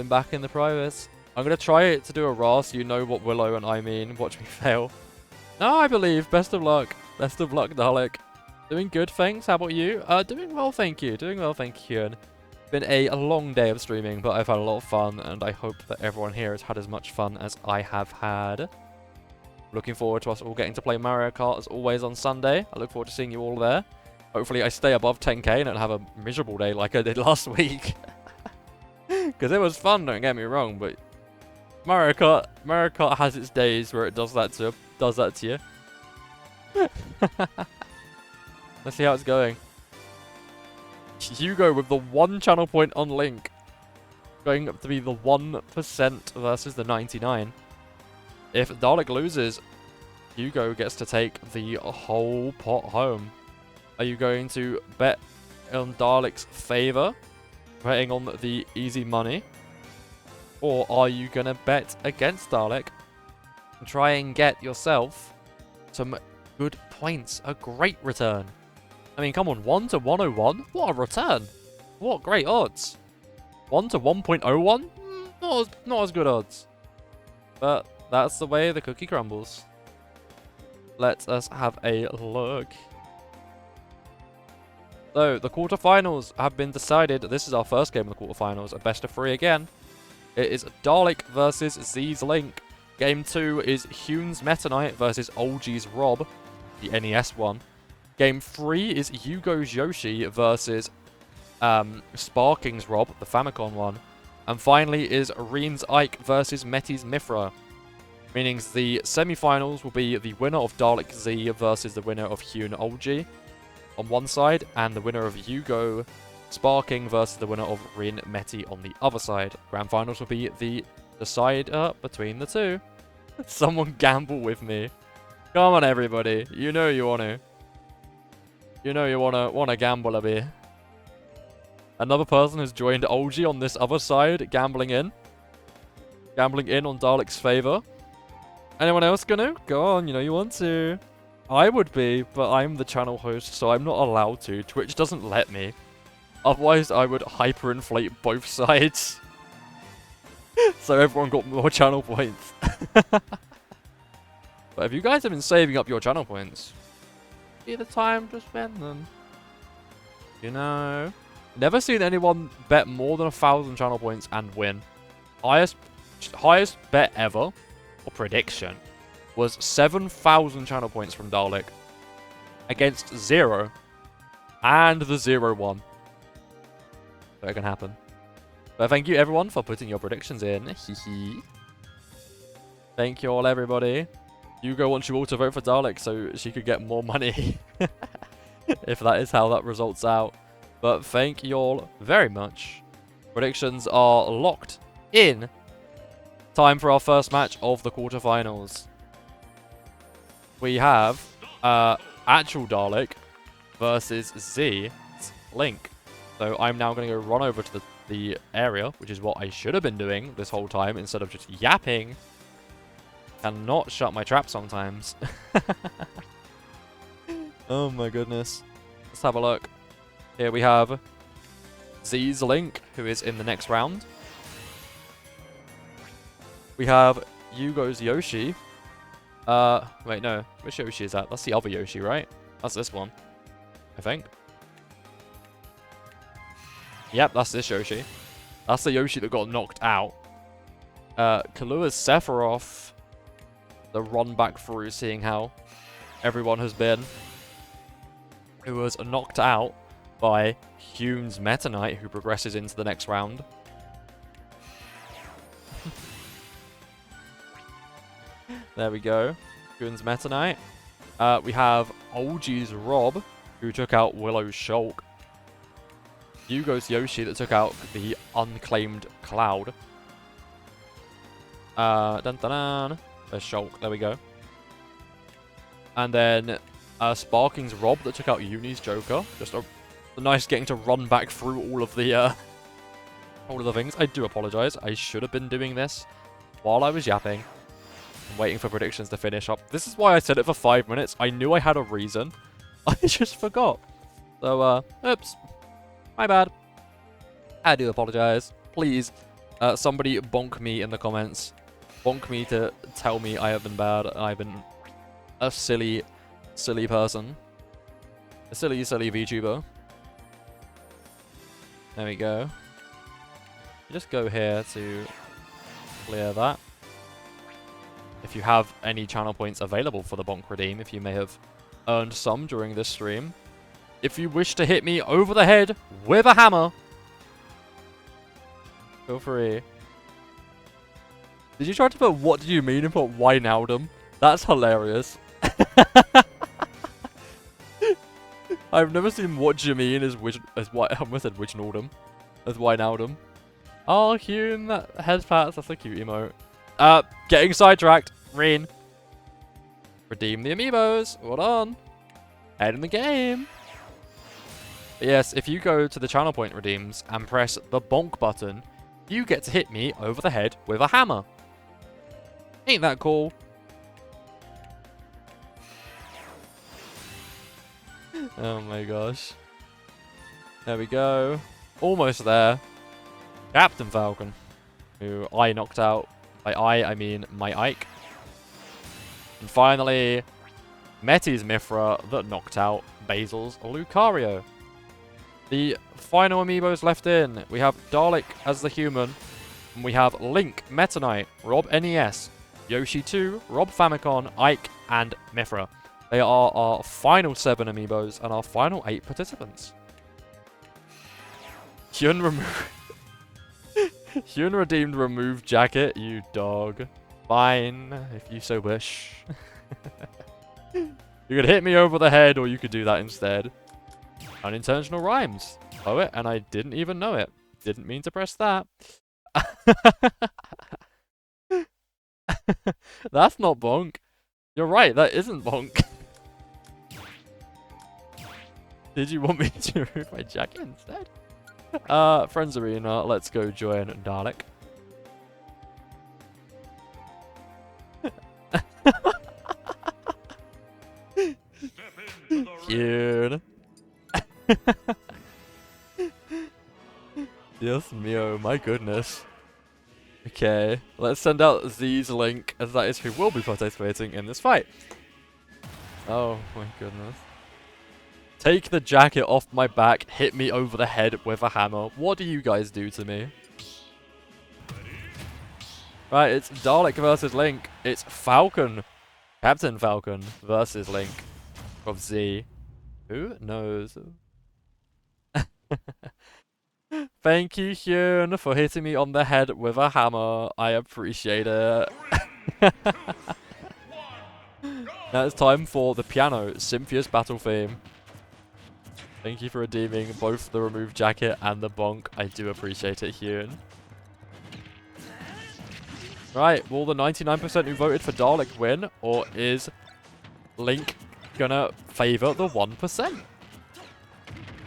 back in the privates. I'm going to try to do a raw so you know what Willow and I mean. Watch me fail. No, I believe. Best of luck. Best of luck, Dalek. Doing good, thanks. How about you? Doing well, thank you. Doing well, thank you. And been a long day of streaming, but I've had a lot of fun, and I hope that everyone here has had as much fun as I have had. Looking forward to us all getting to play Mario Kart as always on Sunday. I look forward to seeing you all there. Hopefully I stay above 10k and don't have a miserable day like I did last week. Because it was fun, don't get me wrong, but Mario Kart has its days where it does that to you. Let's see how it's going. Hugo with the 1 channel point on Link. Going up to be the 1% versus the 99. If Dalek loses, Hugo gets to take the whole pot home. Are you going to bet on Dalek's favor, betting on the easy money? Or are you going to bet against Dalek and try and get yourself some good points? A great return. I mean, come on, 1 to 101? What a return. What great odds. 1 to 1.01? Not as good odds. But That's the way the cookie crumbles. Let us have a look. So, the quarterfinals have been decided. This is our first game of the quarterfinals, a best of 3 again. It is Dalek versus Z's Link. Game 2 is Hune's Meta Knight versus Olgie's Rob, the NES one. Game 3 is Yugo's Yoshi versus Sparking's Rob, the Famicom one. And finally is Reen's Ike versus Metti's Mifra. Meaning the semi-finals will be the winner of Dalek Z versus the winner of Hune Olgie on one side, and the winner of Yugo Sparking versus the winner of Rin Metti on the other side. Grand finals will be the decider between the two. Someone gamble with me. Come on, everybody. You know you want to. You know you want to gamble a bit. Another person has joined Olgie on this other side, gambling in. Gambling in on Dalek's favor. Anyone else gonna? Go on, you know you want to. I would be, but I'm the channel host, so I'm not allowed to. Twitch doesn't let me. Otherwise, I would hyperinflate both sides. So everyone got more channel points. But if you guys have been saving up your channel points, be the time to spend them. You know. Never seen anyone bet more than 1,000 channel points and win. Highest bet ever, or prediction, was 7,000 channel points from Dalek against 0 and the 0-1. So it can happen. But thank you everyone for putting your predictions in. Hehe. Thank you all, everybody. Hugo wants you all to vote for Dalek so she could get more money. If that is how that results out. But thank you all very much. Predictions are locked in. Time for our first match of the quarterfinals. We have actual Dalek versus Z Link. So I'm now going to go run over to the area, which is what I should have been doing this whole time instead of just yapping. Cannot shut my trap sometimes. Oh my goodness. Let's have a look. Here we have Z's Link, who is in the next round. We have Yugo's Yoshi. Wait, no. Which Yoshi is that? That's the other Yoshi, right? That's this one, I think. Yep, that's this Yoshi. That's the Yoshi that got knocked out. Kalua's Sephiroth. The run back through, seeing how everyone has been. Who was knocked out by Hune's Meta Knight, who progresses into the next round. There we go. Hune's Meta Knight. We have Olgie's Rob, who took out Willow's Shulk. Yugo's Yoshi that took out the unclaimed Cloud. Dun dun dun. There's Shulk. There we go. And then Sparking's Rob that took out Uni's Joker. Just a nice getting to run back through all of the things. I do apologize. I should have been doing this while I was yapping. I'm waiting for predictions to finish up. This is why I said it for 5 minutes. I knew I had a reason. I just forgot. So, oops. My bad. I do apologize. Please, somebody bonk me in the comments. Bonk me to tell me I have been bad. I've been a silly person. A silly VTuber. There we go. Just go here to clear that. If you have any channel points available for the bonk redeem, if you may have earned some during this stream. If you wish to hit me over the head with a hammer, feel free. Did you try to put what do you mean and put why now them? That's hilarious. I've never seen what do you mean as why I almost said which Nordum. As why now them. Oh, Hune, that head pats, that's a cute emote. Getting sidetracked. Reen. Redeem the amiibos. Hold on. Head in the game. But yes, if you go to the channel point redeems and press the bonk button, you get to hit me over the head with a hammer. Ain't that cool? Oh my gosh. There we go. Almost there. Captain Falcon, who I knocked out. By I mean my Ike. And finally, Meti's Mithra that knocked out Basil's Lucario. The final amiibos left in, we have Dalek as the human, and we have Link, Meta Knight, Rob NES, Yoshi 2, Rob Famicom, Ike, and Mithra. They are our final 7 amiibos and our final 8 participants. Hyun redeemed remove jacket, you dog. Fine, if you so wish. You could hit me over the head, or you could do that instead. Unintentional rhymes. Poet, and I didn't even know it. Didn't mean to press that. That's not bonk. You're right, that isn't bonk. Did you want me to remove my jacket instead? Friends Arena, let's go join Dalek. Cute. Dios mio, my goodness. Okay, let's send out Z's Link, as that is who will be participating in this fight. Oh my goodness. Take the jacket off my back, hit me over the head with a hammer. What do you guys do to me? Right, it's Dalek versus Link. It's Falcon, Captain Falcon versus Link of Z. Who knows? Thank you, Hyun, for hitting me on the head with a hammer. I appreciate it. Now it's time for the piano, Cynthia's battle theme. Thank you for redeeming both the removed jacket and the bonk. I do appreciate it, Hyun. Right, will the 99% who voted for Dalek win, or is Link gonna favour the 1%?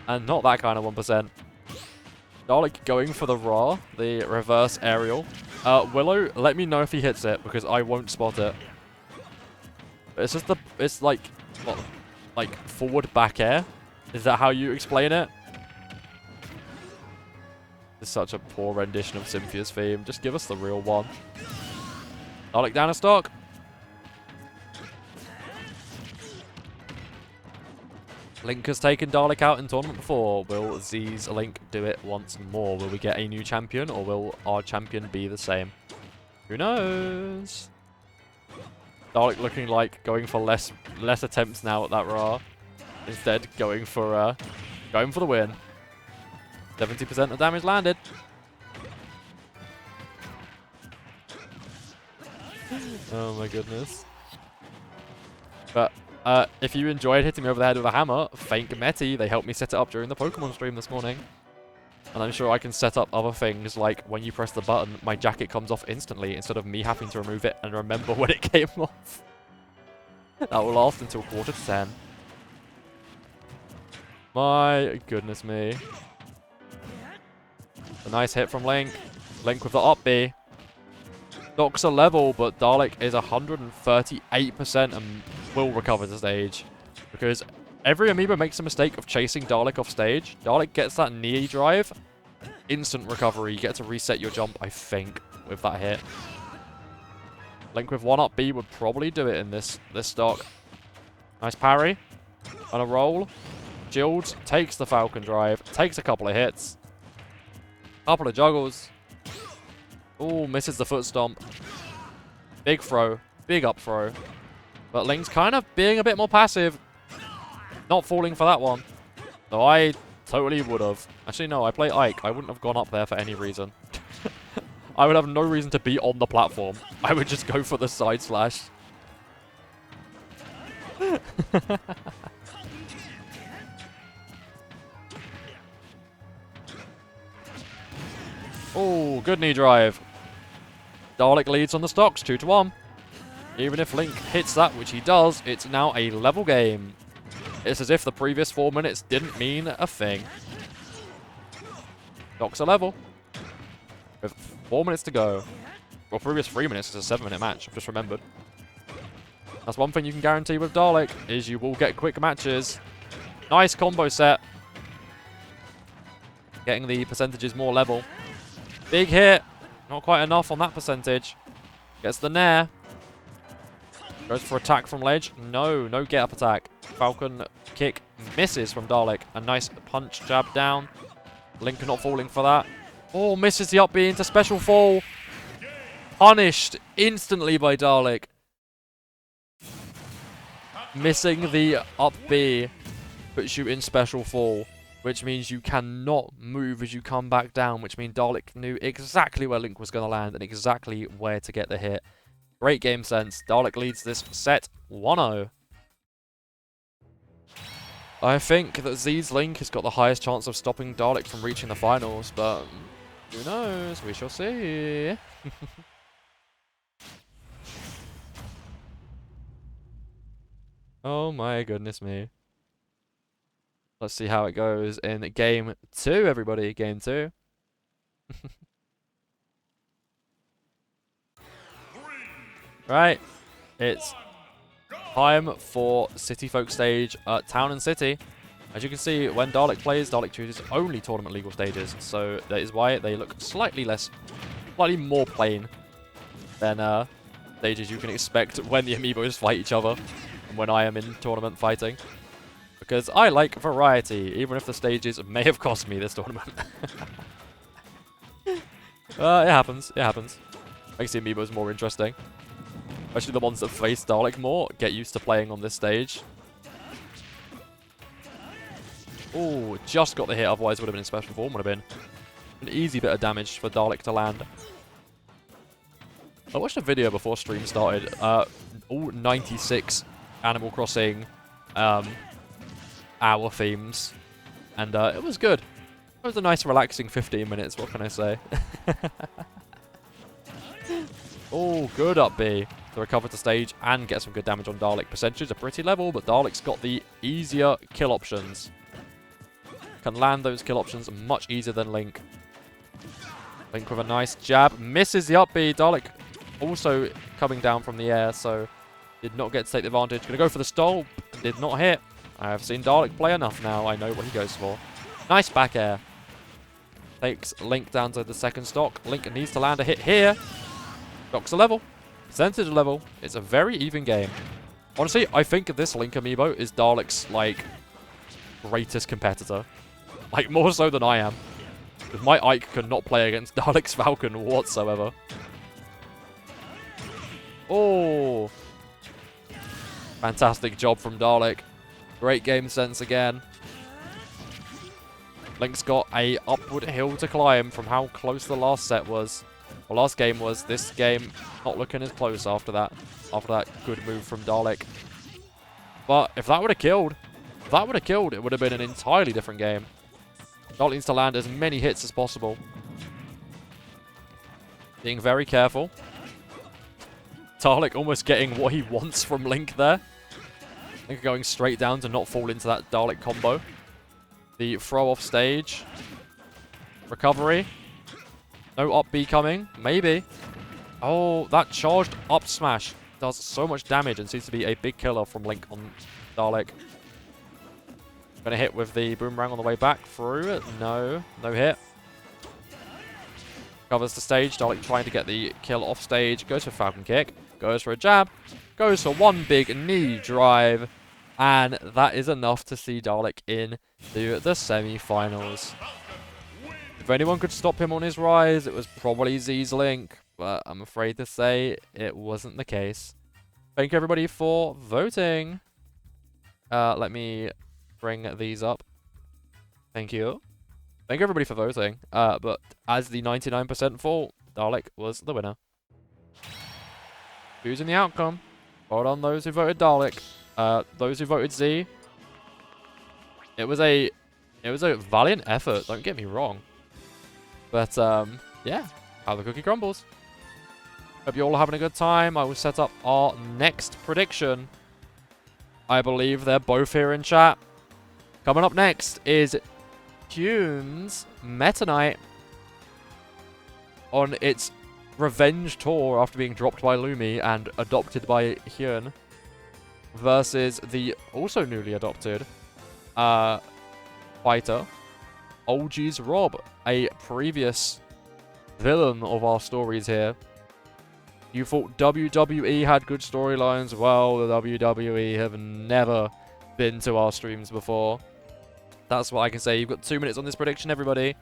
And not that kind of 1%. Dalek going for the raw, the reverse aerial. Willow, let me know if he hits it, because I won't spot it. It's just it's like, what, like forward back air? Is that how you explain it? It's such a poor rendition of Cynthia's theme. Just give us the real one. Dalek down a stock. Link has taken Dalek out in tournament before. Will Z's Link do it once more? Will we get a new champion, or will our champion be the same? Who knows? Dalek looking like going for less attempts now at that Ra. Instead, going for the win. 70% of damage landed. Oh my goodness. But if you enjoyed hitting me over the head with a hammer, thank Meti. They helped me set it up during the Pokemon stream this morning. And I'm sure I can set up other things, like when you press the button, my jacket comes off instantly instead of me having to remove it and remember when it came off. That will last until 9:45. My goodness me. A nice hit from Link. Link with the up B. Doc's a level, but Dalek is 138% and will recover the stage. Because every amiibo makes a mistake of chasing Dalek off stage. Dalek gets that knee drive. Instant recovery. You get to reset your jump, I think, with that hit. Link with 1 up B would probably do it in this stock. Nice parry. On a roll. Shields takes the Falcon drive. Takes a couple of hits. Couple of juggles. Oh, misses the foot stomp. Big throw. Big up throw. But Link's kind of being a bit more passive. Not falling for that one. So I totally would have. Actually, no, I play Ike. I wouldn't have gone up there for any reason. I would have no reason to be on the platform. I would just go for the side slash. Oh, good knee drive. Dalek leads on the stocks, 2-1. Even if Link hits that, which he does, it's now a level game. It's as if the previous 4 minutes didn't mean a thing. Stocks are level. With 4 minutes to go. Well, previous 3 minutes is a 7-minute match, I've just remembered. That's one thing you can guarantee with Dalek, is you will get quick matches. Nice combo set. Getting the percentages more level. Big hit. Not quite enough on that percentage. Gets the nair. Goes for attack from ledge. No, no get up attack. Falcon kick misses from Dalek. A nice punch jab down. Link not falling for that. Oh, misses the up B into special fall. Punished instantly by Dalek. Missing the up B puts you in special fall, which means you cannot move as you come back down, which means Dalek knew exactly where Link was going to land and exactly where to get the hit. Great game sense. Dalek leads this set 1-0. I think that Z's Link has got the highest chance of stopping Dalek from reaching the finals, but who knows? We shall see. Oh my goodness me. Let's see how it goes in game 2, everybody. Game 2. Right. It's time for City Folk stage at Town and City. As you can see, when Dalek plays, Dalek chooses only tournament legal stages. So that is why they look slightly more plain than stages you can expect when the amiibos fight each other and when I am in tournament fighting. Because I like variety, even if the stages may have cost me this tournament. It happens. It happens. Makes the amiibos more interesting. Especially the ones that face Dalek more. Get used to playing on this stage. Ooh, just got the hit, otherwise it would have been in special form. Would have been an easy bit of damage for Dalek to land. I watched a video before stream started. All 96 Animal Crossing hour themes. And it was good. It was a nice relaxing 15 minutes, what can I say? Oh, good up B to recover to stage and get some good damage on Dalek. Percentages are pretty level, but Dalek's got the easier kill options. Can land those kill options much easier than Link. Link with a nice jab. Misses the up B. Dalek also coming down from the air, so did not get to take the advantage. Gonna go for the stall. Did not hit. I have seen Dalek play enough now. I know what he goes for. Nice back air. Takes Link down to the second stock. Link needs to land a hit here. Stocks a level. Percentage level. It's a very even game. Honestly, I think this Link amiibo is Dalek's, like, greatest competitor. Like, more so than I am. Because my Ike cannot play against Dalek's Falcon whatsoever. Oh. Fantastic job from Dalek. Great game sense again. Link's got a upward hill to climb from how close the last set was. The last game was. This game not looking as close after that. After that good move from Dalek. But if that would have killed, it would have been an entirely different game. Dalek needs to land as many hits as possible. Being very careful. Dalek almost getting what he wants from Link there. Link going straight down to not fall into that Dalek combo. The throw off stage. Recovery. No up B coming. Maybe. Oh, that charged up smash does so much damage and seems to be a big killer from Link on Dalek. Gonna hit with the boomerang on the way back through it. No. No hit. Covers the stage. Dalek trying to get the kill off stage. Goes for Falcon Kick. Goes for a jab. Goes for one big knee drive. And that is enough to see Dalek in to the semi-finals. If anyone could stop him on his rise, it was probably Z's Link. But I'm afraid to say it wasn't the case. Thank you everybody for voting. Let me bring these up. Thank you. Thank you everybody for voting. But as the 99% fault, Dalek was the winner. Choosing the outcome. Well done those who voted Dalek. Those who voted Z. It was a valiant effort, don't get me wrong. But yeah, how the cookie crumbles. Hope you're all having a good time. I will set up our next prediction. I believe they're both here in chat. Coming up next is Hune's Meta Knight on its revenge tour after being dropped by Lumi and adopted by Hyun versus the also newly adopted fighter, OG's Rob, a previous villain of our stories here. You thought WWE had good storylines. Well, the WWE have never been to our streams before. That's what I can say. You've got 2 minutes on this prediction, everybody.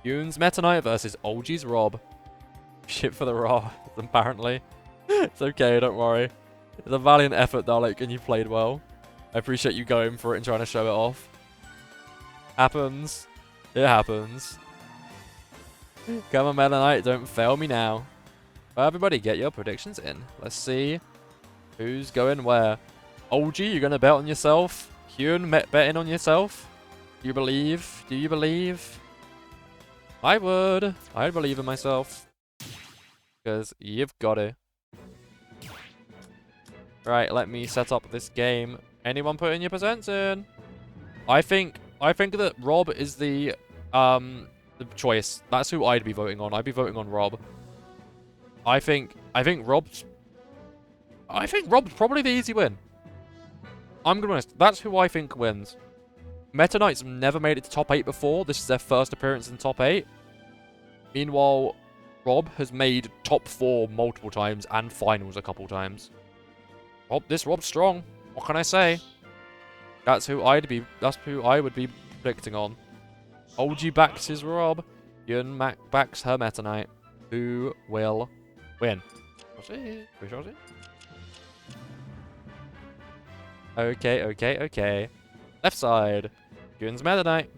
Yoon's Meta Knight versus Olgie's Rob. Shit for the Raw, apparently. It's okay, don't worry. It's a valiant effort, Dalek, and you played well. I appreciate you going for it and trying to show it off. Happens. It happens. Come on, Meta Knight, don't fail me now. Well, everybody, get your predictions in. Let's see who's going where. Olgie, you're going to bet on yourself? Hyun, betting on yourself? Do you believe? Do you believe? I would. I'd believe in myself. Because you've got it. Right, let me set up this game. Anyone put in your percents in? I think that Rob is the choice. That's who I'd be voting on. I'd be voting on Rob. I think Rob's probably the easy win. I'm gonna be honest. That's who I think wins. Meta Knight's never made it to top 8 before. This is their first appearance in top 8. Meanwhile, Rob has made top 4 multiple times and finals a couple times. Rob's strong. What can I say? That's who I would be predicting on. OG backs his Rob. Yun backs her Meta Knight. Who will win? We shall see. Okay. Left side, Yun's Meta Knight.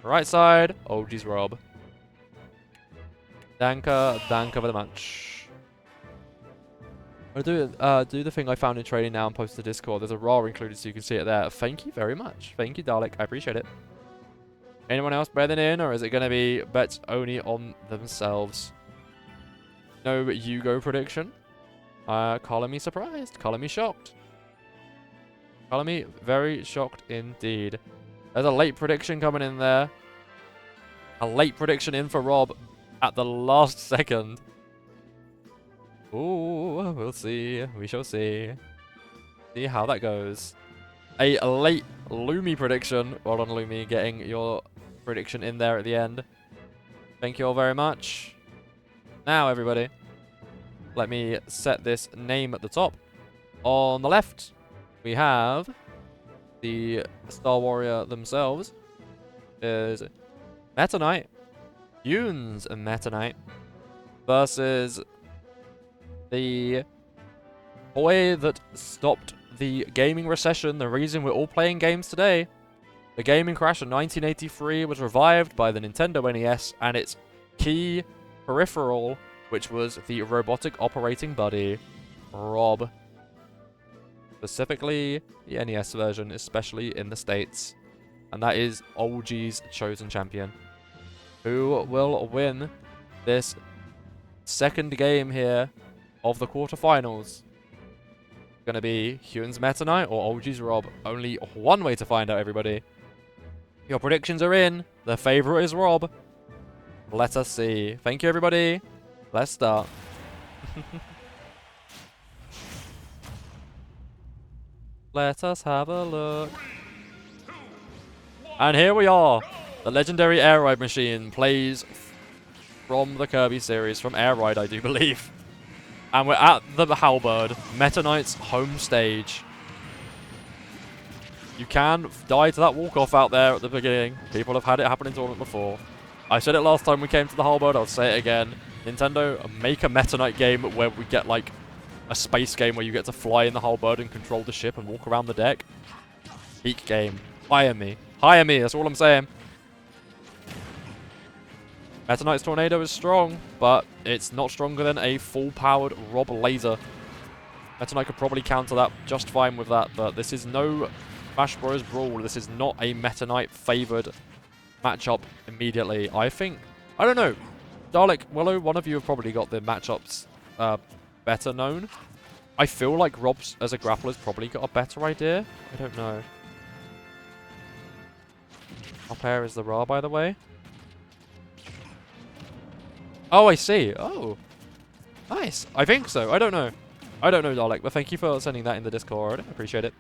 Right side, OG's Rob. Danke very much. I'll do the thing I found in trading now and post to Discord. There's a RAW included so you can see it there. Thank you very much. Thank you, Dalek. I appreciate it. Anyone else betting in, or is it going to be bets only on themselves? No Yugo prediction. Calling me surprised. Calling me shocked. Calling me very shocked indeed. There's a late prediction coming in there. A late prediction in for Rob at the last second. Ooh, we'll see. We shall see. See how that goes. A late Lumi prediction. Well done, Lumi, getting your prediction in there at the end. Thank you all very much. Now, everybody, let me set this name at the top. On the left, we have the Star Warrior themselves. Is Meta Knight, Yoon's Meta Knight, versus the boy that stopped the gaming recession, the reason we're all playing games today. The gaming crash in 1983 was revived by the Nintendo NES and its key peripheral, which was the robotic operating buddy, Rob. Specifically, the NES version, especially in the States. And that is OG's chosen champion. Who will win this second game here of the quarterfinals? Gonna be Hyun's Meta Knight or OG's Rob? Only one way to find out, everybody. Your predictions are in. The favorite is Rob. Let us see. Thank you, everybody. Let's start. Let us have a look. And here we are. The legendary Air Ride machine plays from the Kirby series, from Air Ride, I do believe. And we're at the Halberd, Meta Knight's home stage. You can die to that walk-off out there at the beginning. People have had it happen in tournament before. I said it last time we came to the Halberd, I'll say it again. Nintendo, make a Meta Knight game where we get like a space game where you get to fly in the Halberd and control the ship and walk around the deck. Peak game. Hire me. Hire me, that's all I'm saying. Meta Knight's Tornado is strong, but it's not stronger than a full-powered Rob Laser. Meta Knight could probably counter that just fine with that, but this is no Smash Bros. Brawl. This is not a Meta Knight favored matchup immediately. I think, I don't know, Dalek, Willow, one of you have probably got the matchups better known. I feel like Rob's, as a grappler's probably got a better idea. I don't know. Up air is the Ra, by the way. Oh, I see. Oh. Nice. I think so. I don't know. I don't know, Dalek, but thank you for sending that in the Discord. I appreciate it.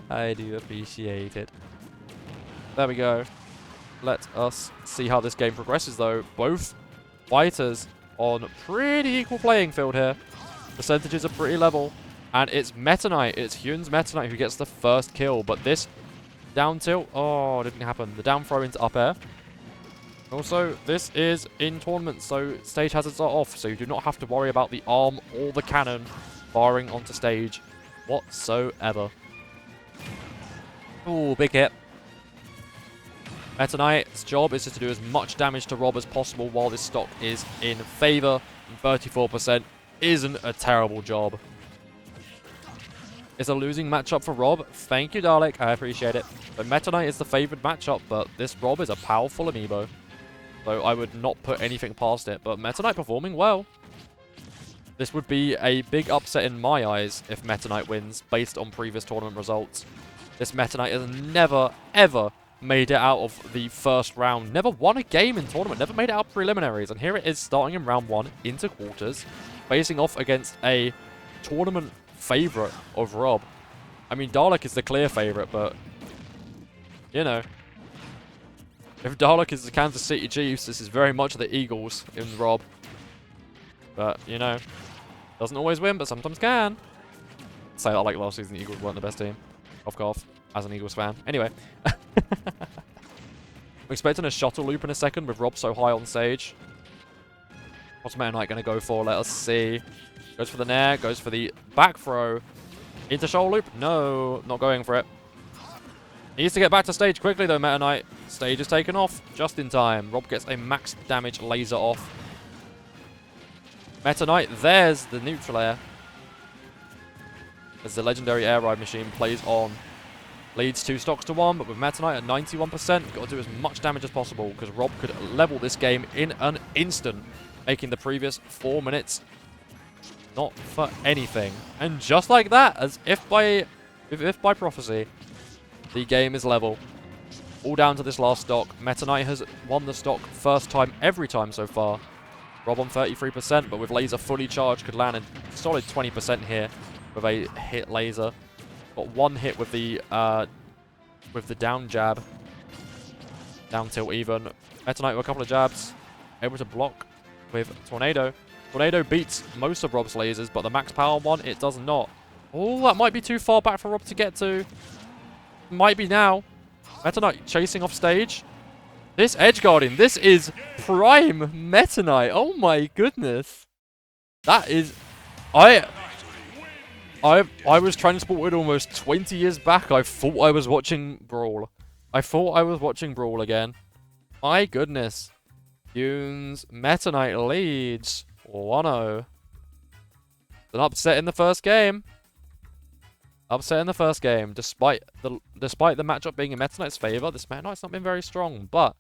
I do appreciate it. There we go. Let us see how this game progresses, though. Both fighters on pretty equal playing field here. Percentages are pretty level. And it's Meta Knight. It's Hyun's Meta Knight who gets the first kill. But this down tilt, oh, didn't happen. The down throw into up air. Also, this is in tournament, so stage hazards are off. So you do not have to worry about the arm or the cannon firing onto stage whatsoever. Ooh, big hit. Meta Knight's job is just to do as much damage to Rob as possible while this stock is in favor. And 34% isn't a terrible job. It's a losing matchup for Rob. Thank you, Dalek. I appreciate it. So Meta Knight is the favored matchup, but this Rob is a powerful amiibo. So I would not put anything past it. But Meta Knight performing well. This would be a big upset in my eyes if Meta Knight wins based on previous tournament results. This Meta Knight has never, ever made it out of the first round. Never won a game in tournament. Never made it out preliminaries. And here it is starting in round 1 into quarters. Facing off against a tournament favorite of Rob. I mean, Dalek is the clear favorite, but you know, if Dalek is the Kansas City Chiefs, this is very much the Eagles in Rob. But you know, doesn't always win, but sometimes can. Say that like last season, the Eagles weren't the best team. Cough, as an Eagles fan. Anyway, I'm expecting a shuttle loop in a second with Rob so high on stage. What's Meta Knight going to go for? Let us see. Goes for the nair, goes for the back throw. Into shoulder loop? No, not going for it. Needs to get back to stage quickly though, Meta Knight. Stage is taken off just in time. Rob gets a max damage laser off. Meta Knight, there's the neutral air. As the legendary air ride machine plays on. Leads 2 stocks to 1, but with Meta Knight at 91%, you've got to do as much damage as possible because Rob could level this game in an instant, making the previous 4 minutes not for anything. And just like that, as if by prophecy, the game is level. All down to this last stock. Meta Knight has won the stock first time every time so far. Rob on 33%, but with laser fully charged could land a solid 20% here with a hit laser. Got 1 hit with the down jab. Down tilt even. Meta Knight with a couple of jabs. Able to block with Tornado. Tornado beats most of Rob's lasers, but the max power one, it does not. Oh, that might be too far back for Rob to get to. Might be now. Meta Knight chasing off stage. This edge guarding, this is prime Meta Knight. Oh my goodness. That is... I was transported almost 20 years back. I thought I was watching Brawl. I thought I was watching Brawl again. My goodness. Hyun's Meta Knight leads 1-0. An upset in the first game. Upset in the first game. Despite the matchup being in Meta Knight's favor, this Meta Knight's not been very strong, but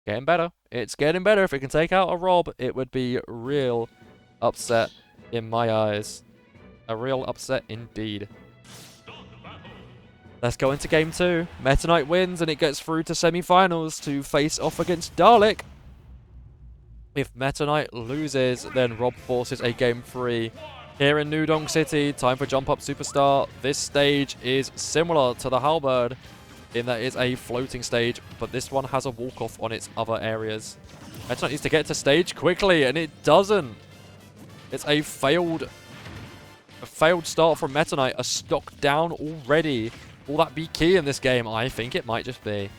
getting better. It's getting better. If it can take out a Rob, it would be real upset in my eyes. A real upset indeed. Let's go into game 2. Meta Knight wins and it gets through to semi-finals to face off against Dalek. If Meta Knight loses, then Rob forces a game 3. Here in Nudong City, time for Jump Up Superstar. This stage is similar to the Halberd in that it's a floating stage, but this one has a walk-off on its other areas. Meta Knight needs to get to stage quickly, and it doesn't. It's a failed start from Meta Knight, a stock down already. Will that be key in this game? I think it might just be.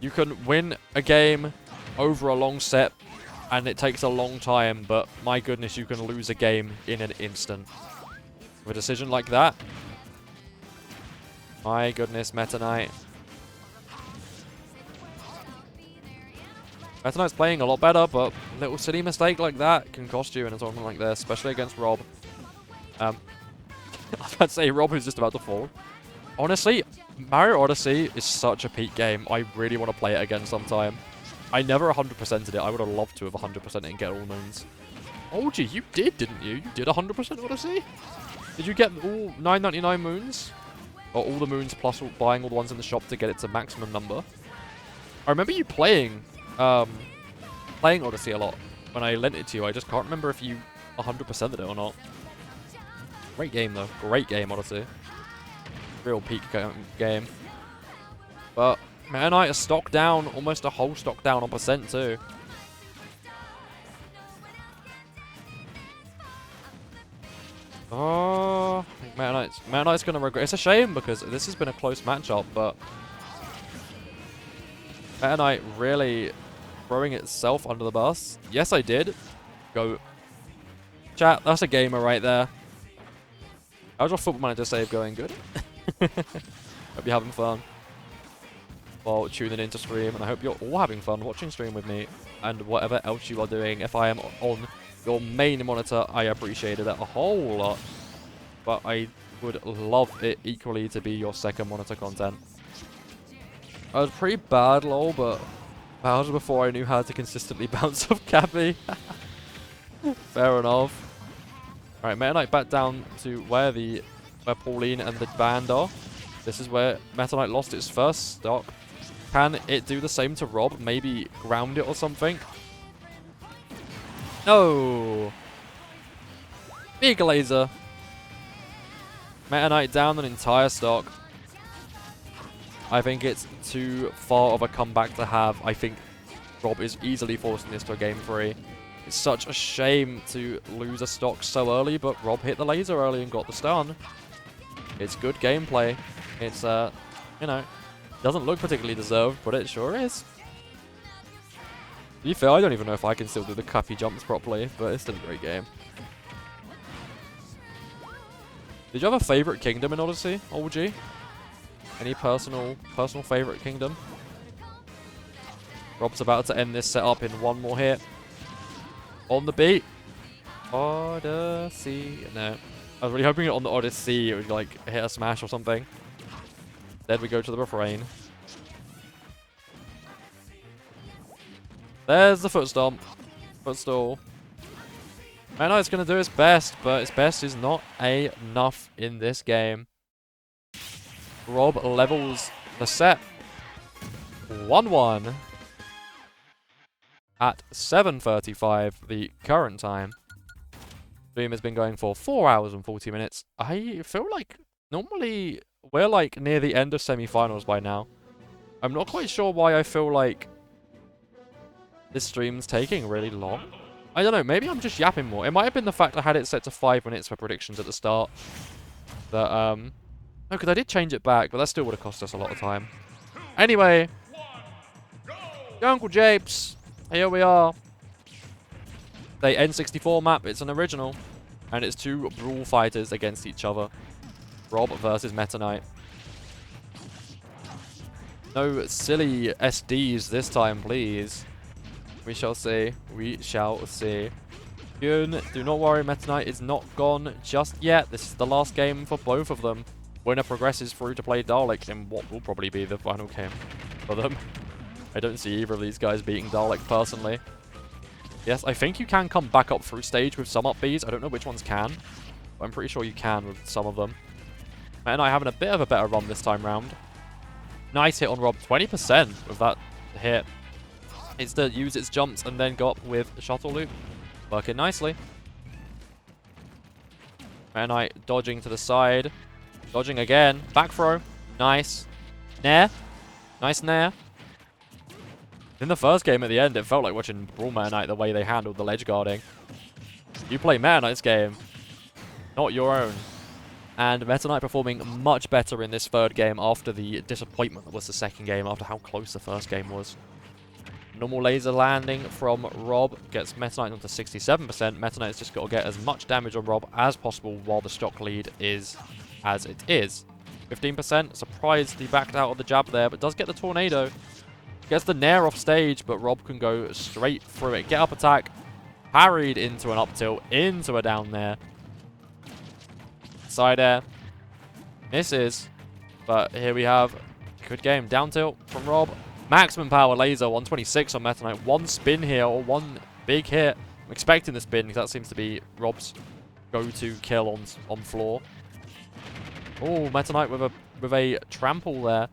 You can win a game over a long set, and it takes a long time, but my goodness, you can lose a game in an instant. With a decision like that, my goodness, Meta Knight. Meta Knight's playing a lot better, but a little silly mistake like that can cost you in a tournament like this, especially against Rob. I was about to say Rob who's just about to fall. Honestly, Mario Odyssey is such a peak game. I really want to play it again sometime. I never 100%ed it. I would have loved to have 100%ed it and get all moons. Oh gee, you did, didn't you? You did 100% Odyssey? Did you get all 999 moons? Or all the moons plus buying all the ones in the shop to get it to maximum number? I remember you playing Odyssey a lot when I lent it to you. I just can't remember if you 100%ed it or not. Great game though. Great game, Odyssey. Real peak game. But Meta Knight is stock down, almost a whole stock down on percent too. Oh, I think Meta Knight's going to regret. It's a shame because this has been a close matchup, but Meta Knight really throwing itself under the bus. Yes, I did. Go. Chat, that's a gamer right there. How's your Football Manager save going? Good? Hope you're having fun while tuning into stream, and I hope you're all having fun watching stream with me and whatever else you are doing. If I am on your main monitor, I appreciated it a whole lot, but I would love it equally to be your second monitor content. I was pretty bad, lol, but that was before I knew how to consistently bounce off Cappy. Fair enough. Alright, Meta Knight back down to where Pauline and the band are. This is where Meta Knight lost its first stock. Can it do the same to Rob? Maybe ground it or something? No! Big laser. Meta Knight down an entire stock. I think it's too far of a comeback to have. I think Rob is easily forcing this to a game 3. It's such a shame to lose a stock so early, but Rob hit the laser early and got the stun. It's good gameplay. It's, you know, doesn't look particularly deserved, but it sure is. To be fair, I don't even know if I can still do the cuffy jumps properly, but it's still a great game. Did you have a favorite kingdom in Odyssey, OG? Any personal favorite kingdom? Rob's about to end this setup in one more hit. On the beat. Odyssey. No. I was really hoping on the Odyssey it would like hit a smash or something. Then we go to the refrain. There's the foot stomp. Footstool. I know it's going to do its best, but its best is not enough in this game. Rob levels the set. 1-1. At 7:35, the current time. Stream has been going for 4 hours and 40 minutes. I feel like normally we're like near the end of semi-finals by now. I'm not quite sure why I feel like this stream's taking really long. I don't know, maybe I'm just yapping more. It might have been the fact I had it set to 5 minutes for predictions at the start. That, no, because I did change it back, but that still would have cost us a lot of time. Anyway, Uncle Japes. Here we are. The N64 map, it's an original. And it's 2 brawl fighters against each other. Rob versus Meta Knight. No silly SDs this time, please. We shall see. We shall see. Good. Do not worry, Meta Knight is not gone just yet. This is the last game for both of them. Winner progresses through to play Dalek in what will probably be the final game for them. I don't see either of these guys beating Dalek personally. Yes, I think you can come back up through stage with some up Bs. I don't know which ones can, but I'm pretty sure you can with some of them. Meta Knight having a bit of a better run this time round. Nice hit on Rob. 20% with that hit. It's to use its jumps and then go up with the shuttle loop. Working nicely. Meta Knight dodging to the side. Dodging again. Back throw. Nice. Nair. Nice Nair. In the first game at the end, it felt like watching Brawl Meta Knight the way they handled the ledge guarding. You play Meta Knight's game, not your own. And Meta Knight performing much better in this third game after the disappointment that was the second game, after how close the first game was. Normal laser landing from Rob gets Meta Knight onto 67%. Meta Knight's just got to get as much damage on Rob as possible while the stock lead is as it is. 15%. Surprised he backed out of the jab there, but does get the tornado. Gets the Nair off stage, but Rob can go straight through it. Get up attack. Parried into an up tilt, into a down there. Side air. Misses. But here we have good game. Down tilt from Rob. Maximum power laser, 126 on Meta Knight. One spin here, or one big hit. I'm expecting the spin, because that seems to be Rob's go-to kill on floor. Oh, Meta Knight with a trample there.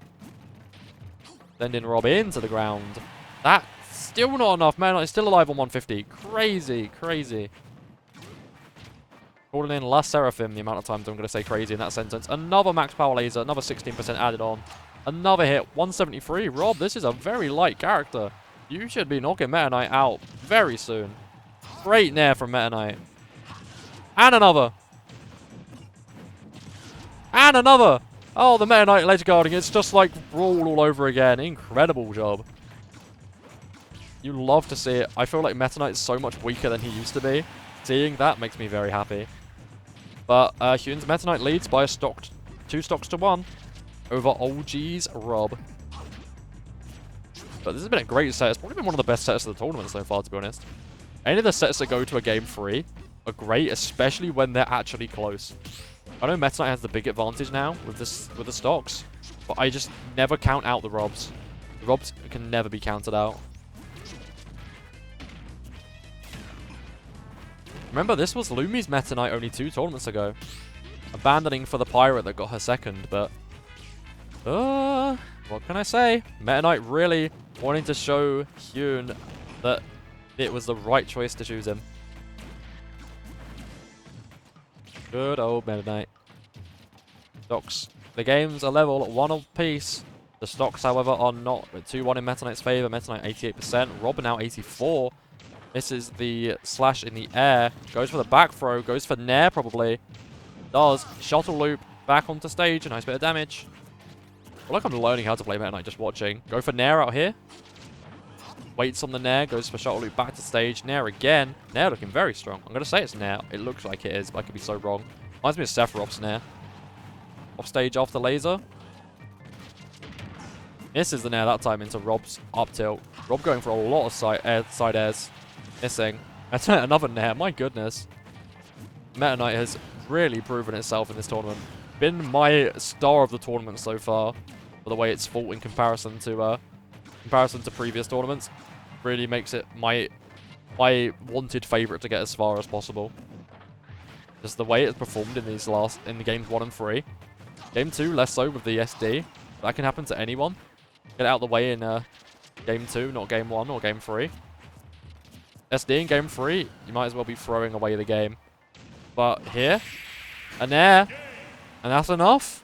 Sending Rob into the ground. That's still not enough. Meta Knight is still alive on 150. Crazy, crazy. Calling in La Seraphim, the amount of times I'm going to say crazy in that sentence. Another max power laser, another 16% added on. Another hit. 173. Rob, this is a very light character. You should be knocking Meta Knight out very soon. Great nair from Meta Knight. And another. And another. Oh, the Meta Knight ledge guarding. It's just like Brawl all over again. Incredible job. You love to see it. I feel like Meta Knight is so much weaker than he used to be. Seeing that makes me very happy. But Hyun's Meta Knight leads by 2 stocks to 1 over OG's Rob. But this has been a great set. It's probably been one of the best sets of the tournament so far, to be honest. Any of the sets that go to a game 3 are great, especially when they're actually close. I know Meta Knight has the big advantage now with the stocks, but I just never count out the Robs. The Robs can never be counted out. Remember, this was Lumi's Meta Knight only 2 tournaments ago. Abandoning for the Pirate that got her second, but... what can I say? Meta Knight really wanting to show Hyun that it was the right choice to choose him. Good old Meta Knight. Stocks. The games are level at 1 apiece. The stocks, however, are not 2-1 in Meta Knight's favour. Meta Knight 88%. Rob now 84%. Misses the slash in the air. Goes for the back throw. Goes for nair probably. Does. Shuttle loop. Back onto stage. A nice bit of damage. I feel like I'm learning how to play Meta Knight just watching. Go for nair out here. Waits on the nair. Goes for shuttle loop back to stage. Nair again. Nair looking very strong. I'm going to say it's nair. It looks like it is, but I could be so wrong. Reminds me of Sephiroth's nair. Off stage after laser. Misses the nair that time into Rob's up tilt. Rob going for a lot of side airs. Missing. Another nair. My goodness. Meta Knight has really proven itself in this tournament. Been my star of the tournament so far. For the way it's fought in comparison to previous tournaments. Really makes it my wanted favourite to get as far as possible. Just the way it's performed in the games 1 and 3. Game 2 less so with the SD. That can happen to anyone. Get it out of the way in game 2, not game 1 or game 3. SD in game 3, you might as well be throwing away the game. But here, an air, and that's enough.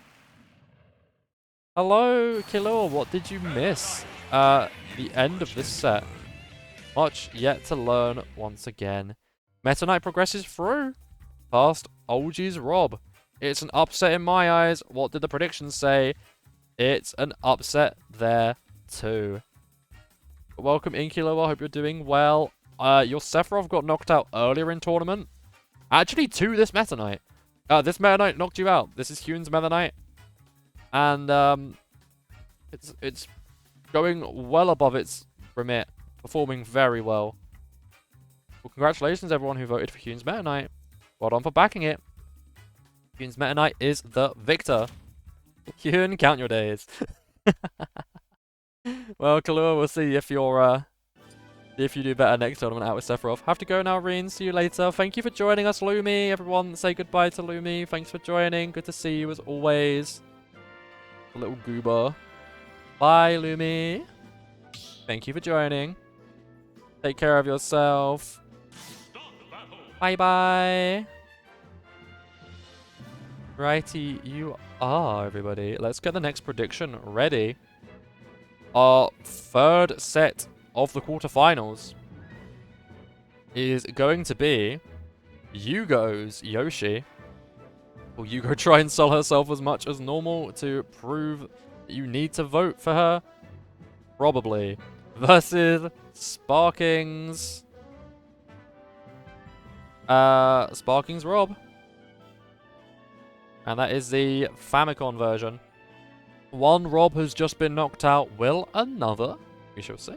Hello, Killer, what did you miss? The end of this set. Much yet to learn once again. Meta Knight progresses through. Past OG's Rob. It's an upset in my eyes. What did the predictions say? It's an upset there too. Welcome in, Kilo. I hope you're doing well. Your Sephiroth got knocked out earlier in tournament. Actually, to this Meta Knight. This Meta Knight knocked you out. This is Hyun's Meta Knight. And, it's going well above its remit. Performing very well. Well, congratulations everyone who voted for Hyun's Meta Knight. Well done for backing it. Hyun's Meta Knight is the victor. Hyun, count your days. Well, Kalua, we'll see if you're, if you do better next tournament out with Sephiroth. Have to go now, Reen. See you later. Thank you for joining us, Lumi. Everyone, say goodbye to Lumi. Thanks for joining. Good to see you as always. A little goober. Bye, Lumi. Thank you for joining. Take care of yourself. Bye-bye. Righty, you are, everybody. Let's get the next prediction ready. Our third set of the quarterfinals is going to be Yugo's Yoshi. Will Yugo try and sell herself as much as normal to prove that you need to vote for her? Probably. Versus Sparking's... Sparking's Rob. And that is the Famicom version. One Rob has just been knocked out. Will another? We shall see.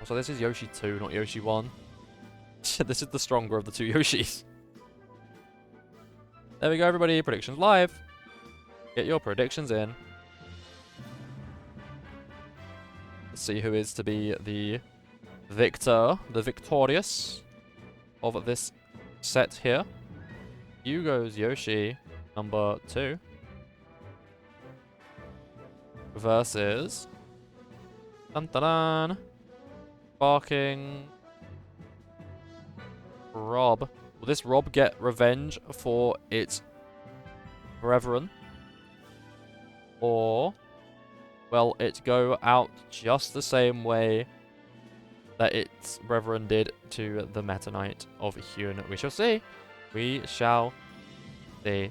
So this is Yoshi 2, not Yoshi 1. This is the stronger of the 2 Yoshis. There we go, everybody. Predictions live. Get your predictions in. Let's see who is to be the victor, the victorious of this set here. Yugo's Yoshi number 2 versus dun dun dun, Barking Rob. Will this Rob get revenge for its brethren? Or will it go out just the same way that its brethren did to the Meta Knight of Hyun? We shall see. We shall see.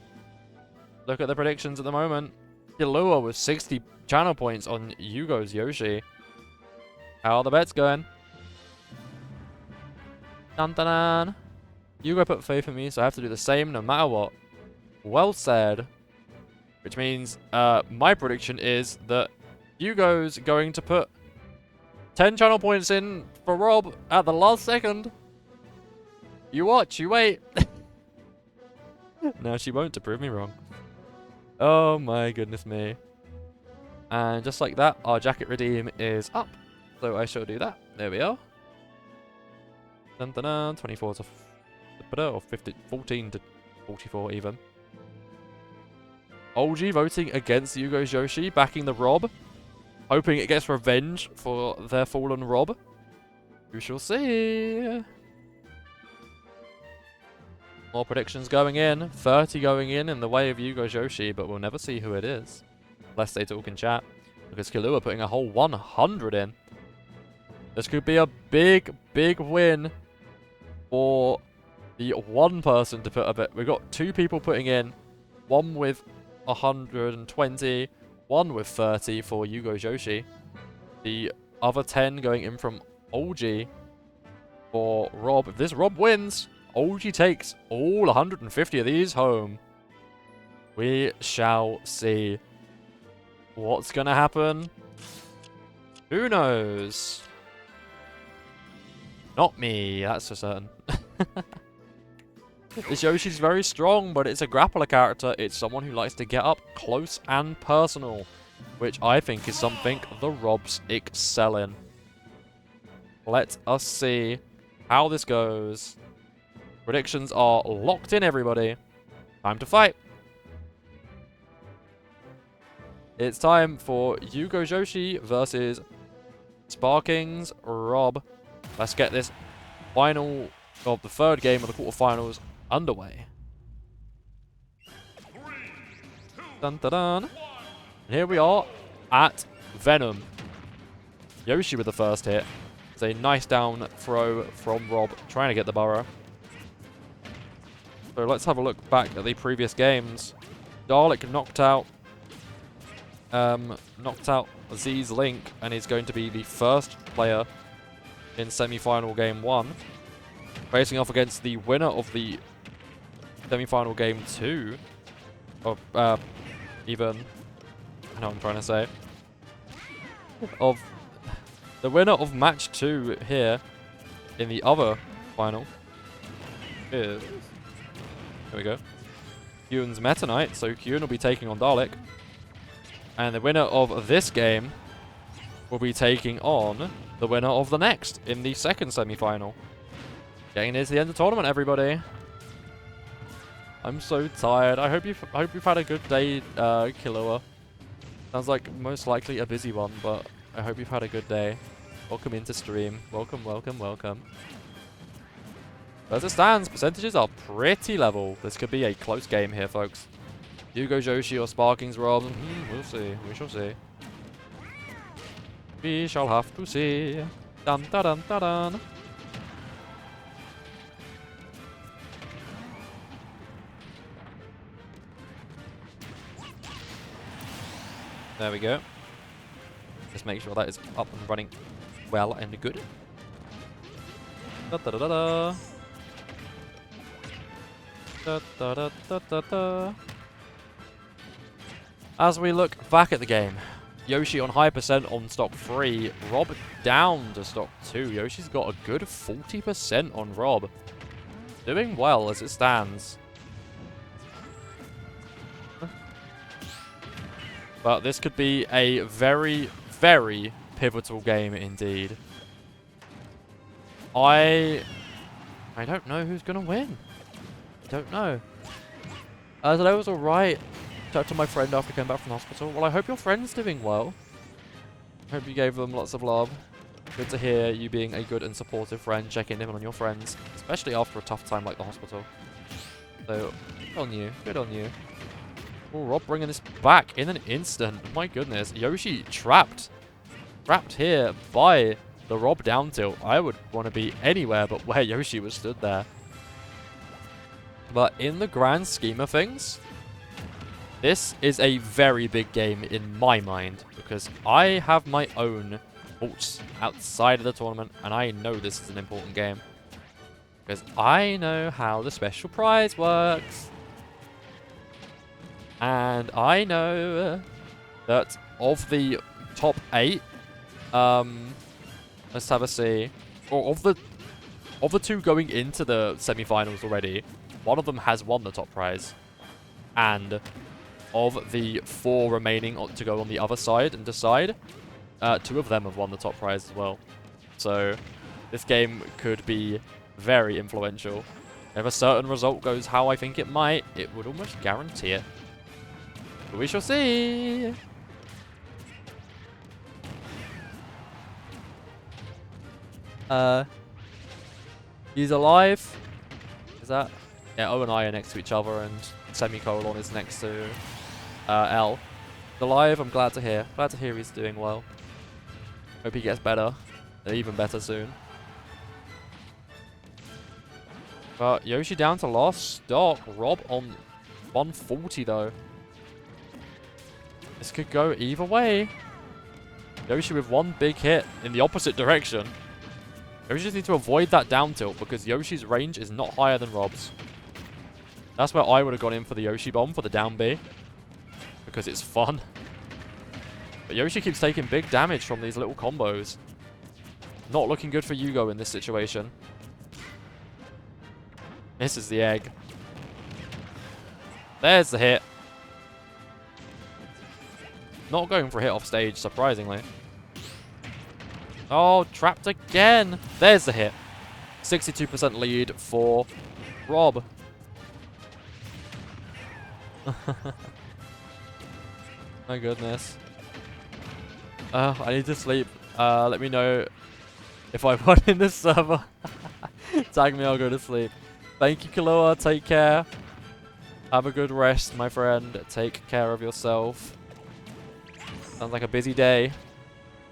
Look at the predictions at the moment. Killua with 60 channel points on Yugo's Yoshi. How are the bets going? Dun dun dun. Yugo put faith in me, so I have to do the same no matter what. Well said. Which means my prediction is that Yugo's going to put 10 channel points in for Rob at the last second. You watch, you wait. No, she won't, to prove me wrong. Oh my goodness me. And just like that, our jacket redeem is up. So I shall do that. There we are. Dun dun dun. 24 to or 14 to 44 even. OG voting against Yugo's Yoshi, backing the Rob. Hoping it gets revenge for their fallen Rob. We shall see. More predictions going in. 30 going in the way of Yugo's Yoshi, but we'll never see who it is. Unless they talk in chat. Because Killua putting a whole 100 in. This could be a big, big win for the one person to put a bit. We've got 2 people putting in. One with 120. One with 30 for Yugo's Yoshi. The other 10 going in from OG for Rob. If this Rob wins, OG takes all 150 of these home. We shall see. What's going to happen? Who knows? Not me, that's for certain. This Yoshi's very strong, but it's a grappler character. It's someone who likes to get up close and personal, which I think is something the Robs excel in. Let us see how this goes. Predictions are locked in, everybody. Time to fight. It's time for Yugo Yoshi versus Sparking's Rob. Let's get this final of the third game of the quarterfinals underway. Dun dun dun. And here we are at Venom. Yoshi with the first hit. It's a nice down throw from Rob, trying to get the burrow. So let's have a look back at the previous games. Dalek knocked out Z's Link, and he's going to be the first player in semi-final game 1, facing off against the winner of the semi-final game 2 of even I know what I'm trying to say of the winner of match 2 here in the other final is, here we go, Hyun's Meta Knight. So Hyun will be taking on Dalek, and the winner of this game will be taking on the winner of the next in the second semi-final. Getting near to the end of the tournament, everybody. I'm so tired. I hope you've had a good day, Killua. Sounds like most likely a busy one, but I hope you've had a good day. Welcome into stream. Welcome, welcome, welcome. As it stands, percentages are pretty level. This could be a close game here, folks. Yugo Yoshi or Sparking's Rob. We'll see. We shall see. We shall have to see. Dun dun dun dun dun. There we go. Just make sure that is up and running well and good. Da da da da da. Da da da da da da. As we look back at the game, Yoshi on high percent on stock 3, Rob down to stock 2. Yoshi's got a good 40% on Rob. Doing well as it stands. But this could be a very, very pivotal game indeed. I don't know who's going to win. I don't know. Today was alright. Talked to my friend after I came back from the hospital. Well, I hope your friend's doing well. I hope you gave them lots of love. Good to hear you being a good and supportive friend, checking in on your friends, especially after a tough time like the hospital. So, good on you. Good on you. Oh, Rob bringing this back in an instant. My goodness. Yoshi trapped. Trapped here by the Rob down tilt. I would want to be anywhere but where Yoshi was stood there. But in the grand scheme of things, this is a very big game in my mind, because I have my own thoughts outside of the tournament, and I know this is an important game. Because I know how the special prize works. And I know that of the top 8, let's have a see. Or of the 2 going into the semi-finals already, one of them has won the top prize. And of the 4 remaining to go on the other side and decide, 2 of them have won the top prize as well. So this game could be very influential. If a certain result goes how I think it might, it would almost guarantee it. But we shall see. He's alive. Is that? Yeah, O and I are next to each other, and semicolon is next to L. He's alive. I'm glad to hear. Glad to hear he's doing well. Hope he gets better. Even better soon. But Yoshi down to last stock. Rob on 140 though. This could go either way. Yoshi with one big hit in the opposite direction. Yoshi just needs to avoid that down tilt because Yoshi's range is not higher than Rob's. That's where I would have gone in for the Yoshi bomb for the down B. Because it's fun. But Yoshi keeps taking big damage from these little combos. Not looking good for Yugo in this situation. Misses the egg. There's the hit. Not going for a hit off stage, surprisingly. Oh, trapped again. There's the hit. 62% lead for Rob. My goodness. I need to sleep. Let me know if I won in this server. Tag me, I'll go to sleep. Thank you, Kaloa. Take care. Have a good rest, my friend. Take care of yourself. Sounds like a busy day.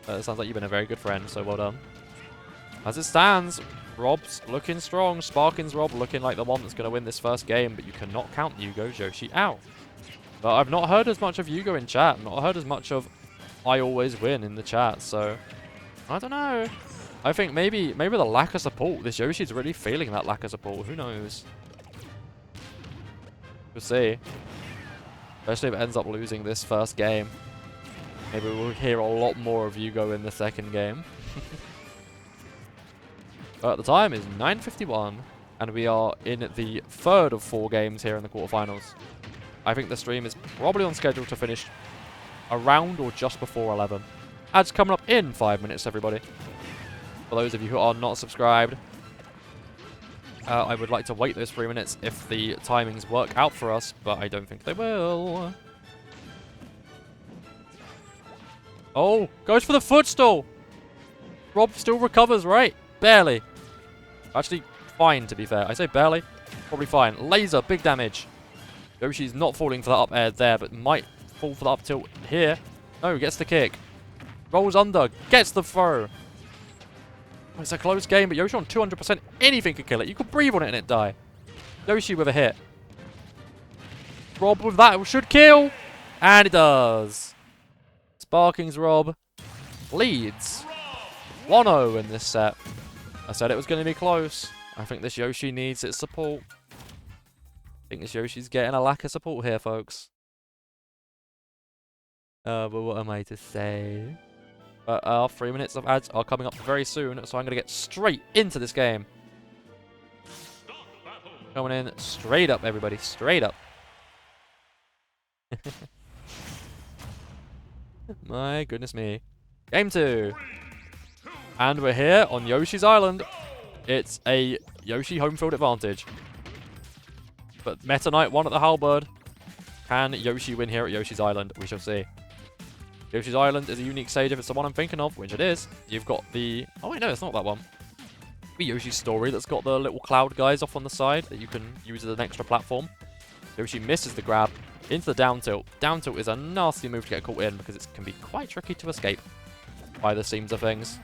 It sounds like you've been a very good friend, so well done. As it stands, Rob's looking strong. Sparkins Rob looking like the one that's going to win this first game, but you cannot count Yugo Joshi out. But I've not heard as much of Yugo in chat. I've not heard as much of I always win in the chat, so I don't know. I think maybe the lack of support. This Yoshi's really feeling that lack of support. Who knows? We'll see. Especially if it ends up losing this first game. Maybe we'll hear a lot more of Yugo in the second game. But the time is 9:51, and we are in the third of 4 games here in the quarterfinals. I think the stream is probably on schedule to finish around or just before 11. Ads coming up in 5 minutes, everybody. For those of you who are not subscribed, I would like to wait those 3 minutes if the timings work out for us, but I don't think they will. Oh, goes for the footstool. Rob still recovers, right? Barely. Actually, fine, to be fair. I say barely. Probably fine. Laser, big damage. Yoshi's not falling for that up air there, but might fall for the up tilt here. No, gets the kick. Rolls under, gets the throw. Oh, it's a close game, but Yoshi on 200%. Anything could kill it. You could breathe on it and it die. Yoshi with a hit. Rob with that should kill. And it does. Sparkings Rob leads 1-0 in this set. I said it was going to be close. I think this Yoshi needs its support. I think this Yoshi's getting a lack of support here, folks. But what am I to say? Our 3 minutes of ads are coming up very soon, so I'm going to get straight into this game. Coming in straight up, everybody. Straight up. My goodness me. Game 2. And we're here on Yoshi's Island. It's a Yoshi home field advantage. But Meta Knight won at the Halberd. Can Yoshi win here at Yoshi's Island? We shall see. Yoshi's Island is a unique stage if it's the one I'm thinking of, which it is. You've got the... Oh wait, no, it's not that one. The Yoshi's Story that's got the little cloud guys off on the side that you can use as an extra platform. Yoshi misses the grab into the down tilt. Down tilt is a nasty move to get caught in because it can be quite tricky to escape by the seams of things.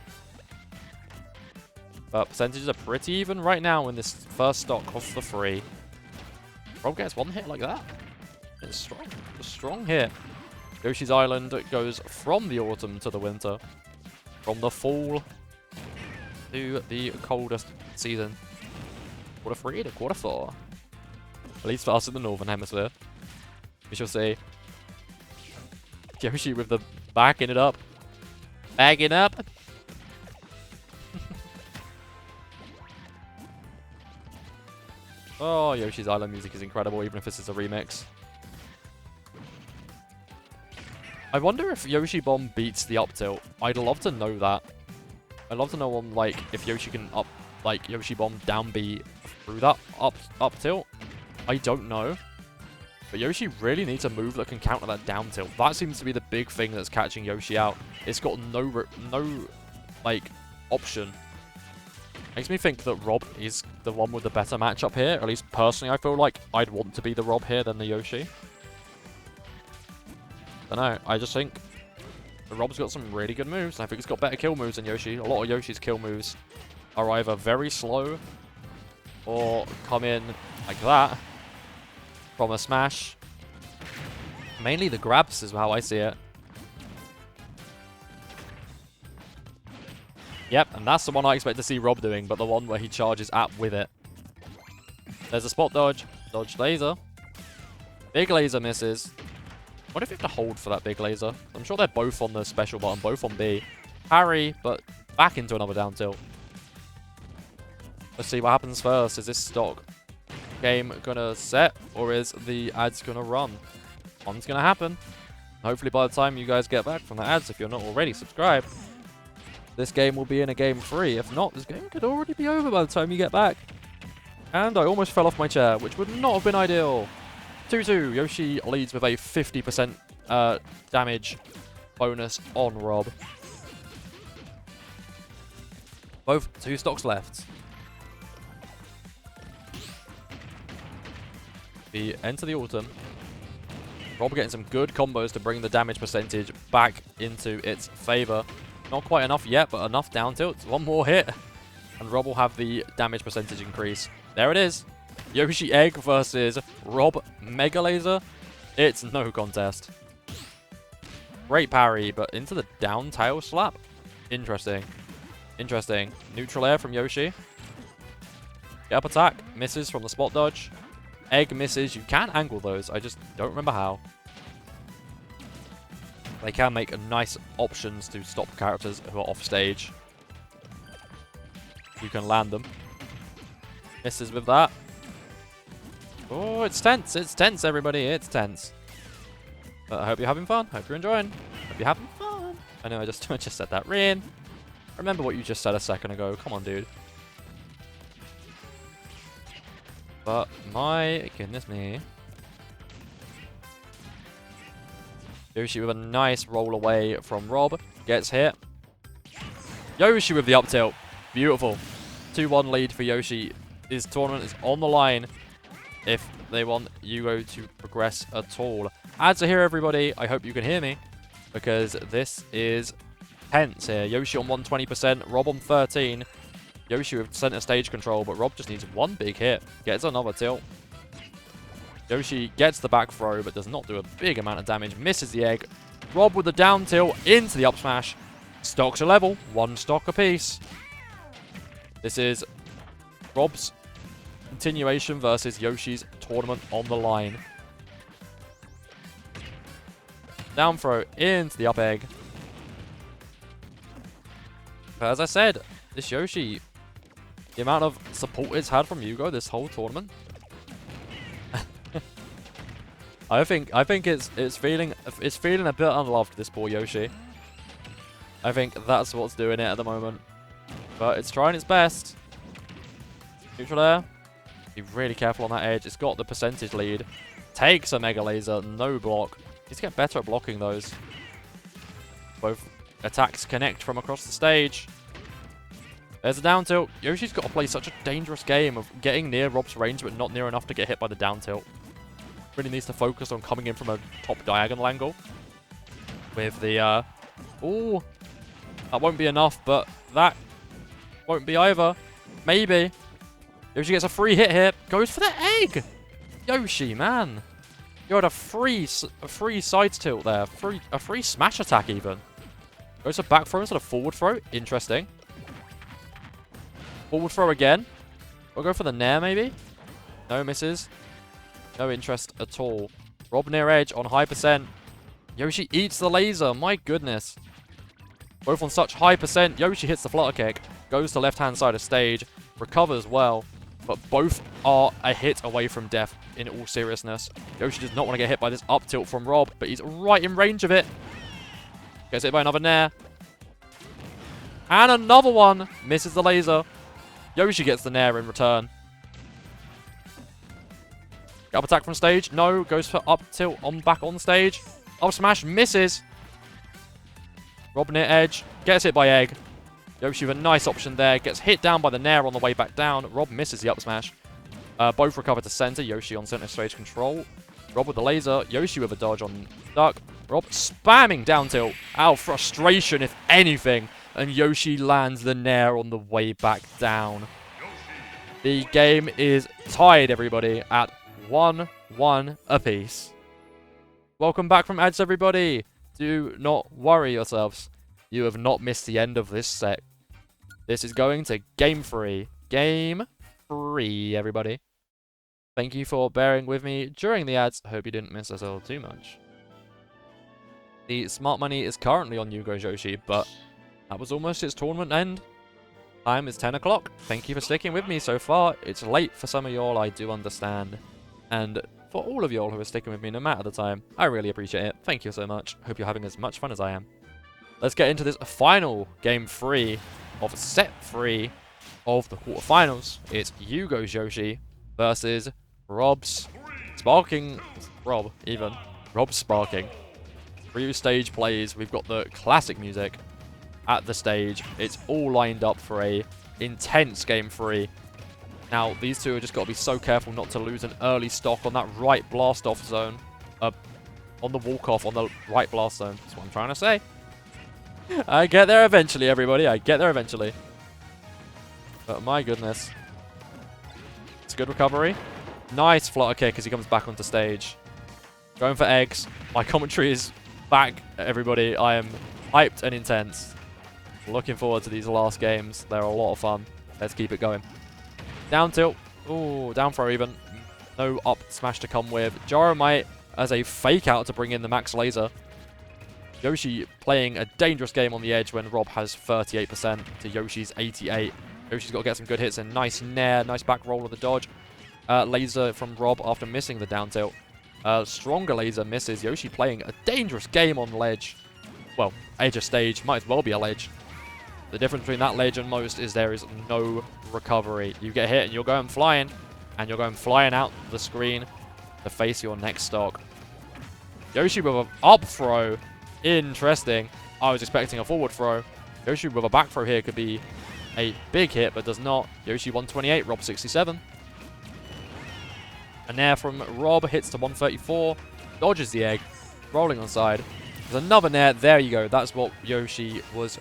But percentages are pretty even right now when this first stock costs the free. Rob gets one hit like that. It's strong. A strong hit. Yoshi's Island goes from the autumn to the winter. From the fall to the coldest season. Quarter 3 to quarter 4. At least for us in the northern hemisphere. We shall see. Yoshi with the backing it up. Bagging up. Oh, Yoshi's Island music is incredible, even if this is a remix. I wonder if Yoshi Bomb beats the up tilt. I'd love to know that. I'd love to know on like if Yoshi can up like Yoshi Bomb down B through that up tilt. I don't know. But Yoshi really needs a move that can counter that down tilt. That seems to be the big thing that's catching Yoshi out. It's got no like option. Makes me think that Rob is the one with the better matchup here. At least personally, I feel like I'd want to be the Rob here than the Yoshi. I don't know. I just think the Rob's got some really good moves. I think it's got better kill moves than Yoshi. A lot of Yoshi's kill moves are either very slow or come in like that from a smash. Mainly the grabs is how I see it. Yep, and that's the one I expect to see Rob doing, but the one where he charges at with it. There's a spot dodge. Dodge laser. Big laser misses. What if you have to hold for that big laser? I'm sure they're both on the special button, both on B. Parry, but back into another down tilt. Let's see what happens first. Is this stock game gonna set, or is the ads gonna run? One's gonna happen. Hopefully by the time you guys get back from the ads, if you're not already subscribed, this game will be in a game 3. If not, this game could already be over by the time you get back. And I almost fell off my chair, which would not have been ideal. 2-2. Yoshi leads with a 50% damage bonus on Rob. Both 2 stocks left. We enter the autumn. Rob getting some good combos to bring the damage percentage back into its favor. Not quite enough yet, but enough down tilts. One more hit, and Rob will have the damage percentage increase. There it is. Yoshi Egg versus Rob Mega Laser. It's no contest. Great parry, but into the down tail slap. Interesting. Interesting. Neutral air from Yoshi. The up attack misses from the spot dodge. Egg misses. You can angle those. I just don't remember how. They can make nice options to stop characters who are off stage. You can land them. Misses with that. Oh, it's tense. It's tense, everybody. It's tense. But I hope you're having fun. Hope you're enjoying. Hope you're having fun. I know I just said that. Rin, remember what you just said a second ago. Come on, dude. But my goodness me. Yoshi with a nice roll away from Rob. Gets hit. Yoshi with the up tilt. Beautiful. 2-1 lead for Yoshi. His tournament is on the line if they want Yugo to progress at all. Ads are here, everybody. I hope you can hear me because this is tense here. Yoshi on 120%. Rob on 13. Yoshi with center stage control, but Rob just needs one big hit. Gets another tilt. Yoshi gets the back throw, but does not do a big amount of damage. Misses the egg. Rob with the down tilt into the up smash. Stocks are level. 1 stock apiece. This is Rob's continuation versus Yoshi's tournament on the line. Down throw into the up egg. But as I said, this Yoshi, the amount of support it's had from Yugo this whole tournament, I think it's feeling a bit unloved, this poor Yoshi. I think that's what's doing it at the moment. But it's trying its best. Neutral air. Be really careful on that edge. It's got the percentage lead. Takes a Mega Laser. No block. Needs to get better at blocking those. Both attacks connect from across the stage. There's a down tilt. Yoshi's got to play such a dangerous game of getting near Rob's range but not near enough to get hit by the down tilt. really needs to focus on coming in from a top diagonal angle. With the, ooh, that won't be enough, but that won't be either. Maybe. Yoshi gets a free hit here. Goes for the egg! Yoshi, man. You had a free side tilt there. A free smash attack, even. Goes for back throw instead of forward throw. Interesting. Forward throw again. We'll go for the nair, maybe. No, misses. No interest at all. Rob near edge on high percent. Yoshi eats the laser. My goodness. Both on such high percent. Yoshi hits the flutter kick. Goes to left-hand side of stage. Recovers well. But both are a hit away from death, in all seriousness. Yoshi does not want to get hit by this up tilt from Rob, but he's right in range of it. Gets hit by another nair. And another one. Misses the laser. Yoshi gets the nair in return. Up attack from stage. No. Goes for up tilt on back on stage. Up smash. Misses. Rob near edge. Gets hit by egg. Yoshi with a nice option there. Gets hit down by the nair on the way back down. Rob misses the up smash. Both recover to center. Yoshi on center stage control. Rob with the laser. Yoshi with a dodge on duck. Rob spamming down tilt. Out of frustration, if anything. And Yoshi lands the nair on the way back down. The game is tied, everybody, at 1-1 apiece. Welcome back from ads, everybody. Do not worry yourselves. You have not missed the end of this set. This is going to Game 3. Game 3, everybody. Thank you for bearing with me during the ads. Hope you didn't miss us all too much. The smart money is currently on Yugo Yoshi, but that was almost its tournament end. Time is 10 o'clock. Thank you for sticking with me so far. It's late for some of y'all, I do understand. And for all of y'all who are sticking with me no matter the time, I really appreciate it. Thank you so much. Hope you're having as much fun as I am. Let's get into this final Game 3 of Set 3 of the quarterfinals. It's Yugo's Yoshi versus Rob's Sparking. Rob, even. Rob's Sparking. 3 stage plays. We've got the classic music at the stage. It's all lined up for a intense Game 3. Now, these two have just got to be so careful not to lose an early stock on that right blast-off zone. On the walk-off on the right blast zone. That's what I'm trying to say. I get there eventually, everybody. I get there eventually. But my goodness. It's a good recovery. Nice flutter kick as he comes back onto stage. Going for eggs. My commentary is back, everybody. I am hyped and intense. Looking forward to these last games. They're a lot of fun. Let's keep it going. Down tilt. Ooh, down throw even. No up smash to come with. Gyromite as a fake out to bring in the max laser. Yoshi playing a dangerous game on the edge when Rob has 38% to Yoshi's 88%. Yoshi's got to get some good hits in. Nice nair, nice back roll of the dodge. Laser from Rob after missing the down tilt. Stronger laser misses. Yoshi playing a dangerous game on ledge. Well, edge of stage. Might as well be a ledge. The difference between that ledge and most is there is no recovery. You get hit and you're going flying. And you're going flying out the screen to face your next stock. Yoshi with an up throw. Interesting. I was expecting a forward throw. Yoshi with a back throw here could be a big hit, but does not. Yoshi 128, Rob 67. A nair from Rob hits to 134. Dodges the egg. Rolling on side. There's another nair. There you go. That's what Yoshi was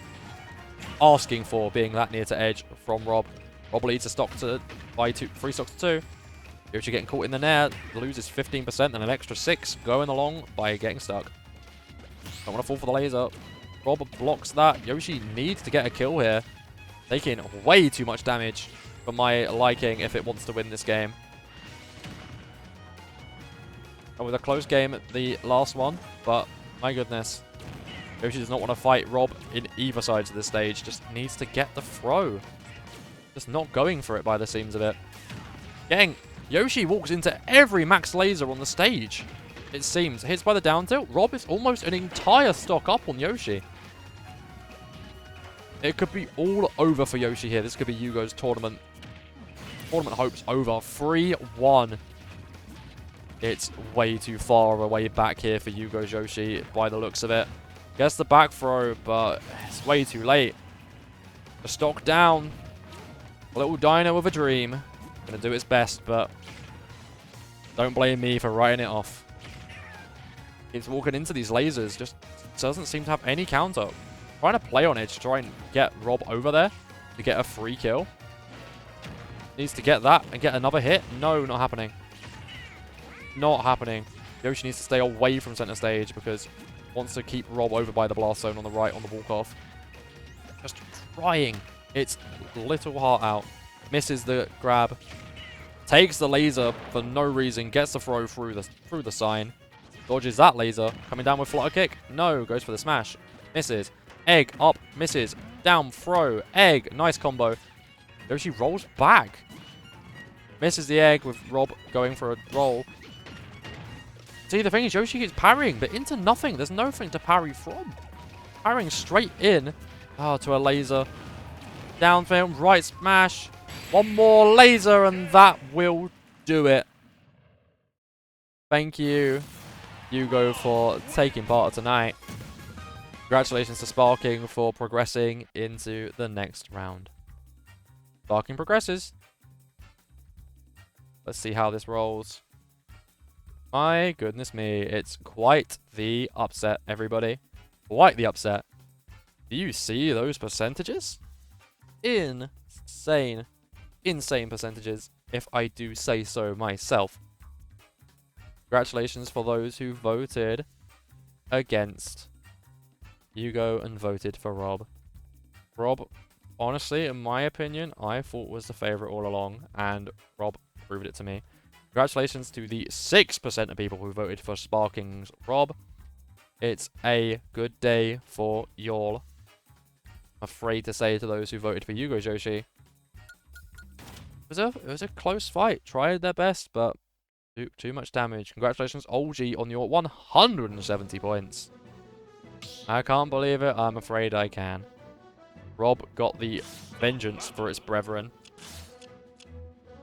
asking for, being that near to edge from Rob. Rob leads a stock to by 3 stocks to 2. Yoshi getting caught in the nair. Loses 15% and an extra 6 going along by getting stuck. Don't want to fall for the laser. Rob blocks that. Yoshi needs to get a kill here. Taking way too much damage for my liking if it wants to win this game. And with a close game, the last one. But, my goodness. Yoshi does not want to fight Rob in either side of this stage. Just needs to get the throw. Just not going for it by the seams of it. Yoshi walks into every max laser on the stage. It seems. Hits by the down tilt. Rob is almost an entire stock up on Yoshi. It could be all over for Yoshi here. This could be Yugo's tournament hopes over. 3-1. It's way too far away back here for Yugo's Yoshi by the looks of it. Gets the back throw, but it's way too late. The stock down. A little dino with a dream. Gonna do its best, but Don't blame me for writing it off. He's walking into these lasers. Just doesn't seem to have any counter. Trying to play on it to try and get Rob over there to get a free kill. Needs to get that and get another hit. No, not happening. Not happening. Yoshi needs to stay away from center stage because wants to keep Rob over by the blast zone on the right on the walk-off. Just trying its little heart out. Misses the grab. Takes the laser for no reason. Gets the throw through the sign. Dodges that laser. Coming down with flutter kick. No. Goes for the smash. Misses. Egg up. Misses. Down throw. Egg. Nice combo. Yoshi rolls back. Misses the egg with Rob going for a roll. See, the thing is, Yoshi keeps parrying, but into nothing. There's nothing to parry from. Parrying straight in. Oh, to a laser. Down film. Right smash. One more laser, and that will do it. Thank you, Hugo, for taking part tonight. Congratulations to Sparking for progressing into the next round. Sparking progresses. Let's see how this rolls. My goodness me, it's quite the upset, everybody. Quite the upset. Do you see those percentages? Insane. Insane percentages, if I do say so myself. Congratulations for those who voted against Hugo and voted for Rob. Rob, honestly, in my opinion, I thought was the favourite all along, and Rob proved it to me. Congratulations to the 6% of people who voted for Sparking's Rob. It's a good day for y'all. Afraid to say to those who voted for Hugo Yoshi. It was a close fight. Tried their best, but too much damage. Congratulations, OG, on your 170 points. I can't believe it. I'm afraid I can. Rob got the vengeance for its brethren.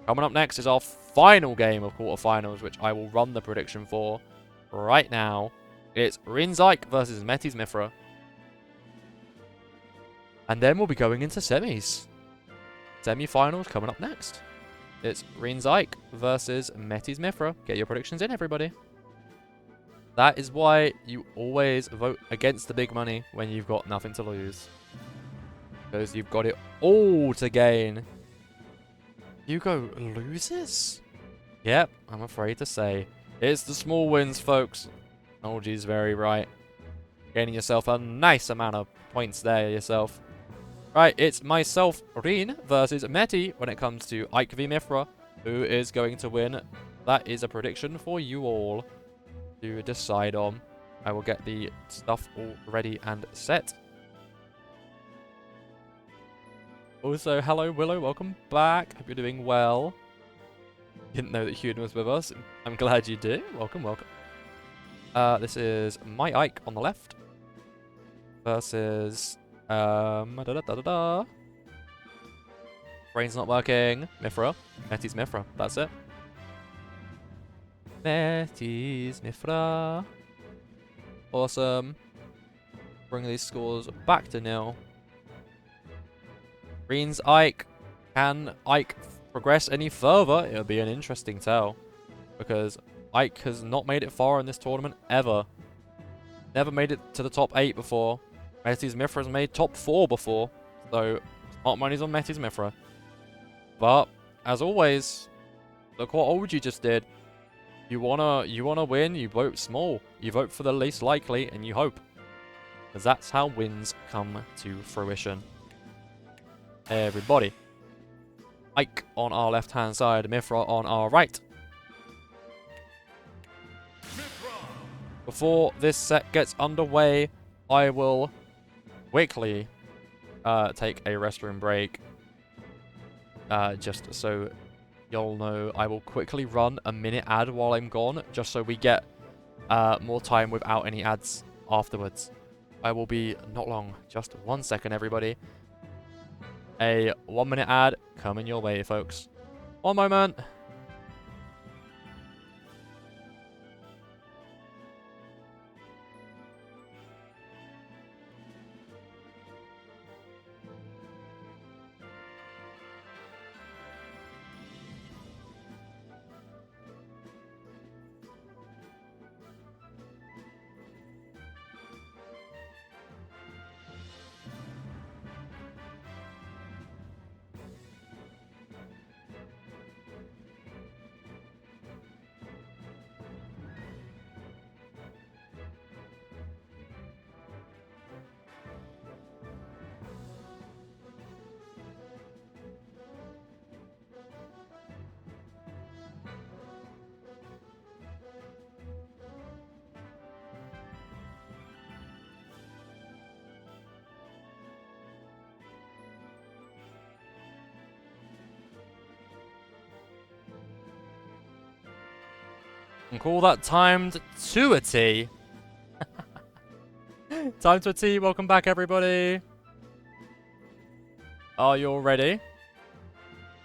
Coming up next is our final game of quarterfinals, which I will run the prediction for right now. It's Rinzike versus Metis Mithra. And then we'll be going into semis. Semi-finals coming up next. It's Rinzike versus Metis Mithra. Get your predictions in, everybody. That is why you always vote against the big money when you've got nothing to lose. Because you've got it all to gain. Hugo loses? Yep, I'm afraid to say. It's the small wins, folks. OG's very right. Gaining yourself a nice amount of points there yourself. Right, it's myself, Rin, versus Meti when it comes to Ike v Mithra. Who is going to win? That is a prediction for you all to decide on. I will get the stuff all ready and set. Also, hello Willow, welcome back. Hope you're doing well. Didn't know that Huden was with us. I'm glad you do. Welcome, welcome. This is my Ike on the left versus brain's not working. Mithra. Metis Mithra. That's it. Metis Mithra. Awesome. Bring these scores back to nil. Green's Ike. Can Ike progress any further? It'll be an interesting tell. Because Ike has not made it far in this tournament ever. Never made it to the top 8 before. Metis Mithra has made top 4 before. So, smart money's on Metis Mithra. But, as always, look what OG just did. You wanna win, you vote small. You vote for the least likely, and you hope. Because that's how wins come to fruition. Everybody. Ike on our left-hand side, Mithra on our right. Before this set gets underway, I will quickly take a restroom break. Just so y'all know, I will quickly run a minute ad while I'm gone, just so we get more time without any ads afterwards. I will be not long. Just 1 second, everybody. A 1 minute ad coming your way, folks. 1 moment. And call that timed to a T. Time to a T. Welcome back, everybody. Are you all ready?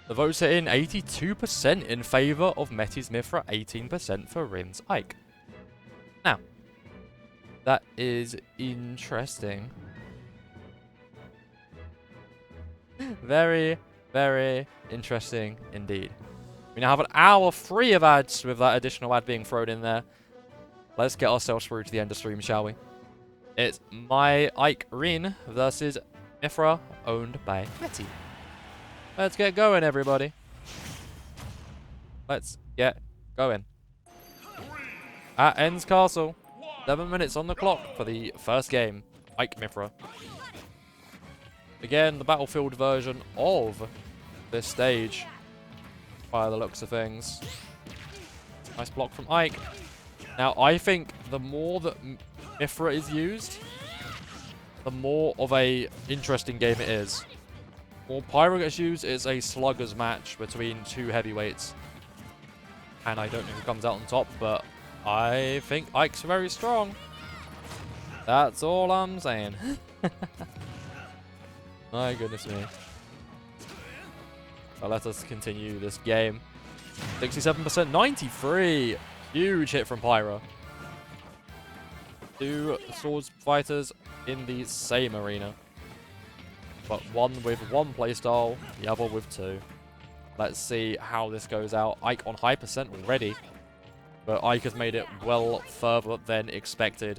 The votes are in 82% in favour of Metis Mithra, 18% for Rin's Ike. Now, that is interesting. Very, very interesting indeed. We now have an hour free of ads with that additional ad being thrown in there. Let's get ourselves through to the end of stream, shall we? It's my Ike Rin versus Mithra, owned by Meti. Let's get going, everybody. Let's get going. At Ends Castle, 7 minutes on the clock for the first game. Ike Mithra. Again, the Battlefield version of this stage, by the looks of things. Nice block from Ike. Now, I think the more that Mithra is used, the more of a interesting game it is. The more Pyro gets used, it's a slugger's match between two heavyweights. And I don't know who comes out on top, but I think Ike's very strong. That's all I'm saying. My goodness me. Well, let us continue this game. 67%, 93. Huge hit from Pyro. Two swords fighters in the same arena. But one with one playstyle, the other with two. Let's see how this goes out. Ike on high percent already. But Ike has made it well further than expected.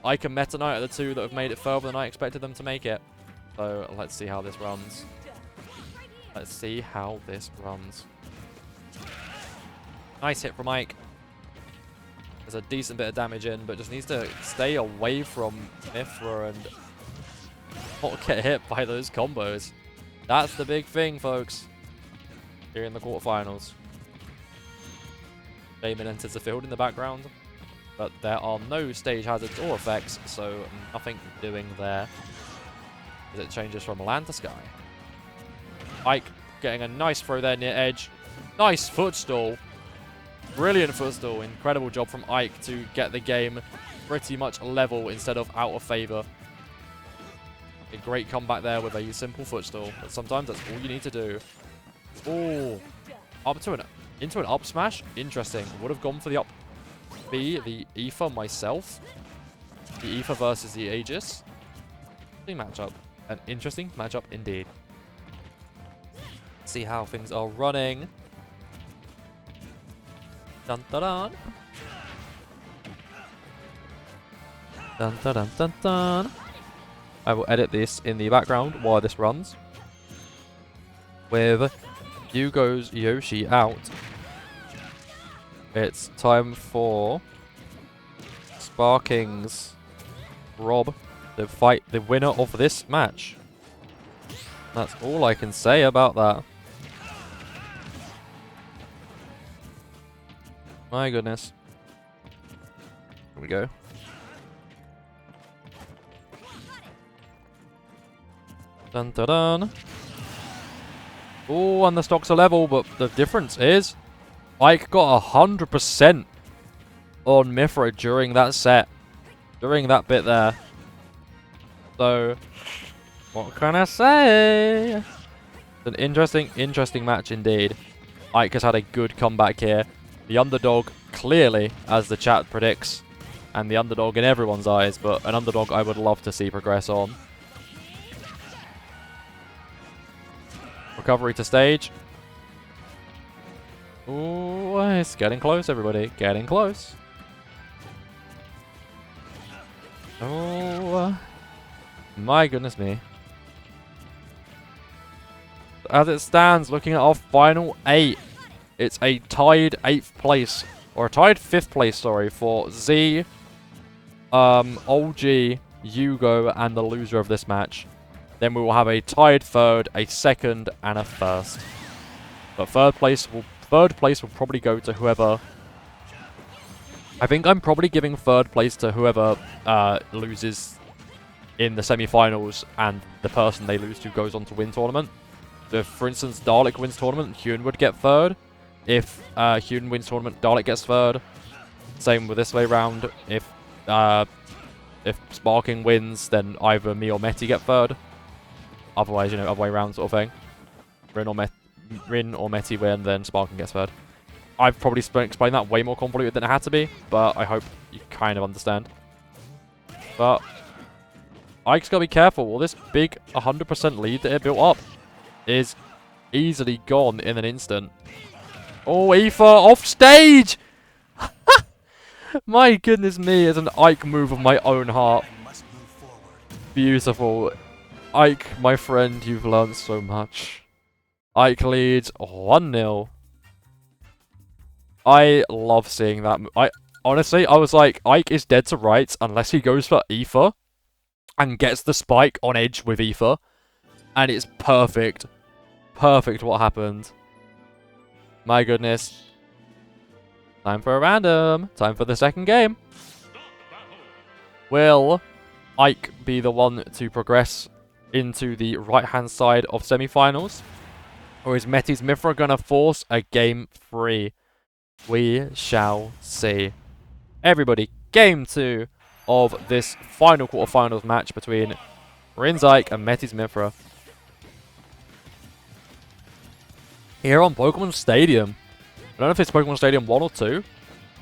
Ike and Meta Knight are the two that have made it further than I expected them to make it. So let's see how this runs. Let's see how this runs. Nice hit from Ike. There's a decent bit of damage in, but just needs to stay away from Mithra and not get hit by those combos. That's the big thing, folks. Here in the quarterfinals. Damon enters the field in the background, but there are no stage hazards or effects, so nothing doing there. As it changes from land to sky. Ike getting a nice throw there near edge. Nice footstool. Brilliant footstool. Incredible job from Ike to get the game pretty much level instead of out of favour. A great comeback there with a simple footstool. But sometimes that's all you need to do. Oh, into an up smash. Interesting. Would have gone for the up B, the Aether myself. The Aether versus the Aegis. Matchup. An interesting matchup indeed. See how things are running. Dun dun dun. Dun dun dun dun dun. I will edit this in the background while this runs. With Yugo's Yoshi out. It's time for Sparking's Rob to fight the winner of this match. That's all I can say about that. My goodness. Here we go. Dun dun dun. Oh, and the stocks are level, but the difference is Ike got 100% on Mithra during that set. During that bit there. So, what can I say? It's an interesting match indeed. Ike has had a good comeback here. The underdog, clearly, as the chat predicts. And the underdog in everyone's eyes, but an underdog I would love to see progress on. Recovery to stage. Ooh, it's getting close, everybody. Getting close. Oh, my goodness me. As it stands, looking at our final 8, it's a tied 8th place, or a tied 5th place, sorry, for Z, OG, Yugo, and the loser of this match. Then we will have a tied 3rd, a 2nd, and a 1st. But 3rd place will probably go to whoever. I think I'm probably giving 3rd place to whoever loses in the semi-finals, and the person they lose to goes on to win tournament. If, for instance, Dalek wins tournament, Hyun would get 3rd. If Hyun wins tournament, Dalek gets 3rd. Same with this way round. If Sparking wins, then either me or Meti get third. Otherwise, you know, other way round sort of thing. Rin or Meti win, then Sparking gets third. I've probably explained that way more convoluted than it had to be, but I hope you kind of understand. But Ike's got to be careful. Well, this big 100% lead that it built up is easily gone in an instant. Oh, Aoife off stage! My goodness me, it's an Ike move of my own heart. Beautiful. Ike, my friend, you've learned so much. Ike leads 1-0. I love seeing that. Honestly, I was like, Ike is dead to rights unless he goes for Aoife and gets the spike on edge with Aoife. And it's perfect. Perfect what happened. My goodness. Time for a random. Time for the second game. Will Ike be the one to progress into the right-hand side of semi-finals? Or is Meti's Mithra going to force a game 3? We shall see. Everybody, game 2 of this final quarterfinals match between Rin's Ike and Meti's Mithra. Here on Pokemon Stadium. I don't know if it's Pokemon Stadium 1 or 2,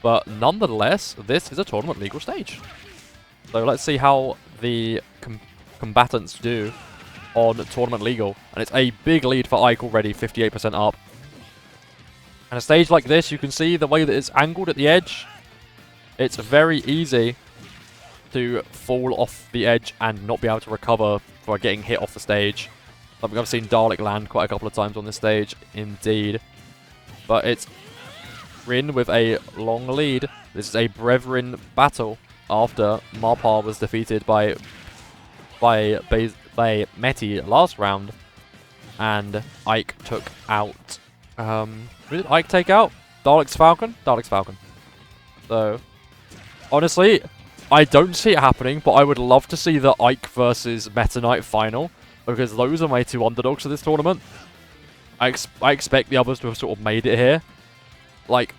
but nonetheless, this is a tournament legal stage. So let's see how the combatants do on tournament legal. And it's a big lead for Ike already, 58% up. And a stage like this, you can see the way that it's angled at the edge. It's very easy to fall off the edge and not be able to recover for getting hit off the stage. Something I've seen Dalek land quite a couple of times on this stage, indeed. But it's Rin with a long lead. This is a Brethren battle after Marpar was defeated by Meti last round. And Ike took out... who did Ike take out? Dalek's Falcon? Dalek's Falcon. So, honestly, I don't see it happening, but I would love to see the Ike versus Meta Knight final, because those are my two underdogs for this tournament. I expect the others to have sort of made it here. Like,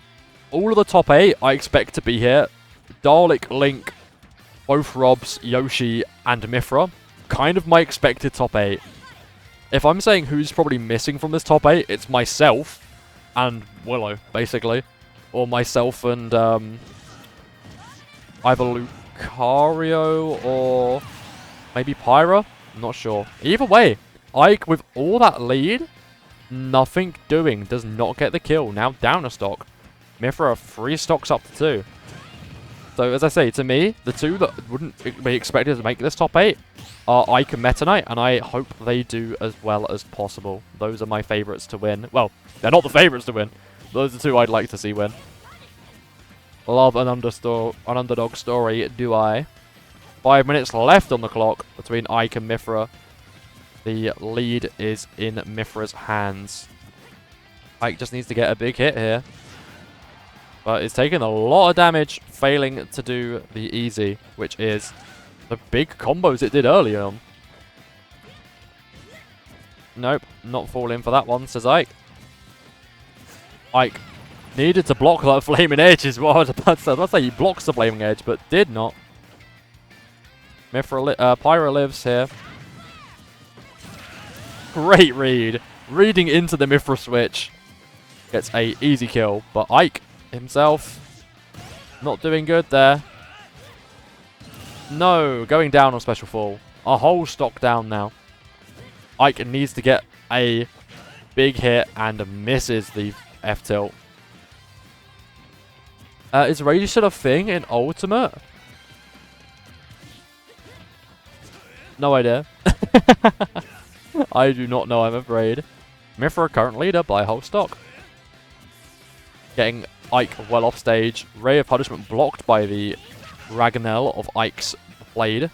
all of the top 8 I expect to be here. Dalek, Link, both Robs, Yoshi, and Mithra. Kind of my expected top 8. If I'm saying who's probably missing from this top 8, it's myself and Willow, basically. Or myself and either Lucario or maybe Pyra. I'm not sure. Either way, Ike with all that lead, nothing doing, does not get the kill. Now down a stock. Mithra 3 stocks up to 2. So as I say, to me, the two that wouldn't be expected to make this top 8 are Ike and Meta Knight, and I hope they do as well as possible. Those are my favourites to win. Well, they're not the favourites to win. Those are two I'd like to see win. Love an underdog story, do I? 5 minutes left on the clock between Ike and Mithra. The lead is in Mithra's hands. Ike just needs to get a big hit here. But it's taking a lot of damage, failing to do the easy, which is the big combos it did earlier on. Nope, not falling for that one, says Ike. Ike needed to block that flaming edge is what I was about to say. I was about to say he blocks the flaming edge, but did not. Pyra lives here. Great read. Reading into the Mithra switch. Gets a easy kill, but Ike himself not doing good there. No, going down on special fall. A whole stock down now. Ike needs to get a big hit and misses the F-tilt. Is Rage still a thing in Ultimate? No idea. I do not know, I'm afraid. Mithra current leader by a whole stock. Getting Ike well off stage. Ray of Punishment blocked by the Ragnell of Ike's blade.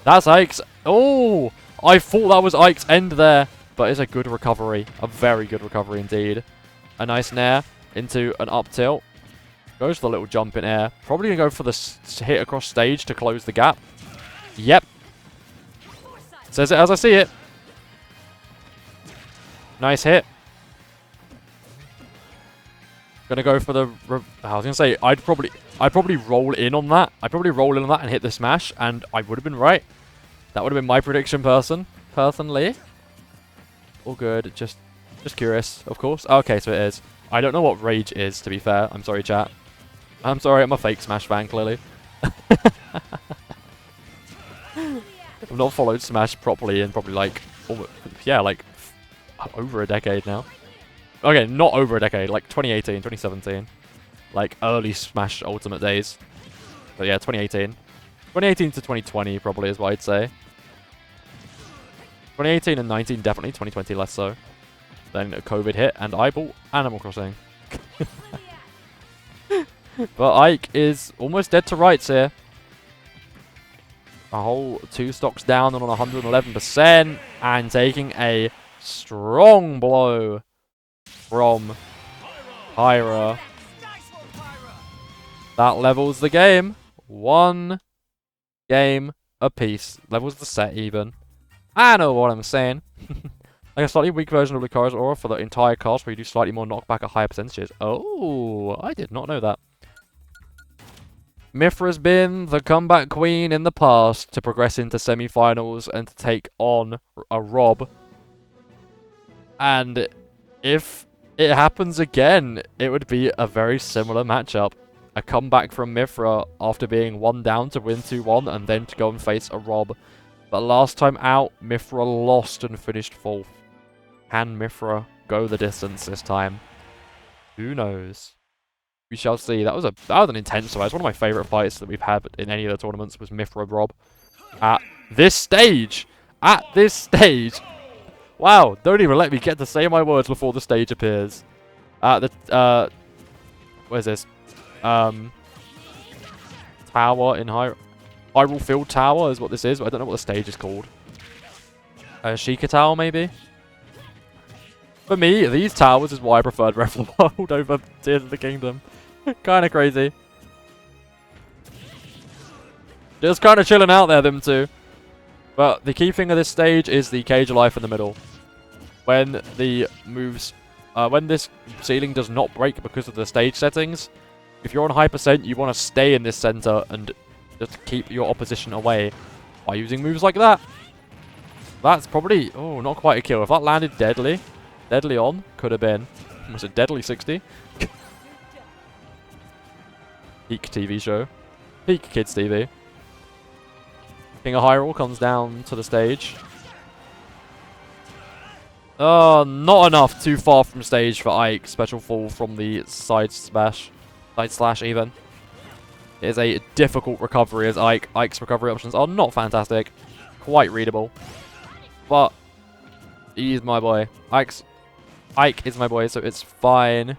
That's Ike's... Oh! I thought that was Ike's end there. But it's a good recovery. A very good recovery indeed. A nice nair into an up tilt. Goes for the little jump in air. Probably going to go for the hit across stage to close the gap. Yep. Says it as I see it. Nice hit. Gonna go for the... I was gonna say, I'd probably roll in on that. I'd probably roll in on that and hit the smash, and I would have been right. That would have been my prediction personally. All good. Just curious, of course. Okay, so it is. I don't know what rage is, to be fair. I'm sorry, chat. I'm sorry, I'm a fake Smash fan, clearly. I've not followed Smash properly in probably like, yeah, like over a decade now. Okay, not over a decade, like 2018, 2017. Like early Smash Ultimate days. So yeah, 2018. 2018 to 2020 probably is what I'd say. 2018 and 19 definitely, 2020 less so. Then COVID hit and I bought Animal Crossing. But Ike is almost dead to rights here. A whole 2 stocks down and on 111%. And taking a strong blow from Pyra. That levels the game. 1 game apiece. Levels the set even. I know what I'm saying. Like a slightly weak version of Lucario's aura for the entire cast where you do slightly more knockback at higher percentages. Oh, I did not know that. Mifra's been the comeback queen in the past to progress into semi-finals and to take on a Rob. And if it happens again, it would be a very similar matchup. A comeback from Mifra after being 1 down to win 2-1 and then to go and face a Rob. But last time out, Mifra lost and finished 4th. Can Mifra go the distance this time? Who knows? We shall see. That was an intense fight. It's one of my favourite fights that we've had in any of the tournaments was Mifra Rob. At this stage! At this stage! Wow, don't even let me get to say my words before the stage appears. At the, where's this? Tower in Hyrule Field Tower is what this is, but I don't know what the stage is called. Sheikah Tower, maybe? For me, these towers is why I preferred Breath of the Wild over Tears of the Kingdom. Kind of crazy. Just kind of chilling out there, them two. But the key thing of this stage is the cage of life in the middle. When the moves, when this ceiling does not break because of the stage settings, if you're on high percent, you want to stay in this center and just keep your opposition away by using moves like that. That's probably, oh, not quite a kill. If that landed deadly on, could have been. Was it deadly 60? Peak TV show. Peak Kids TV. King of Hyrule comes down to the stage. Oh, not enough. Too far from stage for Ike. Special fall from the side smash. Side slash even. It is a difficult recovery as Ike's recovery options are not fantastic. Quite readable. But he's my boy. Ike is my boy, so it's fine.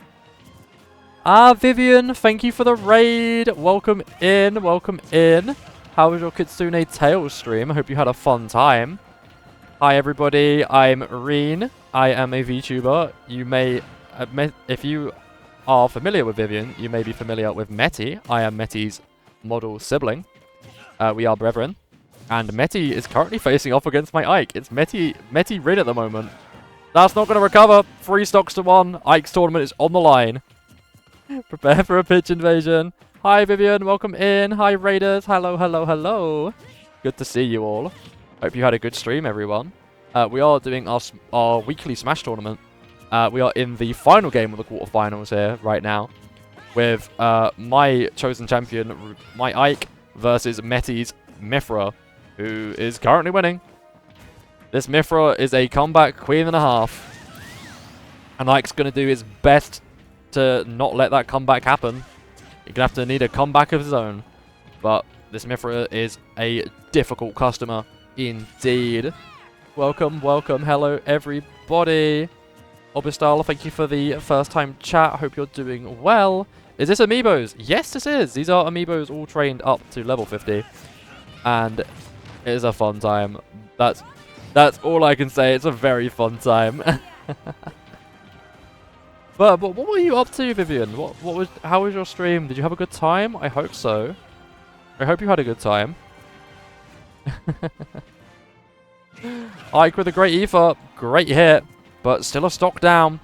Vivian, thank you for the raid. Welcome in, welcome in. How was your Kitsune Tales stream? I hope you had a fun time. Hi everybody, I'm Reen. I am a VTuber. You may, if you are familiar with Vivian, you may be familiar with Meti. I am Meti's model sibling. We are brethren. And Meti is currently facing off against my Ike. It's Meti Rin at the moment. That's not going to recover. 3 stocks to 1. Ike's tournament is on the line. Prepare for a pitch invasion. Hi, Vivian. Welcome in. Hi, Raiders. Hello, hello, hello. Good to see you all. Hope you had a good stream, everyone. We are doing our weekly Smash tournament. We are in the final game of the quarterfinals here right now. With my chosen champion, my Ike, versus Meti's Mifra, who is currently winning. This Mifra is a comeback queen and a half. And Ike's going to do his best to not let that comeback happen. You're going to have to need a comeback of his own. But this Mifra is a difficult customer indeed. Welcome, welcome. Hello, everybody. Obistala, thank you for the first time chat. Hope you're doing well. Is this amiibos? Yes, this is. These are amiibos all trained up to level 50. And it is a fun time. That's all I can say. It's a very fun time. But what were you up to, Vivian? How was your stream? Did you have a good time? I hope so. I hope you had a good time. Ike with a great Aoife. Great hit, but still a stock down.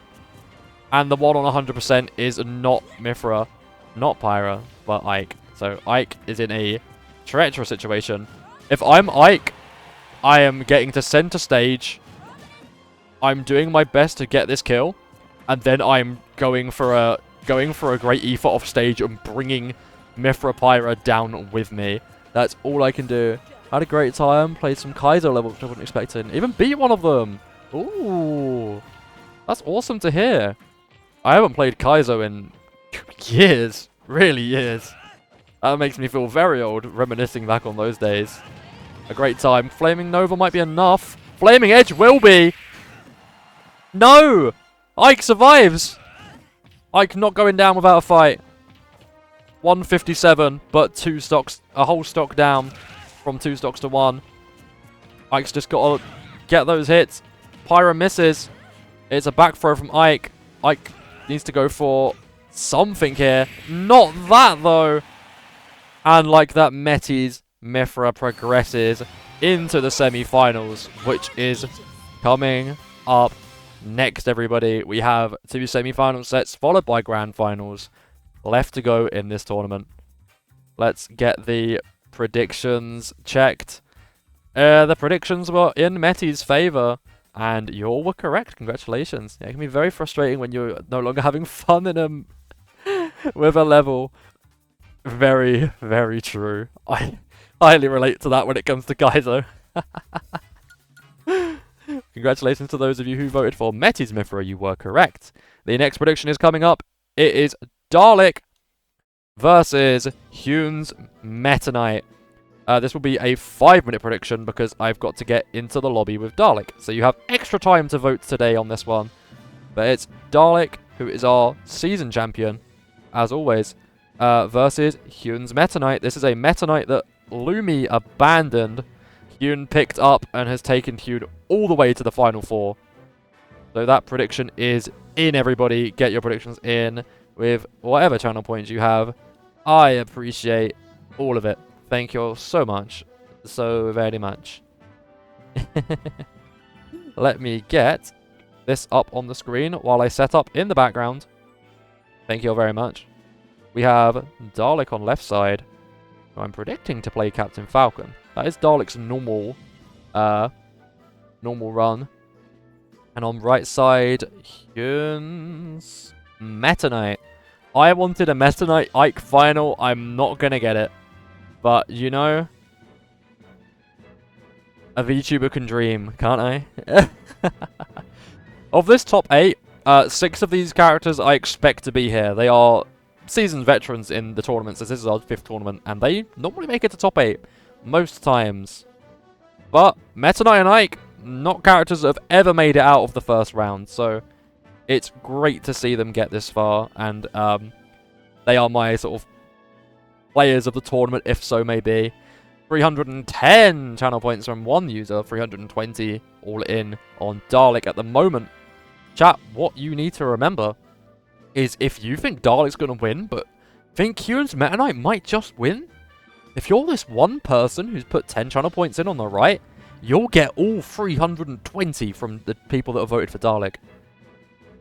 And the one on 100% is not Mithra, not Pyra, but Ike. So Ike is in a treacherous situation. If I'm Ike, I am getting to center stage. I'm doing my best to get this kill, and then I'm going for a great Ether off stage and bringing Mithra Pyra down with me. That's all I can do. Had a great time. Played some Kaizo levels, which I wasn't expecting. Even beat one of them. Ooh, that's awesome to hear. I haven't played Kaizo in years, really years. That makes me feel very old, reminiscing back on those days. A great time. Flaming Nova might be enough. Flaming Edge will be. No! Ike survives! Ike not going down without a fight. 157, but 2 stocks, a whole stock down from 2 stocks to 1. Ike's just got to get those hits. Pyra misses. It's a back throw from Ike. Ike needs to go for something here. Not that, though. And like that, Metis Mithra progresses into the semi-finals, which is coming up next, everybody. We have 2 semi-final sets followed by grand finals left to go in this tournament. Let's get the predictions checked. The predictions were in Metis' favor, and you all were correct. Congratulations. Yeah, it can be very frustrating when you're no longer having fun in with a level. Very, very true. I highly relate to that when it comes to Kaizo. Congratulations to those of you who voted for Metis Mithra. You were correct. The next prediction is coming up. It is Dalek versus Hune's Meta Knight. This will be a 5-minute prediction because I've got to get into the lobby with Dalek. So you have extra time to vote today on this one. But it's Dalek, who is our season champion, as always, versus Hune's Meta Knight. This is a Meta Knight that Lumi abandoned. Hune picked up and has taken Hune all the way to the Final 4. So that prediction is in, everybody. Get your predictions in with whatever channel points you have. I appreciate all of it. Thank you all so much. So very much. Let me get this up on the screen while I set up in the background. Thank you all very much. We have Dalek on left side, who I'm predicting to play Captain Falcon. That is Dalek's normal run. And on right side, Hune's Meta Knight. I wanted a Meta Knight Ike final. I'm not going to get it. But, you know, a VTuber can dream, can't I? Of this top 8, 6 of these characters I expect to be here. They are seasoned veterans in the tournaments, as this is our 5th tournament, and they normally make it to top 8 most times. But Meta Knight and Ike, not characters that have ever made it out of the first round, so it's great to see them get this far, and they are my sort of players of the tournament, if so may be. 310 channel points from one user, 320 all in on Dalek at the moment. Chat, what you need to remember is if you think Dalek's going to win, but think Hune's Meta Knight might just win, if you're this one person who's put 10 channel points in on the right, you'll get all 320 from the people that have voted for Dalek.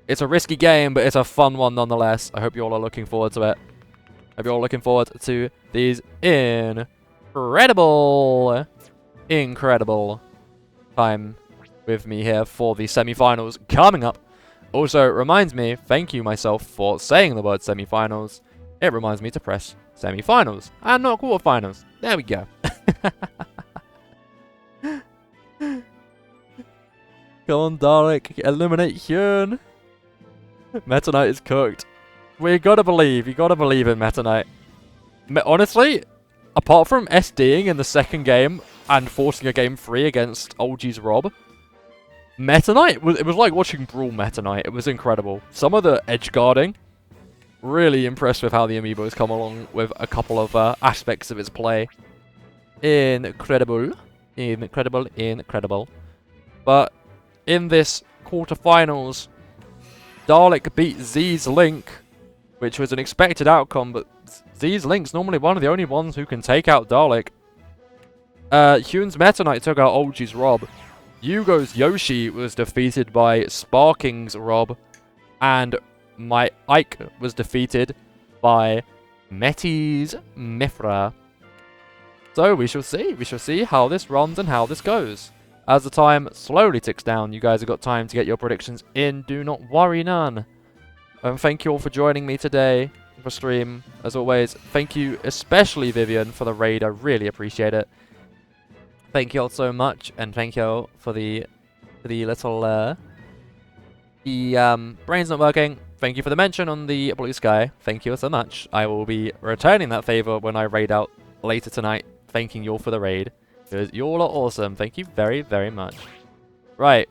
It's a risky game, but it's a fun one nonetheless. I hope you all are looking forward to it. Hope you're all looking forward to these incredible time with me here for the semi-finals coming up. Also, it reminds me, thank you myself for saying the word semi-finals. It reminds me to press semi-finals and not quarter-finals. There we go. Come on, Dalek, eliminate Hune. Meta Knight is cooked. We gotta believe. You gotta believe in Meta Knight. Honestly, apart from SDing in the second game and forcing a game 3 against OG's Rob, Meta Knight, it was like watching Brawl Meta Knight. It was incredible. Some of the edge guarding, really impressed with how the amiibos come along with a couple of aspects of its play. Incredible. Incredible, incredible. But in this quarterfinals, Dalek beat Z's Link, which was an expected outcome, but Z's Link's normally one of the only ones who can take out Dalek. Hune's Meta Knight took out OG's Rob. Yugo's Yoshi was defeated by Sparking's Rob. And my Ike was defeated by Metis Mithra. So we shall see. We shall see how this runs and how this goes. As the time slowly ticks down, you guys have got time to get your predictions in. Do not worry none. Thank you all for joining me today for stream. As always, thank you especially Vivian for the raid. I really appreciate it. Thank you all so much, and thank you all for the little brain's not working. Thank you for the mention on the blue sky. Thank you so much. I will be returning that favor when I raid out later tonight. Thanking you all for the raid, because you all are awesome. Thank you very, very much. Right,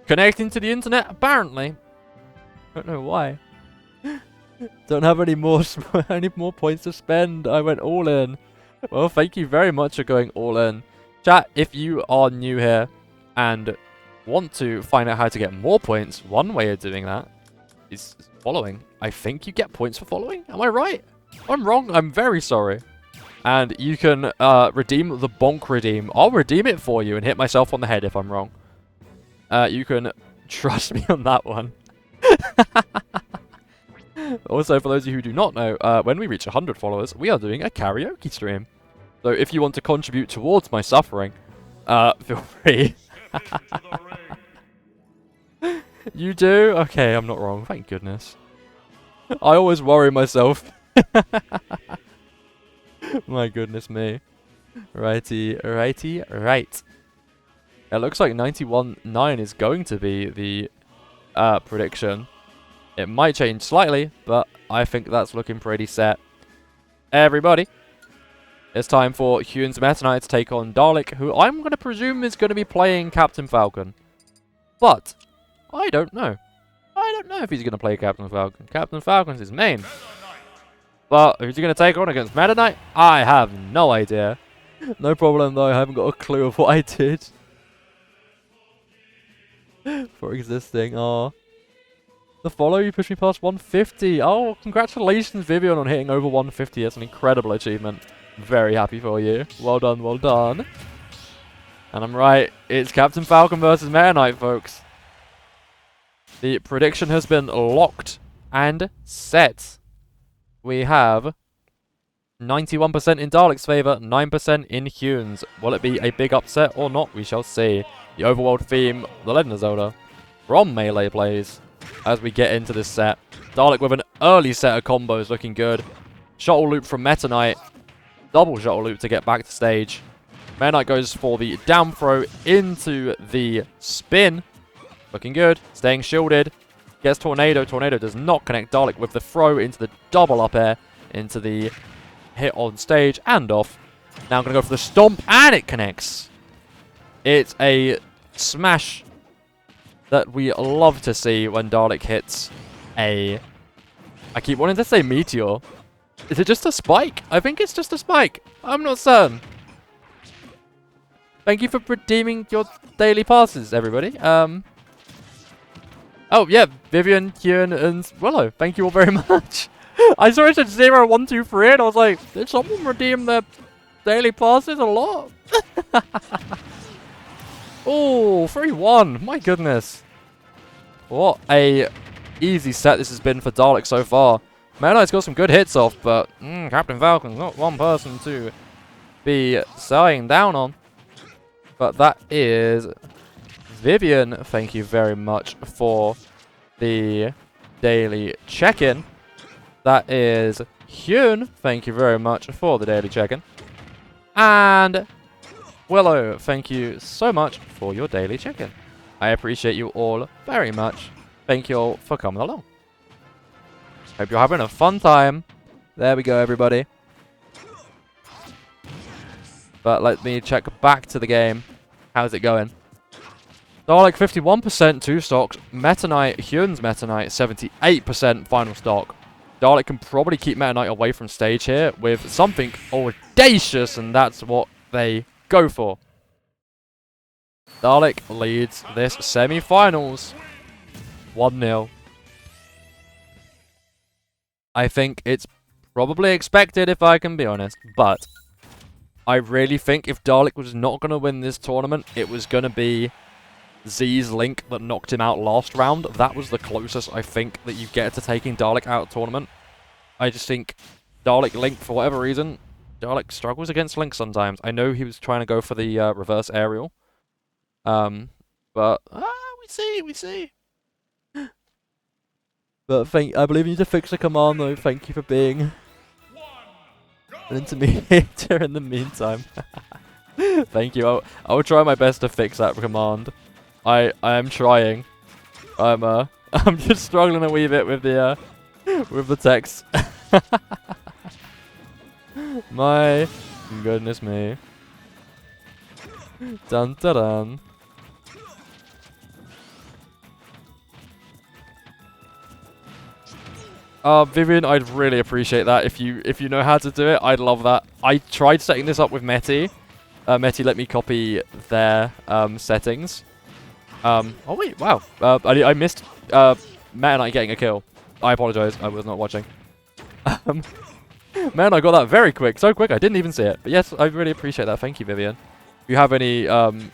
connecting to the internet apparently. Don't know why. Don't have any more points to spend. I went all in. Well, thank you very much for going all in. Chat, if you are new here and want to find out how to get more points, one way of doing that is following. I think you get points for following. Am I right? If I'm wrong, I'm very sorry. And you can redeem the bonk redeem. I'll redeem it for you and hit myself on the head if I'm wrong. You can trust me on that one. Also, for those of you who do not know, when we reach 100 followers, we are doing a karaoke stream. So if you want to contribute towards my suffering, feel free. You do? Okay, I'm not wrong. Thank goodness. I always worry myself. My goodness me. Righty, right. It looks like 91.9 is going to be the prediction. It might change slightly, but I think that's looking pretty set. Everybody, it's time for Huon's Meta Knight to take on Dalek, who I'm going to presume is going to be playing Captain Falcon. But I don't know. I don't know if he's going to play Captain Falcon. Captain Falcon's his main. But who's he going to take on against Meta Knight? I have no idea. No problem though, I haven't got a clue of what I did. For existing. Oh. The follow, you pushed me past 150. Oh, congratulations Vivian on hitting over 150. That's an incredible achievement. Very happy for you. Well done, well done. And I'm right, it's Captain Falcon versus Meta Knight, folks. The prediction has been locked and set. We have 91% in Dalek's favour, 9% in Huon's. Will it be a big upset or not? We shall see. The overworld theme, The Legend of Zelda, from Melee plays as we get into this set. Dalek with an early set of combos looking good. Shuttle loop from Meta Knight. Double shuttle loop to get back to stage. Meta Knight goes for the down throw into the spin. Looking good. Staying shielded. Gets Tornado. Tornado does not connect Dalek with the throw into the double up air. Into the hit on stage and off. Now I'm going to go for the stomp and it connects. It's a smash that we love to see when Dalek hits a... I keep wanting to say meteor. Is it just a spike? I think it's just a spike. I'm not certain. Thank you for redeeming your daily passes, everybody. Oh, yeah, Vivian, Huon, and Willow. Thank you all very much. I saw it said 0, 1, 2, 3, and I was like, did someone redeem their daily passes? A lot. Oh, 3-1. My goodness. What a easy set this has been for Dalek so far. Meta Knight's got some good hits off, but Captain Falcon's not one person to be selling down on. But that is Vivian. Thank you very much for the daily check-in. That is Huon. Thank you very much for the daily check-in. And Willow, thank you so much for your daily check-in. I appreciate you all very much. Thank you all for coming along. Hope you're having a fun time. There we go, everybody. But let me check back to the game. How's it going? Dalek 51% 2 stocks. Meta Knight, Huon's Meta Knight 78% final stock. Dalek can probably keep Meta Knight away from stage here with something audacious, and that's what they go for. Dalek leads this semi-finals 1-0. I think it's probably expected if I can be honest, but I really think if Dalek was not going to win this tournament, it was going to be Z's Link that knocked him out last round, that was the closest I think that you get to taking Dalek out of tournament. I just think Dalek Link, for whatever reason, Dalek struggles against Link sometimes. I know he was trying to go for the reverse aerial. But we see. But I believe you need to fix the command though. Thank you for being an intermediator in the meantime. Thank you. I will try my best to fix that command. I am trying. I'm just struggling a wee bit with the text. My goodness me. Dun dun dun. Vivian, I'd really appreciate that if you know how to do it. I'd love that. I tried setting this up with Meti. Meti let me copy their settings. Oh wait, wow. I missed Matt and I getting a kill. I apologize. I was not watching. Man, I got that very quick. So quick, I didn't even see it. But yes, I really appreciate that. Thank you, Vivian. If you have any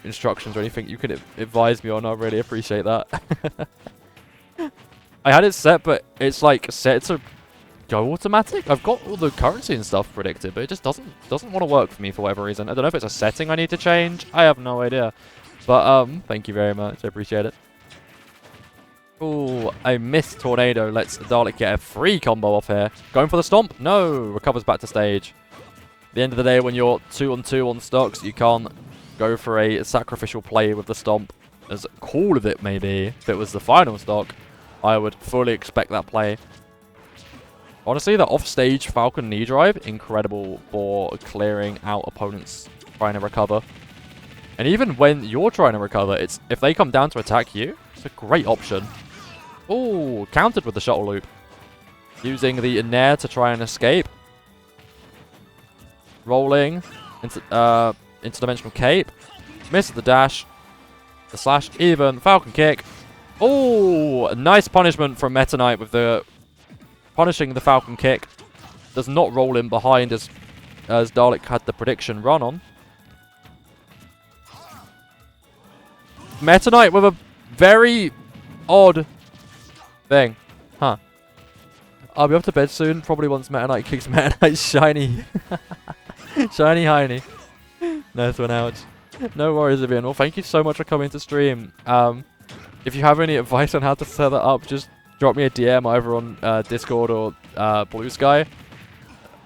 instructions or anything you could advise me on, I'll really appreciate that. I had it set, but it's like set to go automatic. I've got all the currency and stuff predicted, but it just doesn't want to work for me for whatever reason. I don't know if it's a setting I need to change. I have no idea. But thank you very much. I appreciate it. Ooh, I missed Tornado. Lets Dalek get a free combo off here. Going for the stomp? No. Recovers back to stage. At the end of the day, when you're 2-on-2 on stocks, you can't go for a sacrificial play with the stomp. As cool as it may be, if it was the final stock, I would fully expect that play. Honestly, the off-stage Falcon knee drive, incredible for clearing out opponents trying to recover. And even when you're trying to recover, if they come down to attack you, it's a great option. Ooh, countered with the shuttle loop. Using the Nair to try and escape. Rolling into interdimensional cape. Misses the dash. The slash even. Falcon kick. Oh, nice punishment from Meta Knight with the punishing the Falcon kick. Does not roll in behind as Dalek had the prediction run on. Meta Knight with a very odd thing. Huh. I'll be up to bed soon. Probably once Meta Knight kicks Meta Knight's shiny. Shiny Heiny. Nice one, ouch. No worries, Vivian. Well, thank you so much for coming to stream. If you have any advice on how to set that up, just drop me a DM either on Discord or Blue Sky.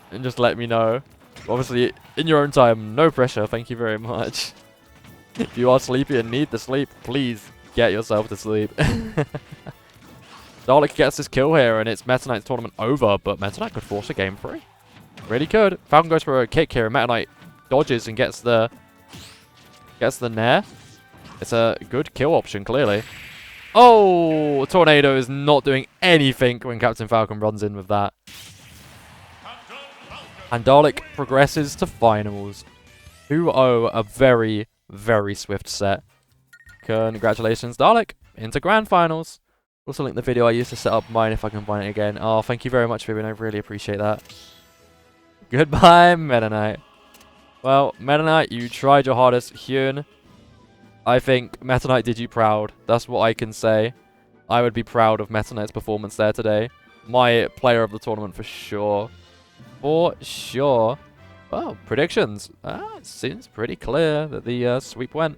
And just let me know. Obviously, in your own time, no pressure. Thank you very much. If you are sleepy and need the sleep, please get yourself to sleep. Dalek gets his kill here, and it's Meta Knight's tournament over, but Meta Knight could force a game 3. Really could. Falcon goes for a kick here, and Meta Knight dodges and gets the Nair. It's a good kill option, clearly. Oh, Tornado is not doing anything when Captain Falcon runs in with that. And Dalek progresses to finals. 2-0, a very, very swift set. Congratulations, Dalek, into grand finals. Also link the video I used to set up mine if I can find it again. Oh, thank you very much, Vivian. I really appreciate that. Goodbye, Meta Knight. Well, Meta Knight, you tried your hardest. Hyun, I think Meta Knight did you proud. That's what I can say. I would be proud of Meta Knight's performance there today. My player of the tournament for sure. For sure. Well, predictions. It seems pretty clear that the sweep went.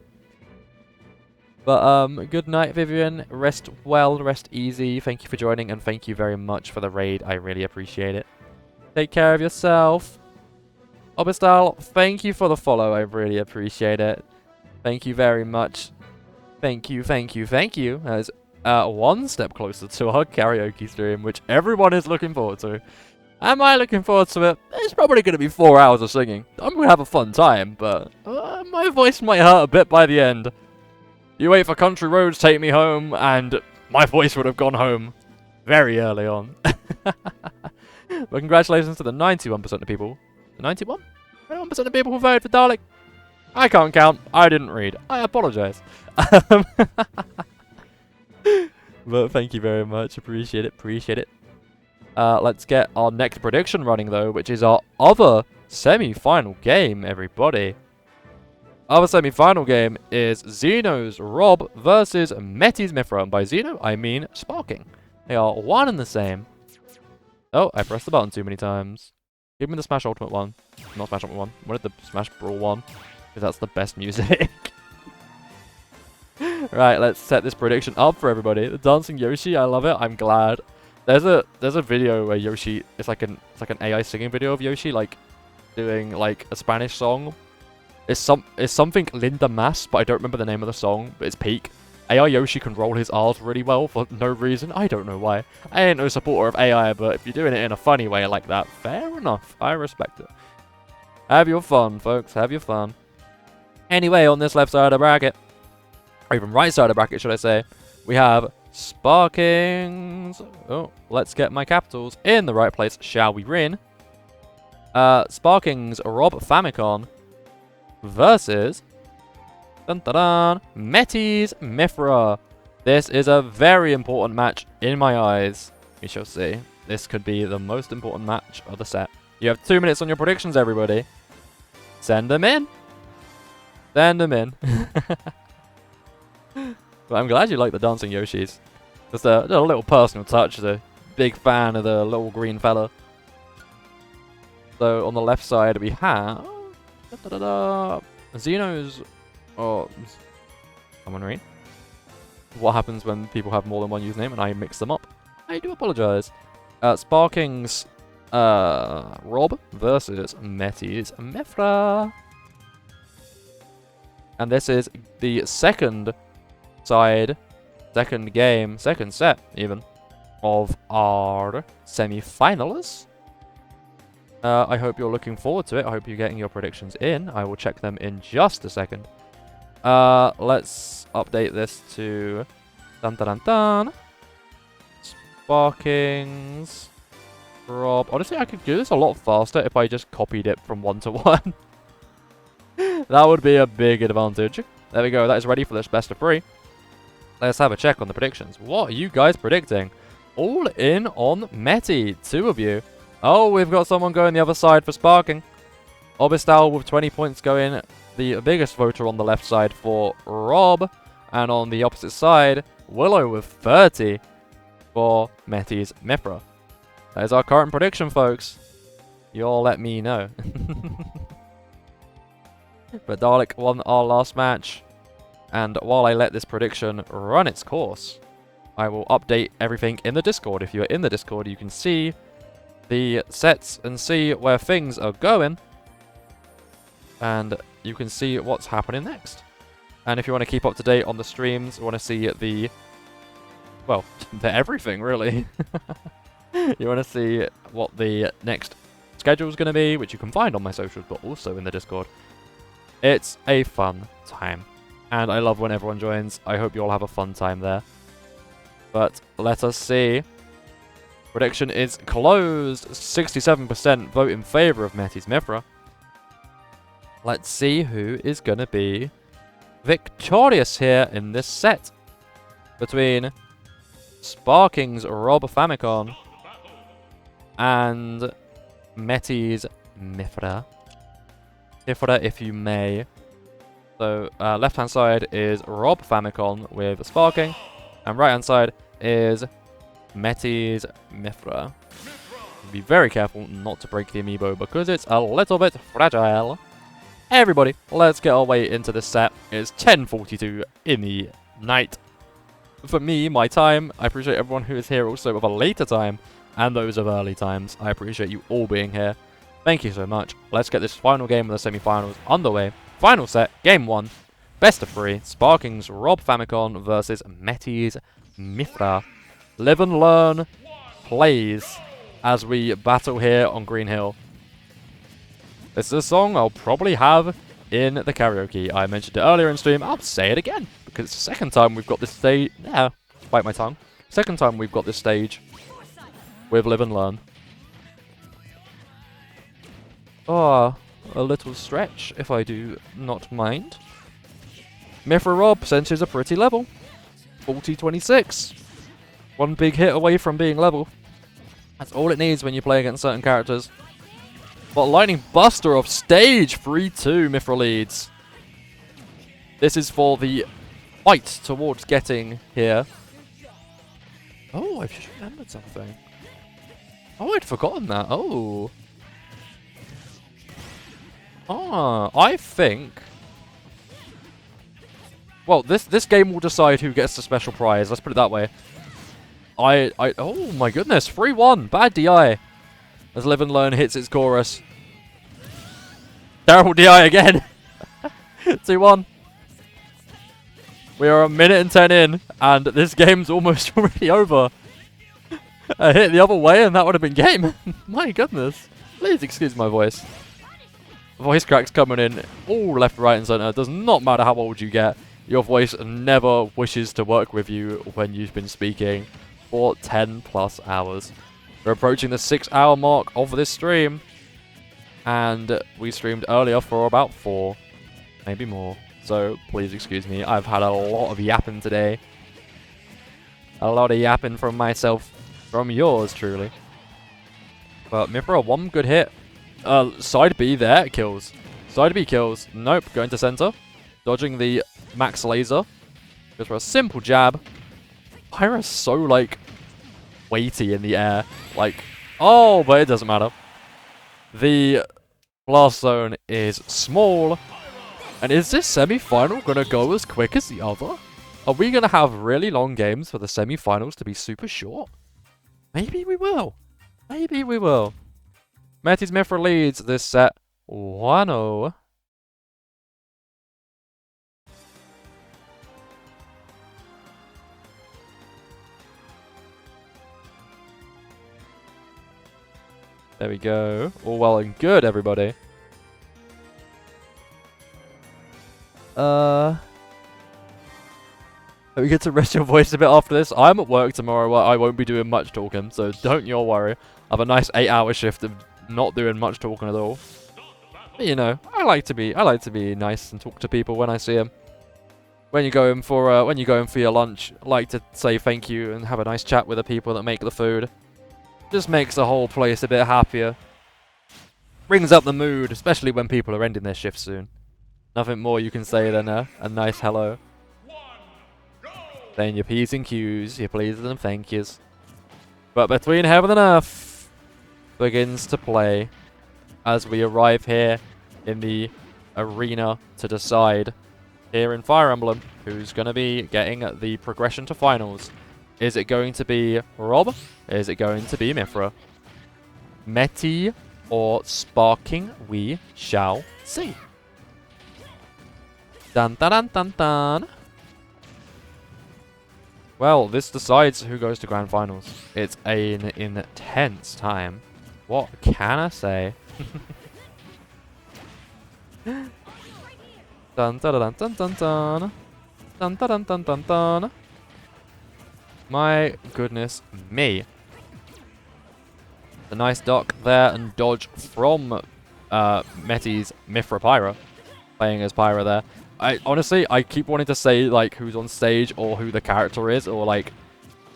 But good night, Vivian. Rest well, rest easy. Thank you for joining, and thank you very much for the raid. I really appreciate it. Take care of yourself. Obistal, thank you for the follow. I really appreciate it. Thank you very much. Thank you, thank you, thank you. As one step closer to our karaoke stream, which everyone is looking forward to. Am I looking forward to it? It's probably going to be 4 hours of singing. I'm going to have a fun time, but my voice might hurt a bit by the end. You wait for Country Roads, Take Me Home, and my voice would have gone home very early on. But congratulations to the 91% of people. The 91? 91% of people who voted for Dalek. I can't count. I didn't read. I apologize. But thank you very much. Appreciate it. Appreciate it. Let's get our next prediction running, though, which is our other semi-final game, everybody. Other semi-final game is Xeno's Rob versus Metis Mithra. And by Xeno, I mean Sparking. They are one and the same. Oh, I pressed the button too many times. Give me the Smash Ultimate one. Not Smash Ultimate one. I wanted the Smash Brawl one. Because that's the best music. Right, let's set this prediction up for everybody. The dancing Yoshi, I love it. I'm glad. There's a video where Yoshi, it's like an AI singing video of Yoshi, like doing like a Spanish song. It's something Linda Mas, but I don't remember the name of the song, but it's peak. AI Yoshi can roll his R's really well for no reason. I don't know why. I ain't no supporter of AI, but if you're doing it in a funny way like that, fair enough. I respect it. Have your fun, folks. Have your fun. Anyway, on this left side of the bracket, or even right side of the bracket, should I say, we have Sparkings. Oh, let's get my capitals in the right place, shall we, Rin? Sparkings Rob Famicom versus Metis Mithra. This is a very important match in my eyes. We shall see. This could be the most important match of the set. You have 2 minutes on your predictions, everybody. Send them in. Send them in. But I'm glad you like the dancing Yoshis. Just a little personal touch. A big fan of the little green fella. So on the left side we have Xeno's. Oh, someone read. What happens when people have more than one username and I mix them up? I do apologize. Sparking's Rob versus Metis Mithra. And this is the second side, second game, second set even, of our semi-finalists. I hope you're looking forward to it. I hope you're getting your predictions in. I will check them in just a second. Let's update this to Sparkings Rob. Honestly, I could do this a lot faster if I just copied it from 1 to 1. That would be a big advantage. There we go. That is ready for this best of 3. Let's have a check on the predictions. What are you guys predicting? All in on Meti. 2 of you. Oh, we've got someone going the other side for Sparking. Obistal with 20 points going the biggest voter on the left side for Rob. And on the opposite side, Willow with 30 for Metis Mithra. That is our current prediction, folks. You all let me know. But Dalek won our last match. And while I let this prediction run its course, I will update everything in the Discord. If you're in the Discord, you can see the sets and see where things are going. And you can see what's happening next. And if you want to keep up to date on the streams, want to see the... well, the everything, really. You want to see what the next schedule is going to be, which you can find on my socials, but also in the Discord. It's a fun time. And I love when everyone joins. I hope you all have a fun time there. But let us see. Prediction is closed. 67% vote in favour of Metis Mithra. Let's see who is going to be victorious here in this set. Between Sparking's Rob Famicom and Metis Mithra. Mithra, if you may. So, left-hand side is Rob Famicom with Sparking, and right-hand side is Metis Mithra. Be very careful not to break the amiibo because it's a little bit fragile. Hey everybody, let's get our way into this set. It's 10:42 in the night. For me, my time, I appreciate everyone who is here also of a later time, and those of early times. I appreciate you all being here. Thank you so much. Let's get this final game of the semi-finals underway. Final set, game 1, best of 3, Sparking's Rob Famicom versus Metis Mithra. Live and learn plays as we battle here on Green Hill. This is a song I'll probably have in the karaoke. I mentioned it earlier in stream. I'll say it again because it's the second time we've got this stage. Yeah, bite my tongue. Second time we've got this stage with Live and Learn. Oh, a little stretch, if I do not mind. Mithra Rob percentages are pretty level. 40-26. One big hit away from being level. That's all it needs when you play against certain characters. But Lightning Buster off stage. 3-2, Mithra leads. This is for the fight towards getting here. Oh, I've just remembered something. Oh, I'd forgotten that. Oh. Ah, I think... Well, this game will decide who gets the special prize. Let's put it that way. Oh my goodness, 3-1. Bad DI. As Live and Learn hits its chorus. Terrible DI again. 2-1. We are a minute and 10 in, and this game's almost already over. I hit the other way, and that would have been game. My goodness. Please excuse my voice. Voice cracks coming in all left, right, and center. It does not matter how old you get. Your voice never wishes to work with you when you've been speaking for 10 plus hours. We're approaching the 6-hour mark of this stream. And we streamed earlier for about 4. Maybe more. So please excuse me. I've had a lot of yapping today. A lot of yapping from myself. From yours, truly. But Mifra, one good hit. Side B there, kills. Side B kills. Nope, going to center. Dodging the max laser. Goes for a simple jab. Pyra's so, like, weighty in the air. Like, oh, but it doesn't matter. The blast zone is small. And is this semi-final going to go as quick as the other? Are we going to have really long games for the semi-finals to be super short? Maybe we will. Maybe we will. Metis Mifra leads this set 1-0. There we go. All well and good, everybody. We get to rest your voice a bit after this. I'm at work tomorrow. I won't be doing much talking, so don't you all worry. I have a nice 8-hour shift of not doing much talking at all. But, you know, I like to be nice and talk to people when I see them. When you go in for your lunch, I like to say thank you and have a nice chat with the people that make the food. Just makes the whole place a bit happier. Brings up the mood, especially when people are ending their shift soon. Nothing more you can say than a nice hello. Saying your P's and Q's, your pleases and thank yous. But Between Heaven and Earth begins to play as we arrive here in the arena to decide here in Fire Emblem who's going to be getting the progression to finals. Is it going to be Rob? Is it going to be Mifra? Meti or Sparking? We shall see. Dun dun dun dun dun. Well, this decides who goes to Grand Finals. It's an intense time. What can I say? Dun dun dun dun dun dun. Dun dun dun dun dun. My goodness me. The nice duck there and dodge from Meti's Mifra Pyra. Playing as Pyra there. Honestly, I keep wanting to say, like, who's on stage or who the character is, or, like,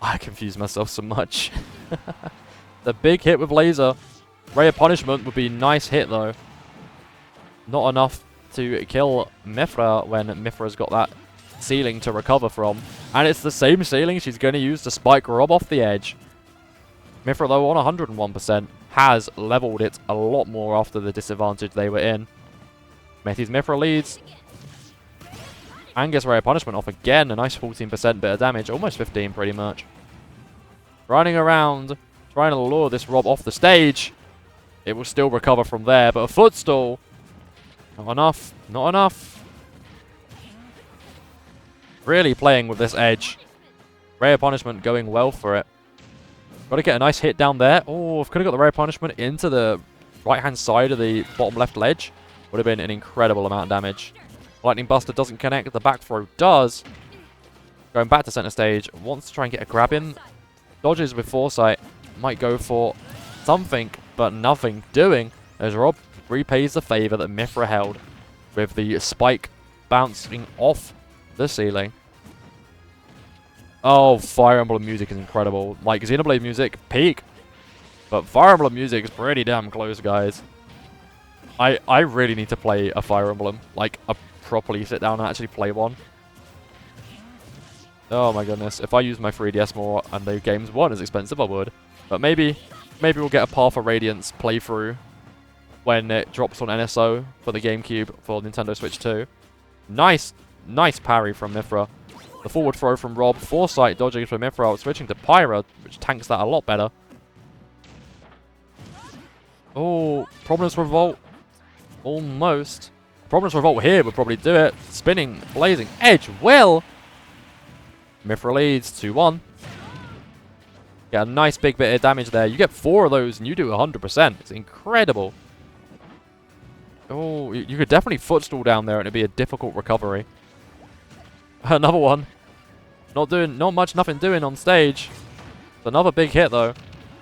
I confuse myself so much. The big hit with laser. Ray of Punishment would be a nice hit, though. Not enough to kill Mifra when Mifra's got that ceiling to recover from. And it's the same ceiling she's going to use to spike Rob off the edge. Mifra, though, on 101%, has leveled it a lot more after the disadvantage they were in. Meti's Mifra leads. And gets Ray of Punishment off again. A nice 14% bit of damage. Almost 15 pretty much. Running around. Trying to lure this Rob off the stage. It will still recover from there. But a footstool. Not enough. Not enough. Really playing with this edge. Ray of Punishment going well for it. Got to get a nice hit down there. Oh, if could have got the Ray of Punishment into the right-hand side of the bottom left ledge. Would have been an incredible amount of damage. Lightning Buster doesn't connect. The back throw does. Going back to center stage. Wants to try and get a grab in. Dodges with foresight. Might go for something, but nothing doing. As Rob repays the favor that Mifra held. With the spike bouncing off the ceiling. Oh, Fire Emblem music is incredible. Like Xenoblade music, peak. But Fire Emblem music is pretty damn close, guys. I really need to play a Fire Emblem. Like, a properly sit down and actually play one. Oh my goodness. If I used my 3DS more and the games weren't as expensive, I would. But maybe we'll get a Path of Radiance playthrough when it drops on NSO for the GameCube for Nintendo Switch 2. Nice parry from Mythra. The forward throw from Rob. Foresight dodging from Mythra, switching to Pyra, which tanks that a lot better. Oh, Prominence Revolt. Almost. Prominence Revolt here would probably do it. Spinning, blazing edge. Well, Mythra leads 2-1. Get a nice big bit of damage there. You get 4 of those and you do 100%. It's incredible. Oh, you could definitely footstool down there and it'd be a difficult recovery. Another one. Nothing doing on stage. It's another big hit though.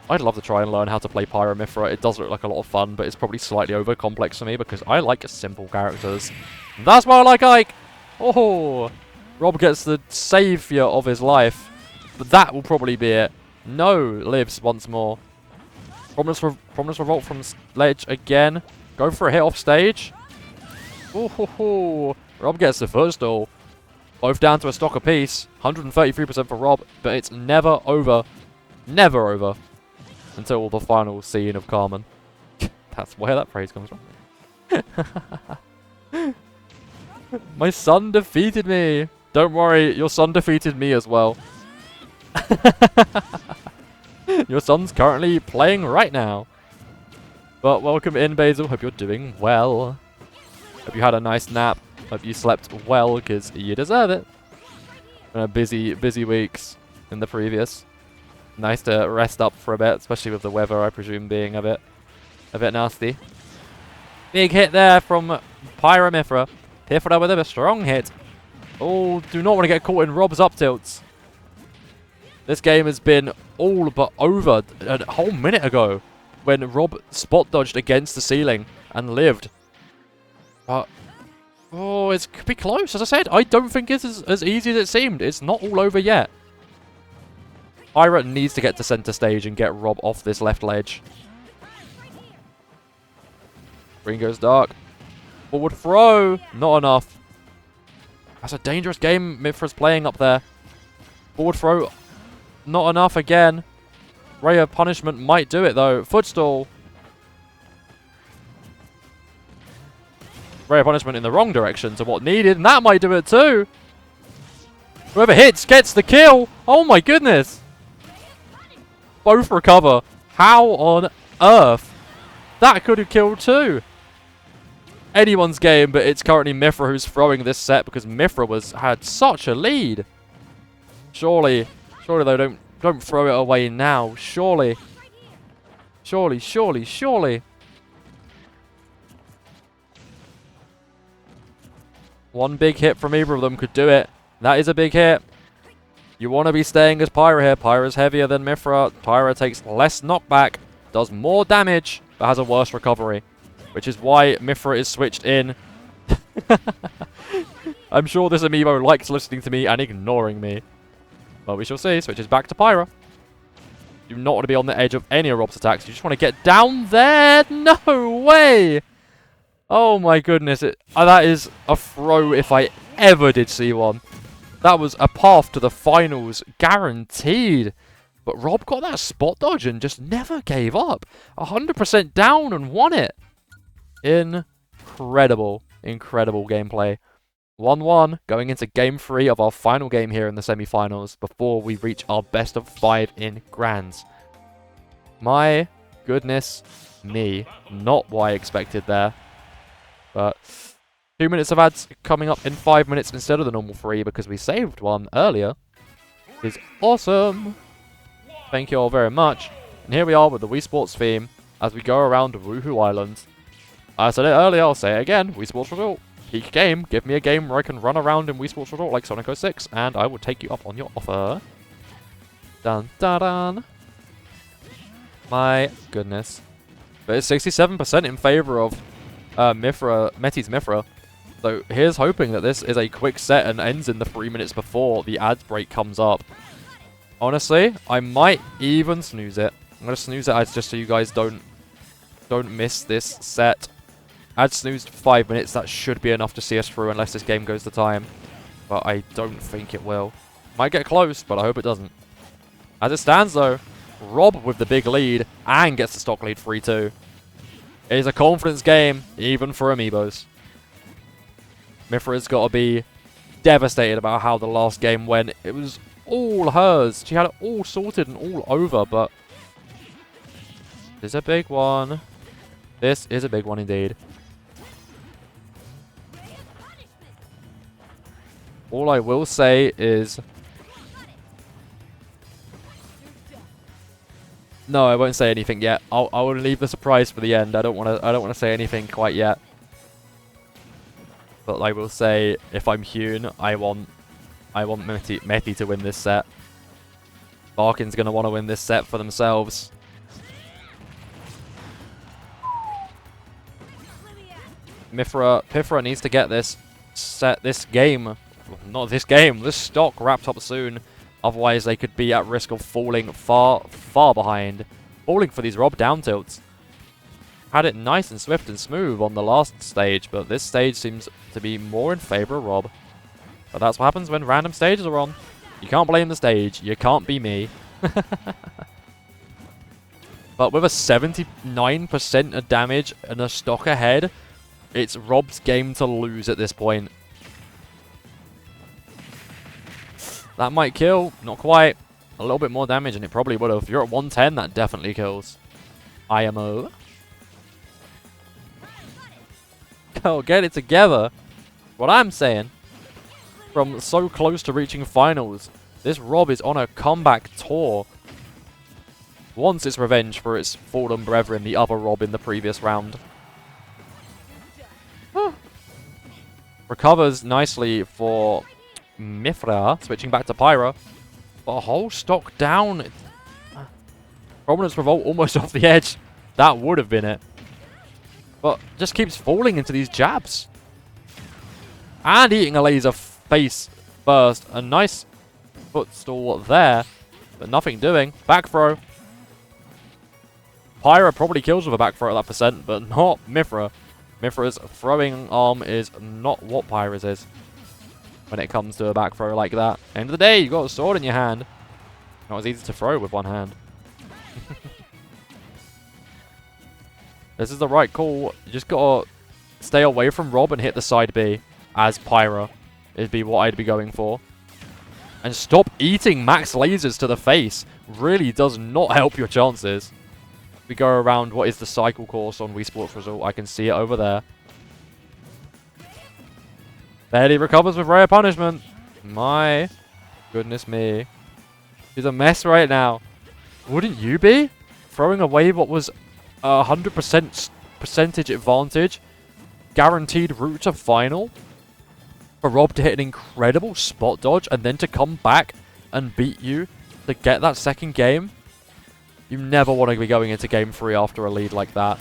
I'd love to try and learn how to play Pyra Mythra. It does look like a lot of fun, but it's probably slightly over complex for me because I like simple characters. And that's why I like Ike. Oh, Rob gets the savior of his life, but that will probably be it. No lives once more. Prominence Revolt from ledge again. Go for a hit off stage. Oh, Rob gets the footstool. Both down to a stock apiece. 133% for Rob, but it's never over. Never over. Until the final scene of Carmen. That's where that phrase comes from. My son defeated me. Don't worry, your son defeated me as well. Your son's currently playing right now. But welcome in, Basil. Hope you're doing well. Hope you had a nice nap. Hope you slept well, because you deserve it. Busy weeks in the previous. Nice to rest up for a bit, especially with the weather, I presume, being a bit nasty. Big hit there from Pyra Mythra. Mythra with a strong hit. Oh, do not want to get caught in Rob's up tilts. This game has been all but over a whole minute ago when Rob spot dodged against the ceiling and lived. But oh, it could be close. As I said, I don't think it's as easy as it seemed. It's not all over yet. Pyra needs to get to center stage and get Rob off this left ledge. Green goes dark. Forward throw. Not enough. That's a dangerous game Mythra's playing up there. Forward throw. Not enough again. Ray of Punishment might do it though. Footstool. Ray of Punishment in the wrong direction to what needed, and that might do it too. Whoever hits gets the kill. Oh my goodness. Both recover. How on earth? That could have killed too. Anyone's game, but it's currently Mythra who's throwing this set because Mythra had such a lead. Surely though, don't throw it away now. Surely. One big hit from either of them could do it. That is a big hit. You want to be staying as Pyra here. Pyra's heavier than Mythra. Pyra takes less knockback, does more damage, but has a worse recovery. Which is why Mythra is switched in. I'm sure this amiibo likes listening to me and ignoring me. Well, we shall see. Switches back to Pyra. You do not want to be on the edge of any of Rob's attacks. You just want to get down there. No way. Oh my goodness. That is a throw if I ever did see one. That was a path to the finals, guaranteed. But Rob got that spot dodge and just never gave up. 100% down and won it. Incredible gameplay. 1-1 going into game 3 of our final game here in the semi-finals before we reach our best of 5 in Grands. My goodness me. Not what I expected there. But 2 minutes of ads coming up in 5 minutes instead of the normal 3 because we saved one earlier. Is awesome. Thank you all very much. And here we are with the Wii Sports theme as we go around Woohoo Island. I said it earlier, I'll say it again. Wii Sports Resort. Peak game. Give me a game where I can run around in Wii Sports Resort like Sonic 06 and I will take you up on your offer. Dun dun dun. My goodness. But it's 67% in favor of Metis Mythra. So here's hoping that this is a quick set and ends in the 3 minutes before the ads break comes up. Honestly, I might even snooze it. I'm going to snooze it just so you guys don't miss this set. Add snooze to 5 minutes. That should be enough to see us through unless this game goes to time. But I don't think it will. Might get close, but I hope it doesn't. As it stands, though, Rob with the big lead and gets the stock lead 3-2. It is a confidence game, even for Amiibos. Mithra's got to be devastated about how the last game went. It was all hers. She had it all sorted and all over, but this is a big one. This is a big one indeed. All I will say is... No, I won't say anything yet. I will leave the surprise for the end. I don't want to say anything quite yet. But I will say, if I'm Hune, I want Meti to win this set. Barkin's going to want to win this set for themselves. Pifra needs to get this stock wrapped up soon. Otherwise, they could be at risk of falling far behind. Falling for these Rob down tilts. Had it nice and swift and smooth on the last stage, but this stage seems to be more in favor of Rob. But that's what happens when random stages are on. You can't blame the stage. You can't be me. But with a 79% of damage and a stock ahead, it's Rob's game to lose at this point. That might kill. Not quite. A little bit more damage, and it probably would have. If you're at 110, that definitely kills. IMO. Oh, get it together. What I'm saying. From so close to reaching finals, this Rob is on a comeback tour. Wants its revenge for its fallen brethren, the other Rob in the previous round. Recovers nicely for Mithra, switching back to Pyra. But a whole stock down. Prominence Revolt almost off the edge. That would have been it. But just keeps falling into these jabs. And eating a laser face first. A nice footstool there. But nothing doing. Back throw. Pyra probably kills with a back throw at that percent, but not Mithra. Mithra's throwing arm is not what Pyra's is when it comes to a back throw like that. End of the day, you've got a sword in your hand. Not as easy to throw with one hand. This is the right call. You just gotta stay away from Rob and hit the side B as Pyra. It'd be what I'd be going for. And stop eating max lasers to the face. Really does not help your chances. We go around what is the cycle course on Wii Sports Resort. I can see it over there. Barely recovers with rare punishment. My goodness me. He's a mess right now. Wouldn't you be? Throwing away what was 100% percentage advantage. Guaranteed route to final. For Rob to hit an incredible spot dodge and then to come back and beat you to get that second game. You never want to be going into game 3 after a lead like that.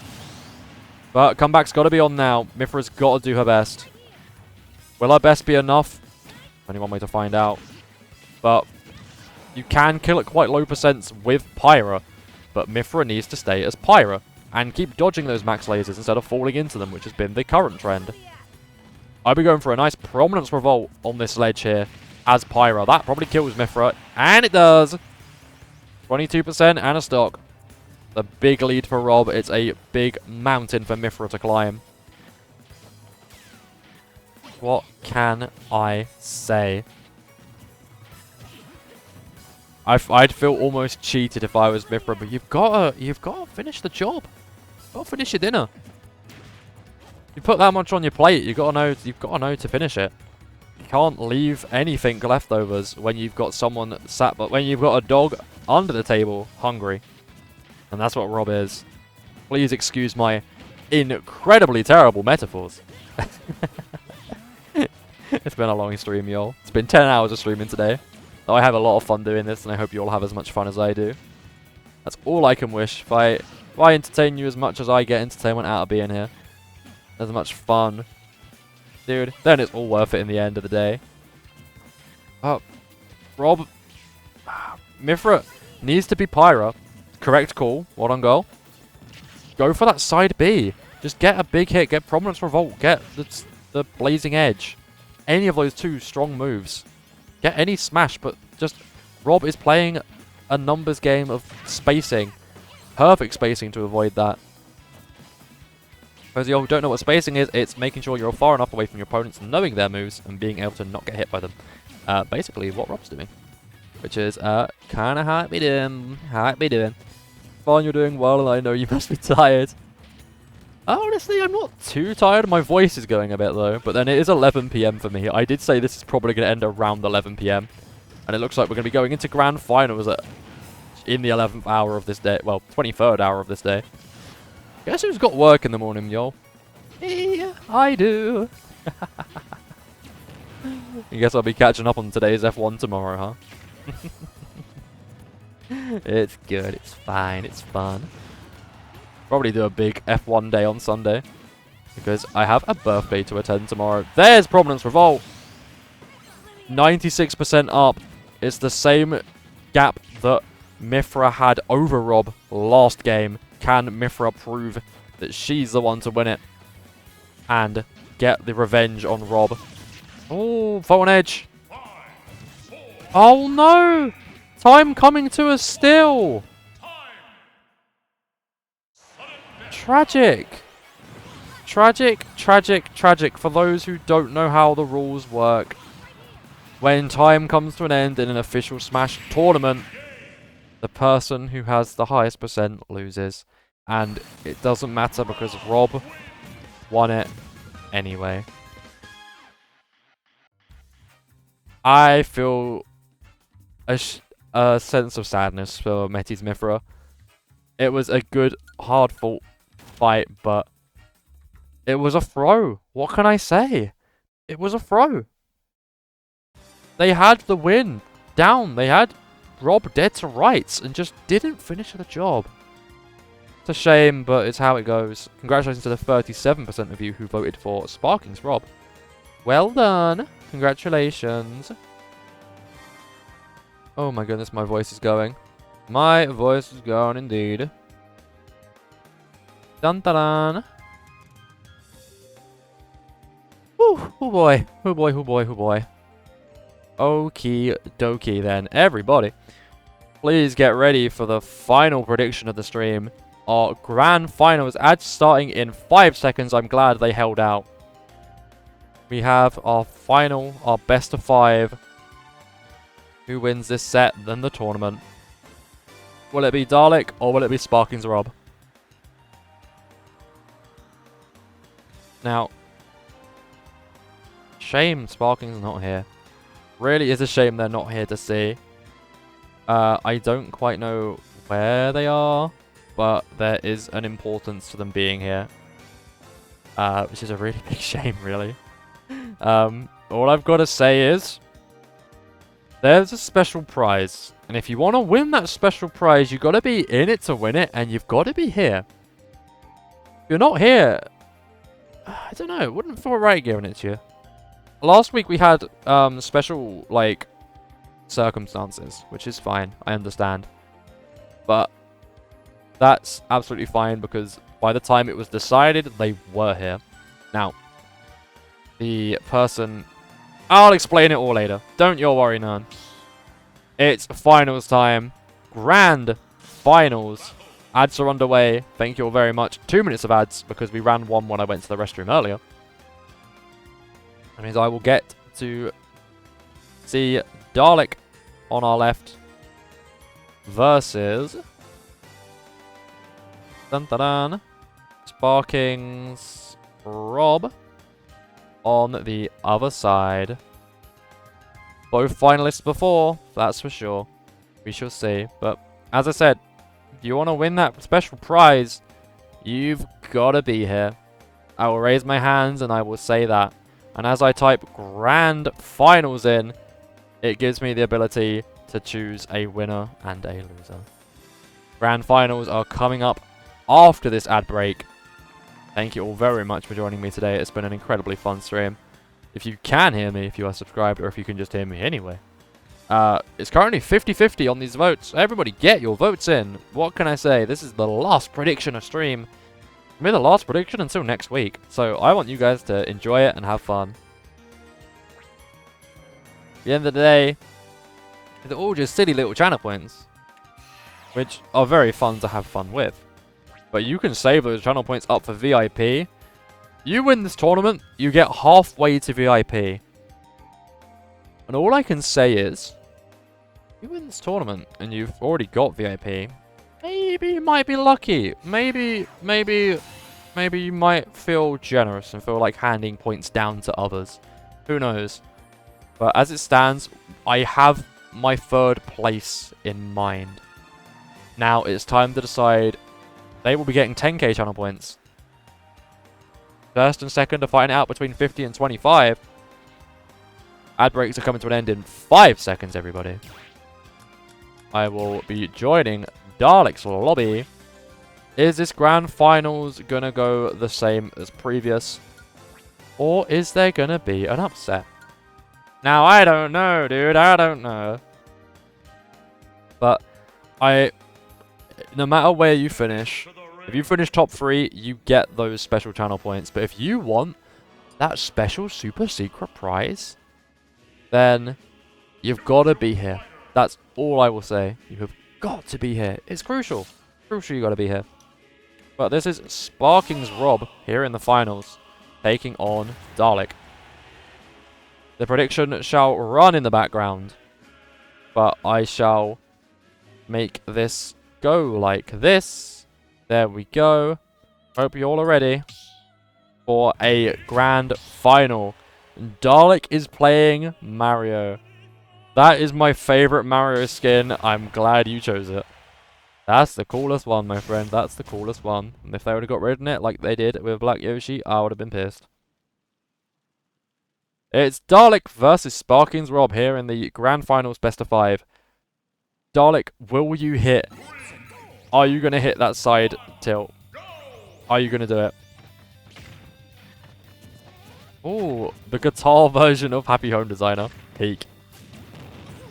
But comeback's got to be on now. Mithra's got to do her best. Will her best be enough? Only one way to find out. But you can kill at quite low percents with Pyra. But Mithra needs to stay as Pyra and keep dodging those max lasers instead of falling into them, which has been the current trend. I'll be going for a nice Prominence Revolt on this ledge here as Pyra. That probably kills Mithra. And it does. 22% and a stock. The big lead for Rob. It's a big mountain for Mithra to climb. What can I say? I'd feel almost cheated if I was Mithra, but you've got to finish the job. You've got to finish your dinner. You put that much on your plate, you've got to know to finish it. You can't leave anything leftovers when you've got someone sat, but when you've got a dog under the table, hungry. And that's what Rob is. Please excuse my incredibly terrible metaphors. It's been a long stream, y'all. It's been 10 hours of streaming today. Though I have a lot of fun doing this, and I hope you all have as much fun as I do. That's all I can wish. If I entertain you as much as I get entertainment out of being here, as much fun, dude, then it's all worth it in the end of the day. Rob, Mithra needs to be Pyra. Correct call. What on goal? Go for that side B. Just get a big hit. Get Prominence Revolt. Get the Blazing Edge. Any of those two strong moves. Get any smash, but just Rob is playing a numbers game of spacing. Perfect spacing to avoid that. For those of you who don't know what spacing is, it's making sure you're far enough away from your opponents, knowing their moves, and being able to not get hit by them. Basically what Rob's doing. Which is kind of how it be doing. How it be doing. Fine, you're doing well, and I know you must be tired. Honestly, I'm not too tired. My voice is going a bit though, but then it is 11 PM for me. I did say this is probably going to end around 11 PM. And it looks like we're going to be going into Grand Finals in the 11th hour of this day. Well, 23rd hour of this day. Guess who's got work in the morning, y'all? Me, I do. I guess I'll be catching up on today's F1 tomorrow, huh? It's good, it's fine, it's fun. Probably do a big F1 day on Sunday. Because I have a birthday to attend tomorrow. There's Prominence Revolt! 96% up. It's the same gap that Mythra had over Rob last game. Can Mythra prove that she's the one to win it? And get the revenge on Rob. Oh, Photon Edge. Oh no! Time coming to us still! Tragic! Tragic, tragic, tragic for those who don't know how the rules work. When time comes to an end in an official Smash tournament, the person who has the highest percent loses. And it doesn't matter because Rob won it anyway. I feel a sense of sadness for Metis Mythra. It was a good, hard-fought fight, but it was a throw. What can I say? It was a throw. They had the win down. They had Rob dead to rights and just didn't finish the job. It's a shame, but it's how it goes. Congratulations to the 37% of you who voted for Sparking's Rob. Well done. Congratulations. Oh my goodness, my voice is going. My voice is going indeed. Dun dun dun. Woo, oh boy. Oh boy, oh boy, oh boy. Okie dokie then. Everybody, please get ready for the final prediction of the stream. Our grand finals ad starting in 5 seconds. I'm glad they held out. We have our final, our best of 5. Who wins this set, then the tournament? Will it be Dalek or will it be Sparking's Rob? Now, shame Sparking's not here. Really is a shame they're not here to see. I don't quite know where they are, but there is an importance to them being here. Which is a really big shame, really. All I've got to say is, there's a special prize. And if you want to win that special prize, you've got to be in it to win it, and you've got to be here. If you're not here, I don't know, it wouldn't feel right giving it to you. Last week we had special, like, circumstances, which is fine, I understand. But that's absolutely fine because by the time it was decided, they were here. Now, the person... I'll explain it all later. Don't you worry none. It's finals time. Grand finals. Ads are underway. Thank you all very much. 2 minutes of ads because we ran one when I went to the restroom earlier. That means I will get to see Dalek on our left versus dun dun dun Sparking's Rob on the other side. Both finalists before, that's for sure. We shall see. But as I said, if you want to win that special prize, you've got to be here. I will raise my hands and I will say that. And as I type grand finals in, it gives me the ability to choose a winner and a loser. Grand finals are coming up after this ad break. Thank you all very much for joining me today. It's been an incredibly fun stream. If you can hear me, if you are subscribed, or if you can just hear me anyway. It's currently 50-50 on these votes. Everybody get your votes in. What can I say? This is the last prediction of stream. be the last prediction until next week. So I want you guys to enjoy it and have fun. At the end of the day, they're all just silly little channel points, which are very fun to have fun with. But you can save those channel points up for VIP. You win this tournament, you get halfway to VIP. And all I can say is, you win this tournament and you've already got VIP, maybe you might be lucky. Maybe you might feel generous and feel like handing points down to others. Who knows? But as it stands, I have my 3rd place in mind. Now it's time to decide. They will be getting 10k channel points. 1st and 2nd are fighting out between 50 and 25. Ad breaks are coming to an end in 5 seconds, everybody. I will be joining Dalek's lobby. Is this grand finals gonna go the same as previous? Or is there gonna be an upset? Now, I don't know, dude. I don't know. But no matter where you finish, if you finish top 3, you get those special channel points. But if you want that special super secret prize, then you've got to be here. That's all I will say. You have got to be here. It's crucial. Crucial you got to be here. But this is Sparking's Rob here in the finals, taking on Dalek. The prediction shall run in the background, but I shall make this go like this. There we go. Hope you all are ready for a grand final. Dalek is playing Mario. That is my favorite Mario skin. I'm glad you chose it. That's the coolest one, my friend. That's the coolest one. And if they would have got rid of it like they did with Black Yoshi, I would have been pissed. It's Dalek versus Sparking's Rob here in the Grand Finals Best of 5. Dalek, will you hit? Are you going to hit that side tilt? Are you going to do it? Ooh, the guitar version of Happy Home Designer. Peak.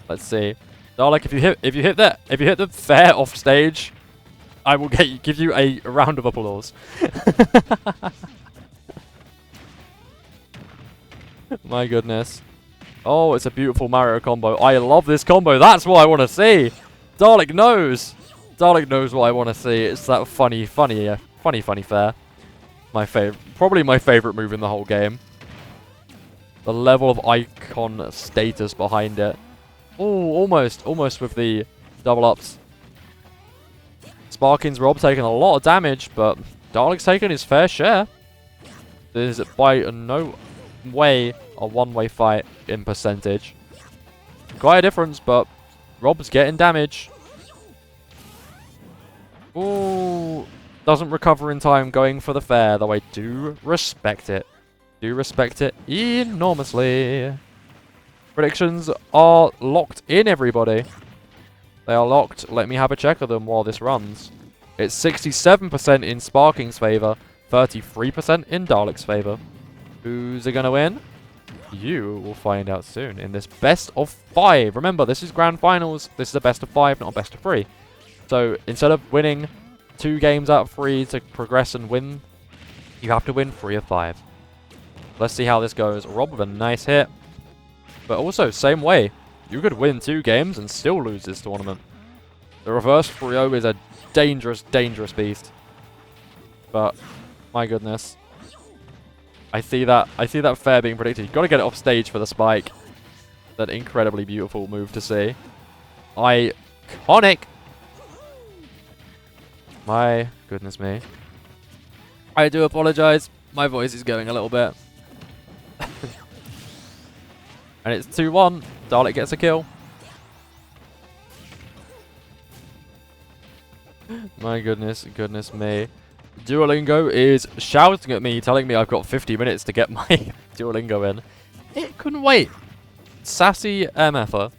Let's see. Dalek, if you hit the fair off stage, I will give you a round of applause. My goodness. Oh, it's a beautiful Mario combo. I love this combo. That's what I want to see. Dalek knows. Dalek knows what I want to see. It's that funny fair. My favorite, probably my favorite move in the whole game. The level of icon status behind it. Oh, almost with the double ups. Sparking's Rob taking a lot of damage, but Dalek's taking his fair share. This is by no way a one-way fight in percentage. Quite a difference, but Rob's getting damage. Ooh, doesn't recover in time, going for the fair, though I do respect it. Do respect it enormously. Predictions are locked in, everybody. They are locked. Let me have a check of them while this runs. It's 67% in Sparking's favour, 33% in Dalek's favour. Who's it going to win? You will find out soon in this best of 5. Remember, this is grand finals. This is a best of 5, not a best of 3. So instead of winning 2 games out of 3 to progress and win, you have to win 3 of 5. Let's see how this goes. Rob with a nice hit. But also, same way. You could win 2 games and still lose this tournament. The reverse 3-0 is a dangerous, dangerous beast. But, my goodness. I see that fair being predicted. You've got to get it off stage for the spike. That incredibly beautiful move to see. Iconic! My goodness me. I do apologize. My voice is going a little bit. And it's 2-1. Dalek gets a kill. My goodness me. Duolingo is shouting at me, telling me I've got 50 minutes to get my Duolingo in. It couldn't wait. Sassy MFer.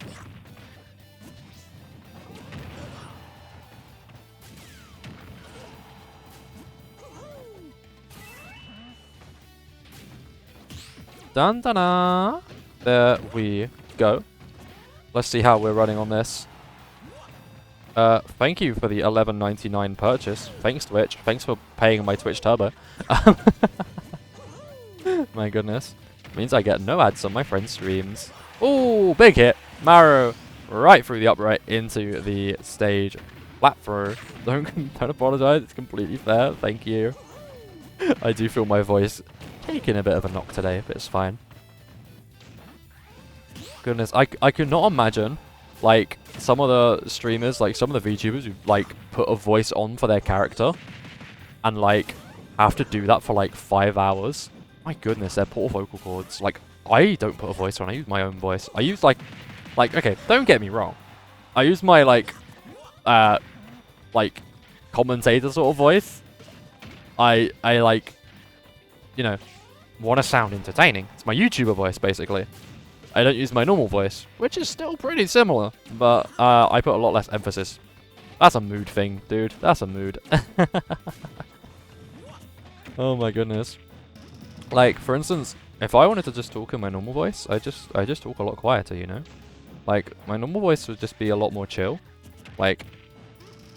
Dun dun dun. There we go. Let's see how we're running on this. Thank you for the 11.99 purchase. Thanks, Twitch. Thanks for paying my Twitch Turbo. My goodness. Means I get no ads on my friend's streams. Ooh, big hit. Marrow right through the upright into the stage. Flat throw. Don't apologize. It's completely fair. Thank you. I do feel my voice taking a bit of a knock today, but it's fine. Goodness, I could not imagine, like, some of the streamers, like, some of the VTubers who, like, put a voice on for their character and, like, have to do that for, like, 5 hours. My goodness, they're poor vocal cords. Like, I don't put a voice on, I use my own voice. I use, like, okay, don't get me wrong. I use my, like, commentator sort of voice. I like, you know, want to sound entertaining. It's my YouTuber voice, basically. I don't use my normal voice, which is still pretty similar, but I put a lot less emphasis. That's a mood thing, dude. That's a mood. Oh my goodness. Like, for instance, if I wanted to just talk in my normal voice, I just talk a lot quieter, you know? Like, my normal voice would just be a lot more chill. Like,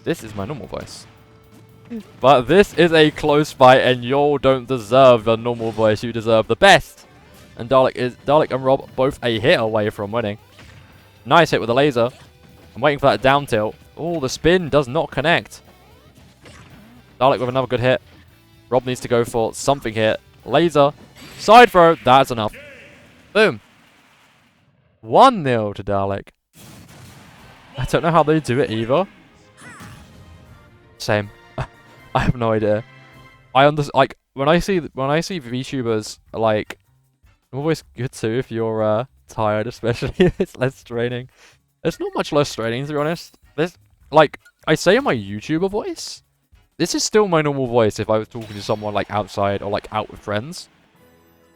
this is my normal voice. But this is a close fight, and y'all don't deserve the normal voice. You deserve the best. And Dalek and Rob both a hit away from winning. Nice hit with a laser. I'm waiting for that down tilt. Oh, the spin does not connect. Dalek with another good hit. Rob needs to go for something here. Laser. Side throw. That's enough. Boom. 1-0 to Dalek. I don't know how they do it either. Same. I have no idea. Like, when I see VTubers, like, I'm always good too if you're tired, especially if it's less straining. It's not much less straining, to be honest. There's, like, I say in my YouTuber voice, this is still my normal voice if I was talking to someone, like, outside or, like, out with friends.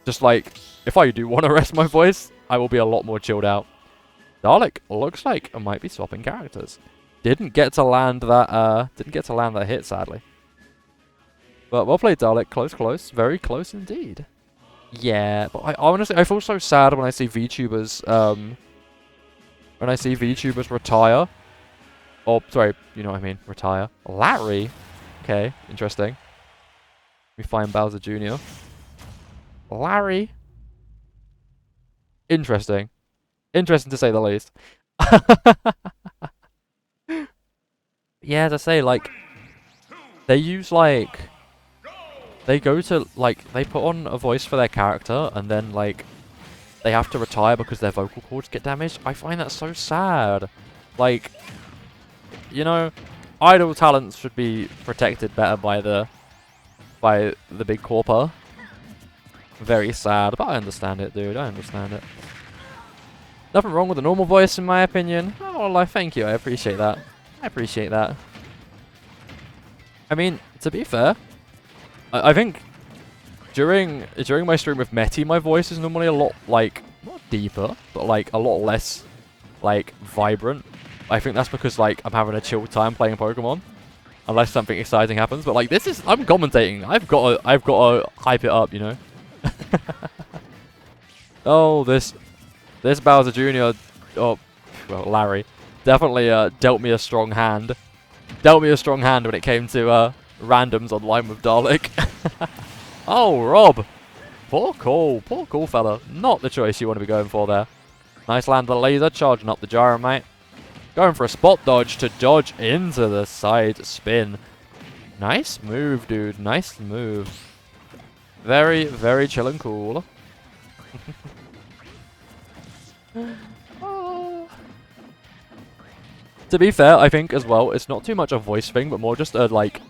Just, like, if I do want to rest my voice, I will be a lot more chilled out. Dalek looks like I might be swapping characters. Didn't get to land that hit, sadly. But well played, Dalek. Close, close. Very close indeed. Yeah, but I honestly, I feel so sad when I see VTubers, retire. Oh, sorry, you know what I mean, retire. Larry? Okay, interesting. We find Bowser Jr. Larry? Interesting. Interesting to say the least. Yeah, as I say, like, they use, like, they go to, like, they put on a voice for their character, and then, like, they have to retire because their vocal cords get damaged. I find that so sad. Like, you know, idol talents should be protected better by the big corper. Very sad, but I understand it, dude. I understand it. Nothing wrong with a normal voice, in my opinion. Oh, well, thank you. I appreciate that. I appreciate that. I mean, to be fair, I think during my stream with Meti, my voice is normally a lot, like, not deeper, but, like, a lot less, like, vibrant. I think that's because, like, I'm having a chill time playing Pokemon, unless something exciting happens. But, like, this is, I'm commentating. I've got to hype it up, you know. Oh, this Bowser Jr. Oh, well, Larry definitely dealt me a strong hand. Dealt me a strong hand when it came to randoms online with Dalek. Oh, Rob. Poor call, fella. Not the choice you want to be going for there. Nice land of the laser, charging up the gyro, mate. Going for a spot dodge to dodge into the side spin. Nice move, dude. Nice move. Very, very chill and cool. To be fair, I think as well, it's not too much a voice thing, but more just a, like,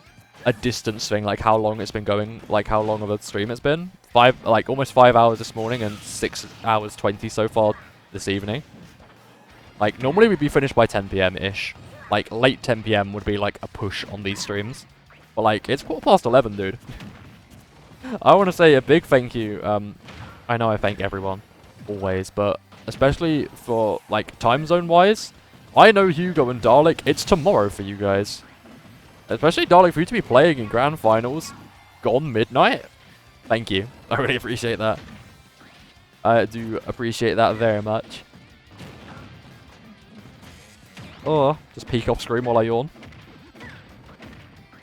a distance thing, like how long it's been going, like how long of a stream it's been. Almost 5 hours this morning and 6 hours 20 so far this evening. Like, normally we'd be finished by 10 PM-ish. Like, late 10 PM would be, like, a push on these streams. But, like, it's 11:15, dude. I want to say a big thank you. I know I thank everyone, always, but especially for, like, time zone-wise, I know Hugo and Dalek, it's tomorrow for you guys. Especially Dalek, for you to be playing in Grand Finals, gone midnight. Thank you. I really appreciate that. I do appreciate that very much. Oh, just peek off screen while I yawn.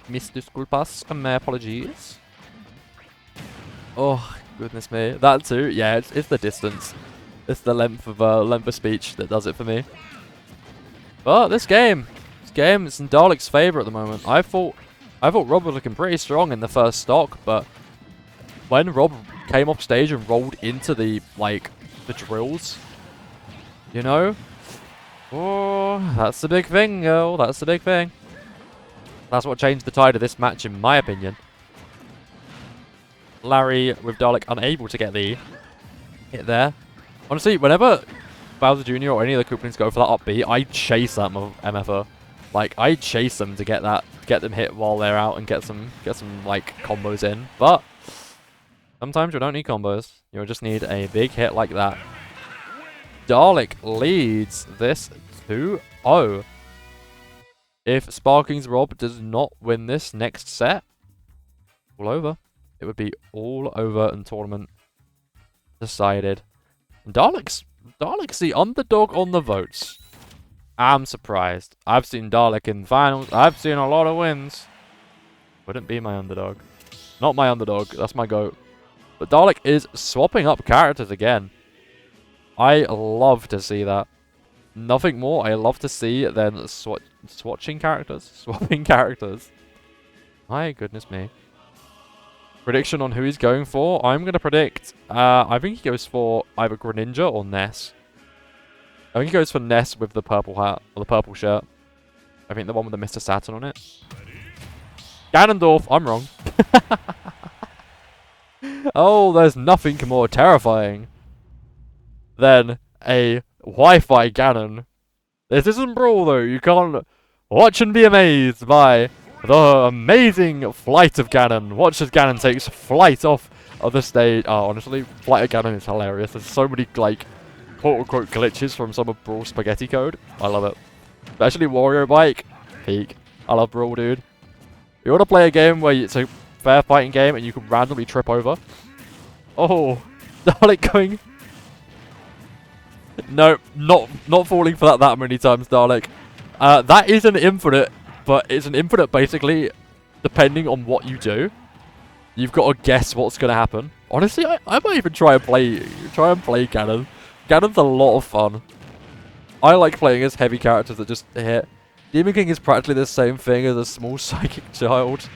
Mis disculpas, my apologies. Oh, goodness me. That too, yeah, it's the distance. It's the length of speech that does it for me. But this game is in Dalek's favour at the moment. I thought Rob was looking pretty strong in the first stock, but when Rob came off stage and rolled into the drills, you know, oh, that's the big thing, girl. That's the big thing. That's what changed the tide of this match, in my opinion. Larry with Dalek unable to get the hit there. Honestly, whenever Bowser Jr. or any of the Koopalings go for that up B, I chase that MFR. Like, I chase them to get them hit while they're out and get some combos in. But sometimes you don't need combos. You just need a big hit like that. Dalek leads this 2-0. If Sparking's Rob does not win this next set, all over. It would be all over and tournament decided. And Dalek's the underdog on the votes. I'm surprised. I've seen Dalek in finals. I've seen a lot of wins. Wouldn't be my underdog. Not my underdog. That's my goat. But Dalek is swapping up characters again. I love to see that. Nothing more I love to see than swatching characters. Swapping characters. My goodness me. Prediction on who he's going for. I'm going to predict. I think he goes for either Greninja or Ness. I think he goes for Ness with the purple hat. Or the purple shirt. I think the one with the Mr. Saturn on it. Ganondorf. I'm wrong. Oh, there's nothing more terrifying than a Wi-Fi Ganon. This isn't Brawl though. You can't watch and be amazed by the amazing flight of Ganon. Watch as Ganon takes flight off of the stage. Oh, honestly, flight of Ganon is hilarious. There's so many, quote-unquote glitches from some of Brawl's spaghetti code. I love it. Especially Wario Bike. Peak. I love Brawl, dude. You want to play a game where it's a fair fighting game and you can randomly trip over? Oh, Dalek going... No, not falling for that many times, Dalek. That is an infinite, but it's an infinite basically depending on what you do. You've got to guess what's going to happen. Honestly, I might even try and play Ganon. Ganon's a lot of fun. I like playing as heavy characters that just hit. Demon King is practically the same thing as a small psychic child.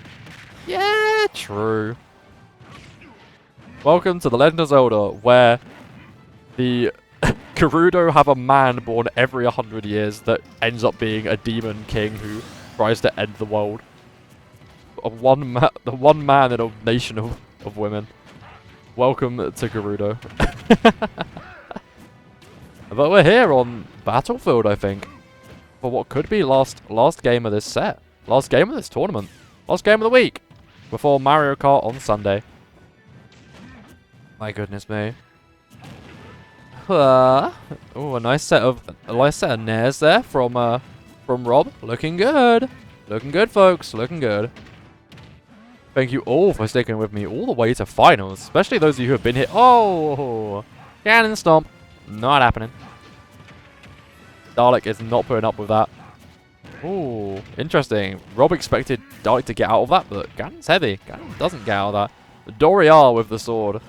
Yeah, true. Welcome to The Legend of Zelda, where the Gerudo have a man born every 100 years that ends up being a demon king who tries to end the world. The one man in a nation of women. Welcome to Gerudo. But we're here on Battlefield, I think, for what could be last game of this set. Last game of this tournament. Last game of the week. Before Mario Kart on Sunday. My goodness me. Oh, a nice set of nairs there from Rob. Looking good. Looking good, folks. Looking good. Thank you all for sticking with me all the way to finals, especially those of you who have been here. Oh, Cannon Stomp. Not happening. Dalek is not putting up with that. Ooh, interesting. Rob expected Dalek to get out of that, but Ganon's heavy. Ganon doesn't get out of that. Doriar with the sword.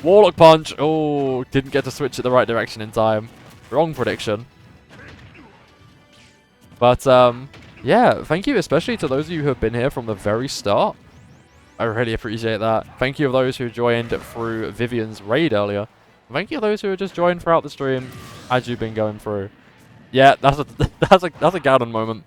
Warlock Punch. Oh, didn't get to switch it the right direction in time. Wrong prediction. But, yeah, thank you especially to those of you who have been here from the very start. I really appreciate that. Thank you to those who joined through Vivian's raid earlier. Thank you to those who have just joined throughout the stream as you've been going through. Yeah, that's a Ganon moment.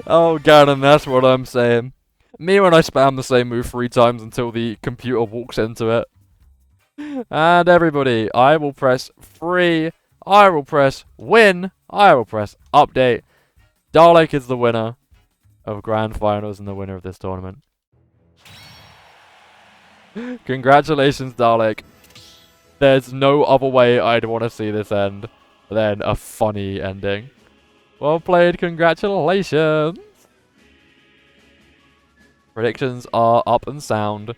Oh, Ganon, that's what I'm saying. Me when I spam the same move 3 times until the computer walks into it. And everybody, I will press free, I will press win, I will press update. Dalek is the winner of Grand Finals and the winner of this tournament. Congratulations, Dalek. There's no other way I'd want to see this end than a funny ending. Well played, congratulations. Predictions are up and sound.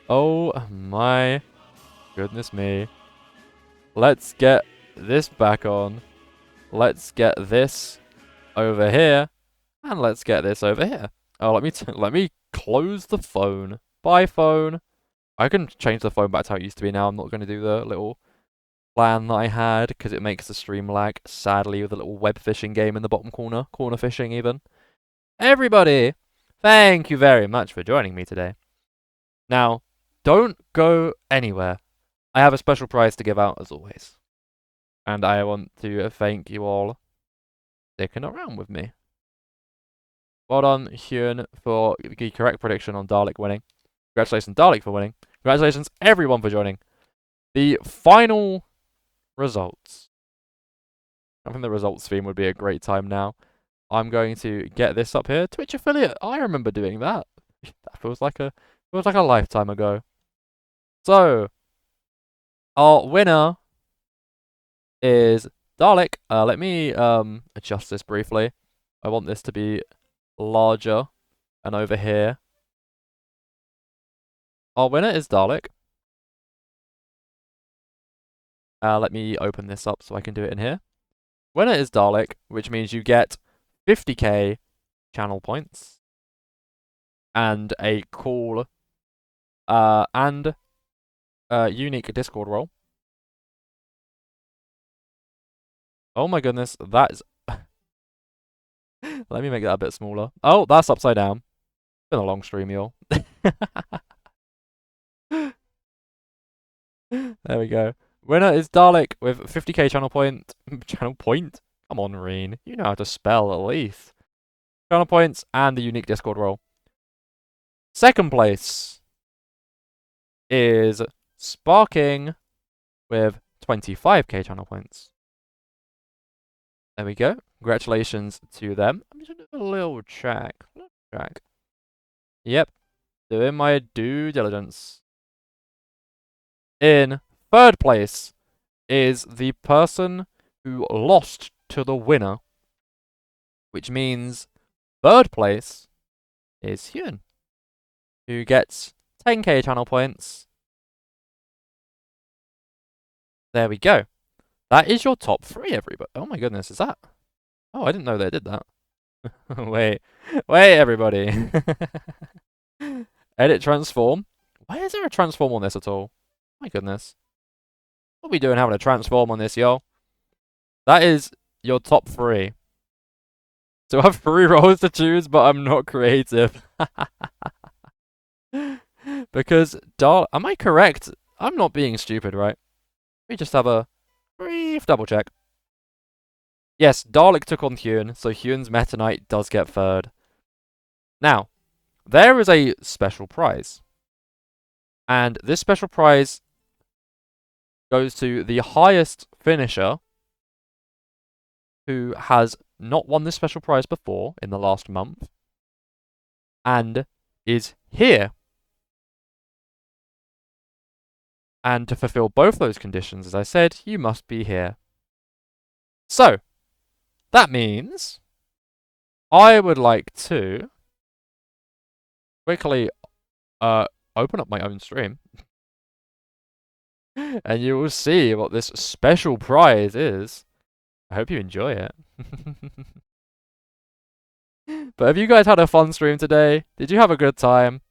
Oh my goodness me. Let's get this back on. Let's get this over here. And let's get this over here. Oh, let me close the phone. Bye, phone. I can change the phone back to how it used to be now. I'm not going to do the little plan that I had because it makes the stream lag, sadly, with a little web fishing game in the bottom corner. Corner fishing, even. Everybody, thank you very much for joining me today. Now, don't go anywhere. I have a special prize to give out, as always. And I want to thank you all sticking around with me. Well done, Hyun, for the correct prediction on Dalek winning. Congratulations, Dalek, for winning. Congratulations, everyone, for joining. The final results. I think the results theme would be a great time now. I'm going to get this up here. Twitch affiliate. I remember doing that. That feels like a lifetime ago. So, our winner is Dalek. Let me adjust this briefly. I want this to be larger and over here. Our winner is Dalek. Let me open this up so I can do it in here. Winner is Dalek, which means you get 50k channel points and a cool and unique Discord role. Oh my goodness, that is... Let me make that a bit smaller. Oh, that's upside down. It's been a long stream, y'all. There we go. Winner is Dalek with 50k channel point. Channel point? Come on, Reen. You know how to spell at least. Channel points and the unique Discord role. Second place is Sparking with 25k channel points. There we go. Congratulations to them. I'm just going to do a little check. Yep. Doing my due diligence. In third place is the person who lost to the winner, which means third place is Hyun, who gets 10k channel points. There we go. That is your top 3, everybody. Oh my goodness, is that? Oh, I didn't know they did that. Wait, everybody. Edit transform. Why is there a transform on this at all? My goodness. What are we doing having a transform on this, yo? That is your top 3. So I have 3 roles to choose, but I'm not creative. Because, am I correct? I'm not being stupid, right? We just have a brief double check. Yes, Dalek took on Hyun, so Hyun's Meta Knight does get third. Now, there is a special prize. And this special prize goes to the highest finisher who has not won this special prize before in the last month and is here. And to fulfill both those conditions, as I said, you must be here. So, that means I would like to quickly open up my own stream. And you will see what this special prize is. I hope you enjoy it. But have you guys had a fun stream today? Did you have a good time?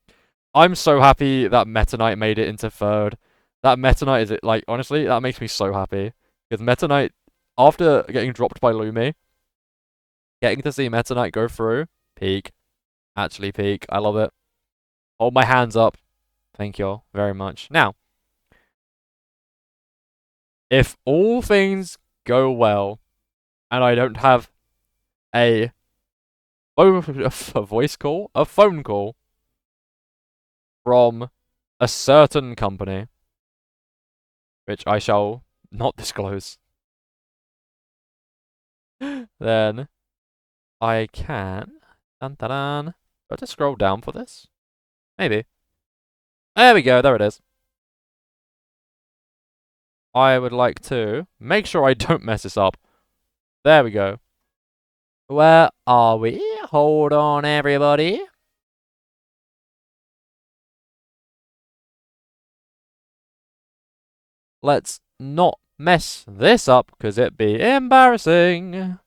I'm so happy that Meta Knight made it into third. That Meta Knight is, like, honestly, that makes me so happy. Because Meta Knight, after getting dropped by Lumi, getting to see Meta Knight go through, peak. Actually peak. I love it. Hold my hands up. Thank you all very much. Now, if all things go well, and I don't have a voice call, a phone call from a certain company, which I shall not disclose, then I can... Dun, dun, dun. Do I have to scroll down for this? Maybe. There we go, there it is. I would like to make sure I don't mess this up. There we go. Where are we? Hold on, everybody. let's not mess this up because it'd be embarrassing.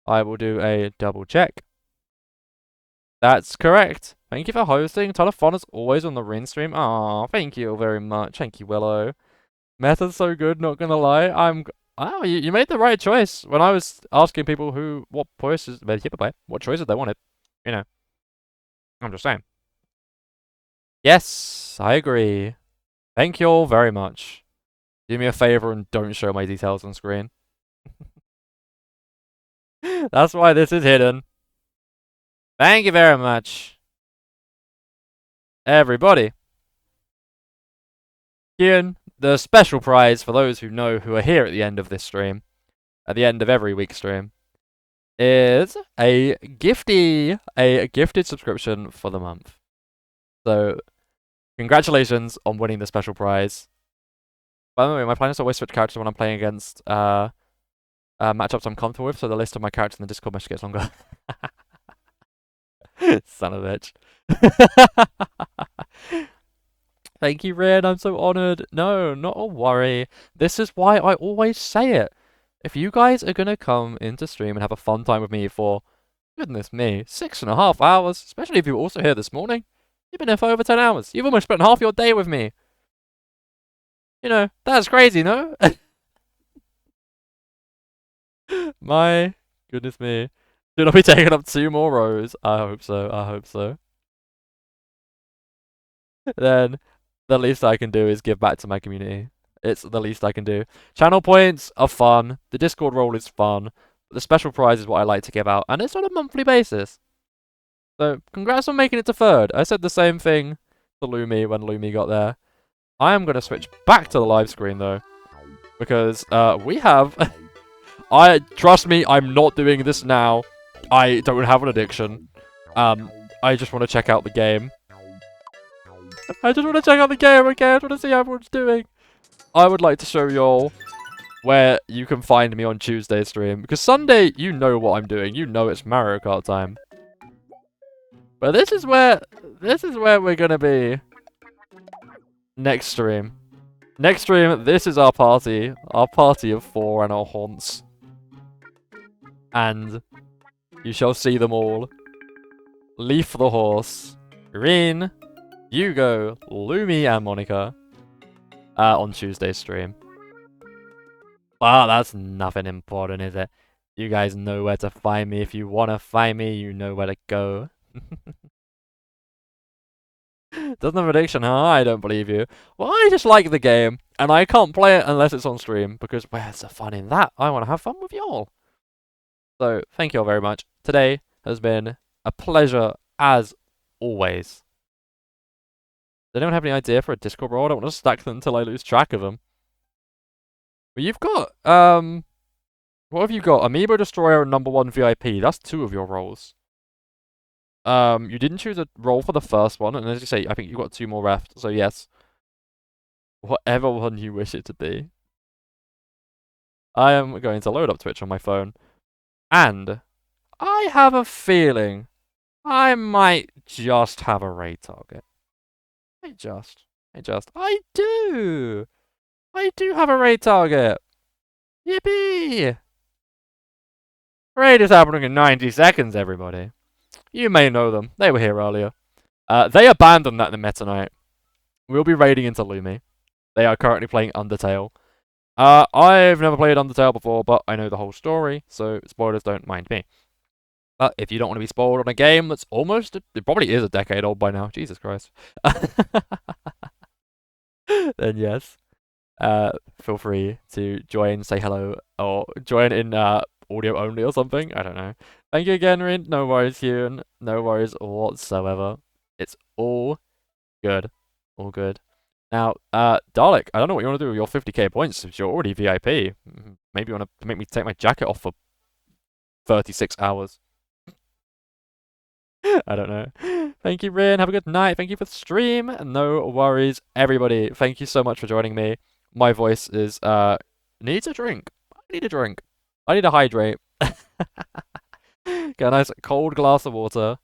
I will do a double check. That's correct. Thank you for hosting. Ton of fun as always on the Rin stream. Aw, thank you very much. Thank you, Willow. Method's so good, not gonna lie. Oh, you made the right choice. When I was asking people what choices they wanted, you know. I'm just saying. Yes, I agree. Thank you all very much. Do me a favor and don't show my details on screen. That's why this is hidden. Thank you very much, everybody. Ian, the special prize for those who are here at the end of this stream, at the end of every week's stream, is a gifted subscription for the month. So, congratulations on winning the special prize. By the way, my plan is to always switch characters when I'm playing against matchups I'm comfortable with, so the list of my characters in the Discord message gets longer. Son of a bitch. Thank you, Rin. I'm so honored. No, not a worry. This is why I always say it. If you guys are gonna come into stream and have a fun time with me for, goodness me, 6.5 hours, especially if you were also here this morning, you've been here for over 10 hours. You've almost spent half your day with me. You know, that's crazy, no? My goodness me. Should I be taking up 2 more rows? I hope so. I hope so. Then the least I can do is give back to my community. It's the least I can do. Channel points are fun. The Discord role is fun. But the special prize is what I like to give out. And it's on a monthly basis. So, congrats on making it to 3rd. I said the same thing to Lumi when Lumi got there. I am going to switch back to the live screen, though. Because we have... Trust me, I'm not doing this now. I don't have an addiction. I just want to check out the game. I just want to check out the game, okay? I just want to see how everyone's doing. I would like to show y'all where you can find me on Tuesday stream. Because Sunday, you know what I'm doing. You know it's Mario Kart time. But this is where we're going to be next stream. Next stream, this is our party. Our party of 4 and our haunts. And you shall see them all. Leaf the horse, Rin, Hugo, Lumi, and Monica on Tuesday's stream. Well, that's nothing important, is it? You guys know where to find me. If you want to find me, you know where to go. Doesn't have addiction, huh? I don't believe you. Well, I just like the game, and I can't play it unless it's on stream, because where's the fun in that? I want to have fun with y'all. So, thank you all very much. Today has been a pleasure, as always. Does anyone have any idea for a Discord role? I don't want to stack them until I lose track of them. But you've got, what have you got? Amiibo Destroyer and #1 VIP. That's 2 of your roles. You didn't choose a role for the first one, and as you say, I think you've got 2 more left. So yes, whatever one you wish it to be. I am going to load up Twitch on my phone, and I have a feeling I might just have a raid target. I do have a raid target. Yippee! Raid is happening in 90 seconds, everybody. You may know them. They were here earlier. They abandoned that in the Meta Knight. We'll be raiding into Lumi. They are currently playing Undertale. I've never played Undertale before, but I know the whole story, so spoilers don't mind me. But if you don't want to be spoiled on a game that's almost, it probably is a decade old by now. Jesus Christ. Then yes, feel free to join, say hello, or join in audio only or something. I don't know. Thank you again, Rin. No worries, Hugh. No worries whatsoever. It's all good. All good. Now, Dalek, I don't know what you want to do with your 50k points since you're already VIP. Maybe you want to make me take my jacket off for 36 hours. I don't know. Thank you, Rin. Have a good night. Thank you for the stream. No worries, everybody. Thank you so much for joining me. My voice is, needs a drink. I need a drink. I need to hydrate. Get a nice cold glass of water.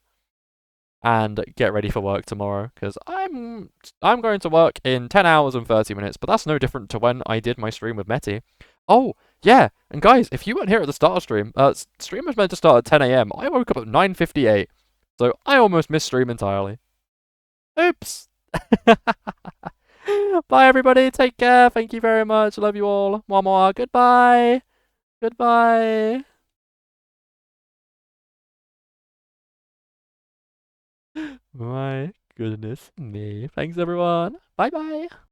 and get ready for work tomorrow, because I'm going to work in 10 hours and 30 minutes, but that's no different to when I did my stream with Meti. Oh, yeah, and guys, if you weren't here at the start of stream, stream was meant to start at 10 a.m. I woke up at 9:58, so I almost missed stream entirely. Oops. Bye, everybody. Take care. Thank you very much. Love you all. Mwah, mwah. Goodbye. Goodbye. My goodness me. Thanks, everyone. Bye bye.